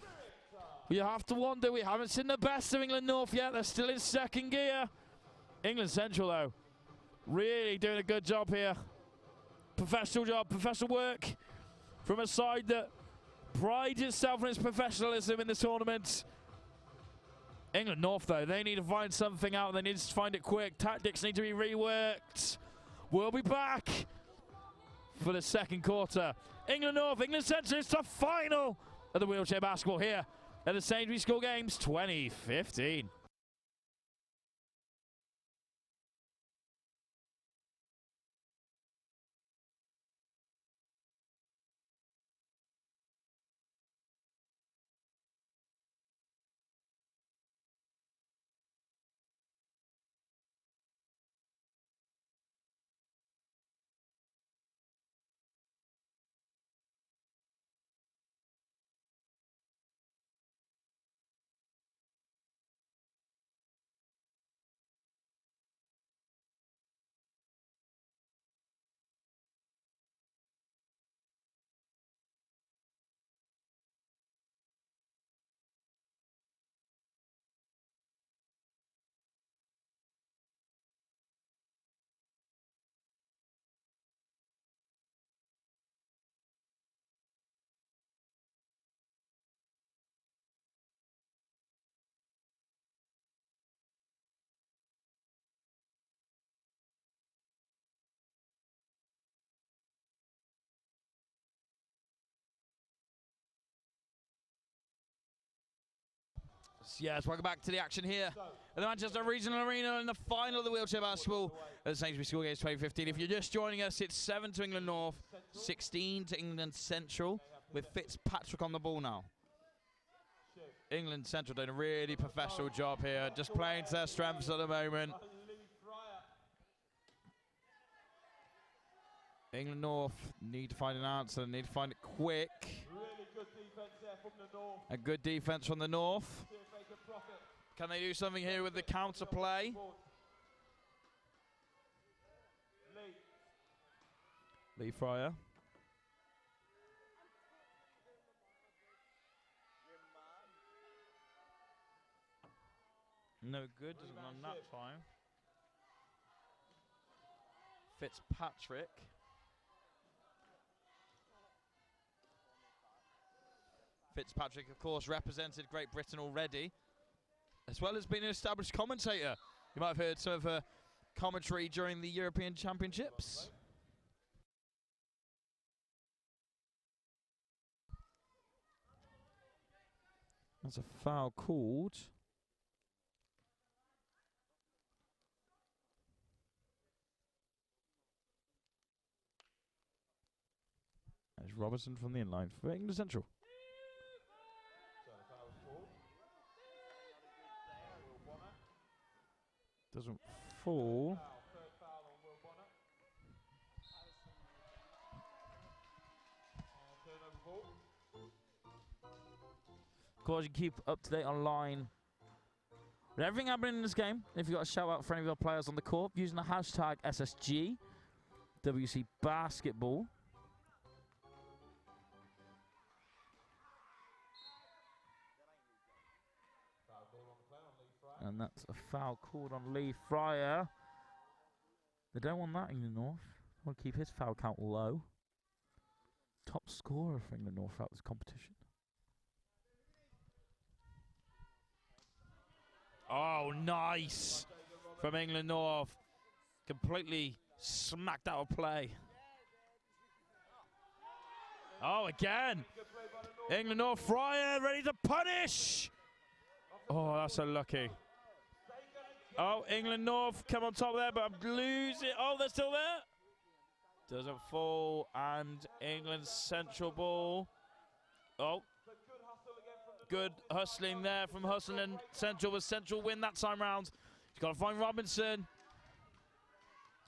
You have to wonder, we haven't seen the best of England North yet. They're still in second gear. England Central, though, really doing a good job here. Professional job, professional work from a side that prides itself on its professionalism in the tournament. England North, though, they need to find something out. They need to find it quick. Tactics need to be reworked. We'll be back for the second quarter. England North, England Central, it's the final of the wheelchair basketball here at the Sainsbury School Games 2015. Yes, welcome back to the action here at the Manchester Regional Arena in the final of the wheelchair basketball at the Sainsbury School Games 2015. If you're just joining us, it's 7 to England North, 16 to England Central, with Fitzpatrick on the ball now. England Central doing a really professional job here, just playing to their strengths at the moment. England North need to find an answer, need to find it quick. Really good defense there from the North. A good defense from the North. Can they do something here with the counter play? Lee Fryer. No good, doesn't run that time. Fitzpatrick. Fitzpatrick, of course, represented Great Britain already, as well as being an established commentator. You might have heard some of her commentary during the European Championships. That's a foul called. There's Robertson from the inline for England Central. Doesn't fall. Of course, you keep up to date online with everything happening in this game. If you've got a shout out for any of your players on the court, using the hashtag SSG WC Basketball. And that's a foul called on Lee Fryer. They don't want that, England North. They want to keep his foul count low. Top scorer for England North throughout this competition. Oh, nice from England North. Completely smacked out of play. Oh, again. England North, Fryer ready to punish. Oh, that's unlucky. Oh, England North come on top there, but I'm losing. Oh, they're still there. Doesn't fall, and England Central ball. Oh, good hustling there from Hustle and Central, but Central win that time round. He's got to find Robinson.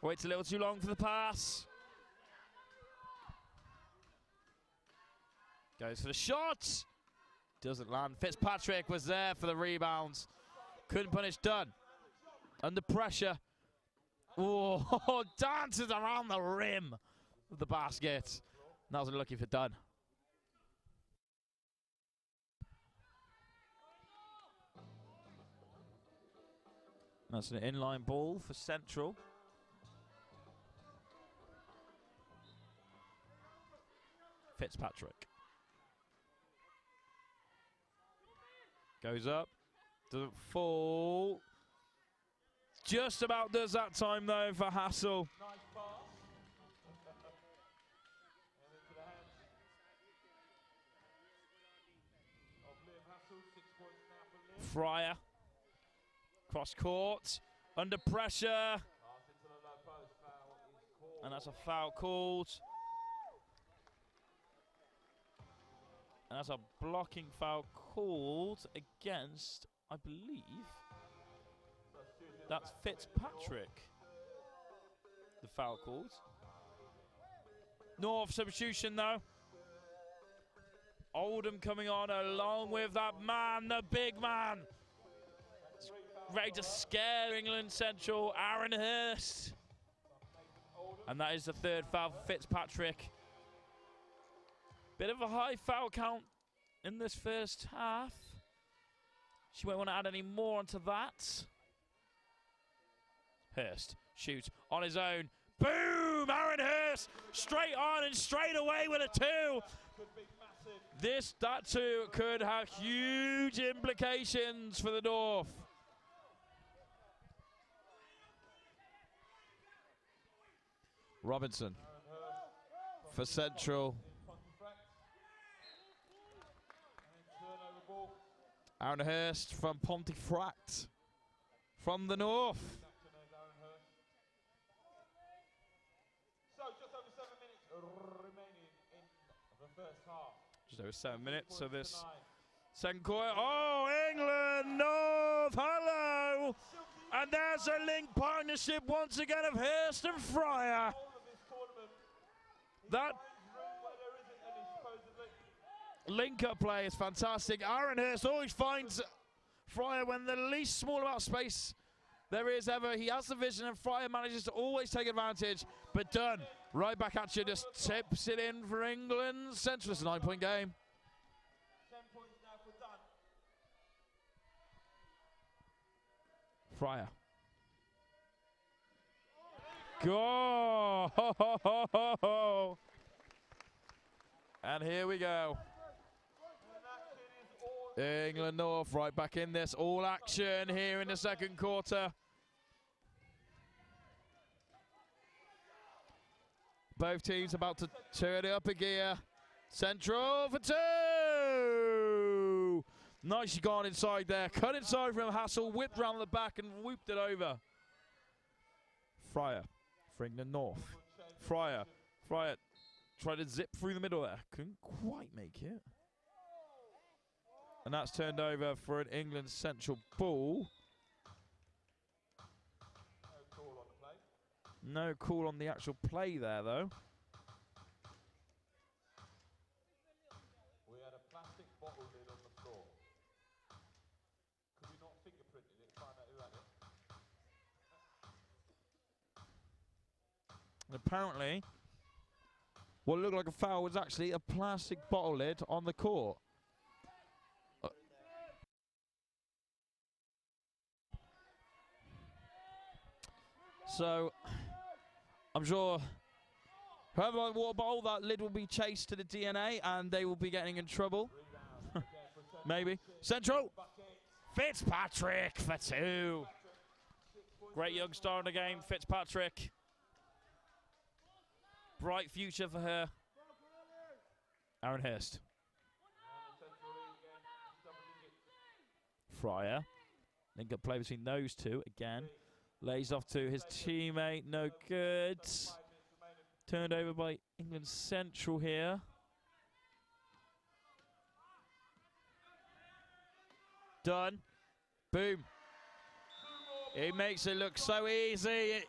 Waits a little too long for the pass. Goes for the shot. Doesn't land. Fitzpatrick was there for the rebounds. Couldn't punish Dunn. Under pressure. Oh, dances around the rim of the basket. That was unlucky for Dunn. That's an inline ball for Central. Fitzpatrick. Goes up. Doesn't fall. Just about does that time, though, for Hassel. Fryer. Cross court. Under pressure. And that's a foul called. And that's a blocking foul called against, I believe, that's Fitzpatrick. The foul called. North substitution though. Oldham coming on along with that man, the big man. Ready to scare England Central, Aaron Hurst. And that is the third foul for Fitzpatrick. Bit of a high foul count in this first half. She won't want to add any more onto that. Hurst shoots on his own. Boom! Aaron Hurst straight on and straight away with a two. That too could have huge implications for the North. Robinson for Central. Aaron Hurst from Pontefract from the North. So just over 7 minutes remaining in the first half. Just over 7 minutes of this second quarter. Oh, England North, hello! And there's a link partnership once again of Hurst and Fryer. That link-up play is fantastic. Aaron Hurst always finds Fryer when the least small amount of space there is ever. He has the vision, and Fryer manages to always take advantage. But Dunn, right back at you, just tips it in for England Central. It's a 9-point game. 10 points now for Dunn. Fryer. Go! Ho, ho, ho, ho, ho. And here we go. England North right back in this. All action here in the second quarter. Both teams about to turn it up a gear. Central for two. Nicely gone inside there. Cut inside from Hassel, whipped round the back and whooped it over. Fryer for England North. Fryer tried to zip through the middle there. Couldn't quite make it. And that's turned over for an England Central ball. No call on the play. No call on the actual play there, though. We had a plastic bottle lid on the floor. Could we not fingerprinted it, find out who had it? And apparently, what looked like a foul was actually a plastic bottle lid on the court. So, I'm sure whoever might water bottle, that lid will be chased to the DNA and they will be getting in trouble. Maybe. Central Fitzpatrick for 2. Great young star in the game, Fitzpatrick. Bright future for her. Aaron Hurst. Fryer. Link up play between those two again. Lays off to his teammate, no good. Turned over by England Central here. Done. Boom. He makes it look so easy. It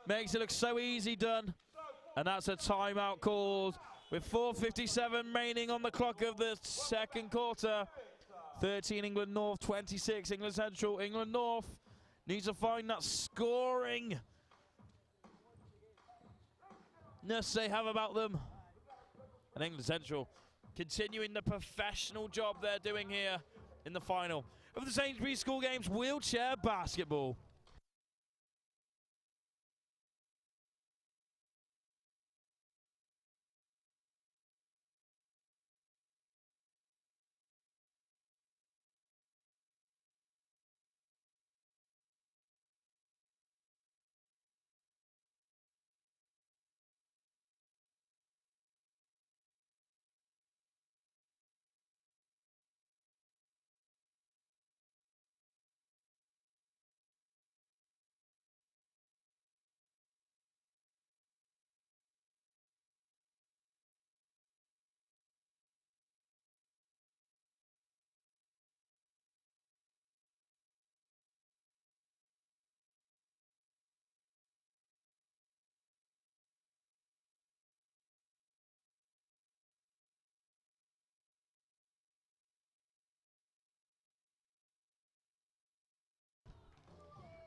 makes it look so easy, Done. And that's a timeout called with 4:57 remaining on the clock of the second quarter. 13 England North, 26 England Central. England North needs to find that scoring ness they have about them. And England Central continuing the professional job they're doing here in the final of the Sainsbury School Games wheelchair basketball.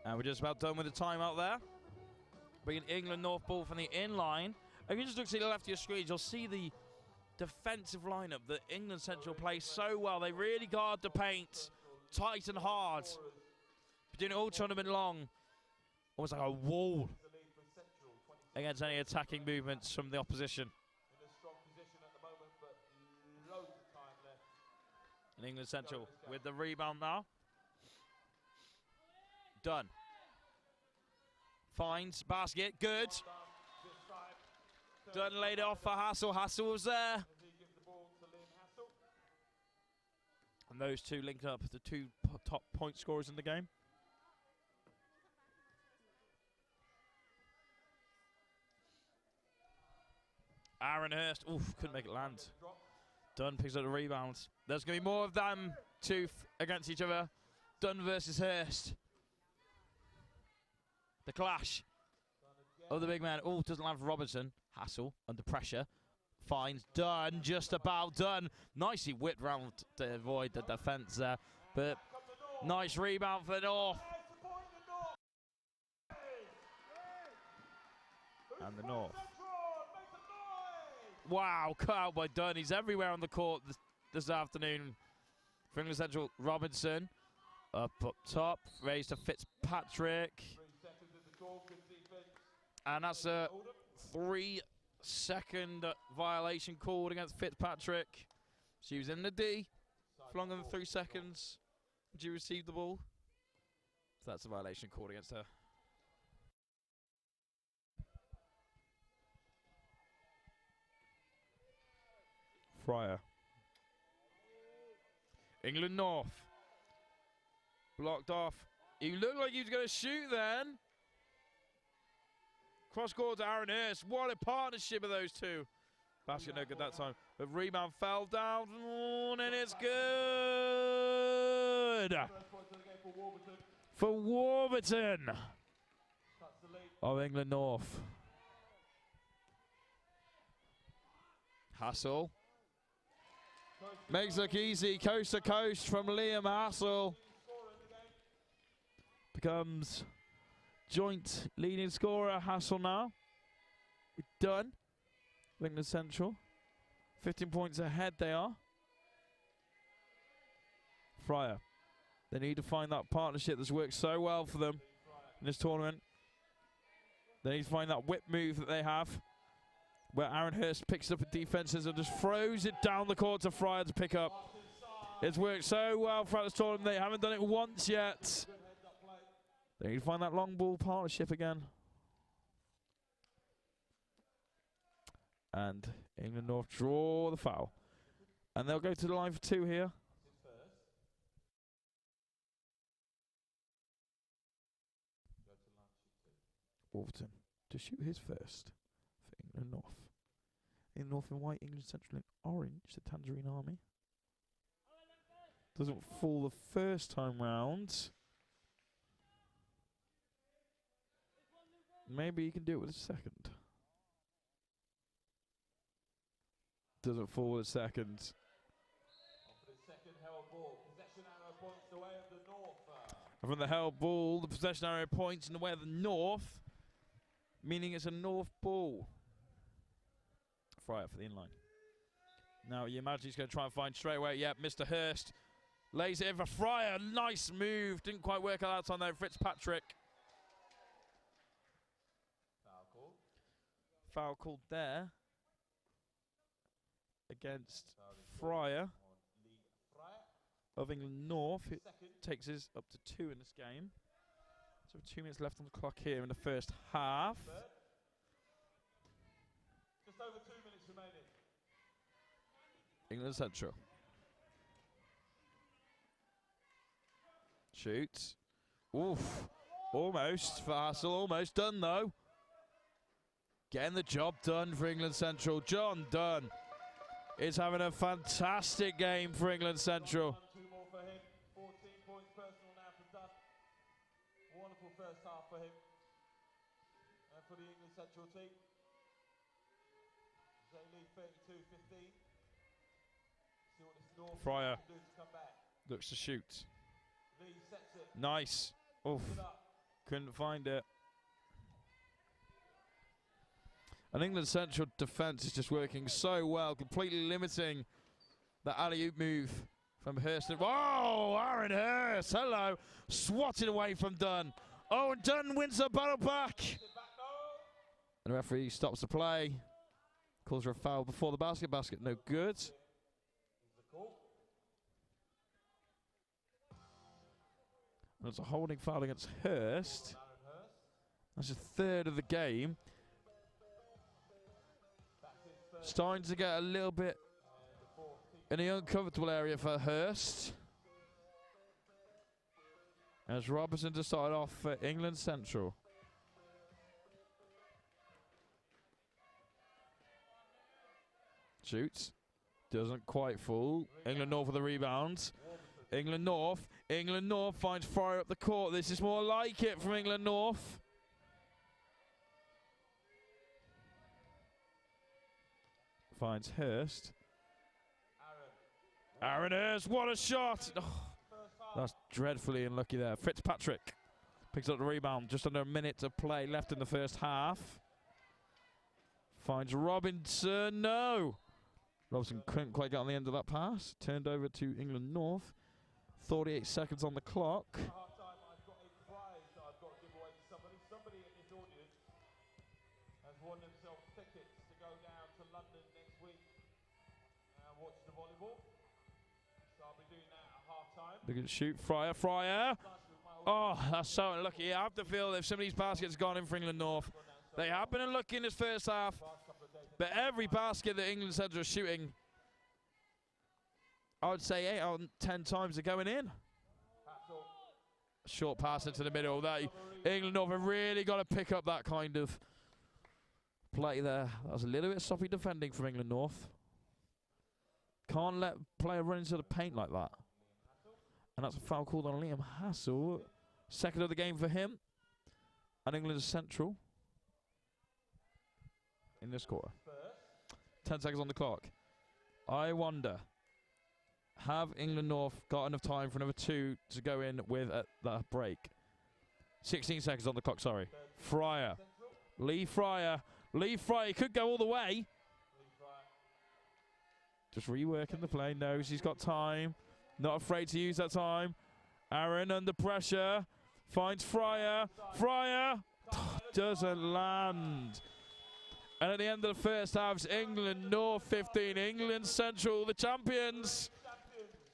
And we're just about done with the timeout there. Bringing England North ball from the in-line. If you just look to the left of your screen, you'll see the defensive lineup that England Central plays so well. They really guard the paint tight and hard. Doing it all tournament long. Almost like a wall against any attacking movements from the opposition. And England Central with the rebound now. Done. Finds basket, good. Dunn laid it off for Hassel. Hassel was there. And those two linked up, the two top point scorers in the game. Aaron Hurst, oof, couldn't make it land. Dunn picks up the rebounds. There's going to be more of them two against each other. Dunn versus Hurst. The clash of the big man. Oh, doesn't land for Robertson. Hassel under pressure. Finds Dunn, just about done. Nicely whipped round to avoid the defence there. But nice rebound for North. And the North. Wow, cut out by Dunn. He's everywhere on the court this afternoon. For England Central, Robinson. Up top, raised to Fitzpatrick. And that's a 3-second violation called against Fitzpatrick. She was in the D, flung them 3 seconds. Did you receive the ball? So that's a violation called against her. Fryer. England North. Blocked off. You looked like you was going to shoot then. Cross court to Aaron Hurst. What a partnership of those two. Basket no good that time. But rebound fell down. And it's good. For Warburton. Of England North. Hassel. Makes it look easy. Coast to coast from Liam Hassel. Becomes joint leading scorer. Hassel now. Done. England Central. 15 points ahead they are. Fryer. They need to find that partnership that's worked so well for them in this tournament. They need to find that whip move that they have, where Aaron Hurst picks up the defenses and just throws it down the court to Fryer to pick up. It's worked so well throughout this tournament. They haven't done it once yet. They need to find that long ball partnership again. And England North draw the foul. And they'll go to the line for 2 here. Wolverton to shoot his first for England North. In North in white, England Central in orange, the Tangerine Army. Doesn't fall the first time round. Maybe he can do it with a second. Doesn't fall with a second. And from the held ball, the possession arrow points in the way of the North, meaning it's a North ball. Fryer for the inline. Now you imagine he's going to try and find straight away. Yep, Mr. Hurst lays it in for Fryer. Nice move. Didn't quite work out that time though. Fitzpatrick. Foul called there against Fryer of England North. It takes us up to 2 in this game. So 2 minutes left on the clock here in the first half. Just over 2 minutes remaining. England Central. Shoots. Oof. Almost for Hassel. Almost done though. Getting the job done for England Central. John Dunn is having a fantastic game for England Central. 2 more for him. 14 points personal now for Dunn. Wonderful first half for him. And for the England Central team. They lead 32-15. See what this North Fryer can do to come back. looks to shoot. Lee sets it. Nice. Oof. Couldn't find it. And England Central defence is just working so well, completely limiting the alley-oop move from Hurst. Oh, Aaron Hurst, hello. Swatted away from Dunn. Oh, and Dunn wins the battle back. And the referee stops the play. Calls for a foul before the basket. Basket no good. And it's a holding foul against Hurst. That's a third of the game. Starting to get a little bit in the uncomfortable area for Hurst. As Robertson to start off for England Central. Shoots. Doesn't quite fall. England North with the rebounds. England North finds Fryer up the court. This is more like it from England North. Finds Hurst. Aaron Hurst, what a shot! Oh, that's dreadfully unlucky there. Fitzpatrick picks up the rebound. Just under a minute to play left in the first half. Finds Robinson, no! Robinson couldn't quite get on the end of that pass. Turned over to England North. 48 seconds on the clock. I've got a prize that I've got to give away to somebody. Somebody in this audience has won themselves tickets to go down to London next week and watch the volleyball. So I'll be doing that at half-time. They're going to shoot. Fryer. Oh, that's so unlucky. I have to feel if some of these baskets gone in for England North. They have been unlucky in this first half. But every basket that England Central are shooting, I would say 8 out of 10 times are going in. Short pass into the middle. England North have really got to pick up that kind of play there. That was a little bit sloppy defending from England North. Can't let player run into the paint like that. And that's a foul called on Liam Hassel. Second of the game for him. And England Central in this quarter. 10 seconds on the clock. I wonder, have England North got enough time for another 2 to go in with at the break? 16 seconds on the clock, sorry. Fryer. Lee Fryer. Lee Fryer could go all the way. Just reworking the play. Knows he's got time. Not afraid to use that time. Aaron under pressure. Finds Fryer. Fryer doesn't land. And at the end of the first half, it's England North 15, England Central, the champions.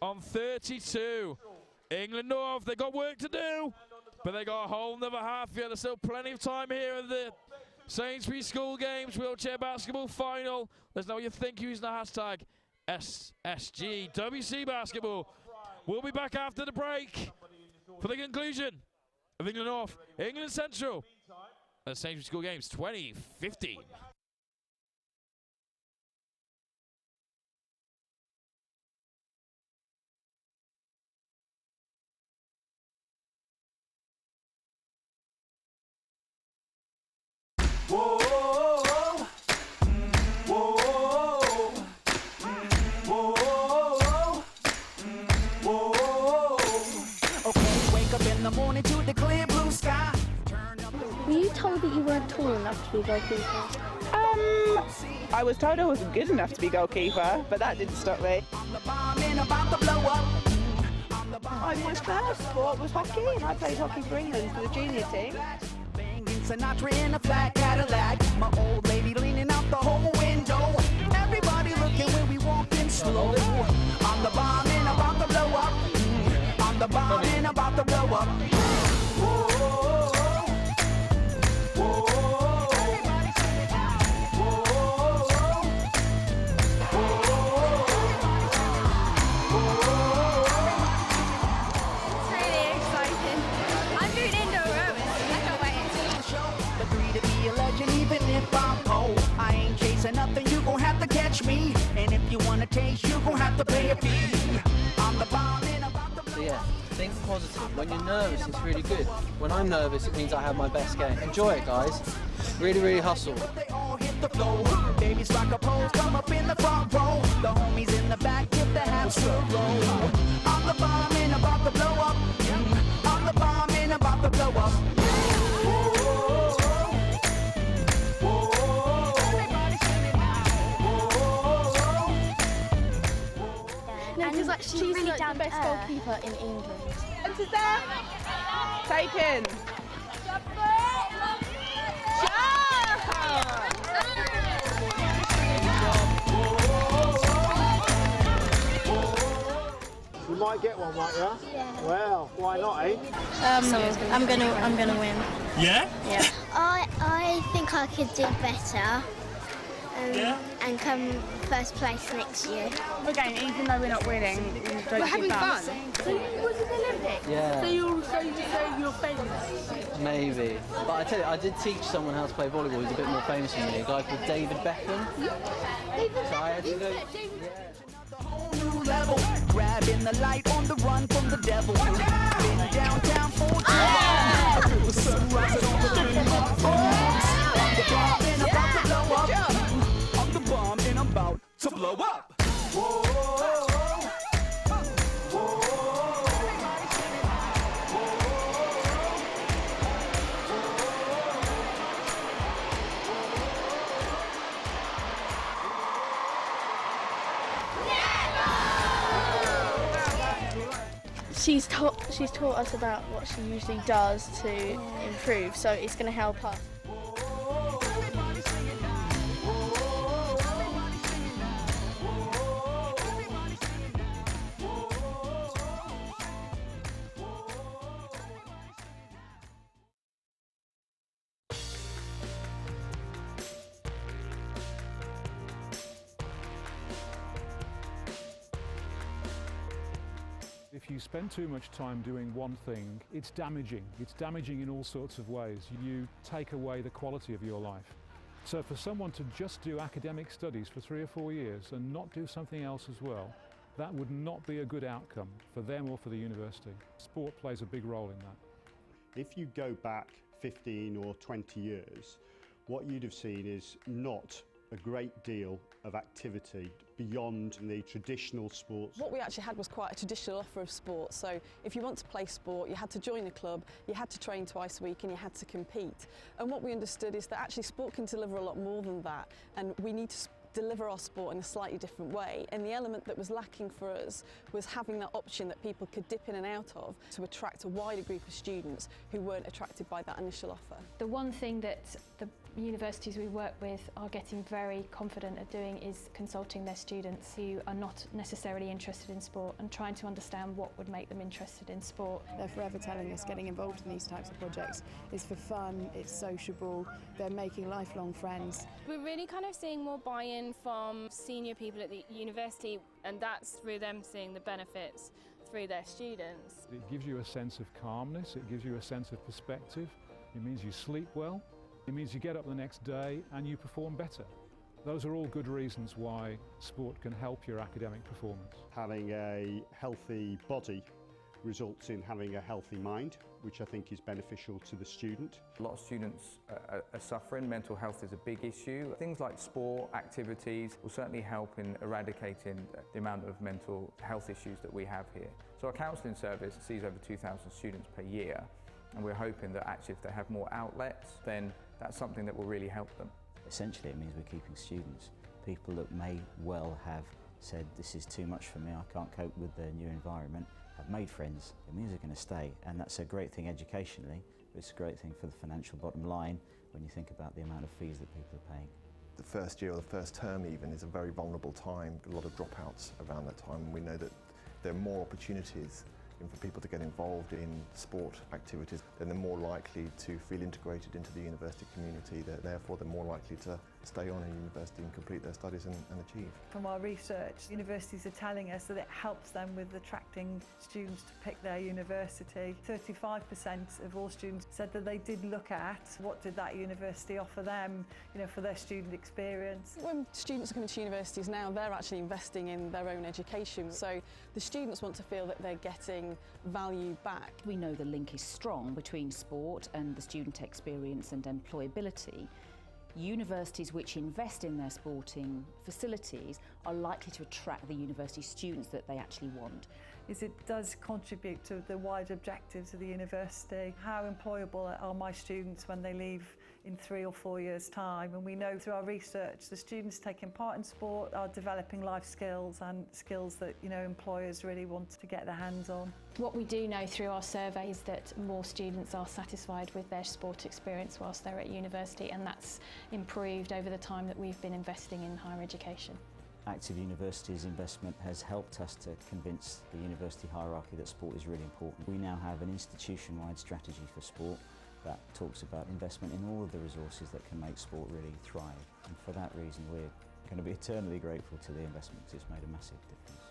on 32. England North, they got work to do, but they got a whole another half here. There's still plenty of time here in the Sainsbury School Games Wheelchair Basketball Final. Let's know what you think using the hashtag SSGWC Basketball. We'll be back after the break for the conclusion of England North, England Central at Sainsbury School Games 2015. Whoa, whoa, whoa, whoa, whoa. Okay, wake up in the morning to the clear blue sky. Were you told that you weren't tall enough to be goalkeeper? I was told I wasn't good enough to be goalkeeper, but that didn't stop me. My first sport was hockey, and I played hockey for England for the junior team. Sinatra in a flat Cadillac, my old lady leaning out the whole window. Everybody looking when we walking slow. I'm the bomb and about to blow up. I'm the bomb and about to blow up. Whoa, whoa, It's really exciting. I'm doing indoor rowing. I can't wait. Agree to be a legend even if I'm cold. I ain't chasing nothing, you gon' have to catch me. And if you wanna taste, you gon' have to pay a fee. I'm the bomb and about to blow up. So yeah, think positive. When you're nervous, it's really good. When I'm nervous, it means I have my best game. Enjoy it, guys. Really, really hustle. They all hit the floor. Babies rock a pose, come up in the front row. The homies in the back give the half roll. I'm the bomb and about to blow up. I'm the bomb and about to blow up. No, because like she's really like down the best goalkeeper in England. Answers there. Taken. You might get one, might you? Yeah. Well, why not, eh? I'm gonna win. Yeah? Yeah. I think I could do better. And come first place next year. Again, even though we're not winning, We're having fun. So you was in the Olympics? Yeah. So you're famous? Maybe. But I tell you, I did teach someone how to play volleyball who's a bit more famous than me, a guy called David Beckham. So I had to go... New level, grabbing the light on the run from the devil. Been downtown for too long. I feel the sunrise over the bomb and about to blow up. I'm the bomb and I'm about to blow up. She's taught us about what she usually does to improve, so it's going to help us. If you spend too much time doing one thing, it's damaging. It's damaging in all sorts of ways. You take away the quality of your life. So for someone to just do academic studies for 3 or 4 years and not do something else as well, that would not be a good outcome for them or for the university. Sport plays a big role in that. If you go back 15 or 20 years, what you'd have seen is not a great deal of activity beyond the traditional sports. What we actually had was quite a traditional offer of sport. So if you want to play sport, you had to join a club, you had to train twice a week and you had to compete. And what we understood is that actually sport can deliver a lot more than that, and we need to deliver our sport in a slightly different way. And the element that was lacking for us was having that option that people could dip in and out of to attract a wider group of students who weren't attracted by that initial offer. The one thing that the universities we work with are getting very confident at doing is consulting their students who are not necessarily interested in sport and trying to understand what would make them interested in sport. They're forever telling us getting involved in these types of projects is for fun, it's sociable, they're making lifelong friends. We're really kind of seeing more buy-in from senior people at the university, and that's through them seeing the benefits through their students. It gives you a sense of calmness, it gives you a sense of perspective, it means you sleep well, it means you get up the next day and you perform better. Those are all good reasons why sport can help your academic performance. Having a healthy body results in having a healthy mind, which I think is beneficial to the student. A lot of students are suffering. Mental health is a big issue. Things like sport, activities will certainly help in eradicating the amount of mental health issues that we have here. So our counselling service sees over 2,000 students per year, and we're hoping that actually if they have more outlets, then that's something that will really help them. Essentially it means we're keeping students, people that may well have said this is too much for me, I can't cope with the new environment, have made friends. It means they're going to stay, and that's a great thing educationally, but it's a great thing for the financial bottom line when you think about the amount of fees that people are paying. The first year or the first term even is a very vulnerable time, a lot of dropouts around that time, and we know that there are more opportunities for people to get involved in sport activities, then they're more likely to feel integrated into the university community. Therefore, they're more likely to stay on in university and complete their studies and achieve. From our research, universities are telling us that it helps them with attracting students to pick their university. 35% of all students said that they did look at what did that university offer them, for their student experience. When students are coming to universities now, they're actually investing in their own education. So the students want to feel that they're getting value back. We know the link is strong between sport and the student experience and employability. Universities which invest in their sporting facilities are likely to attract the university students that they actually want. It does contribute to the wider objectives of the university. How employable are my students when they leave in 3 or 4 years' time? And we know through our research the students taking part in sport are developing life skills and skills that employers really want to get their hands on. What we do know through our survey is that more students are satisfied with their sport experience whilst they're at university, and that's improved over the time that we've been investing in higher education. Active University's investment has helped us to convince the university hierarchy that sport is really important. We now have an institution-wide strategy for sport that talks about investment in all of the resources that can make sport really thrive. And for that reason, we're going to be eternally grateful to the investment because it's made a massive difference.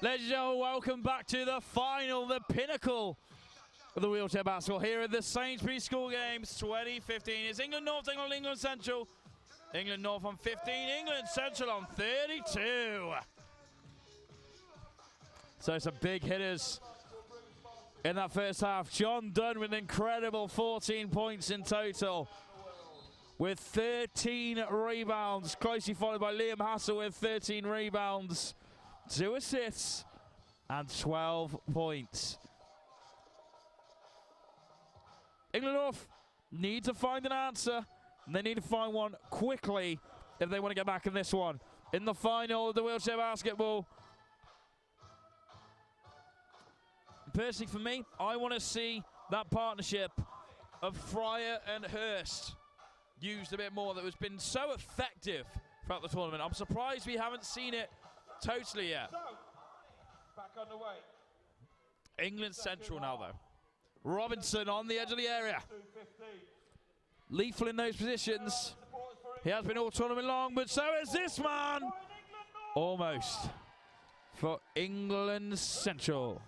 Ladies and gentlemen, welcome back to the final, the pinnacle of the wheelchair basketball here at the Sainsbury School Games 2015. It's England North, England Central. England North on 15, England Central on 32. So some big hitters in that first half. John Dunn with an incredible 14 points in total, with 13 rebounds, closely followed by Liam Hassel with 13 rebounds, 2 assists, and 12 points. England North need to find an answer, and they need to find one quickly if they want to get back in this one. In the final of the wheelchair basketball, personally for me, I want to see that partnership of Fryer and Hurst used a bit more. That has been so effective throughout the tournament. I'm surprised we haven't seen it totally yet. Back underway. England Central now, though. Robinson on the edge of the area. Lethal in those positions. He has been all tournament long, but so is this man. Almost. For England Central.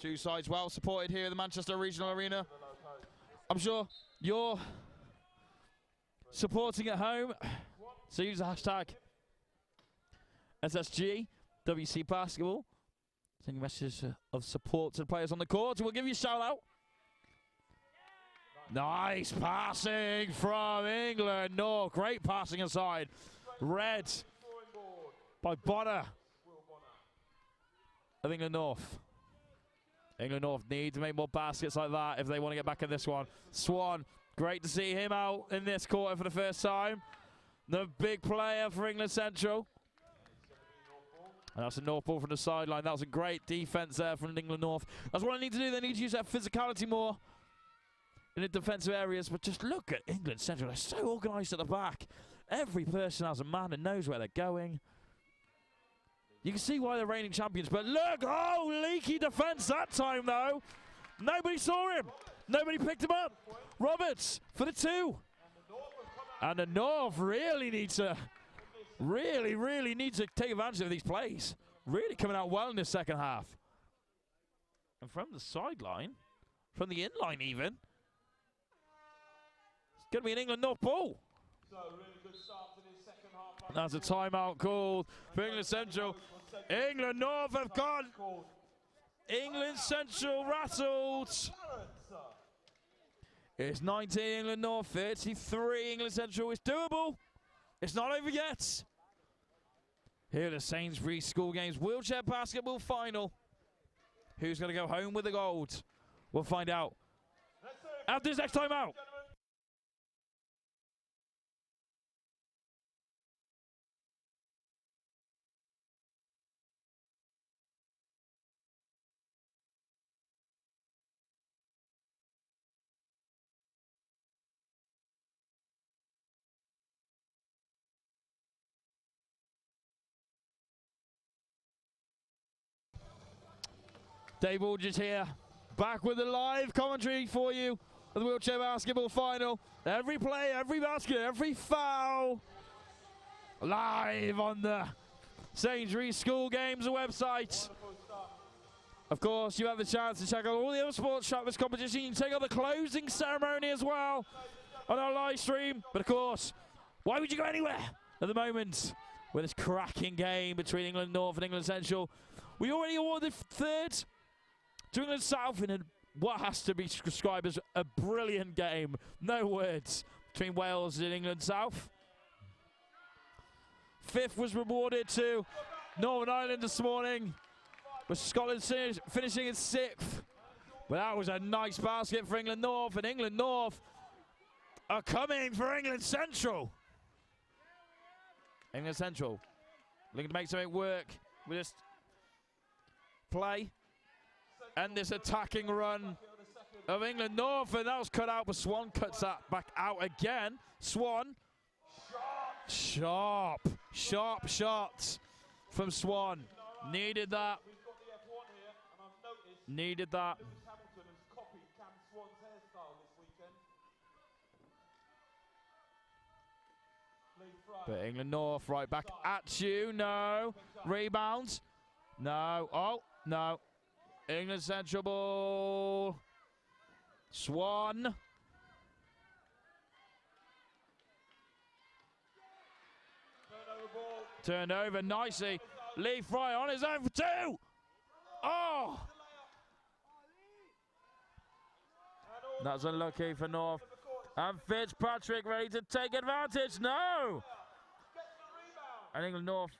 Two sides well supported here in the Manchester Regional Arena. I'm sure you're supporting at home, so use the hashtag SSG WC Basketball. Sending messages of support to the players on the court. We'll give you a shout out. Nice passing from England. No, great passing inside. Red by Bonner of England North. England North need to make more baskets like that if they want to get back in this one. Swan, great to see him out in this quarter for the first time. The big player for England Central. And that's a North ball from the sideline. That was a great defense there from England North. That's what I need to do. They need to use that physicality more in the defensive areas. But just look at England Central. They're so organised at the back. Every person has a man and knows where they're going. You can see why they're reigning champions. But look, oh, leaky defence that time, though. Nobody saw him. Nobody picked him up. Roberts for the 2. And the North really needs to... Really needs to take advantage of these plays. Really coming out well in this second half. And from the sideline, from the inline even, it's going to be an England North ball. So really good start to this second half. That's a timeout called for England Central. England North have gone. England Central rattled. It's 19 England North, 33 England Central. It's doable. It's not over yet. Here are the Sainsbury School Games wheelchair basketball final. Who's going to go home with the gold? We'll find out after this next time out. Dave Aldridge here, back with the live commentary for you of the wheelchair basketball final. Every play, every basket, every foul, live on the Sainsbury School Games website. Of course, you have the chance to check out all the other sports throughout this competition. You can check out the closing ceremony as well on our live stream. But of course, why would you go anywhere at the moment with this cracking game between England North and England Central? We already awarded 3rd to England South in what has to be described as a brilliant game. No words between Wales and England South. 5th was rewarded to Northern Ireland this morning, with Scotland finishing in 6th. But that was a nice basket for England North, and England North are coming for England Central. England Central looking to make something work with this play and this attacking run of England North, and that was cut out, but Swan cuts that back out again. Swan, sharp shots from Swan. Needed that. Needed that. But England North right back at you. No. Rebounds. No. Oh, no. England Central ball. Swan. Turned over nicely. Lee Fry on his own for 2. Oh! That's unlucky for North. And Fitzpatrick ready to take advantage. No! And England North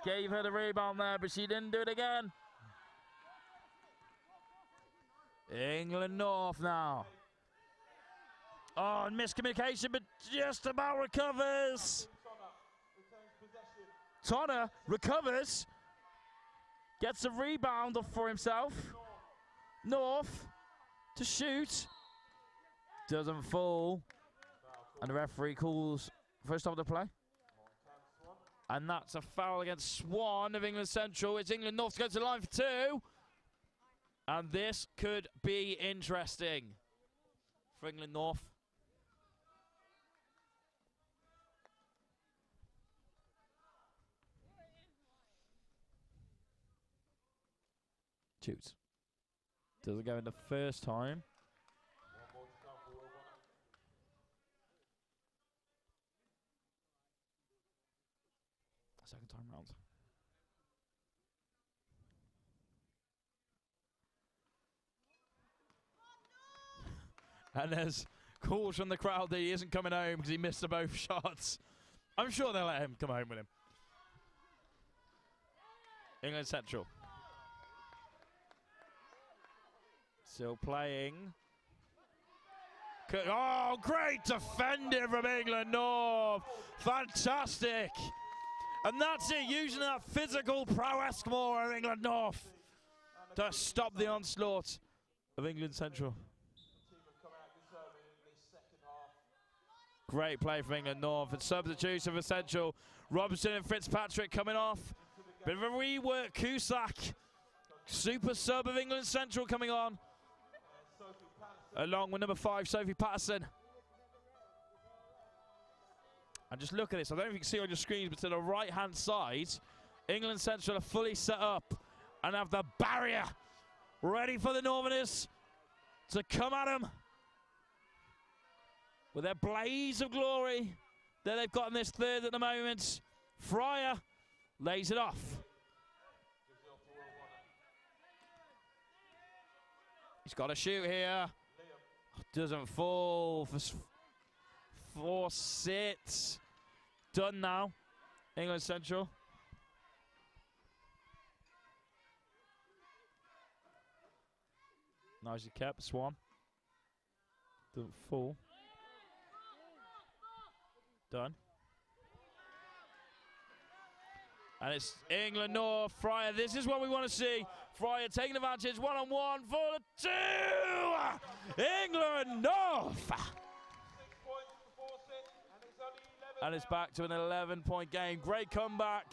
gave her the rebound there, but she didn't do it again. England North now. Oh, miscommunication, but just about recovers. Tonner recovers. Gets a rebound for himself. North to shoot. Doesn't fall. And the referee calls first stop of the play. And that's a foul against Swan of England Central. It's England North to go to the line for 2. And this could be interesting for England North. Shoots. Doesn't go in the first time. Second time round. And there's calls from the crowd that he isn't coming home because he missed the both shots. I'm sure they'll let him come home with him. England Central. Still playing. Oh, great defending from England North. Fantastic. And that's it, using that physical prowess more of England North to stop the onslaught of England Central. Great play from England North. And substitution for Central. Robinson and Fitzpatrick coming off. Bit of a rework. Cusack. Super sub of England Central coming on. Along with number 5, Sophie Patterson. And just look at this. I don't know if you can see on your screens, but to the right-hand side, England Central are fully set up and have the barrier ready for the Northerners to come at them with their blaze of glory that they've got in this third at the moment. Fryer lays it off. He's got to shoot here. Doesn't fall. Force it. Done now. England Central. Nicely kept. Swan. Doesn't fall. Done. And it's England North. Fryer. This is what we want to see. Fryer taking advantage. 1-on-1 for the 2. England North. And it's back to an 11-point game. Great comeback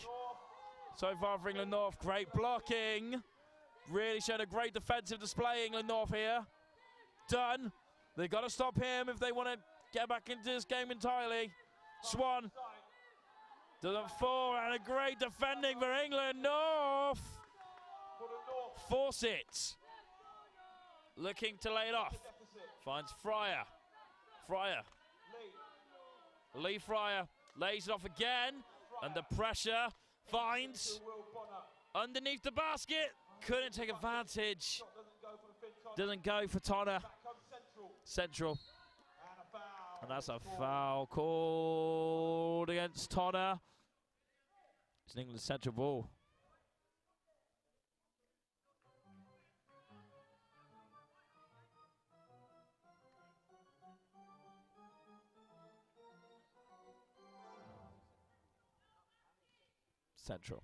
so far for England North. Great blocking. Really showed a great defensive display, England North here. Done. They've got to stop him if they want to get back into this game entirely. Swan doesn't fall, and a great defending for England North. Force it. Looking to lay it off. Finds Fryer. Fryer. Lee Fryer lays it off again. Under pressure. Finds. Underneath the basket. Couldn't take advantage. Doesn't go for Tonner. Central. And that's a foul called against Tonner. It's an England Central ball. Central.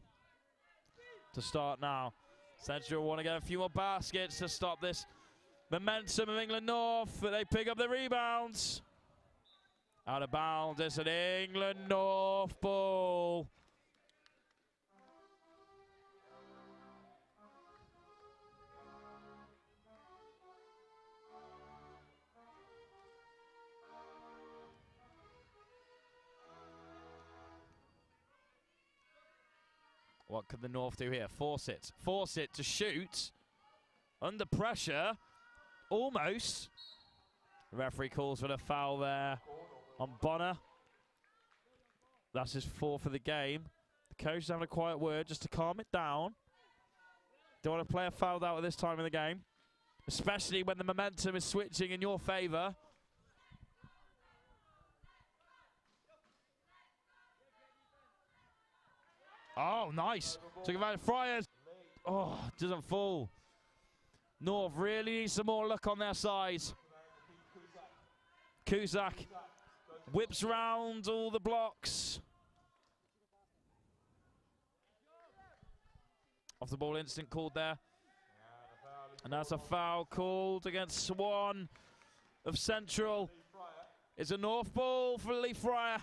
To start now. Central want to get a few more baskets to stop this momentum of England North, but they pick up the rebounds. Out of bounds, it's an England North ball. What could the North do here? Force it to shoot. Under pressure, almost. The referee calls for the foul there on Bonner. That's his 4th of the game. The coach is having a quiet word just to calm it down. Don't want to play a foul out at this time in the game, especially when the momentum is switching in your favour. Oh, nice. Took advantage. Friars. Oh, doesn't fall. North really needs some more luck on their side. Cusack whips round all the blocks. Off the ball instant called there. And that's a foul called against Swan of Central. It's a North ball for Lee Fryer.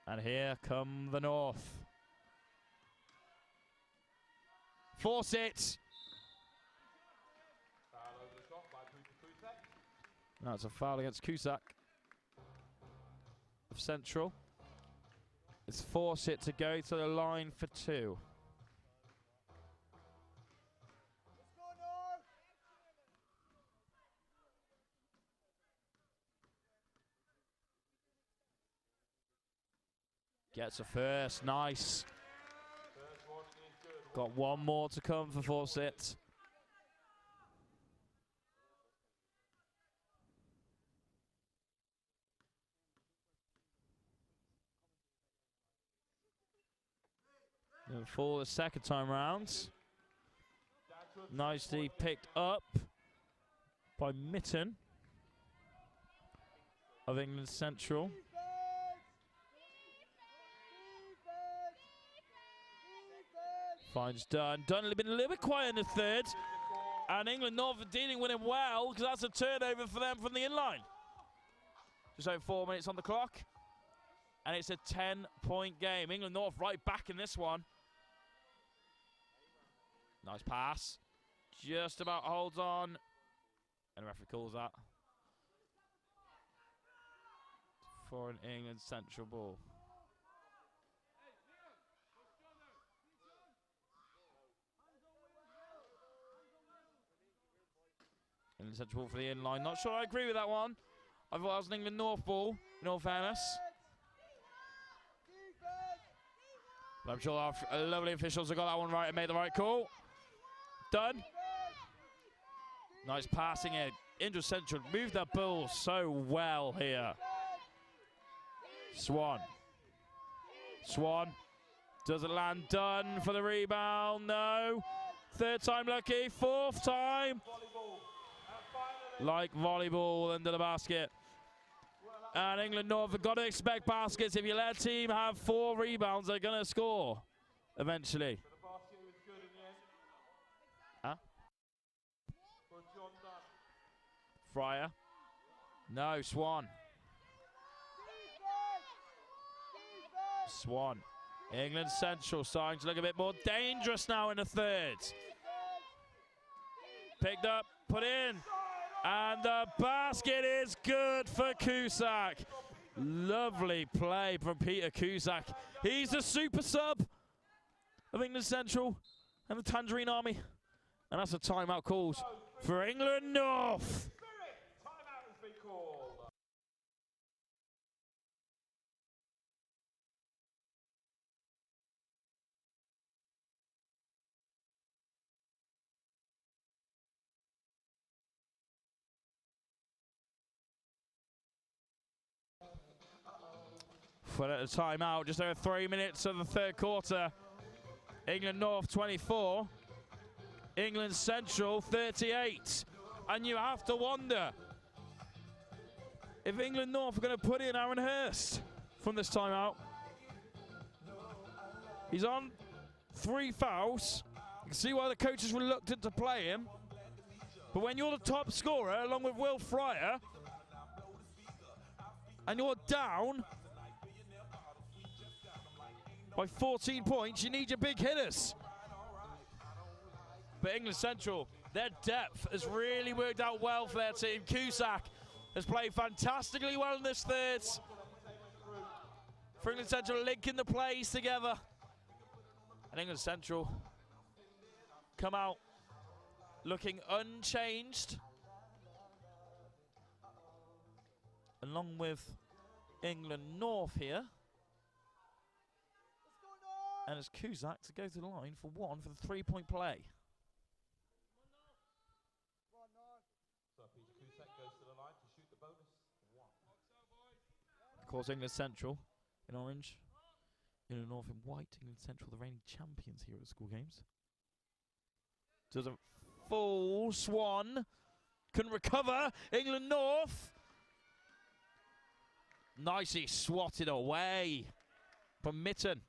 And here come the North. Force it. That's a foul against Cusack of Central. It's force it to go to the line for 2. Gets a first, nice. Got one more to come for Fawcett. And for the second time round. Nicely picked up by Mitten of England Central. Finds Dunn. Dunn has been a little bit quiet in the third. And England North are dealing with him well, because that's a turnover for them from the inline. Just over 4 minutes on the clock. And it's a 10-point game. England North right back in this one. Nice pass. Just about holds on. And the referee calls that for an England Central ball. England Central ball for the inline. Not sure I agree with that one. I thought that was an England North ball, in all fairness. But I'm sure our lovely officials have got that one right and made the right call. Done. Nice passing in. England Central moved that ball so well here. Swan. Swan. Doesn't land. Done for the rebound. No. Third time lucky. Fourth time. Like volleyball under the basket. And England North have got to expect baskets. If you let a team have 4 rebounds, they're going to score eventually. Huh? Fryer. No, Swan. Swan. England Central starting to look a bit more dangerous now in the third. Picked up, put in. And the basket is good for Cusack. Lovely play from Peter Cusack. He's the super sub of England Central and the Tangerine Army. And that's a timeout called for England North. For a timeout, just over 3 minutes of the third quarter. England North 24, England Central 38. And you have to wonder if England North are going to put in Aaron Hurst from this timeout. He's on 3 fouls. You can see why the coach is reluctant to play him. But when you're the top scorer, along with Will Fryer, and you're down by 14 points, you need your big hitters. But England Central, their depth has really worked out well for their team. Cusack has played fantastically well in this third. For England Central, linking the plays together. And England Central come out looking unchanged. Along with England North here. And it's Cusack to go to the line for one for the 3-point play. So Peter Cusack goes to the line to shoot the bonus. One. Of course, England Central in orange. England North in white. England Central, the reigning champions here at the school games. Doesn't fall. Swan couldn't recover. England North. Nicely swatted away from Mitten.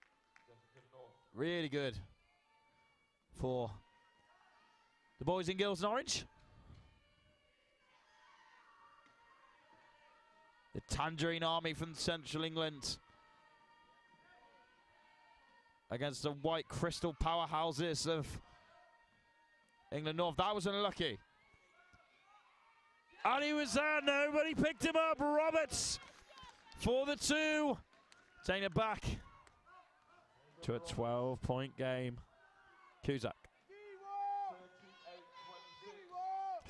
Really good for the boys and girls in orange. The Tangerine Army from Central England against the white crystal powerhouses of England North. That was unlucky. And he was there. Nobody picked him up. Roberts for the 2. Taking it back to a 12-point game. Cusack.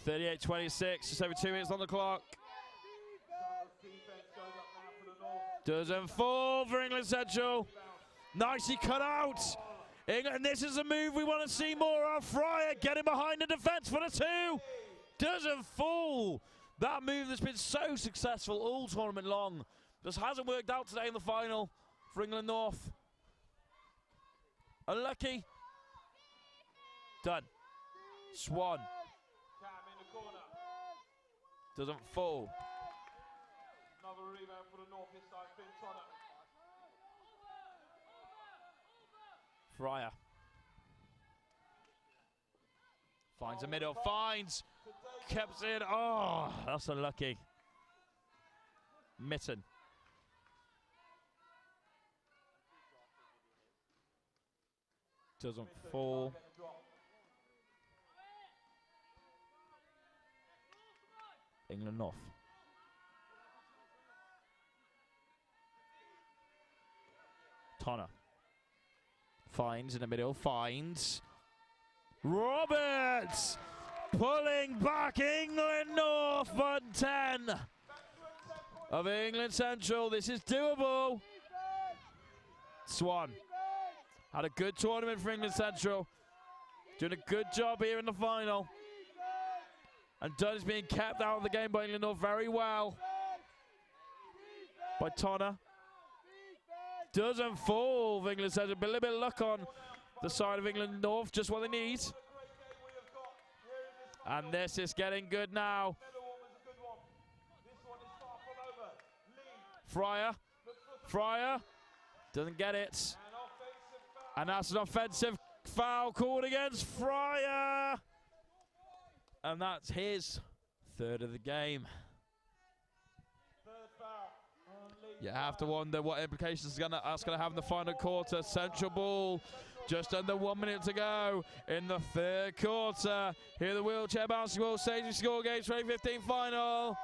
38-26, just over 2 minutes on the clock. Doesn't fall for England Central. Nicely cut out. England, this is a move we want to see more of. Fryer getting behind the defense for the 2. Doesn't fall. That move that's been so successful all tournament long just hasn't worked out today in the final for England North. Unlucky. Done. Swan. Doesn't fall. Another rebound for the North this side. Finn Tonner. Fryer. Finds the middle. Finds. Kept it. Oh, that's unlucky. Mitten. Doesn't fall. England North. Tonner. Finds in the middle. Finds. Roberts! Pulling back England North on 10 of England Central. This is doable. Swan. Had a good tournament for England Central. Doing a good job here in the final. And Dunn is being kept out of the game by England North very well. By Tonner. Doesn't fall for England Central. A little bit of luck on the side of England North. Just what they need. And this is getting good now. Fryer. Fryer. Doesn't get it. And that's an offensive foul called against Fryer. And that's his 3rd of the game. You have to wonder what implications that's going to have in the final quarter. Central ball, just under 1 minute to go in the 3rd quarter. Here the wheelchair basketball Sainsbury School Games 2015 final.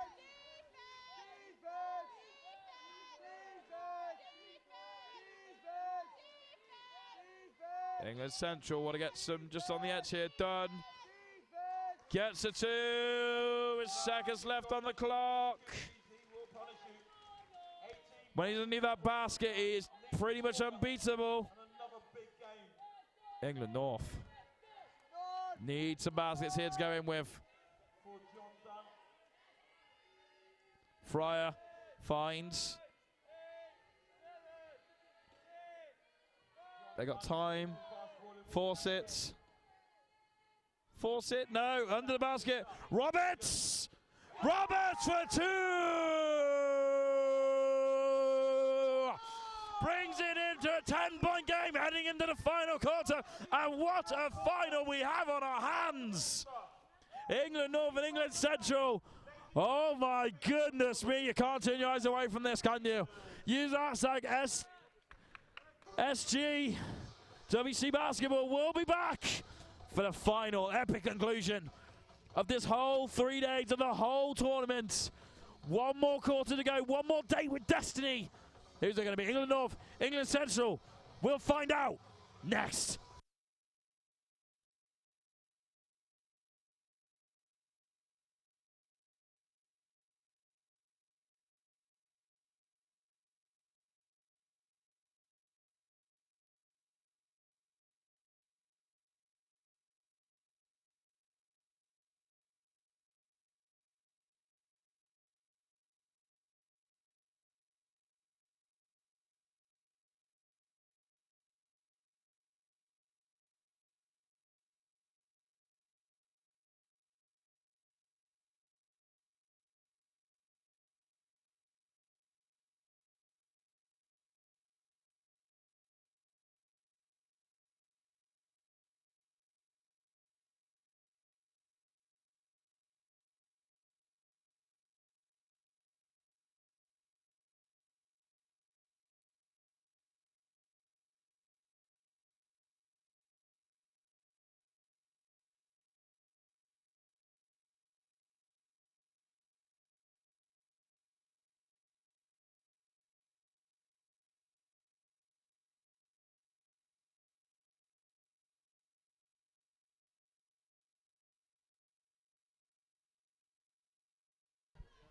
England Central want to get some just on the edge here. Done. Gets a 2 with seconds left on the clock. When he doesn't need that basket, he is pretty much unbeatable. England North needs some baskets here to go in with. Fryer finds. They got time. Force it. Force it. No, under the basket. Roberts! Roberts for 2! Brings it into a 10-point game heading into the final quarter. And what a final we have on our hands. England North and England Central. Oh my goodness me. You can't turn your eyes away from this, can you? Use hashtag SG. WC Basketball will be back for the final epic conclusion of this whole 3 days of the whole tournament. One more quarter to go. One more date with destiny. Who's it going to be? England North, England Central. We'll find out next.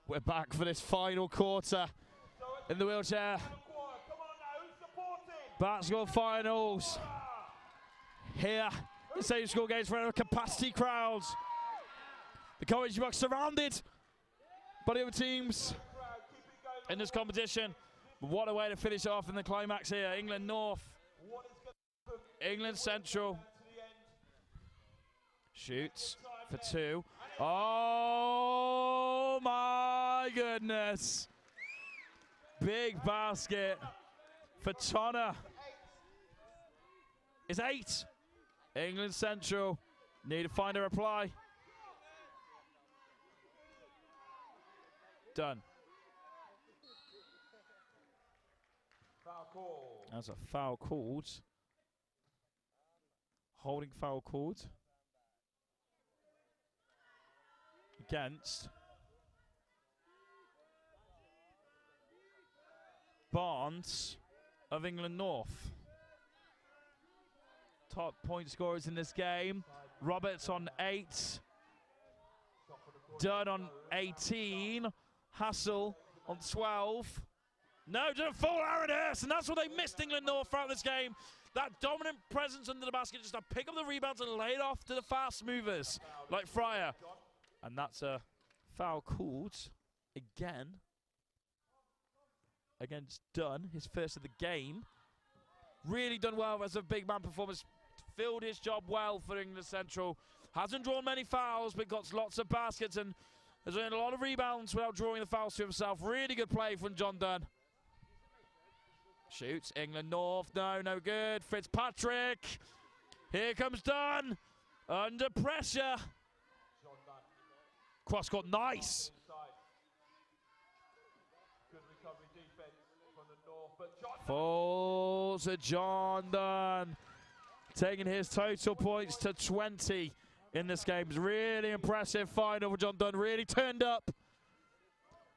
We're back for this final quarter in the wheelchair basketball finals here in Sainsbury School Games for our capacity crowds. The Courage Bucks surrounded by the other teams in this competition. What a way to finish off in the climax here. England North, England Central. Shoots for two. Oh my goodness. Big basket for Tonna. It's 8. England Central need to find a reply. Done. Foul call. That's a foul called. Holding foul called. Against Barnes of England North. Top point scorers in this game. Roberts on 8. Dunn on 18. Hassel on 12. No, didn't fall Aaron Hurst, and that's what they missed England North throughout this game. That dominant presence under the basket, just to pick up the rebounds and lay it off to the fast movers like Fryer. And that's a foul called again against Dunn, his first of the game. Really done well as a big man performance. Filled his job well for England Central. Hasn't drawn many fouls, but got lots of baskets and has earned a lot of rebounds without drawing the fouls to himself. Really good play from John Dunn. Shoots, England North, no good. Fitzpatrick, here comes Dunn, under pressure. Cross court, nice. Good recovery defense from the North, but John Falls to John Dunn, taking his total points to 20 in this game. It's really impressive final for John Dunn. Really turned up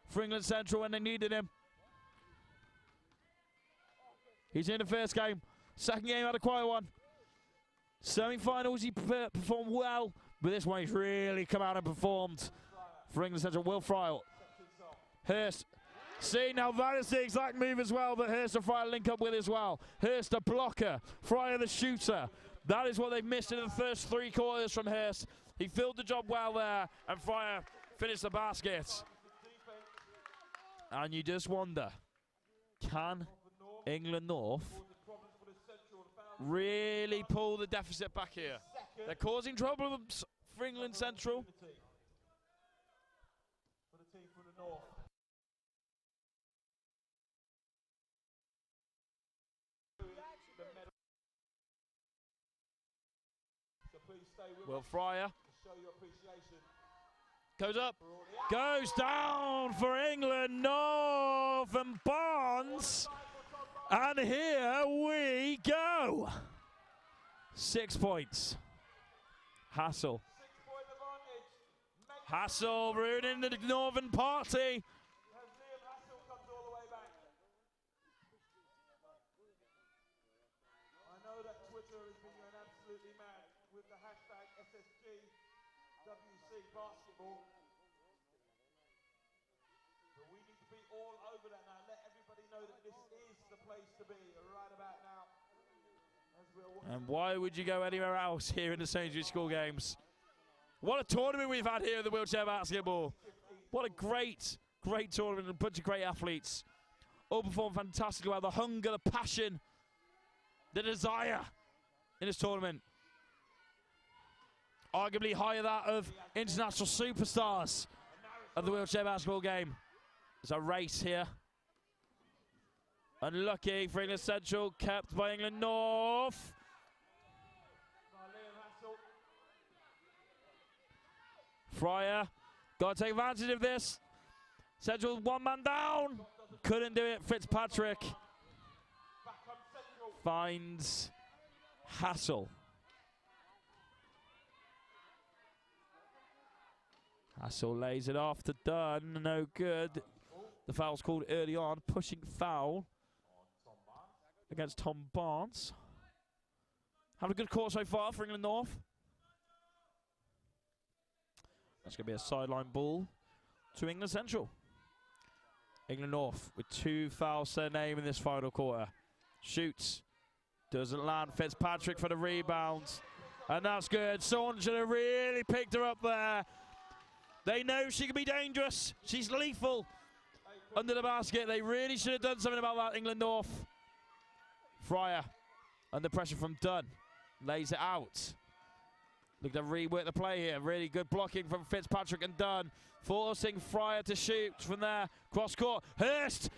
for England Central when they needed him. He's in the first game. Second game had a quiet one. Semi-finals he performed well, but this one he's really come out and performed for England Central. Will Fryer. Hurst. See, now that is the exact move as well that Hurst and Fryer link up with as well. Hurst a blocker, Fryer the shooter. That is what they've missed in the first 3 quarters from Hurst. He filled the job well there, and Fryer finished the basket. And you just wonder, can England North really pull the deficit back here? They're causing problems for England Central. for the team from the North. So please stay with Will us Fryer to show your appreciation. goes up, goes down for England North, and Barnes. And here we go. 6 points. Hassel. Hassel ruining the Northern party. sure has been going absolutely mad with the hashtag SSGWC basketball. But we need to be all over that now. Let everybody know that this is the place to be right about now. And why would you go anywhere else here in the Sainsbury School Games? What a tournament we've had here in the wheelchair basketball. What a great, great tournament and a bunch of great athletes. All performed fantastically well. The hunger, the passion, the desire in this tournament. Arguably higher that of international superstars of the wheelchair basketball game. There's a race here. Unlucky for England Central, kept by England North. Fryer, got to take advantage of this. Central one man down. Couldn't do it. Fitzpatrick finds Hassel. Hassel lays it off to Dunn. No good. The foul's called early on. Pushing foul against Tom Barnes. Having a good court so far for England North. That's going to be a sideline ball to England Central. England North with 2 fouls to their name in this final quarter. Shoots. Doesn't land. Fitzpatrick for the rebounds. And that's good. Someone should have really picked her up there. They know she can be dangerous. She's lethal under the basket. They really should have done something about that, England North. Fryer under pressure from Dunn. Lays it out. Look to rework the play here. Really good blocking from Fitzpatrick and Dunn. Forcing Fryer to shoot from there. Cross court. Hurst!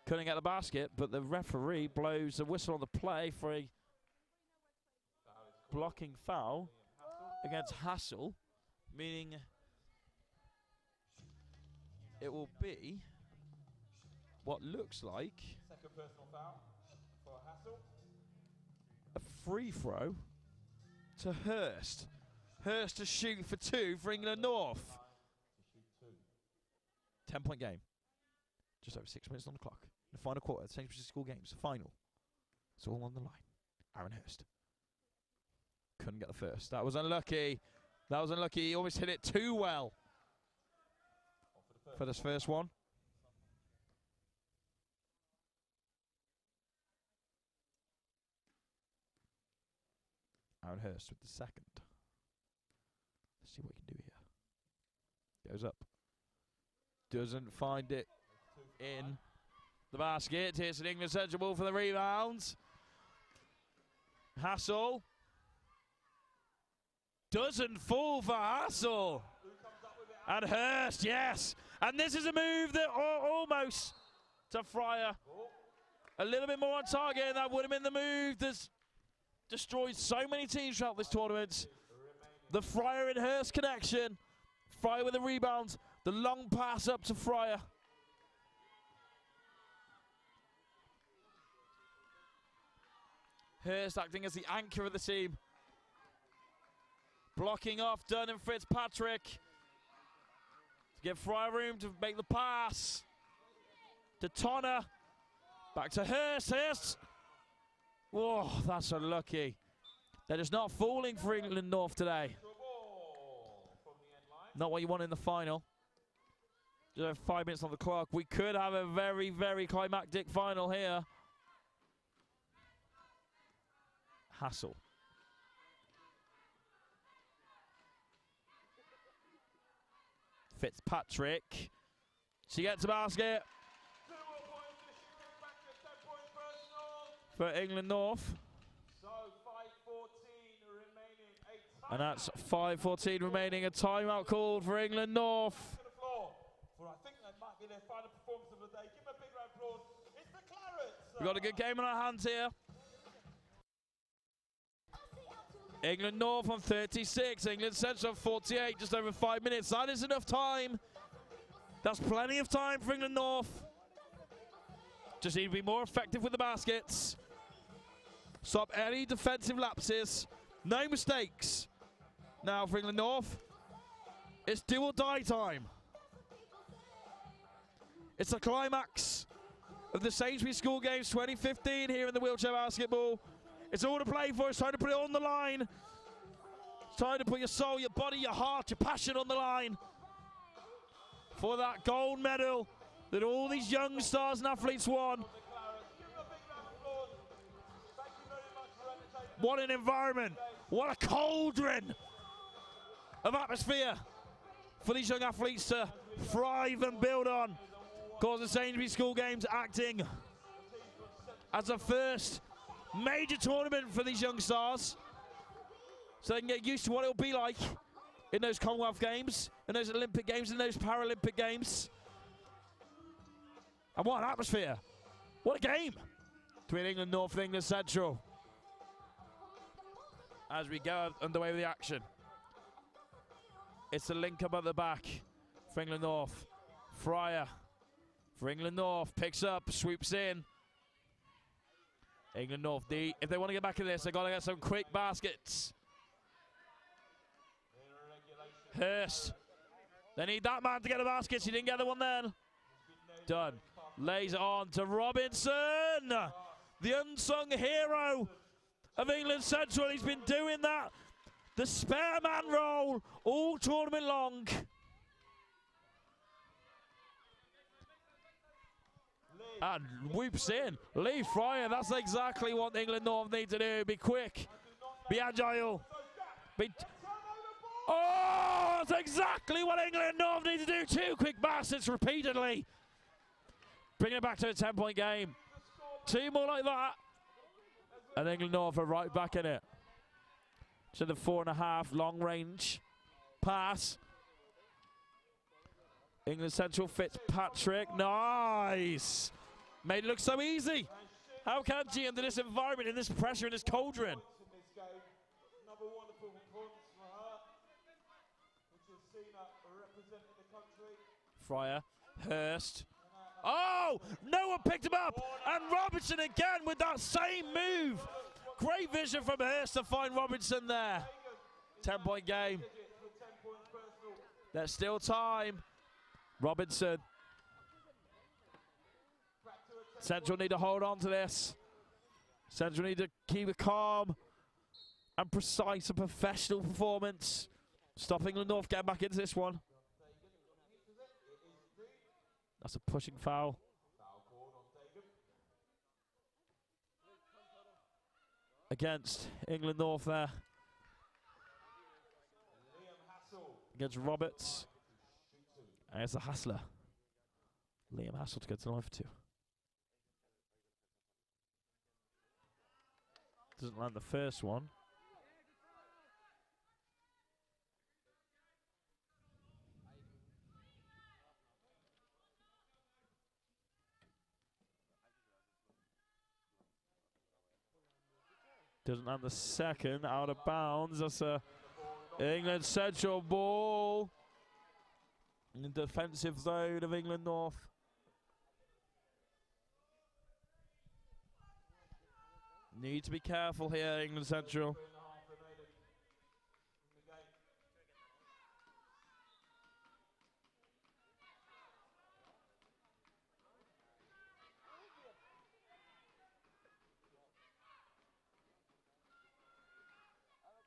Couldn't get the basket, but the referee blows the whistle on the play for a blocking foul against Hassel, meaning it will be what looks like second personal foul for Hassel. a free throw to Hurst. Hurst to shoot for 2 for England North. 10-point game. Just over 6 minutes on the clock. The final quarter of the Sainsbury School Games. The final. It's all on the line. Aaron Hurst. Couldn't get the first. That was unlucky. That was unlucky. He almost hit it too well for this first one. Aaron Hurst with the second. Let's see what he can do here. Goes up. Doesn't find it in the basket. Here's an England Central ball for the rebounds. Hassel. Doesn't fall for Hassel. And Hurst, yes. And this is a move that almost to Fryer. A little bit more on target, and that would have been the move that's destroyed so many teams throughout this tournament. The Fryer and Hurst connection. Fryer with the rebound. The long pass up to Fryer. Hurst acting as the anchor of the team. Blocking off Dunn and Fitzpatrick. To give Fryer room to make the pass. To Tonner. Back to Hurst. Hurst. Whoa, that's unlucky. They're just not falling for England North today. Not what you want in the final. Just have 5 minutes on the clock. We could have a very, very climactic final here. Hassel. Fitzpatrick. She gets the basket. For England North. And that's 5:14 remaining. A timeout called for England North. I think that might be their final performance of the day. Give them a big round of applause. It's the Clarets. We've got a good game on our hands here. England North on 36. England Central on 48. Just over 5 minutes. That is enough time. That's plenty of time for England North. Just need to be more effective with the baskets. Stop any defensive lapses. No mistakes. Now for England North, it's do or die time. It's a climax. of the Sainsbury School Games 2015 here in the wheelchair basketball. It's all to play for. It's time to put it on the line. It's time to put your soul, your body, your heart, your passion on the line for that gold medal that all these young stars and athletes won. What an environment. What a cauldron of atmosphere for these young athletes to thrive and build on. Of course, the Sainsbury School Games acting as a first major tournament for these young stars, so they can get used to what it'll be like in those Commonwealth Games, in those Olympic Games, in those Paralympic Games. And what an atmosphere. What a game between England North and England Central. As we go underway with the action. It's a link up at the back for England North. Fryer for England North, picks up, swoops in. England North, if they want to get back in this, they've got to get some quick baskets. Hurst, they need that man to get the baskets. He didn't get the one then. Done. Lays it on to Robinson, the unsung hero of England Central. He's been doing that, the spare man role, all tournament long. And whoops in. Lee Fryer, that's exactly what England North need to do. Be quick, be agile, oh, that's exactly what England North need to do. 2 quick baskets repeatedly. Bring it back to a 10-point game. 2 more like that. And England North are right back in it. To the 4.5 long range pass. England Central Fitzpatrick, nice. Made it look so easy. How can G under this environment, in this pressure, in this cauldron? Another wonderful performance for her, which has seen her representing the country. Fryer, Hurst. Oh, no one picked him up. And Robinson again with that same move. Great vision from Hurst to find Robinson there. 10-point game. There's still time. Robinson. Central need to hold on to this. Central need to keep a calm and precise and professional performance. Stop England North getting back into this one. That's a pushing foul. Against England North there. Against Roberts. And it's a Hassler. Liam Hassel to go to the line for 2. Doesn't land the first one. Doesn't land the second, out of bounds. That's a England Central ball in the defensive zone of England North. Need to be careful here, England Central.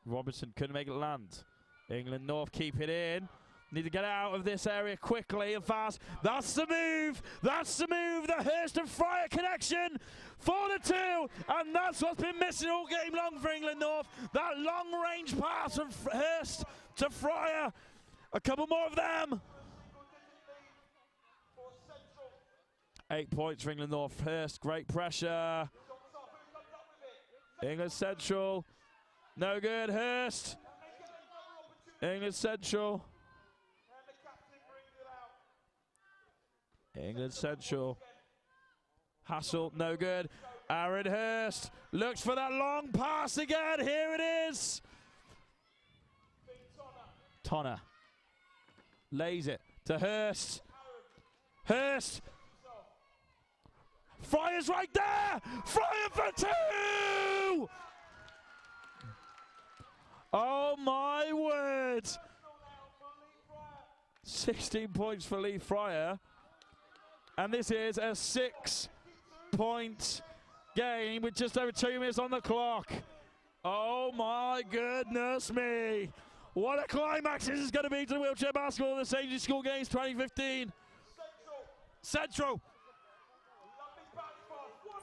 Robinson couldn't make it land. England North keep it in. Need to get out of this area quickly and fast. That's the move. That's the move. The Hurst and Fryer connection for the 2. And that's what's been missing all game long for England North. That long range pass from Hurst to Fryer. A couple more of them. 8 points for England North. Hurst, great pressure. England Central. No good, Hurst. England Central. England Central. Hassel, no good. Aaron Hurst looks for that long pass again. Here it is. Tonner lays it to Hurst. Hurst. Fryer's right there. Fryer for 2. Oh my word. 16 points for Lee Fryer. And this is a 6 6-point game with just over 2 minutes on the clock. Oh my goodness me. What a climax this is going to be to the wheelchair basketball in the Sainsbury School Games 2015. Central.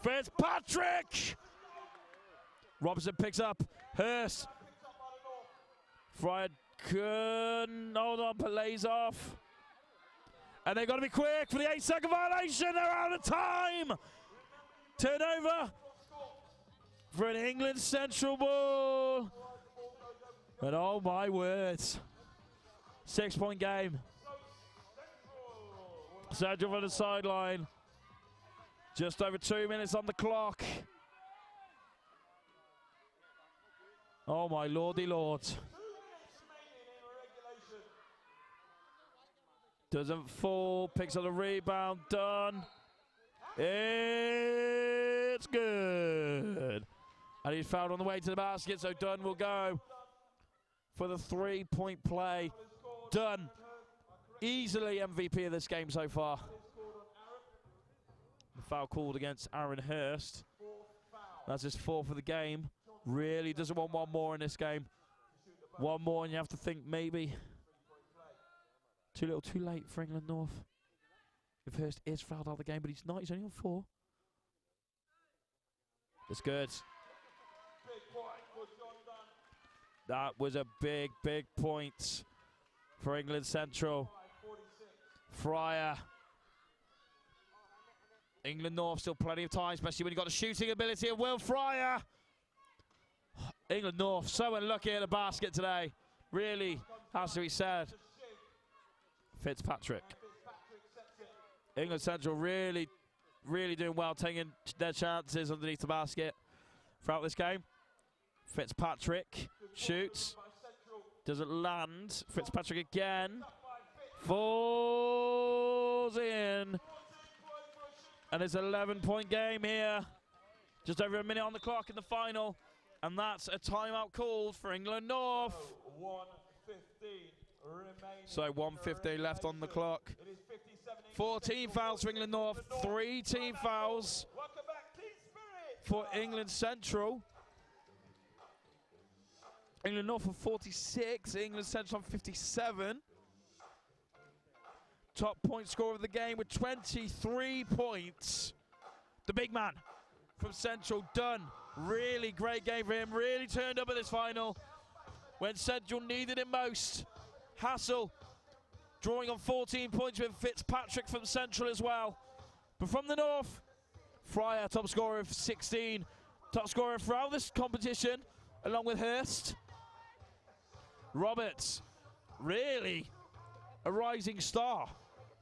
Fitzpatrick. Robinson picks up. Hurst. Fryer couldn't hold on, but lays off. And they've got to be quick for the 8-second violation. They're out of time. Turnover for an England Central ball. And oh my words. 6-point game. Central on the sideline. Just over 2 minutes on the clock. Oh my lordy lord. Doesn't fall, picks up the rebound, done. It's good. And he's fouled on the way to the basket, so Dunn will go for the 3-point play. Dunn, easily MVP of this game so far. The foul called against Aaron Hurst. That's his 4th of the game. Really doesn't want one more in this game. One more and you have to think maybe too little too late for England North. If Hurst is fouled out of the game, but he's not. He's only on 4. It's good. That was a big, big point for England Central. Fryer. England North still plenty of time, especially when you've got the shooting ability of Will Fryer. England North so unlucky at the basket today. Really has to be said. Fitzpatrick. England Central really doing well, taking their chances underneath the basket throughout this game. Fitzpatrick shoots. Doesn't land. Fitzpatrick again. Falls in. And it's an 11-point game here. Just over a minute on the clock in the final. And that's a timeout called for England North. So 1:15 left on the clock. 14 fouls for England North, 3 team fouls for England Central. England North on 46, England Central on 57. Top point scorer of the game with 23 points. The big man from Central, Dunn. Really great game for him, really turned up at this final when Central needed it most. Hassel drawing on 14 points with Fitzpatrick from Central as well. But from the North, Fryer, top scorer of 16. Top scorer throughout this competition, along with Hurst. Roberts, really a rising star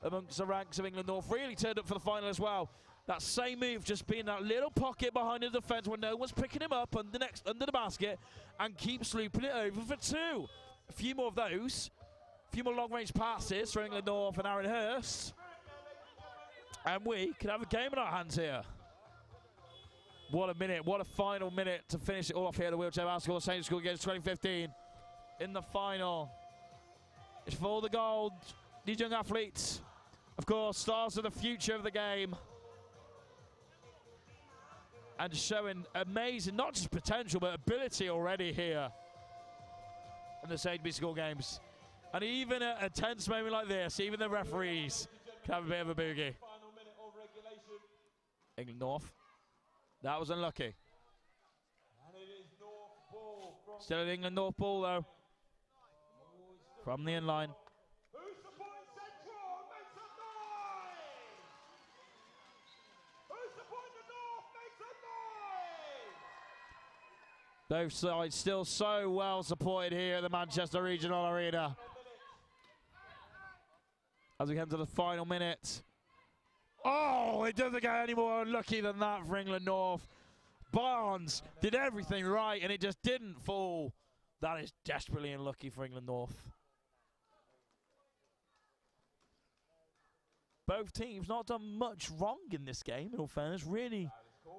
amongst the ranks of England North. Really turned up for the final as well. That same move, just being that little pocket behind the defence when no one's picking him up under the basket and keeps looping it over for 2. A few more of those. A few more long-range passes for England North and Aaron Hurst. And we can have a game in our hands here. What a minute, what a final minute to finish it all off here at the Wheelchair Basketball Sainsbury School Games 2015. In the final. It's for all the gold. These young athletes, of course, stars of the future of the game. And showing amazing, not just potential, but ability already here in the Sainsbury School Games. And even at a tense moment like this, even the referees can have a bit of a boogie. England North. That was unlucky. Still an England North ball, though. From the inline. Both sides still so well supported here at the Manchester Regional Arena. As we come to the final minute. Oh, it doesn't get any more unlucky than that for England North. Barnes did everything right and it just didn't fall. That is desperately unlucky for England North. Both teams not done much wrong in this game, in all fairness. Really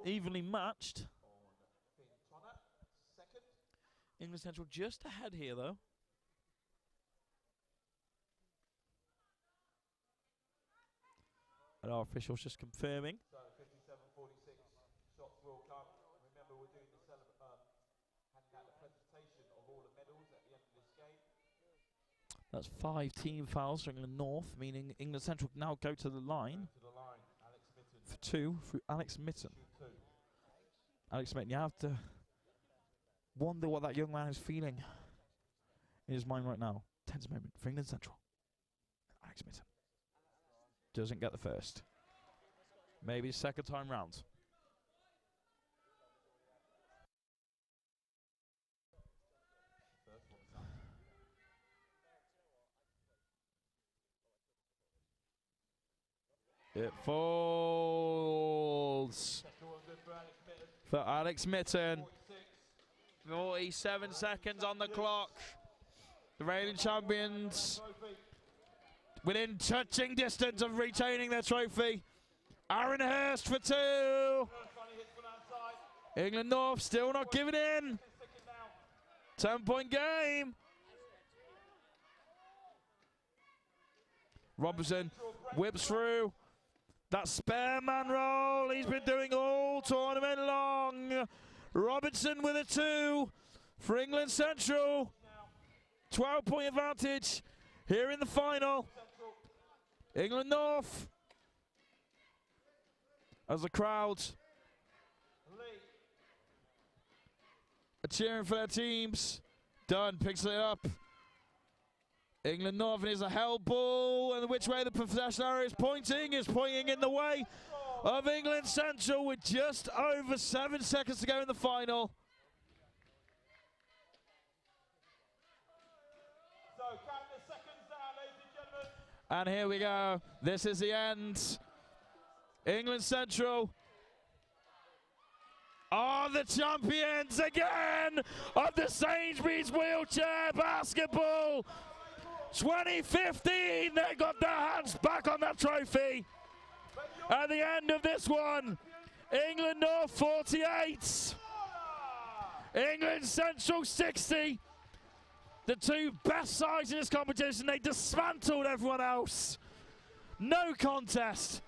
evenly matched. England Central just ahead here, though. And our officials just confirming World Cup. Remember, we're doing the handing out the presentation of all the medals at the end of this game. That's 5 team fouls for England North, meaning England Central now go to the line. For 2 through Alex Mitten. Alex Mitten, you have to wonder what that young man is feeling in his mind right now. Tense moment for England Central. Alex Mitten doesn't get the first. Maybe second time round. It falls for Alex Mitten. 47 seconds on the clock. The reigning champions within touching distance of retaining their trophy. Aaron Hurst for 2. England North still not giving in. 10-point game. Robinson whips through that spare man roll he's been doing all tournament long. Robinson with a 2 for England Central. 12-point advantage here in the final. England North, as the crowd are cheering for their teams. Dunn picks it up. England North is a held ball, and which way the possession arrow is pointing in the way of England Central with just over 7 seconds to go in the final. So count the seconds down, ladies and gentlemen. And here we go. This is the end. England Central are the champions again of the Sainsbury's wheelchair basketball. 2015, they got their hands back on that trophy. At the end of this one, England North 48, England Central 60. The 2 best sides in this competition, they dismantled everyone else. No contest.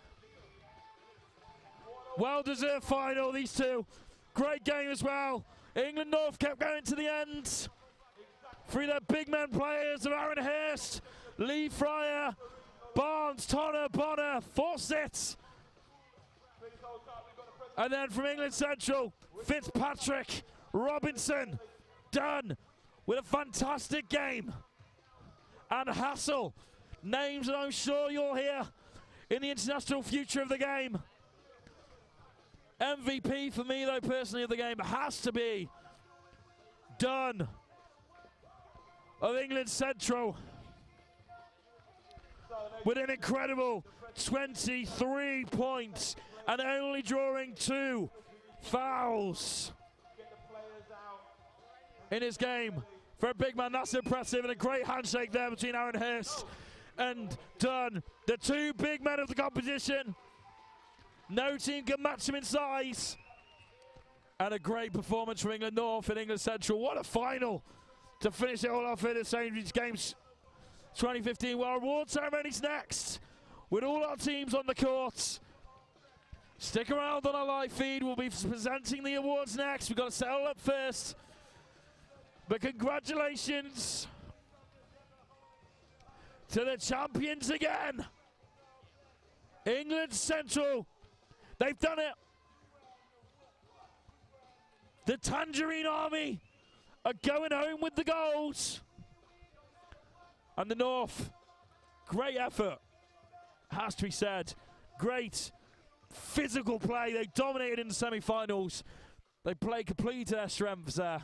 Well-deserved final, these 2. Great game as well. England North kept going to the end through their big men players of Aaron Hurst, Lee Fryer, Barnes, Tonner, Bonner, Fawcett. And then from England Central, Fitzpatrick, Robinson, Dunn with a fantastic game. And Hassel, names that I'm sure you'll hear in the international future of the game. MVP for me, though, personally, of the game has to be Dunn of England Central with an incredible 23 points and only drawing 2 fouls in his game. For a big man, that's impressive, and a great handshake there between Aaron Hurst and Dunn, the 2 big men of the competition. No team can match him in size. And a great performance from England North and England Central. What a final to finish it all off in the Sainsbury's Games 2015. Well, award ceremony's next with all our teams on the court. Stick around on our live feed. We'll be presenting the awards next. We've got to settle up first. But congratulations to the champions again. England Central. They've done it. The Tangerine Army are going home with the goals. And the North, great effort, has to be said. Great physical play. They dominated in the semi-finals. They played complete to their strengths there.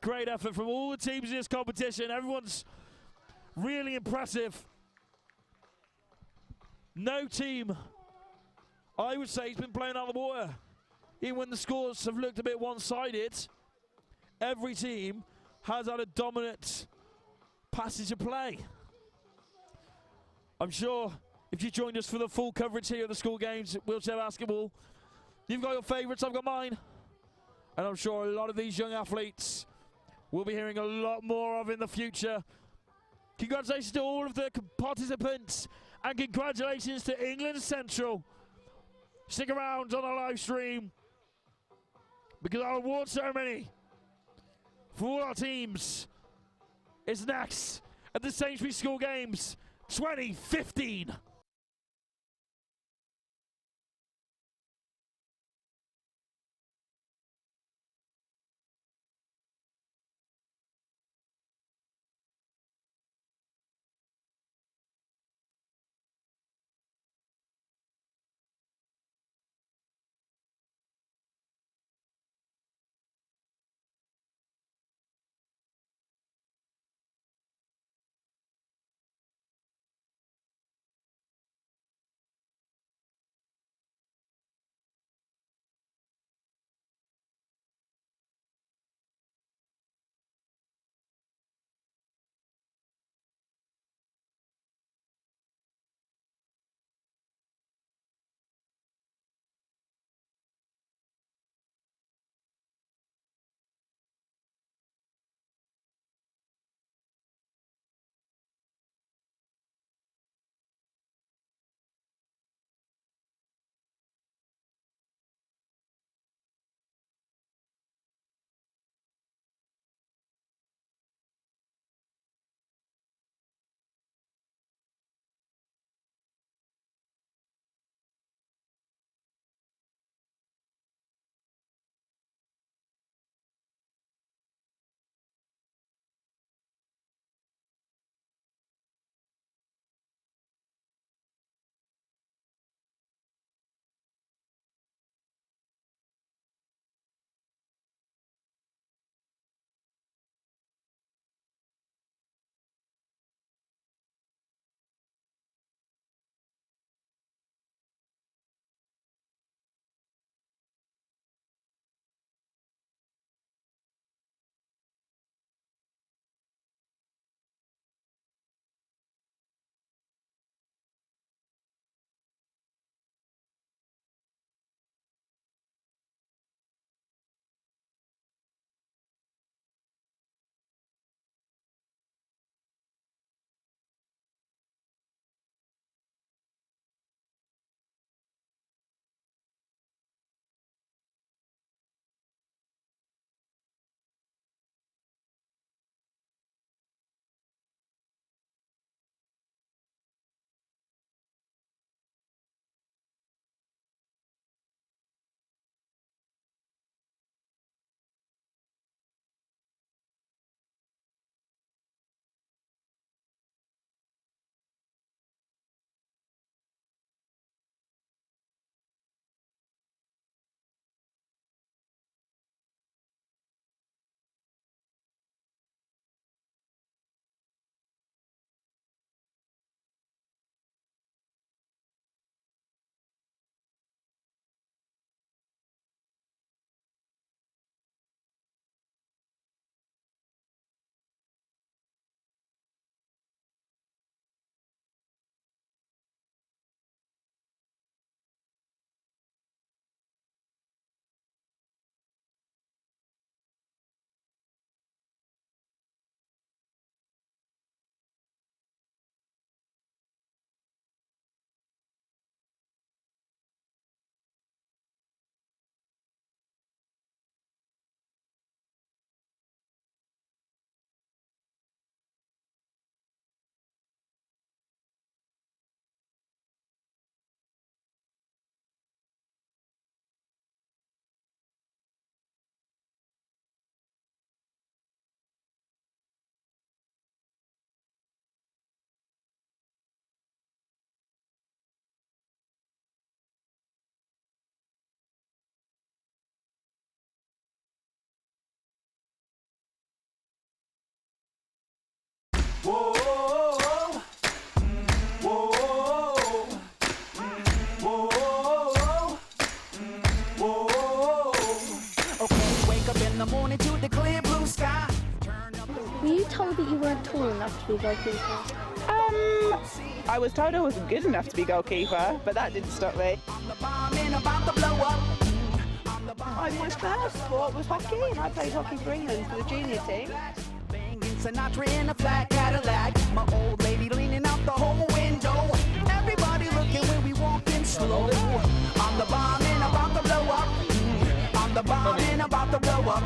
Great effort from all the teams in this competition. Everyone's really impressive. No team, I would say, has been blown out of the water. Even when the scores have looked a bit one-sided, every team has had a dominant passage of play. I'm sure if you joined us for the full coverage here of the school games, wheelchair basketball, you've got your favourites, I've got mine. And I'm sure a lot of these young athletes we'll be hearing a lot more of in the future. Congratulations to all of the participants, and congratulations to England Central. Stick around on our live stream. because our award ceremony for all our teams is next at the Sainsbury School Games 2015. Were you told that you weren't tall enough to be goalkeeper? I was told I wasn't good enough to be goalkeeper, but that didn't stop me. My first sport was hockey, and I played hockey for England for the junior team. Sinatra in a flat Cadillac, my old lady leaning out the whole window. Everybody looking when we walking slow. I'm the bomb and about to blow up. I'm the bomb and about to blow up.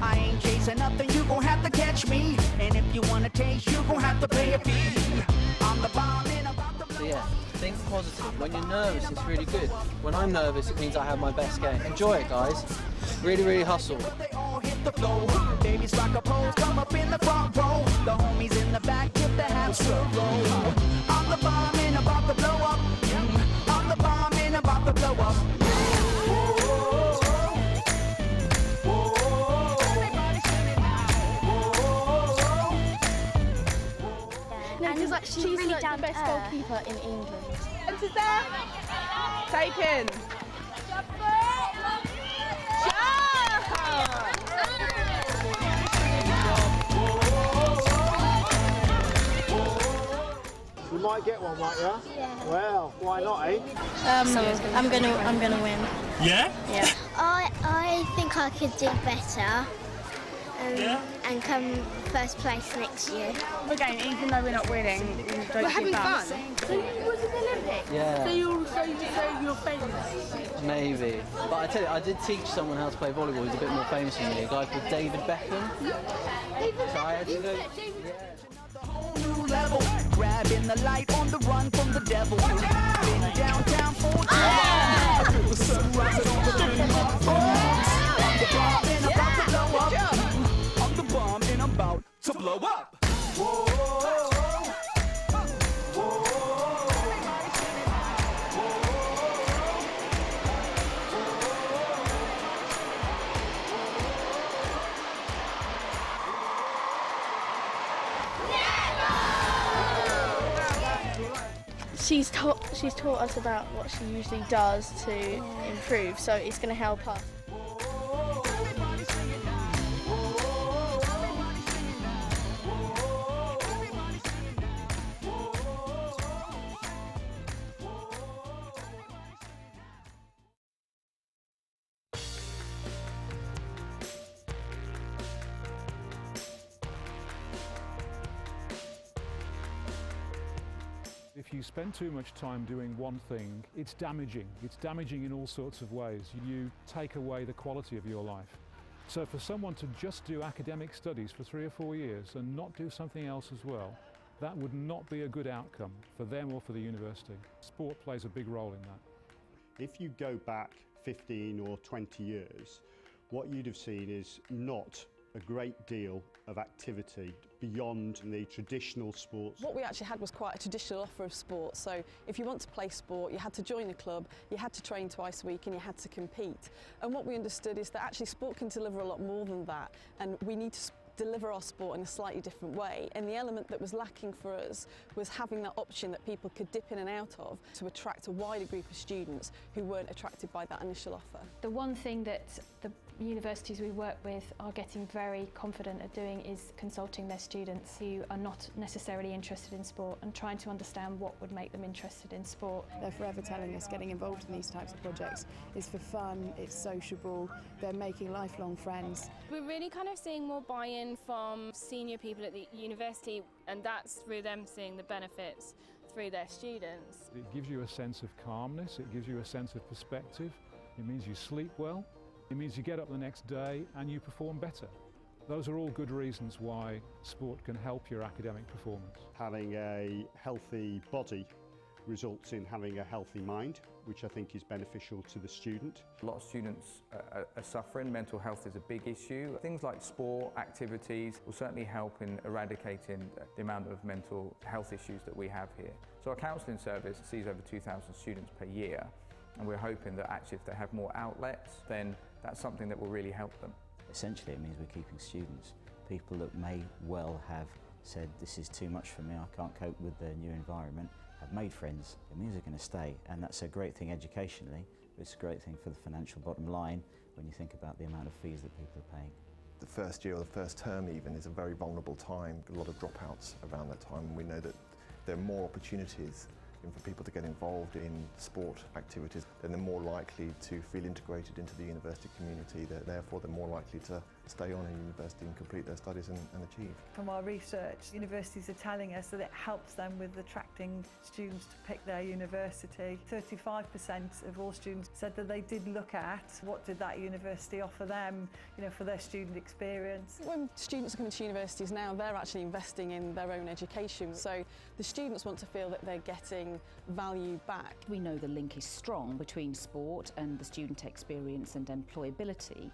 I ain't chasing nothing, you gon' have to catch me. And if you wanna taste, you gon' have to pay a fee. I'm the bomb and about to blow. So yeah, think positive. When you're nervous, it's really good. When I'm nervous, it means I have my best game. Enjoy it, guys. Really, really hustle. They all hit the floor. Babies rock a pose, come up in the front row. The homies in the back get the half stroke roll. I'm the bomb and about to blow up. I'm the bomb and about to blow up. Because like, she's really like the best goalkeeper in England. Is there? Taken. You might get one, might you? Yeah. Well, why not, eh? I'm gonna win. Yeah? Yeah. I think I could do better. And come first place next year. Again, even though we're not winning, don't We're having give up. fun. So you was in the Olympics? Yeah. So you're famous? Maybe. But I tell you, I did teach someone how to play volleyball who's a bit more famous than me, a guy called David Beckham. So I had to go. New level, grabbing the light on the run from the devil. Been downtown for too long. The sun rising on the I'm the bomb and about to blow up. I'm the bomb and I'm about to blow up. She's taught us about what she usually does to improve, so it's going to help us. If you spend too much time doing one thing, it's damaging. It's damaging in all sorts of ways. You take away the quality of your life. So for someone to just do academic studies for 3 or 4 years and not do something else as well, that would not be a good outcome for them or for the university. Sport plays a big role in that. If you go back 15 or 20 years, what you'd have seen is not a great deal of activity beyond the traditional sports. What we actually had was quite a traditional offer of sport. So if you want to play sport, you had to join a club, you had to train twice a week and you had to compete. And what we understood is that actually sport can deliver a lot more than that, and we need to deliver our sport in a slightly different way. And the element that was lacking for us was having that option that people could dip in and out of to attract a wider group of students who weren't attracted by that initial offer. The one thing that the universities we work with are getting very confident at doing is consulting their students who are not necessarily interested in sport and trying to understand what would make them interested in sport. They're forever telling us getting involved in these types of projects is for fun, it's sociable, they're making lifelong friends. We're really kind of seeing more buy-in from senior people at the university, and that's through them seeing the benefits through their students. It gives you a sense of calmness, it gives you a sense of perspective, it means you sleep well, it means you get up the next day and you perform better. Those are all good reasons why sport can help your academic performance. Having a healthy body results in having a healthy mind, which I think is beneficial to the student. A lot of students are suffering. Mental health is a big issue. Things like sport, activities will certainly help in eradicating the amount of mental health issues that we have here. So our counselling service sees over 2,000 students per year, and we're hoping that actually if they have more outlets, then that's something that will really help them. Essentially it means we're keeping students, people that may well have said this is too much for me, I can't cope with the new environment, have made friends. It means they're going to stay, and that's a great thing educationally, but it's a great thing for the financial bottom line when you think about the amount of fees that people are paying. The first year or the first term even is a very vulnerable time, a lot of dropouts around that time, and we know that there are more opportunities for people to get involved in sport activities, then they're more likely to feel integrated into the university community. Therefore, they're more likely to stay on in university and complete their studies and achieve. From our research, universities are telling us that it helps them with attracting students to pick their university. 35% of all students said that they did look at what did that university offer them, for their student experience. When students are coming to universities now, they're actually investing in their own education. So the students want to feel that they're getting value back. We know the link is strong between sport and the student experience and employability.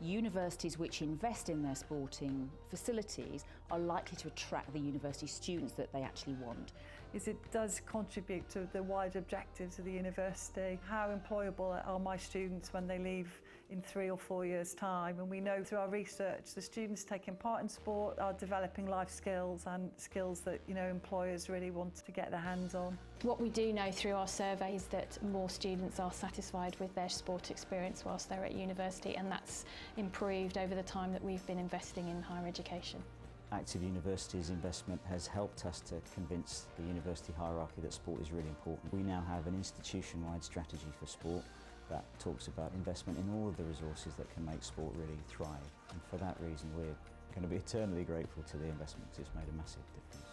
Universities which invest in their sporting facilities are likely to attract the university students that they actually want. It does contribute to the wider objectives of the university. How employable are my students when they leave in 3 or 4 years' time? And we know through our research the students taking part in sport are developing life skills and skills that employers really want to get their hands on. What we do know through our survey is that more students are satisfied with their sport experience whilst they're at university, and that's improved over the time that we've been investing in higher education. Active University's investment has helped us to convince the university hierarchy that sport is really important. We now have an institution-wide strategy for sport that talks about investment in all of the resources that can make sport really thrive. And for that reason, we're going to be eternally grateful to the investment because it's made a massive difference.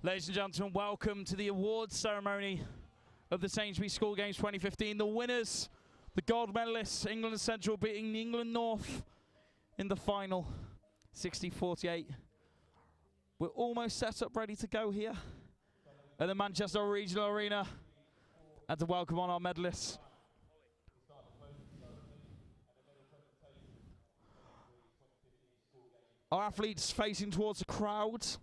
Ladies and gentlemen, welcome to the awards ceremony of the Sainsbury School Games 2015. The winners, the gold medalists, England Central beating England North in the final, 60-48. We're almost set up, ready to go here at the Manchester Regional Arena, and to welcome on our medalists. Our athletes facing towards the crowds.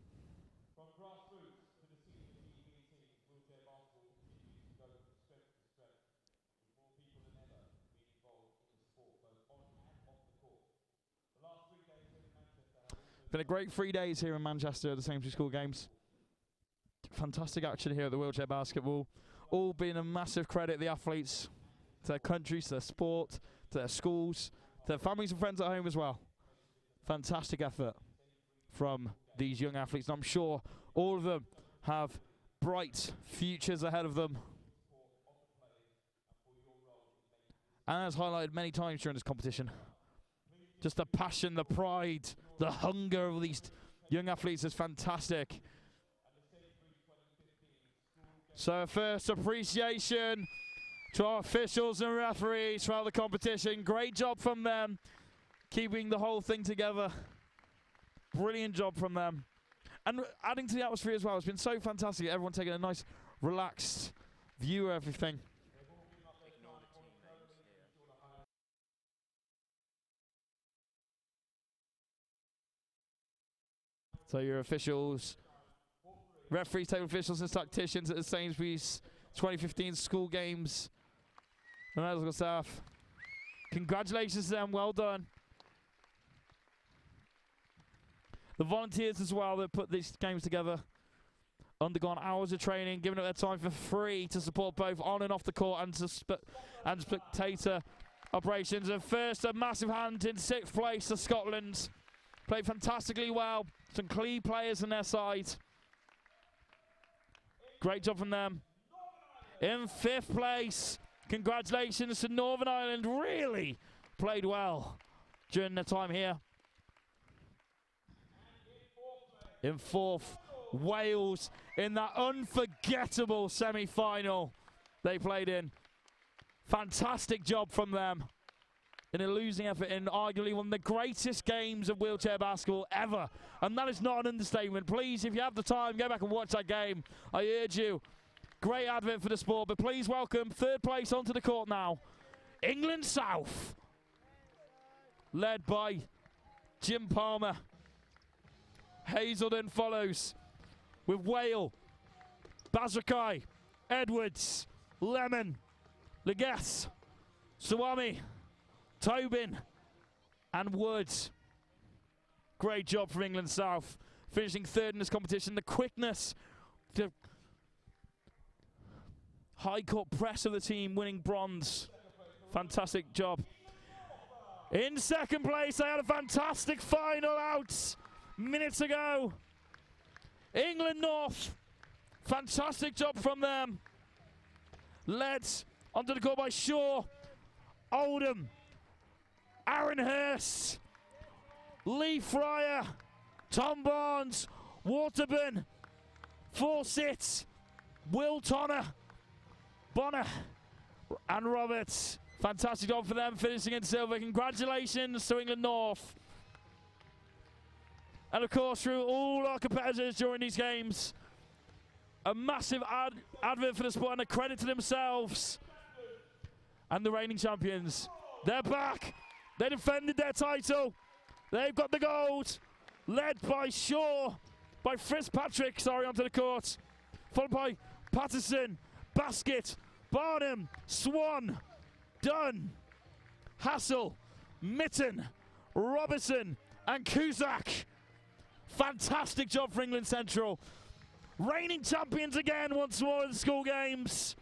Been a great 3 days here in Manchester at the Sainsbury School Games. Fantastic action here at the wheelchair basketball. All being a massive credit to the athletes, to their countries, to their sport, to their schools, to their families and friends at home as well. Fantastic effort from these young athletes, and I'm sure all of them have bright futures ahead of them. And as highlighted many times during this competition, just the passion, the pride, the hunger of these young athletes is fantastic. So first, appreciation to our officials and referees throughout the competition. Great job from them, keeping the whole thing together. Brilliant job from them. And adding to the atmosphere as well. It's been so fantastic. Everyone taking a nice, relaxed view of everything. So your officials, referees, table officials and tacticians at the Sainsbury's 2015 School Games, the medical staff. Congratulations to them, well done. The volunteers as well that put these games together, undergone hours of training, giving up their time for free to support both on and off the court and spectator operations. And first, a massive hand in 6th place to Scotland. Played fantastically well. Some key players on their side. Great job from them. In 5th place, congratulations to Northern Ireland. Really played well during their time here. In 4th, Wales in that unforgettable semi-final they played in. Fantastic job from them in a losing effort in arguably one of the greatest games of wheelchair basketball ever. And that is not an understatement. Please, if you have the time, go back and watch that game. I urge you. Great advert for the sport. But please welcome 3rd place onto the court now, England South, led by Jim Palmer. Hazelden follows with Whale, Bazrakai, Edwards, Lemon, Legas, Suwami, Tobin and Woods. Great job from England South, finishing 3rd in this competition. The quickness, the high court press of the team, winning bronze. Fantastic job. In 2nd place, they had a fantastic final out minutes ago. England North, fantastic job from them. Led onto the court by Shaw, Oldham, Aaron Hurst, Lee Fryer, Tom Barnes, Waterburn, Fawcett, Will Tonner, Bonner and Roberts. Fantastic job for them, finishing in silver. Congratulations to England North. And of course, through all our competitors during these games, a massive advert for the sport and a credit to themselves and the reigning champions. They're back. They defended their title. They've got the gold. Led by Shaw, by Fitzpatrick, onto the court. Followed by Patterson, Baskett, Barnum, Swan, Dunn, Hassel, Mitten, Robertson, and Cusack. Fantastic job for England Central. Reigning champions again once more in the School Games.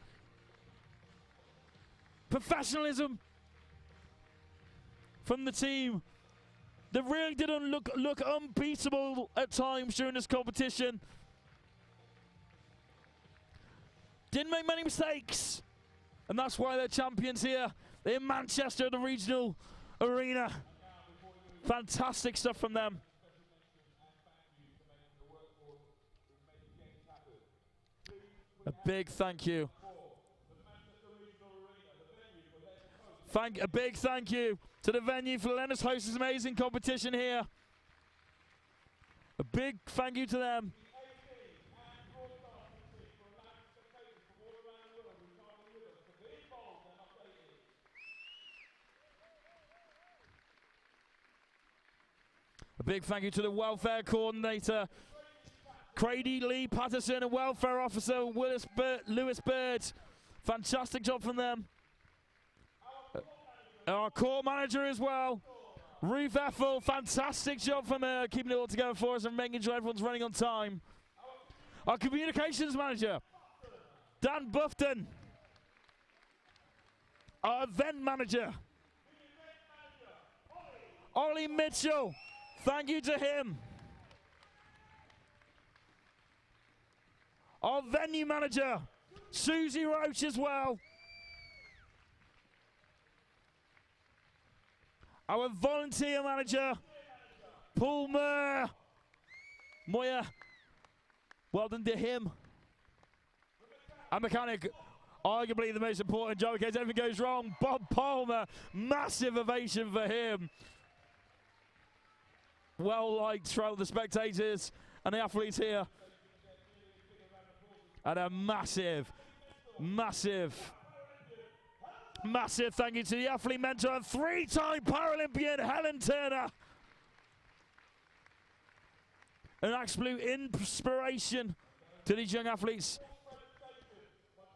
Professionalism from the team that really didn't look unbeatable at times during this competition. Didn't make many mistakes, and that's why they're champions here in Manchester, the regional arena. Fantastic stuff from them. A big thank you. A big thank you to the venue for letting us host this amazing competition here. A big thank you to them. A big thank you to the welfare coordinator, Crady Lee Patterson, and welfare officer Lewis Bird. Fantastic job from them. Our court manager as well, Ruth Ethel. Fantastic job from her, keeping it all together for us and making sure everyone's running on time. Our communications manager, Dan Bufton. Our event manager, Ollie Mitchell. Thank you to him. Our venue manager, Susie Roach, as well. Our volunteer manager, Paul Moyer. Well done to him. Our mechanic, arguably the most important job in case anything goes wrong, Bob Palmer. Massive ovation for him. Well liked throughout the spectators and the athletes here. And a massive thank you to the athlete mentor and three-time Paralympian Helen Turner. An absolute inspiration to these young athletes.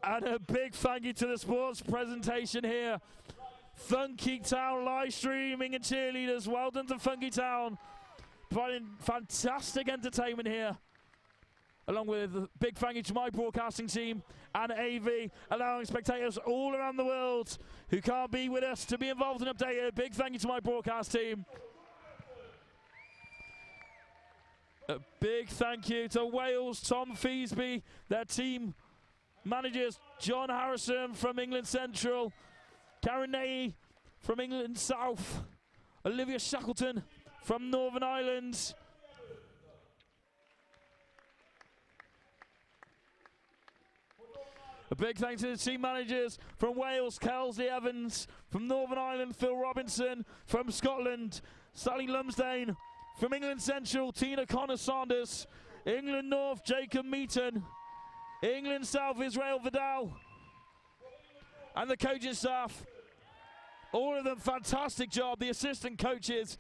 And a big thank you to the sports presentation here. Funky Town live streaming and cheerleaders. Well done to Funky Town. Providing fantastic entertainment here. Along with a big thank you to my broadcasting team and AV, allowing spectators all around the world who can't be with us to be involved and updated. Big thank you to my broadcast team. A big thank you to Wales, Tom Feasby, their team managers, John Harrison from England Central, Karen Ney from England South, Olivia Shackleton from Northern Ireland. A big thanks to the team managers from Wales, Kelsley Evans, from Northern Ireland, Phil Robinson, from Scotland, Sally Lumsdane, from England Central, Tina Connor-Saunders, England North, Jacob Meaton, England South, Israel Vidal, and the coaching staff. All of them, fantastic job. The assistant coaches,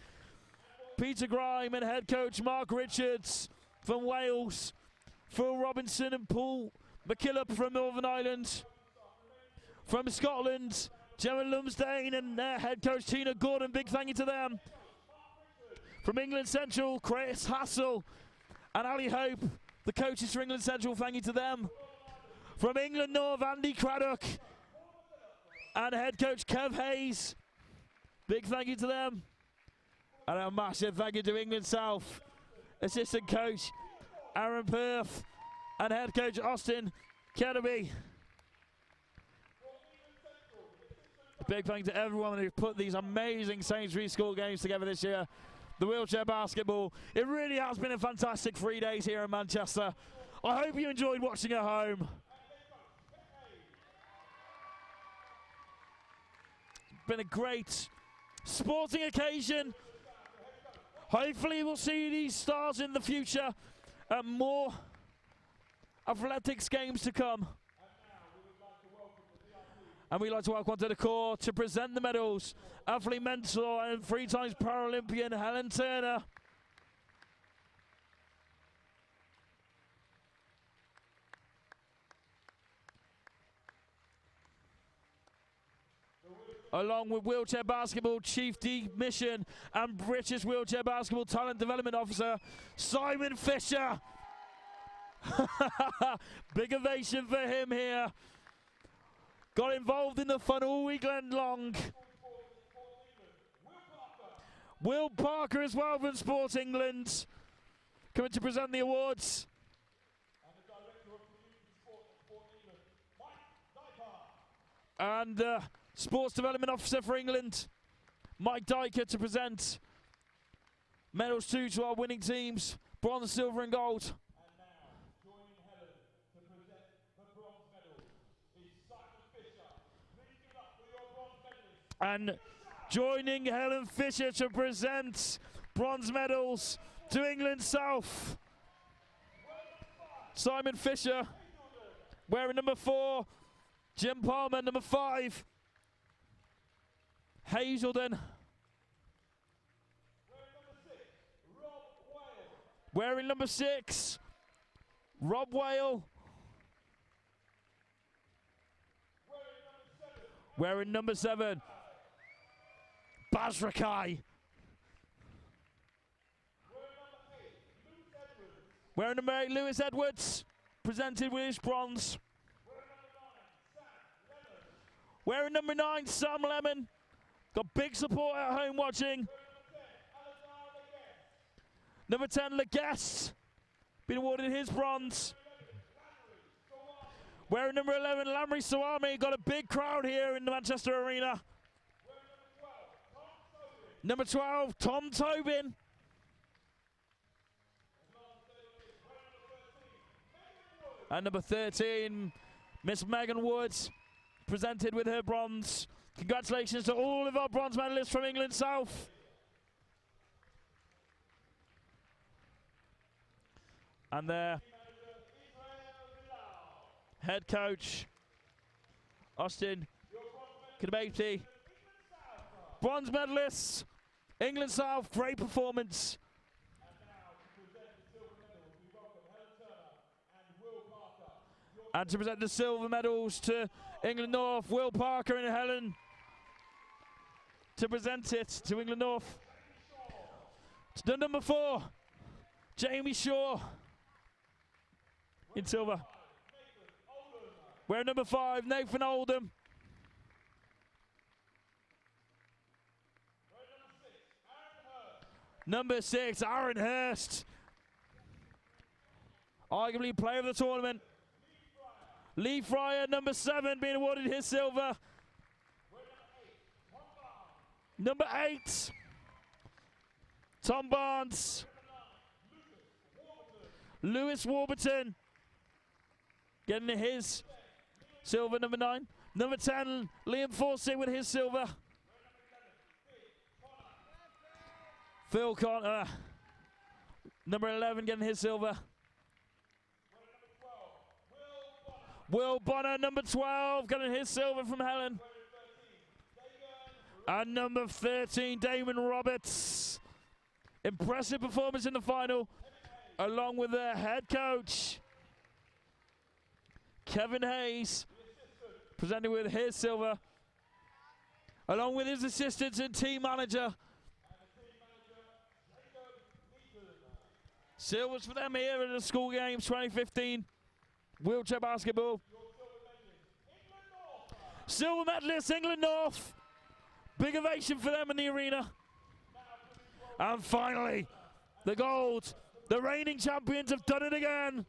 Peter Grime and head coach Mark Richards from Wales, Phil Robinson and Paul McKillop from Northern Ireland. From Scotland, Gemma Lumsdane and their head coach Tina Gordon, big thank you to them. From England Central, Chris Hassel and Ali Hope, the coaches for England Central, thank you to them. From England North, Andy Craddock and head coach Kev Hayes, big thank you to them. And a massive thank you to England South, assistant coach Aaron Perth and head coach Austin Kennedy. Big thank you to everyone who put these amazing Sainsbury School Games together this year. The wheelchair basketball, it really has been a fantastic 3 days here in Manchester. I hope you enjoyed watching at home. It's been a great sporting occasion. Hopefully we'll see these stars in the future at more athletics games to come. And we'd like to welcome to the court to present the medals, athlete mentor and 3 times Paralympian Helen Turner. Along with wheelchair basketball chief mission and British wheelchair basketball talent development officer, Simon Fisher. Big ovation for him here. Got involved in the fun all weekend long. Will Parker as well from Sports England, coming to present the awards. And Sports Development Officer for England, Mike Dyker, to present medals too to our winning teams, bronze, silver and gold. And joining Helen Fisher to present bronze medals to England South. Simon Fisher wearing number 4. Jim Palmer number 5. Hazelden wearing number 6. Rob Whale wearing number 7. Basrakai wearing number 8. Lewis Edwards presented with his bronze. Wearing number 9. Sam Lemon. Got big support at home watching. Number 10, Leguest, been awarded his bronze. Wearing number 11, Lamri Sawami, got a big crowd here in the Manchester Arena. Number 12, Tom Tobin. And number 13, Miss Megan Woods, presented with her bronze. Congratulations to all of our bronze medalists from England South. And their head coach, Austin Kidabati. Bronze medalists, England South, great performance. And to present the silver medals to England North, Will Parker and Helen. To present it to England North. To the number 4, Jamie Shaw in silver. Wearing number 5, Nathan Oldham. Number 6, Aaron Hurst. Arguably player of the tournament. Lee Fryer, number 7, being awarded his silver. Number 8, Tom Barnes. Lewis Warburton getting his silver, number 9. Number 10, Liam Fawcett with his silver. Phil Connor, number 11, getting his silver. Will Bonner, number 12, getting his silver from Helen. And number 13, Damon Roberts. Impressive performance in the final, along with their head coach, Kevin Hayes, presented with his silver, along with his assistants and team manager. Silvers for them here at the School Games 2015. Wheelchair basketball. Silver medalists, England North. Big ovation for them in the arena. And finally, the gold. The reigning champions have done it again.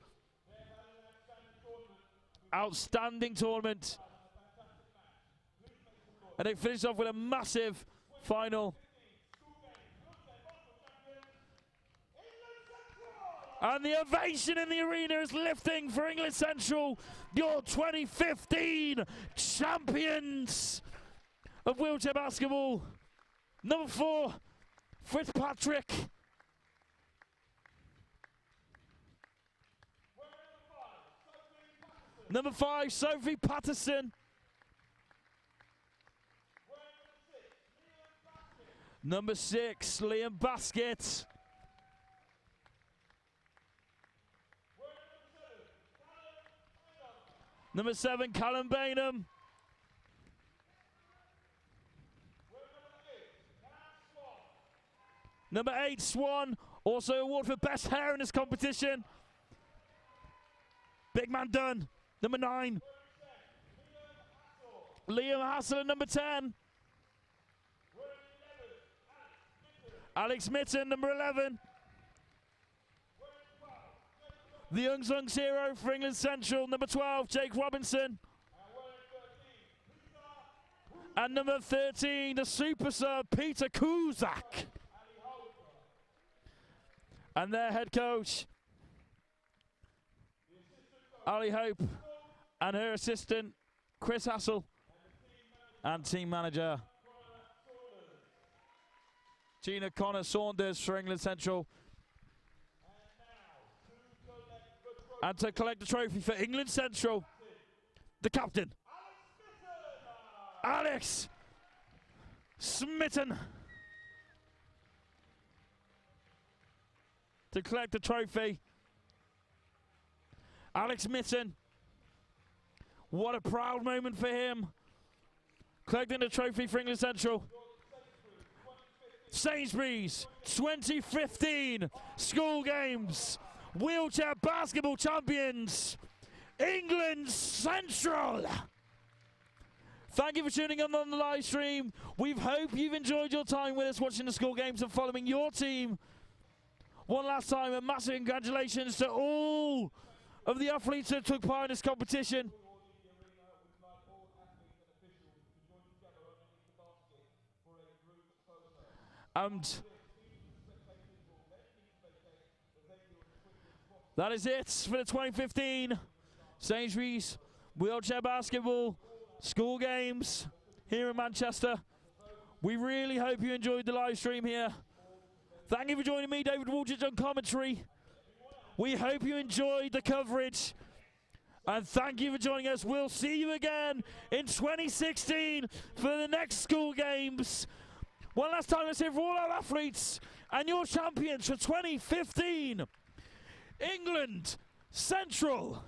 Outstanding tournament. And they finished off with a massive final. And the ovation in the arena is lifting for England Central, your 2015 champions of wheelchair basketball. Number 4, Fitzpatrick. Number 5, Sophie Patterson. Number 6, Liam Baskett. Number 7, Callum Bainham. Number 8, Swan, also award for best hair in this competition. Big man done. Number 9, Liam Hassel, number 10. Alex Mitten, number 11. The unsung hero for England Central, number 12, Jake Robinson. And number 13, the super sub, Peter Kuzak. And their head coach, Ali Hope, and her assistant, Chris Hassel, and team manager, Gina Connor-Saunders for England Central. And to collect the trophy for England Central, the captain, Alex Smitten. To collect the trophy, Alex Smitten. What a proud moment for him. Collecting the trophy for England Central. Sainsbury's 2015 School Games Wheelchair Basketball Champions, England Central. Thank you for tuning in on the live stream. We hope you've enjoyed your time with us watching the School Games and following your team. One last time, a massive congratulations to all of the athletes that took part in this competition. And that is it for the 2015 Sainsbury's Wheelchair Basketball School Games here in Manchester. We really hope you enjoyed the live stream here. Thank you for joining me, David Woolridge, on commentary. We hope you enjoyed the coverage. And thank you for joining us. We'll see you again in 2016 for the next School Games. One last time, let's hear for all our athletes and your champions for 2015. England Central.